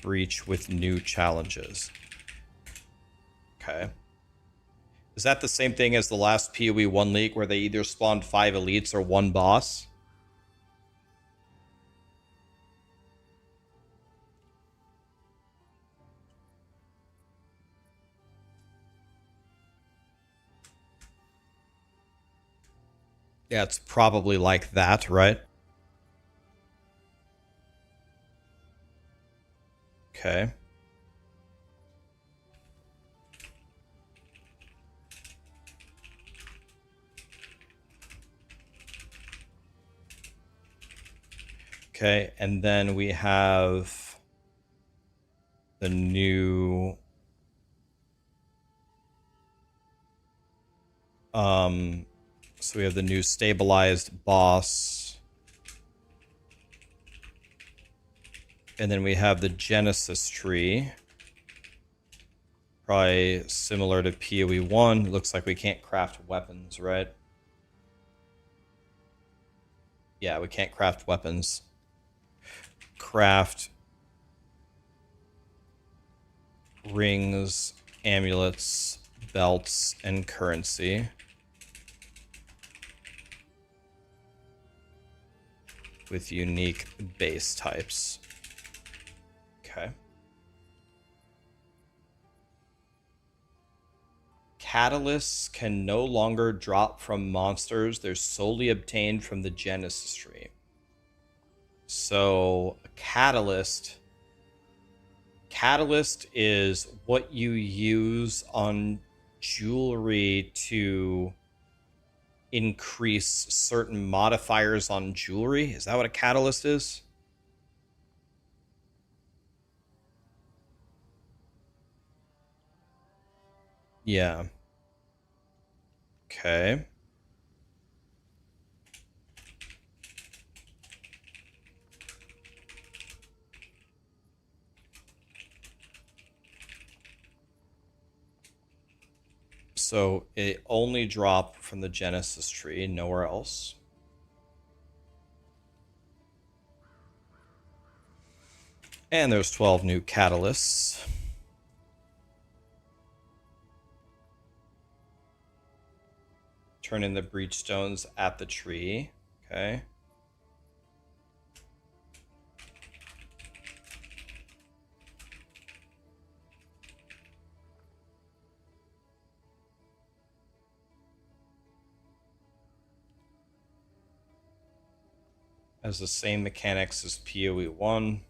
breach with new challenges. Okay. Is that the same thing as the last PoE 1 league where they either spawned 5 elites or 1 boss? Yeah, it's probably like that, right? Okay. Okay, and then we have the new so we have the new stabilized boss. And then we have the Genesis tree. Probably similar to PoE 1. It looks like we can't craft weapons, right? Yeah, we can't craft weapons. Craft rings, amulets, belts, and currency. With unique base types. Okay. Catalysts can no longer drop from monsters. They're solely obtained from the Genesis tree. So, a catalyst is what you use on jewelry to increase certain modifiers on jewelry. Is that what a catalyst is? Yeah. Okay. So it only dropped from the Genesis tree, nowhere else. And there's 12 new catalysts. turn in the breach stones at the tree. Okay. Has the same mechanics as PoE 1.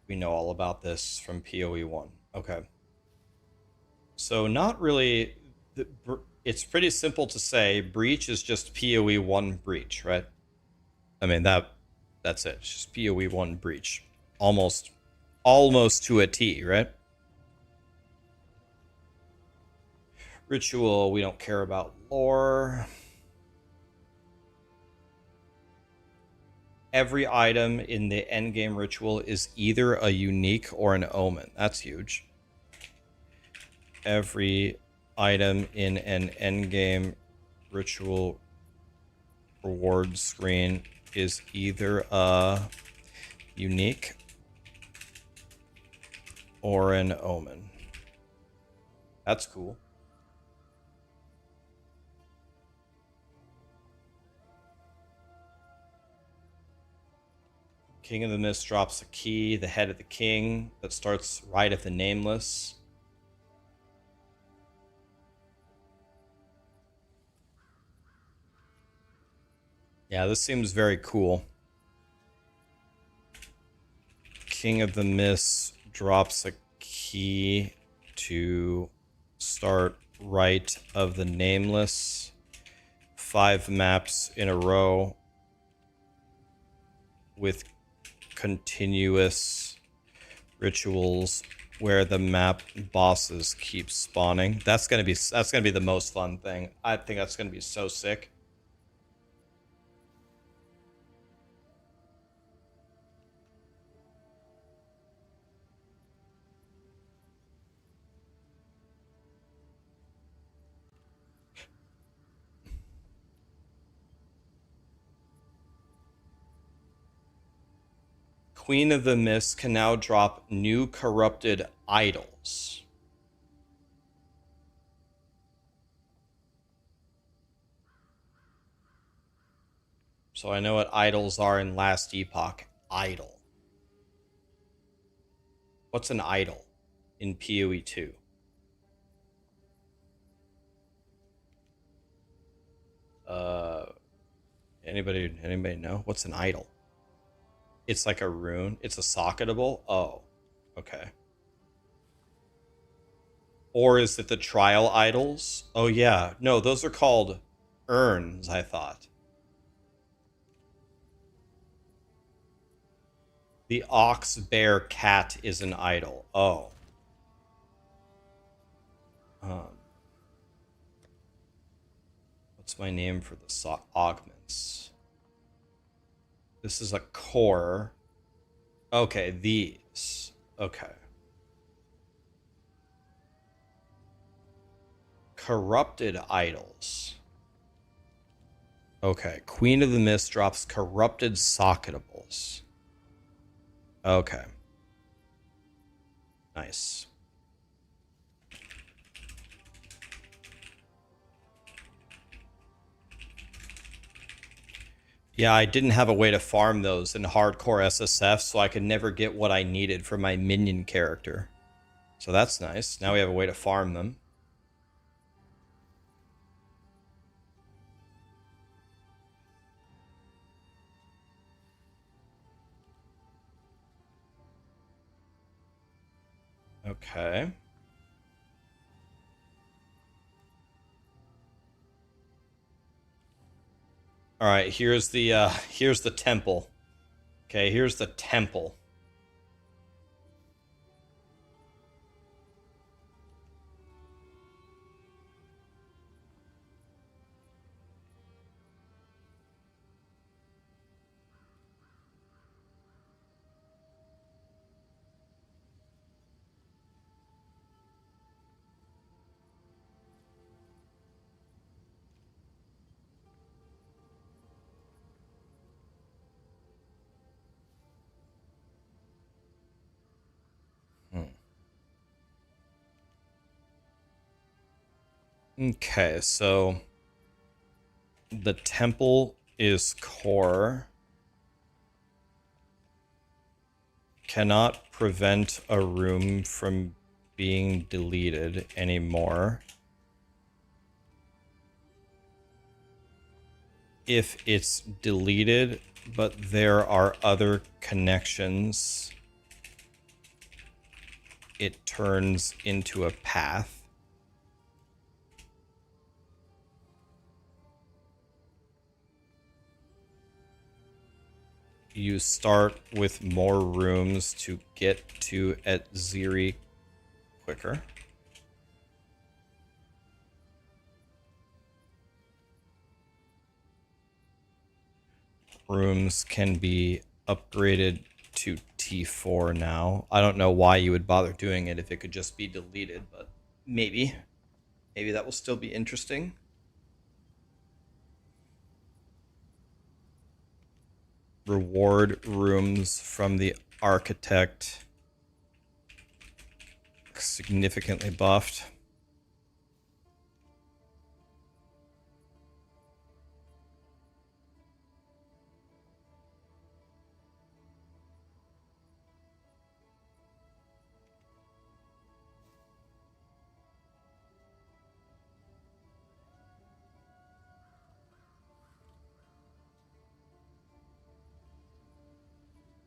We know all about this from PoE 1. Okay. So not really... It's pretty simple to say breach is just PoE 1 breach, right? I mean, that's it. It's just PoE 1 breach. Almost to a T, right? Ritual, we don't care about lore. Every item in the endgame ritual is either a unique or an omen. That's huge. Every item in an endgame ritual reward screen is either a unique or an omen. That's cool. King of the Mist drops a key, the head of the king, that starts right at the nameless. Yeah, this seems very cool. King of the Mist drops a key to start right of the nameless. 5 maps in a row with continuous rituals where the map bosses keep spawning. That's gonna be the most fun thing. I think that's gonna be so sick. Queen of the Mist can now drop new corrupted idols. So I know what idols are in Last Epoch. Idol. What's an idol in PoE 2? Anybody know? What's an idol? It's like a rune. It's a socketable. Oh, okay. Or is it the trial idols? Oh yeah. No, those are called urns, I thought. The ox, bear, cat is an idol. Oh. What's my name for the augments? This is a core. Okay, these. Okay. Corrupted idols. Okay, Queen of the Mist drops corrupted socketables. Okay. Nice. Yeah, I didn't have a way to farm those in hardcore SSF, so I could never get what I needed for my minion character. So that's nice. Now we have a way to farm them. Okay. All right, here's the temple. Okay, here's the temple. Okay, so the temple is core. Cannot prevent a room from being deleted anymore. If it's deleted, but there are other connections, it turns into a path. You start with more rooms to get to Exile quicker. Rooms can be upgraded to T4 now. I don't know why you would bother doing it if it could just be deleted, but maybe. Maybe that will still be interesting. Reward rooms from the architect significantly buffed.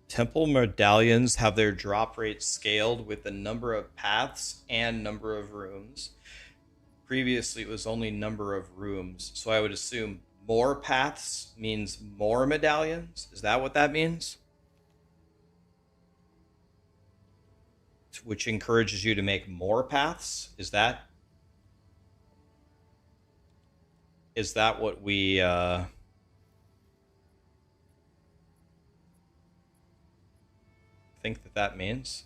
Temple medallions have their drop rate scaled with the number of paths and number of rooms. Previously, it was only number of rooms, so I would assume more paths means more medallions. Is that what that means? Which encourages you to make more paths? Is that what we think that means?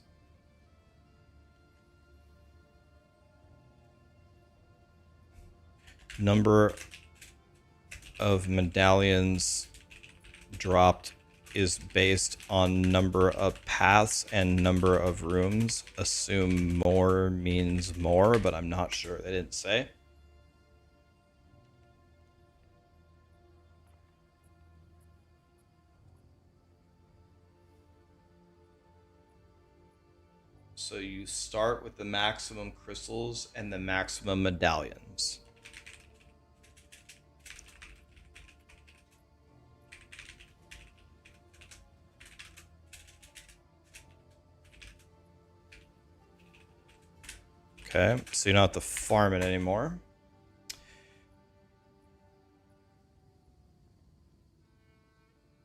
Number of medallions dropped is based on number of paths and number of rooms. Assume more means more, but I'm not sure. They didn't say. So you start with the maximum crystals and the maximum medallions. Okay, so you don't have to farm it anymore.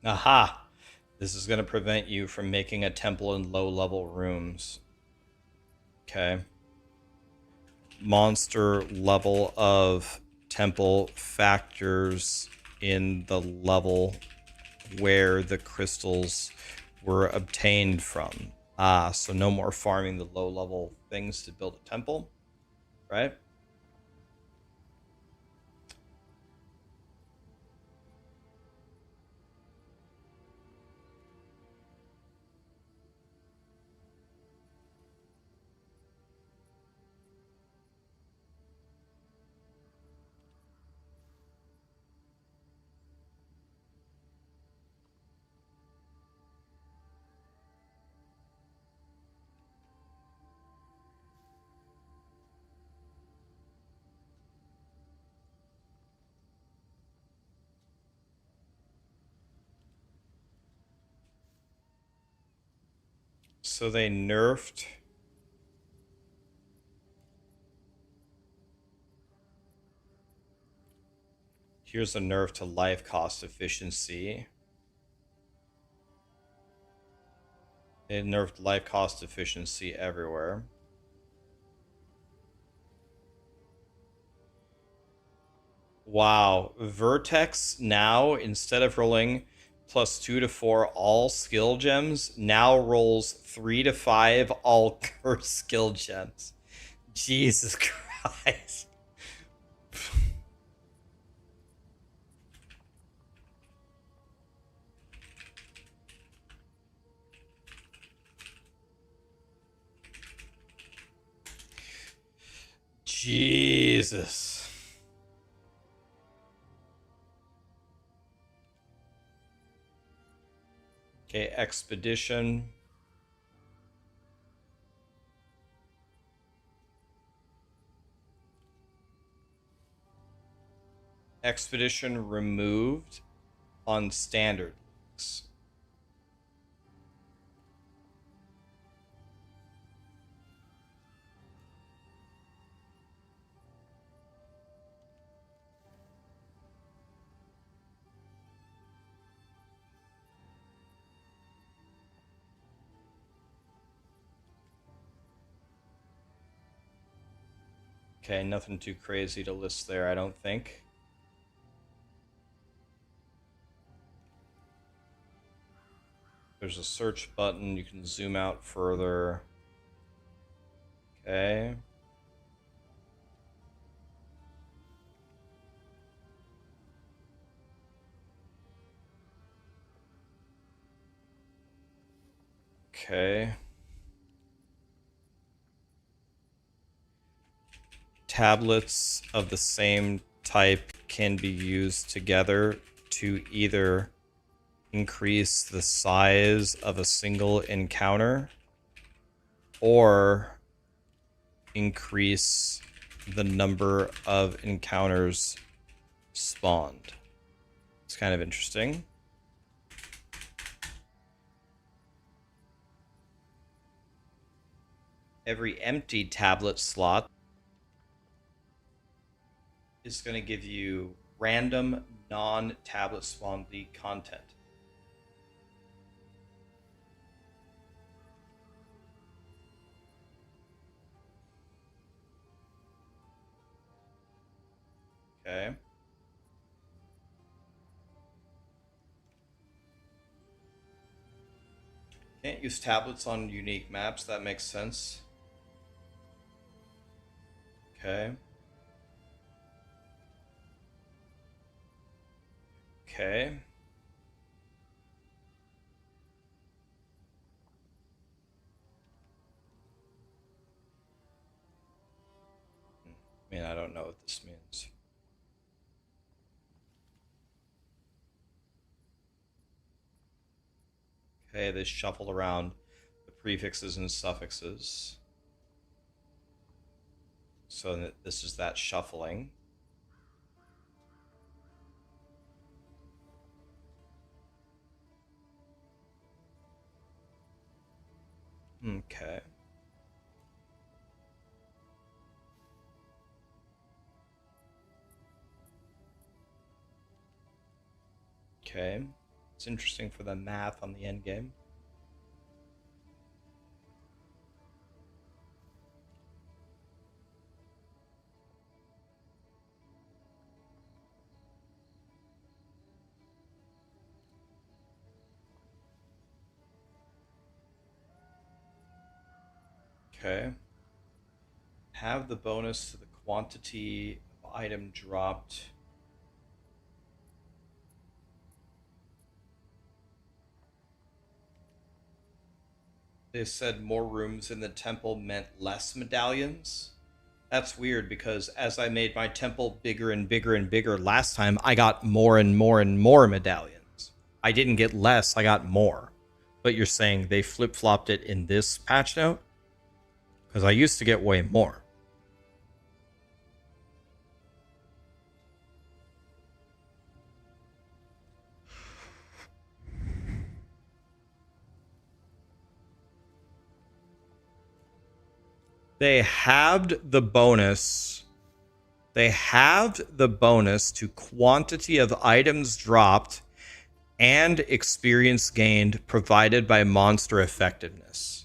Aha! This is going to prevent you from making a temple in low-level rooms. Okay. Monster level of temple factors in the level where the crystals were obtained from. Ah, so no more farming the low-level things to build a temple, right? So they nerfed. Here's a nerf to life cost efficiency. They nerfed life cost efficiency everywhere. Wow. Vertex now, instead of rolling +2 to 4 all skill gems, now rolls 3 to 5 all curse skill gems. Jesus Christ. Jesus. Okay, expedition. Expedition removed on standard links. Okay, nothing too crazy to list there, I don't think. There's a search button, you can zoom out further. Okay. Okay. Tablets of the same type can be used together to either increase the size of a single encounter or increase the number of encounters spawned. It's kind of interesting. Every empty tablet slot is going to give you random non-tablet spawn league content. Okay. Can't use tablets on unique maps. That makes sense. Okay. Okay. I mean, I don't know what this means. Okay, they shuffled around the prefixes and suffixes. So this is that shuffling. Okay. Okay. It's interesting for the math on the endgame. Okay. Have the bonus to the quantity of item dropped. They said more rooms in the temple meant less medallions. That's weird because as I made my temple bigger and bigger and bigger last time, I got more and more and more medallions. I didn't get less, I got more. But you're saying they flip-flopped it in this patch note? Because I used to get way more. They halved the bonus. They halved the bonus to quantity of items dropped and experience gained provided by monster effectiveness.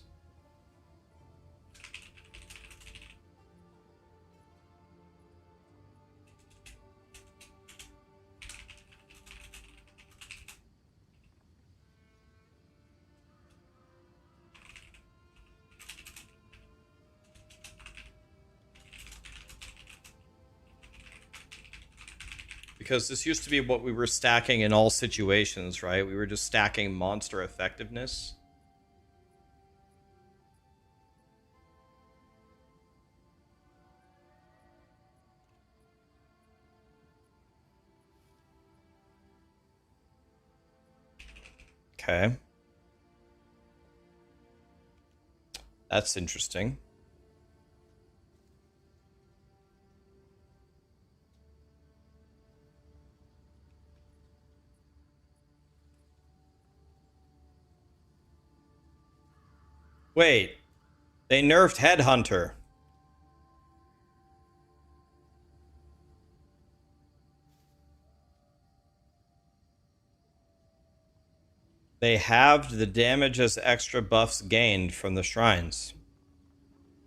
Because this used to be what we were stacking in all situations, right? We were just stacking monster effectiveness. Okay. That's interesting. Wait, they nerfed Headhunter. They halved the damage as extra buffs gained from the shrines.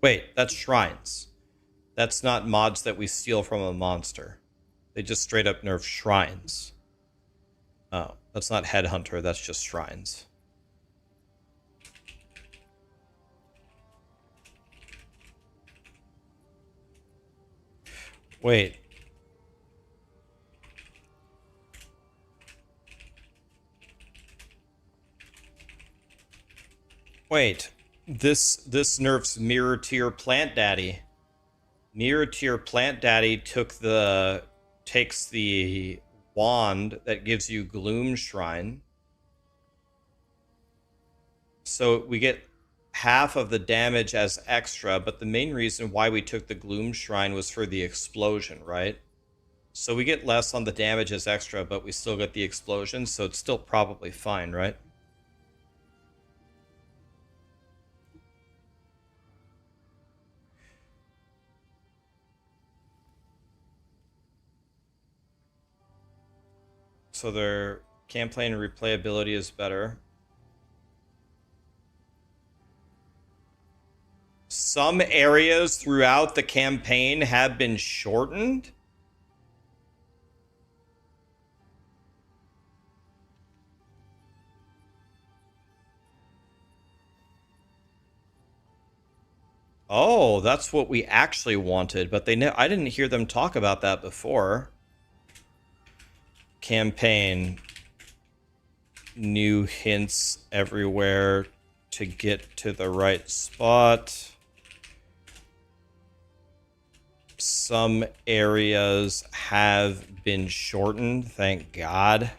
Wait, that's shrines. That's not mods that we steal from a monster. They just straight up nerf shrines. Oh, that's not Headhunter, that's just shrines. Wait. Wait. This nerfs Mirror Tier Plant Daddy. Mirror Tier Plant Daddy takes the wand that gives you Gloom Shrine. So we get half of the damage as extra, but the main reason why we took the Gloom Shrine was for the explosion, right? So we get less on the damage as extra, but we still get the explosion, so it's still probably fine, right? So their campaign replayability is better. Some areas throughout the campaign have been shortened. Oh, that's what we actually wanted, but I didn't hear them talk about that before. Campaign. New hints everywhere to get to the right spot. Some areas have been shortened, thank God.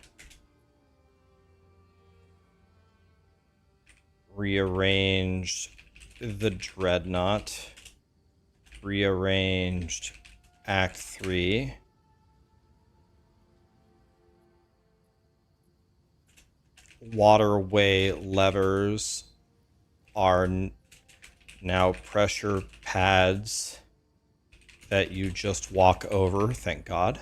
Rearranged the Dreadnought. Rearranged Act 3. Waterway levers are now pressure pads that you just walk over, thank God.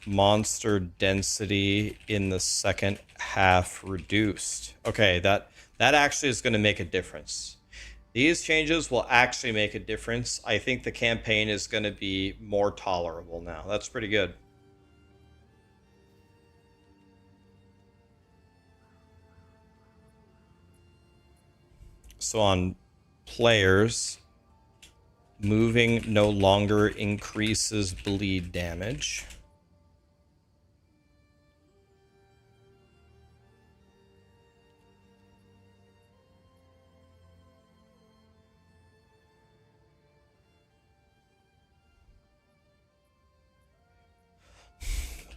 Monster density in the second half reduced. Okay, that actually is going to make a difference. These changes will actually make a difference. I think the campaign is going to be more tolerable now. That's pretty good. So on players, moving no longer increases bleed damage.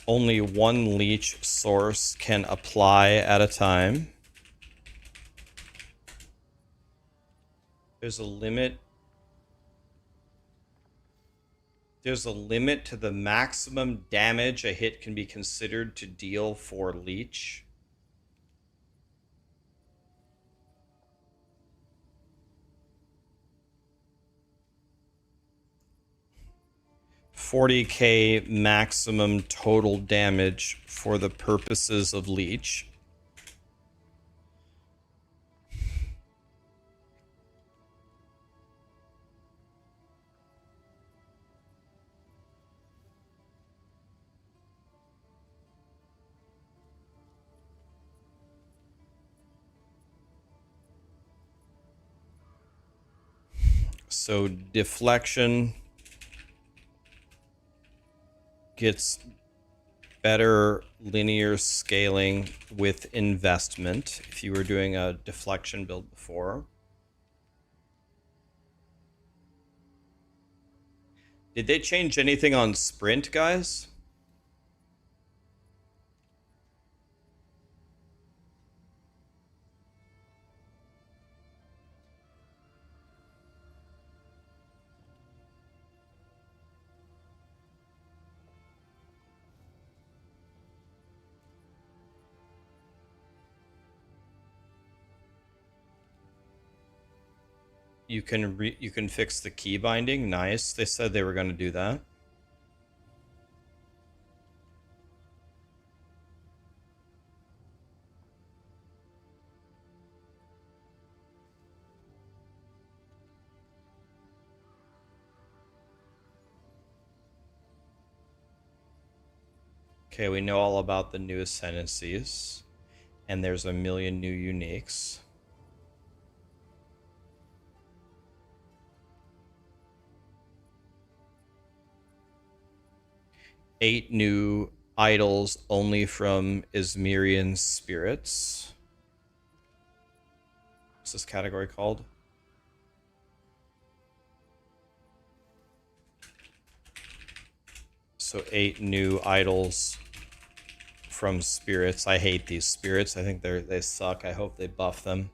Only one leech source can apply at a time. There's a limit. There's a limit to the maximum damage a hit can be considered to deal for leech. $40,000 maximum total damage for the purposes of leech. So deflection gets better linear scaling with investment if you were doing a deflection build before. Did they change anything on sprint, guys? You can fix the key binding. Nice. They said they were going to do that. Okay, we know all about the new ascendancies, and there's a million new uniques. Eight new idols only from Izmirian spirits. What's this category called? So 8 new idols from spirits. I hate these spirits. I think they suck. I hope they buff them.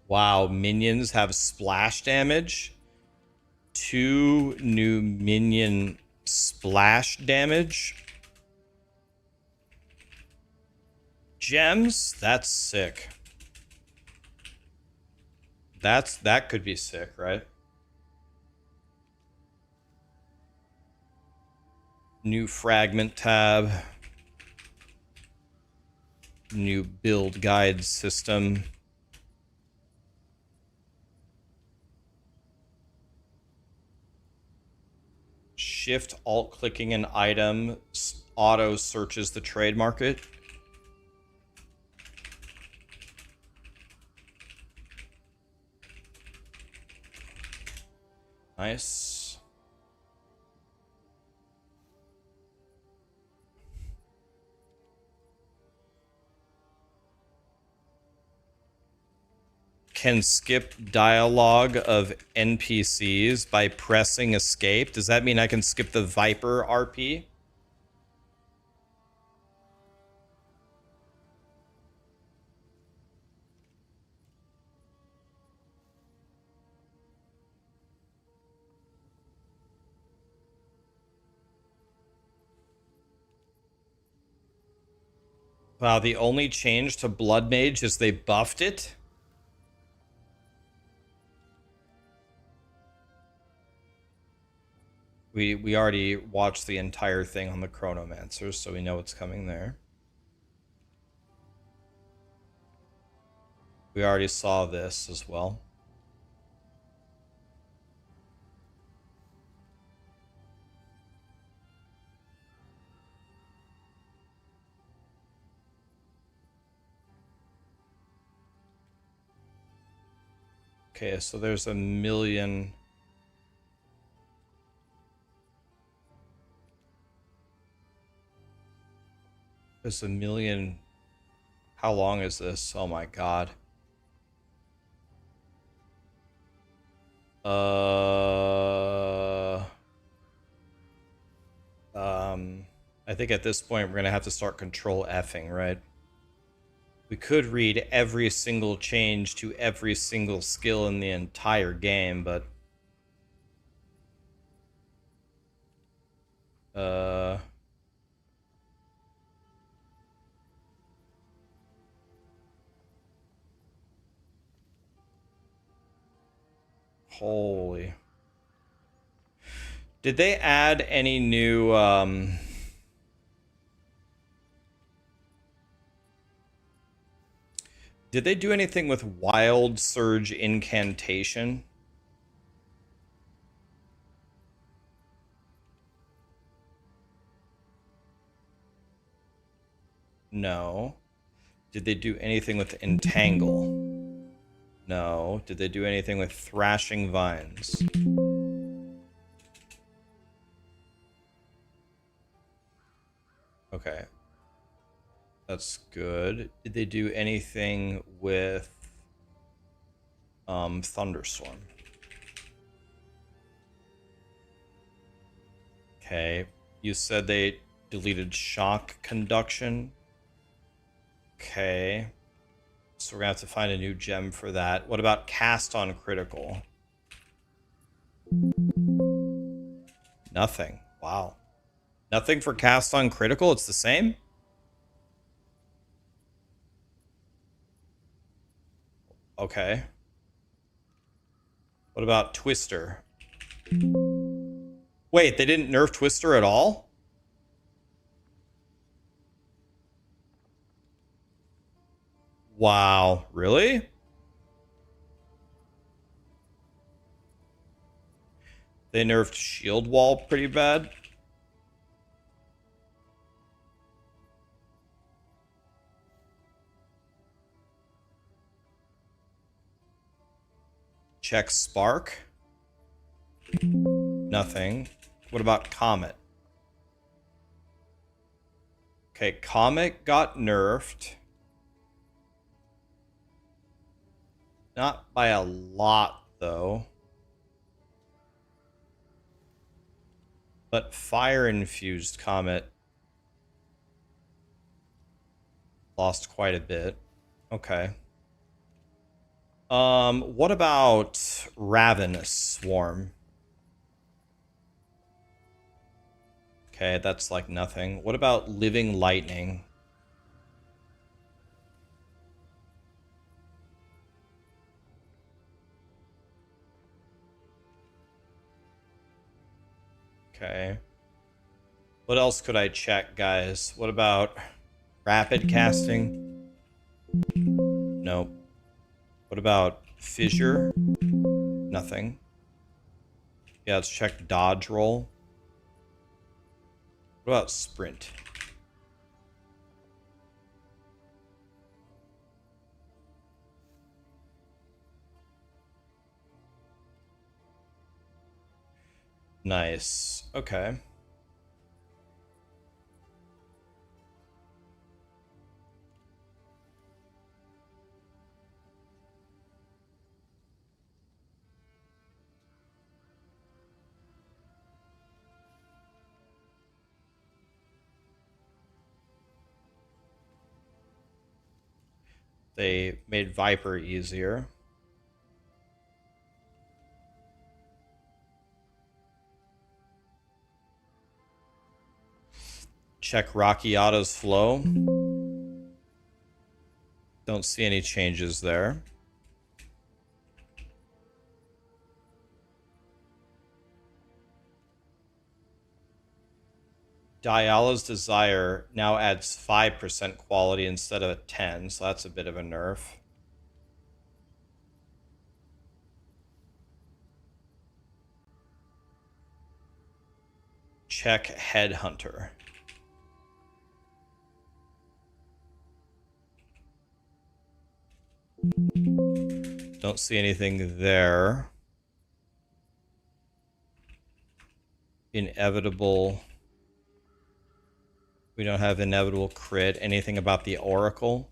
Wow, minions have splash damage. 2 new minion splash damage. Gems? That's sick. That could be sick, right? New fragment tab. New build guide system. Shift alt clicking an item auto searches the trade market. Nice. Can skip dialogue of NPCs by pressing escape. Does that mean I can skip the Viper RP? Wow, the only change to Blood Mage is they buffed it? We already watched the entire thing on the Chronomancers, so we know what's coming there. We already saw this as well. Okay, so there's a million. There's a million. How long is this? Oh my god. I think at this point we're gonna have to start control Fing, right? We could read every single change to every single skill in the entire game, but holy. Did they add any new did they do anything with Wild Surge Incantation? No. Did they do anything with Entangle? No. Did they do anything with Thrashing Vines? Okay. That's good. Did they do anything with Thunderstorm? Okay. You said they deleted Shock Conduction. Okay. So we're gonna have to find a new gem for that. What about Cast on Critical? Nothing. Wow. Nothing for cast on critical. It's the same. Okay. What about Twister? Wait, they didn't nerf Twister at all? Wow, really? They nerfed Shield Wall pretty bad. Check Spark. Nothing. What about Comet? Okay, Comet got nerfed. Not by a lot, though. But Fire-infused Comet lost quite a bit. Okay. What about Ravenous Swarm? Okay, that's like nothing. What about Living Lightning? Okay. What else could I check, guys? What about Rapid Casting? Nope. What about Fissure? Nothing. Yeah, let's check Dodge Roll. What about Sprint? Nice. Okay. They made Viper easier. Check Rockiata's flow. Don't see any changes there. Diala's Desire now adds 5% quality instead of a 10, so that's a bit of a nerf. Check Headhunter. Don't see anything there. Inevitable. We don't have inevitable crit. Anything about the Oracle?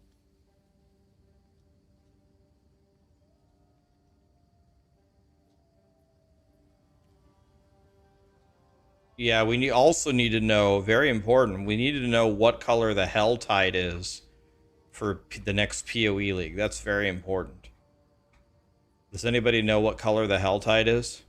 Yeah, also need to know, very important, we need to know what color the Helltide is for the next PoE League. That's very important. Does anybody know what color the Helltide is?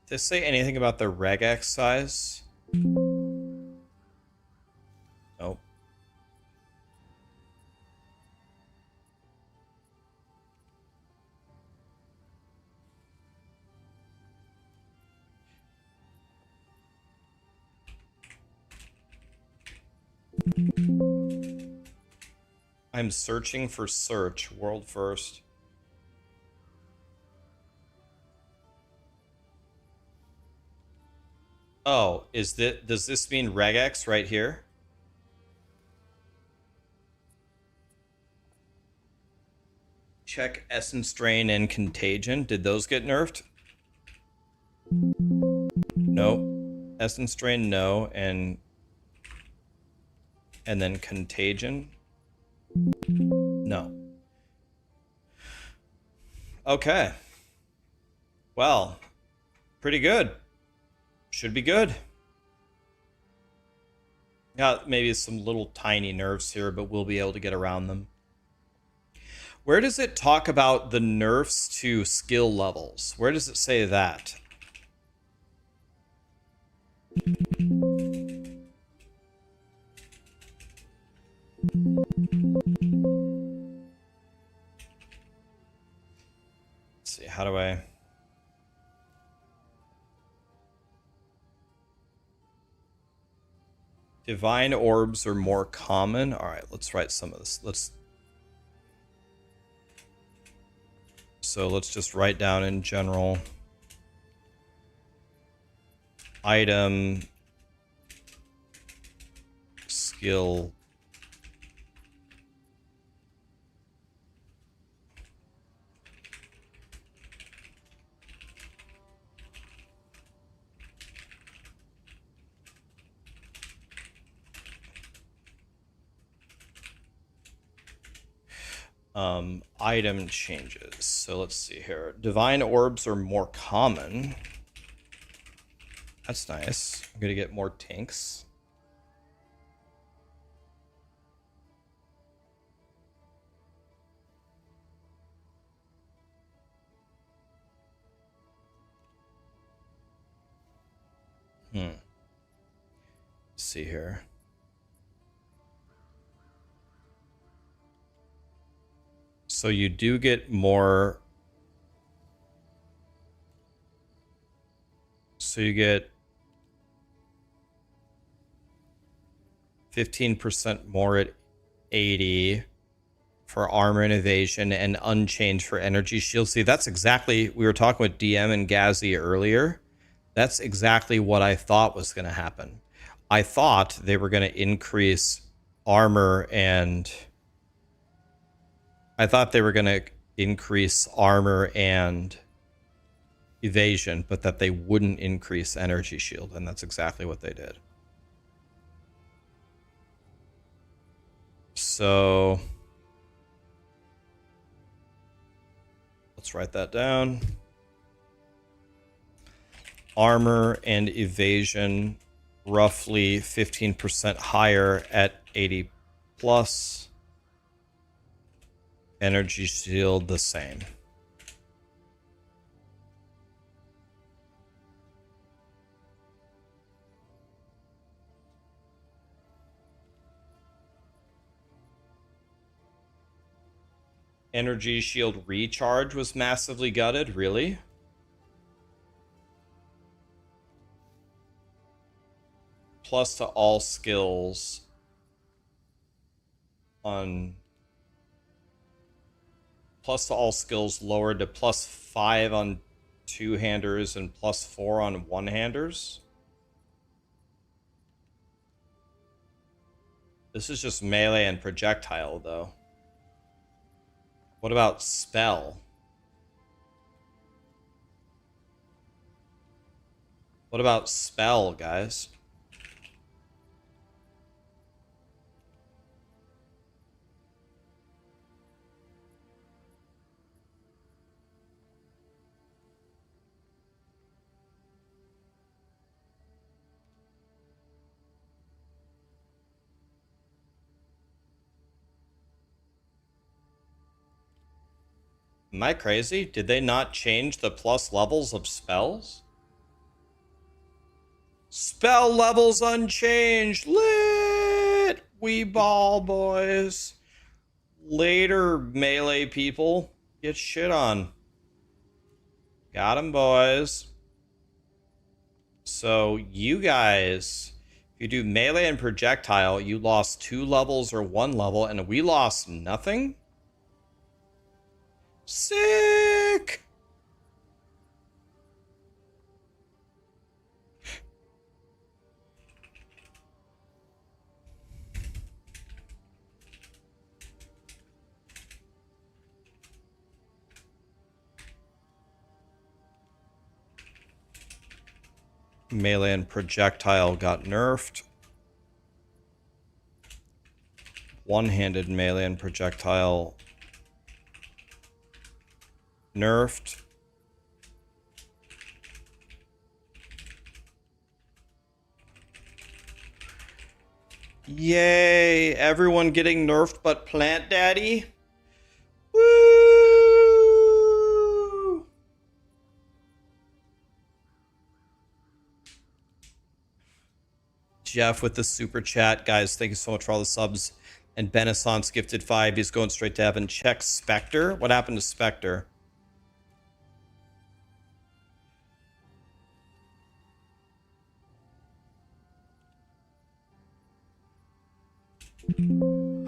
Did they say anything about the regex size? Nope. I'm searching for search, world first. Oh, does this mean Regex right here? Check Essence Drain and Contagion. Did those get nerfed? No. Essence Drain, no. And then Contagion? No. Okay. Well, pretty good. Should be good. Yeah, maybe some little tiny nerfs here, but we'll be able to get around them. Where does it talk about the nerfs to skill levels? Where does it say that? Let's see, how do I... Divine orbs are more common. All right, let's write some of this. Let's just write down in general. Item skill item changes. So let's see here. Divine orbs are more common. That's nice. I'm gonna get more tanks. Let's see here. So you do get more. So you get 15% more at 80 for armor and evasion and unchanged for energy shield. See, that's exactly, we were talking with DM and Gazzy earlier. That's exactly what I thought was going to happen. I thought they were going to increase armor and evasion, but that they wouldn't increase energy shield, and that's exactly what they did. So let's write that down. Armor and evasion roughly 15% higher at 80 plus. Energy shield the same. Energy shield recharge was massively gutted, really? Plus to all skills lowered to +5 on two-handers and +4 on one-handers. This is just melee and projectile, though. What about spell? What about spell, guys? Am I crazy? Did they not change the plus levels of spells? Spell levels unchanged. Lit! We ball, boys. Later, melee people. Get shit on. Got 'em, boys. So, you guys, if you do melee and projectile, you lost 2 levels or 1 level, and we lost nothing? Sick! Melee and projectile got nerfed. One-handed melee and projectile nerfed. Yay! Everyone getting nerfed but Plant Daddy. Woo! Jeff with the super chat. Guys, thank you so much for all the subs. And Benaissance gifted 5. He's going straight to heaven. Check Spectre. What happened to Spectre?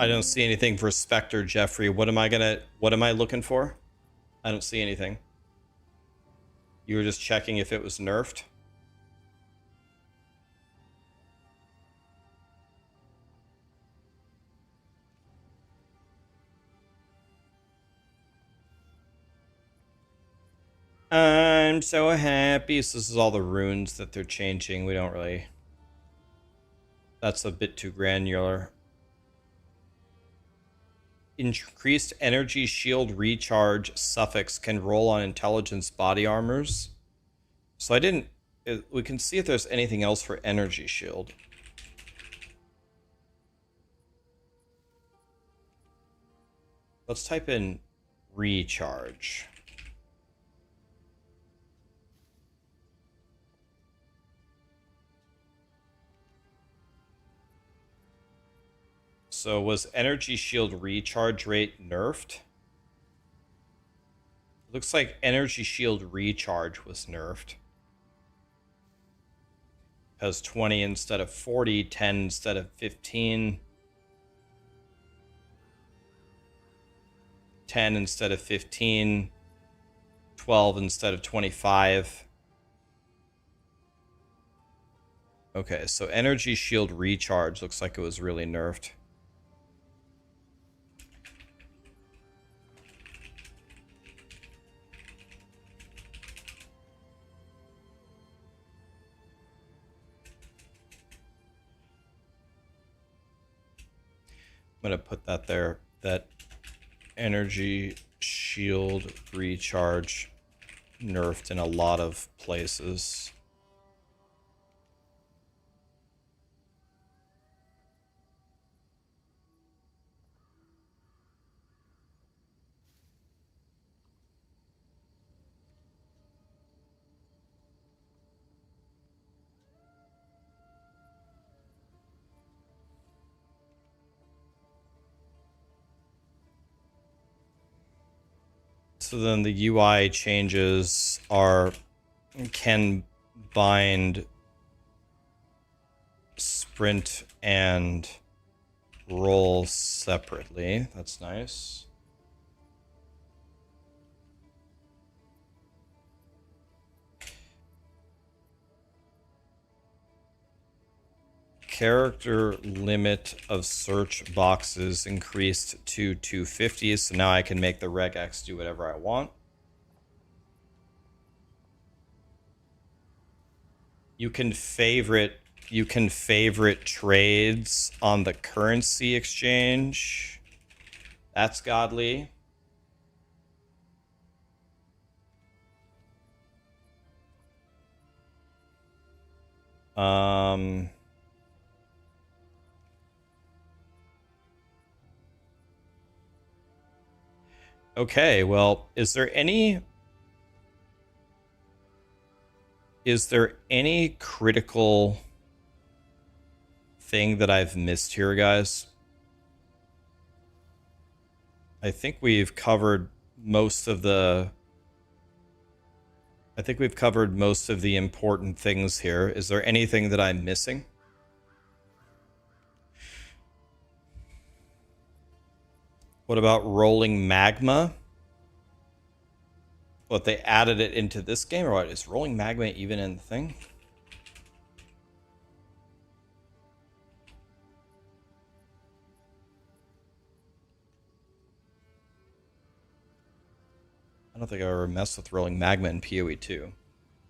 I don't see anything for Spectre, Jeffrey. What am I looking for? I don't see anything. You were just checking if it was nerfed? I'm so happy. So this is all the runes that they're changing. We don't really... That's a bit too granular. Increased energy shield recharge suffix can roll on intelligence body armors. So I didn't... We can see if there's anything else for energy shield. Let's type in recharge. So was energy shield recharge rate nerfed? Looks like energy shield recharge was nerfed. Has 20 instead of 40, 10 instead of 15. 10 instead of 15. 12 instead of 25. Okay, so energy shield recharge looks like it was really nerfed. I'm going to put that there, that energy shield recharge nerfed in a lot of places. So then the UI changes are can bind sprint and roll separately. That's nice. Character limit of search boxes increased to 250, so now I can make the regex do whatever I want. You can favorite trades on the currency exchange. That's godly. Okay, well, is there any critical thing that I've missed here, guys? I think we've covered most of the important things here. Is there anything that I'm missing? What about rolling magma? What, they added it into this game, or what? Is rolling magma even in the thing? I don't think I ever messed with rolling magma in PoE 2.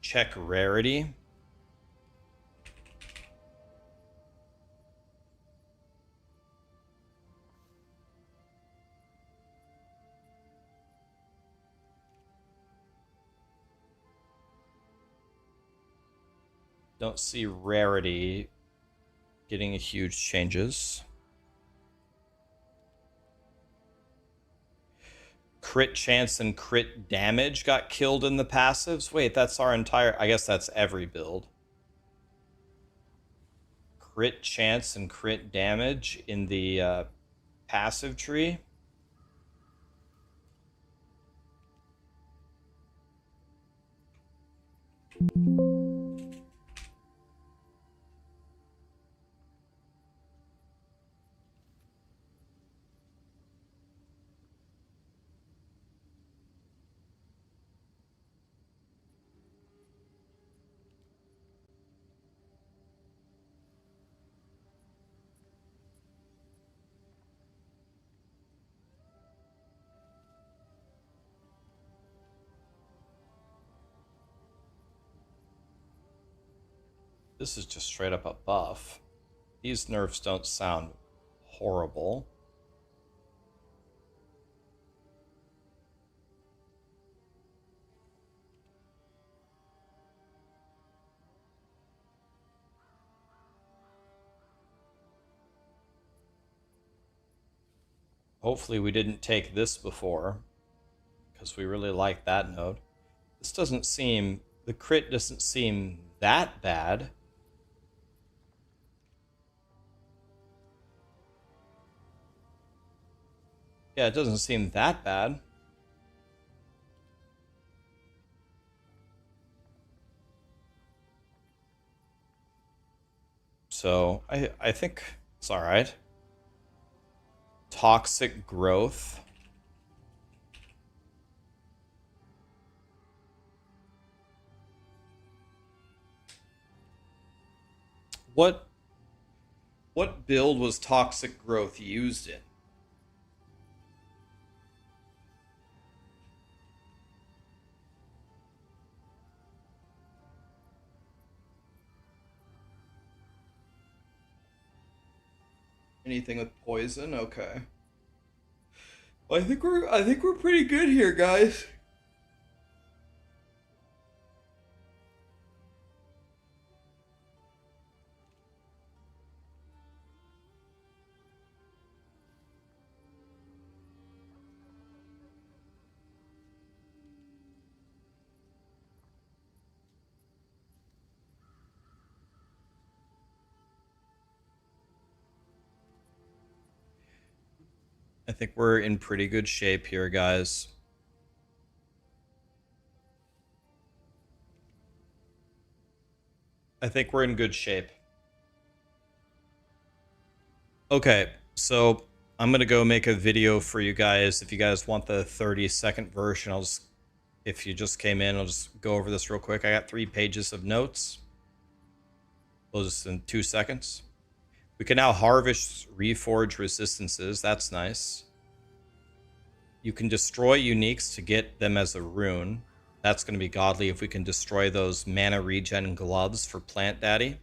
Check rarity. Don't see rarity getting a huge changes. Crit chance and crit damage got killed in the passives. Wait, that's our entire... I guess that's every build. Crit chance and crit damage in the passive tree. This is just straight up a buff. These nerfs don't sound horrible. Hopefully we didn't take this before, because we really like that node. This doesn't seem... The crit doesn't seem that bad. Yeah, it doesn't seem that bad. So, I think it's alright. Toxic growth. What build was toxic growth used in? Anything with poison? Okay. Well, I think we're pretty good here, guys. I think we're in pretty good shape here, guys. I think we're in good shape. Okay, so I'm gonna go make a video for you guys. If you guys want the 30-second version, if you just came in, I'll just go over this real quick. I got 3 pages of notes. Those in 2 seconds. We can now harvest reforge resistances. That's nice. You can destroy uniques to get them as a rune. That's going to be godly if we can destroy those mana regen gloves for Plant Daddy.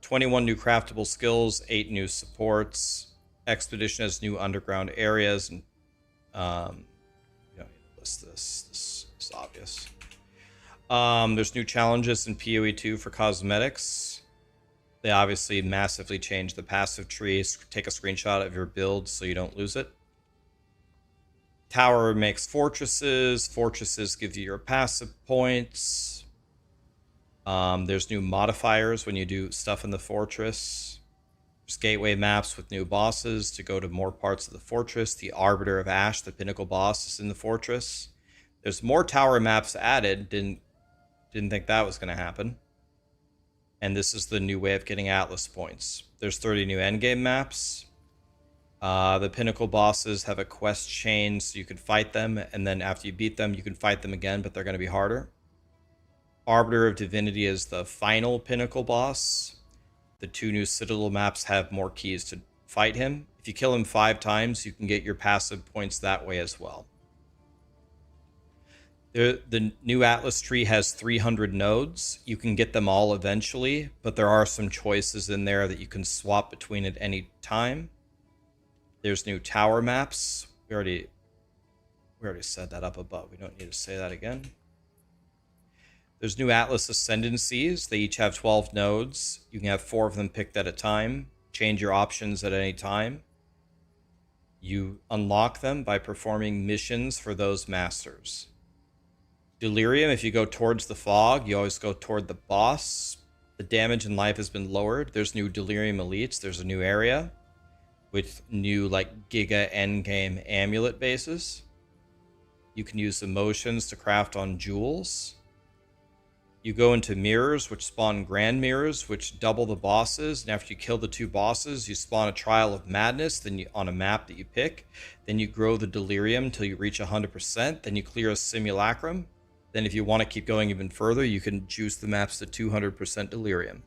21 new craftable skills, 8 new supports. Expedition has new underground areas, and you don't need to list this. This is obvious. There's new challenges in PoE 2 for cosmetics. They obviously massively changed the passive tree. Take a screenshot of your build so you don't lose it. Tower makes fortresses. Fortresses give you your passive points. There's new modifiers when you do stuff in the fortress. There's gateway maps with new bosses to go to more parts of the fortress. The Arbiter of Ash, the pinnacle boss, is in the fortress. There's more tower maps added. Didn't think that was going to happen. And this is the new way of getting Atlas points. There's 30 new endgame maps. The pinnacle bosses have a quest chain, so you can fight them, and then after you beat them, you can fight them again, but they're going to be harder. Arbiter of Divinity is the final pinnacle boss. The 2 new Citadel maps have more keys to fight him. If you kill him 5 times, you can get your passive points that way as well. The new Atlas tree has 300 nodes. You can get them all eventually, but there are some choices in there that you can swap between at any time. There's new tower maps. We already set that up above. We don't need to say that again. There's new Atlas Ascendancies. They each have 12 nodes. You can have 4 of them picked at a time. Change your options at any time. You unlock them by performing missions for those masters. Delirium, if you go towards the fog, you always go toward the boss. The damage in life has been lowered. There's new Delirium Elites. There's a new area with new like Giga Endgame amulet bases. You can use emotions to craft on jewels. You go into mirrors, which spawn grand mirrors, which double the bosses. And after you kill the 2 bosses, you spawn a Trial of Madness. Then you, on a map that you pick, then you grow the Delirium until you reach 100%. Then you clear a Simulacrum. Then if you want to keep going even further, you can juice the maps to 200% Delirium.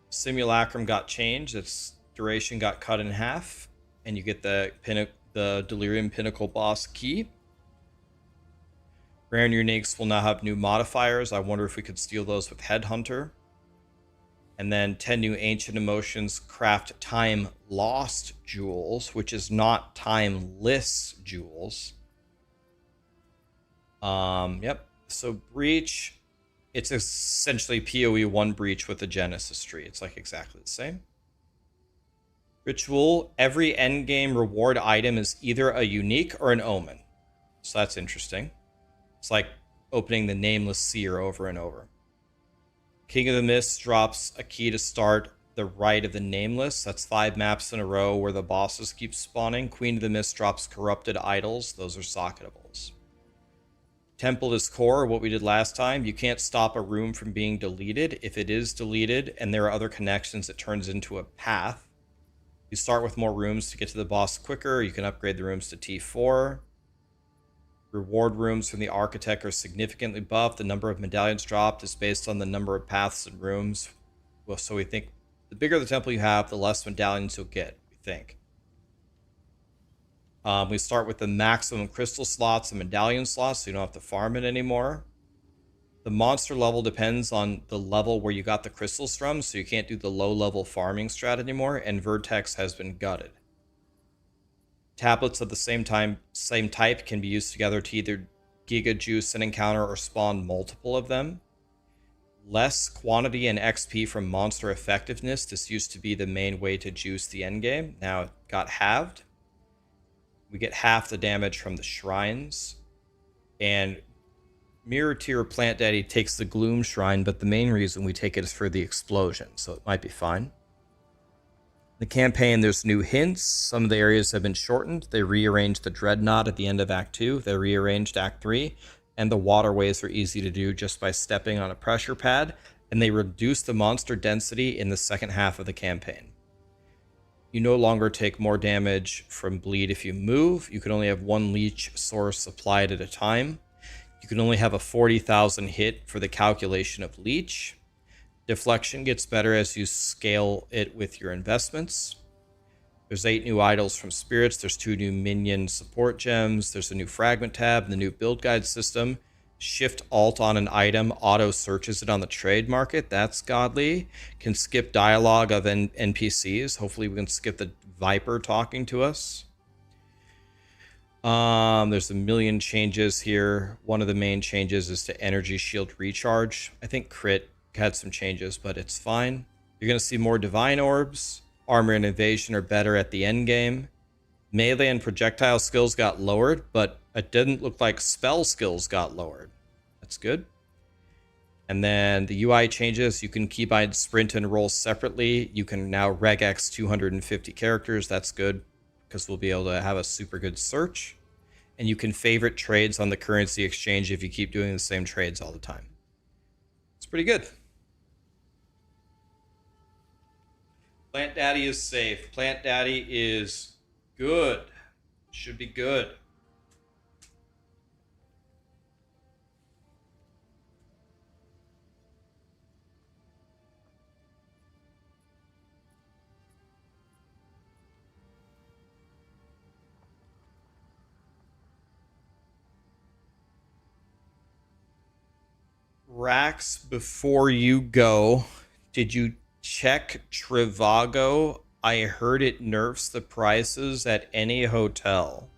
Simulacrum got changed. Its duration got cut in half. And you get the Delirium Pinnacle boss key. Rare and uniques will now have new modifiers. I wonder if we could steal those with Headhunter. And then 10 new Ancient Emotions craft Time Lost jewels, which is not timeless jewels. Yep. So Breach, it's essentially PoE 1 Breach with a Genesis tree. It's like exactly the same. Ritual, every endgame reward item is either a unique or an omen. So that's interesting. It's like opening the Nameless Seer over and over. King of the Mist drops a key to start the Rite of the Nameless. That's 5 maps in a row where the bosses keep spawning. Queen of the Mist drops Corrupted Idols. Those are socketables. Temple is core, what we did last time. You can't stop a room from being deleted. If it is deleted and there are other connections, it turns into a path. You start with more rooms to get to the boss quicker. You can upgrade the rooms to T4. Reward rooms from the Architect are significantly buffed. The number of medallions dropped is based on the number of paths and rooms. Well, so we think the bigger the temple you have, the less medallions you'll get, we think. We start with the maximum crystal slots and medallion slots, so you don't have to farm it anymore. The monster level depends on the level where you got the crystals from, so you can't do the low-level farming strat anymore, and Vertex has been gutted. Tablets of the same type can be used together to either Giga Juice an encounter or spawn multiple of them. Less quantity and XP from monster effectiveness. This used to be the main way to juice the endgame. Now it got halved. We get half the damage from the shrines. And Mirror Tier Plant Daddy takes the Gloom Shrine, but the main reason we take it is for the explosion, so it might be fine. The campaign, there's new hints. Some of the areas have been shortened. They rearranged the Dreadnought at the end of Act 2. They rearranged Act 3. And the waterways are easy to do just by stepping on a pressure pad. And they reduced the monster density in the second half of the campaign. You no longer take more damage from bleed if you move. You can only have 1 leech source supplied at a time. You can only have a 40,000 hit for the calculation of leech. Deflection gets better as you scale it with your investments. There's 8 new idols from spirits. There's 2 new minion support gems. There's a new fragment tab and the new build guide system. Shift Alt on an item auto searches it on the trade market. That's godly. Can skip dialogue of NPCs. Hopefully we can skip the Viper talking to us. There's a million changes here. One of the main changes is to energy shield recharge. I think crit had some changes, but it's fine. You're going to see more divine orbs. Armor and evasion are better at the end game. Melee and projectile skills got lowered, but it didn't look like spell skills got lowered. That's good. And then the UI changes. You can keybind sprint and roll separately. You can now regex 250 characters. That's good because we'll be able to have a super good search. And you can favorite trades on the currency exchange if you keep doing the same trades all the time. It's pretty good. Plant Daddy is safe. Plant Daddy is good. Should be good. Rax, before you go, did you check Trivago? I heard it nerfs the prices at any hotel.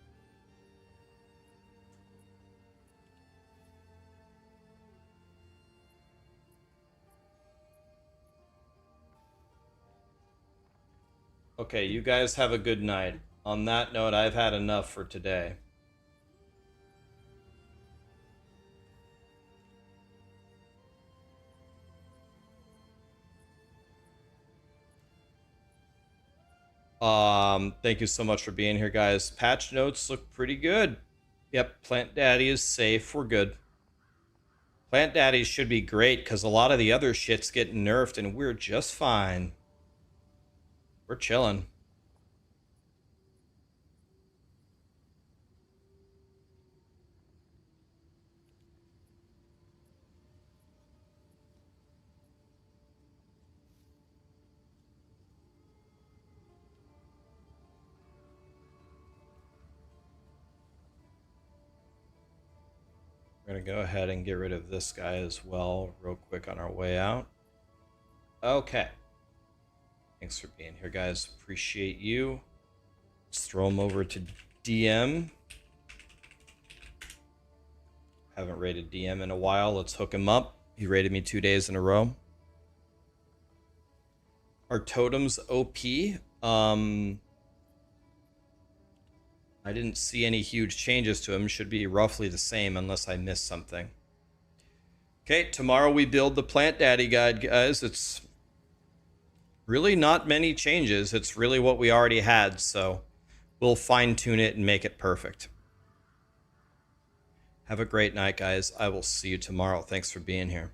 Okay, you guys have a good night. On that note, I've had enough for today. Thank you so much for being here, guys. Patch notes look pretty good. Yep, Plant Daddy is safe. We're good. Plant Daddies should be great because a lot of the other shit's getting nerfed and we're just fine. We're chilling. We're going to go ahead and get rid of this guy as well real quick on our way out. Okay. Thanks for being here, guys. Appreciate you. Let's throw him over to DM. Haven't rated DM in a while. Let's hook him up. He rated me 2 days in a row. Our totem's OP. I didn't see any huge changes to him. Should be roughly the same unless I missed something. Okay, tomorrow we build the Plant Daddy guide, guys. It's really not many changes. It's really what we already had, so we'll fine-tune it and make it perfect. Have a great night, guys. I will see you tomorrow. Thanks for being here.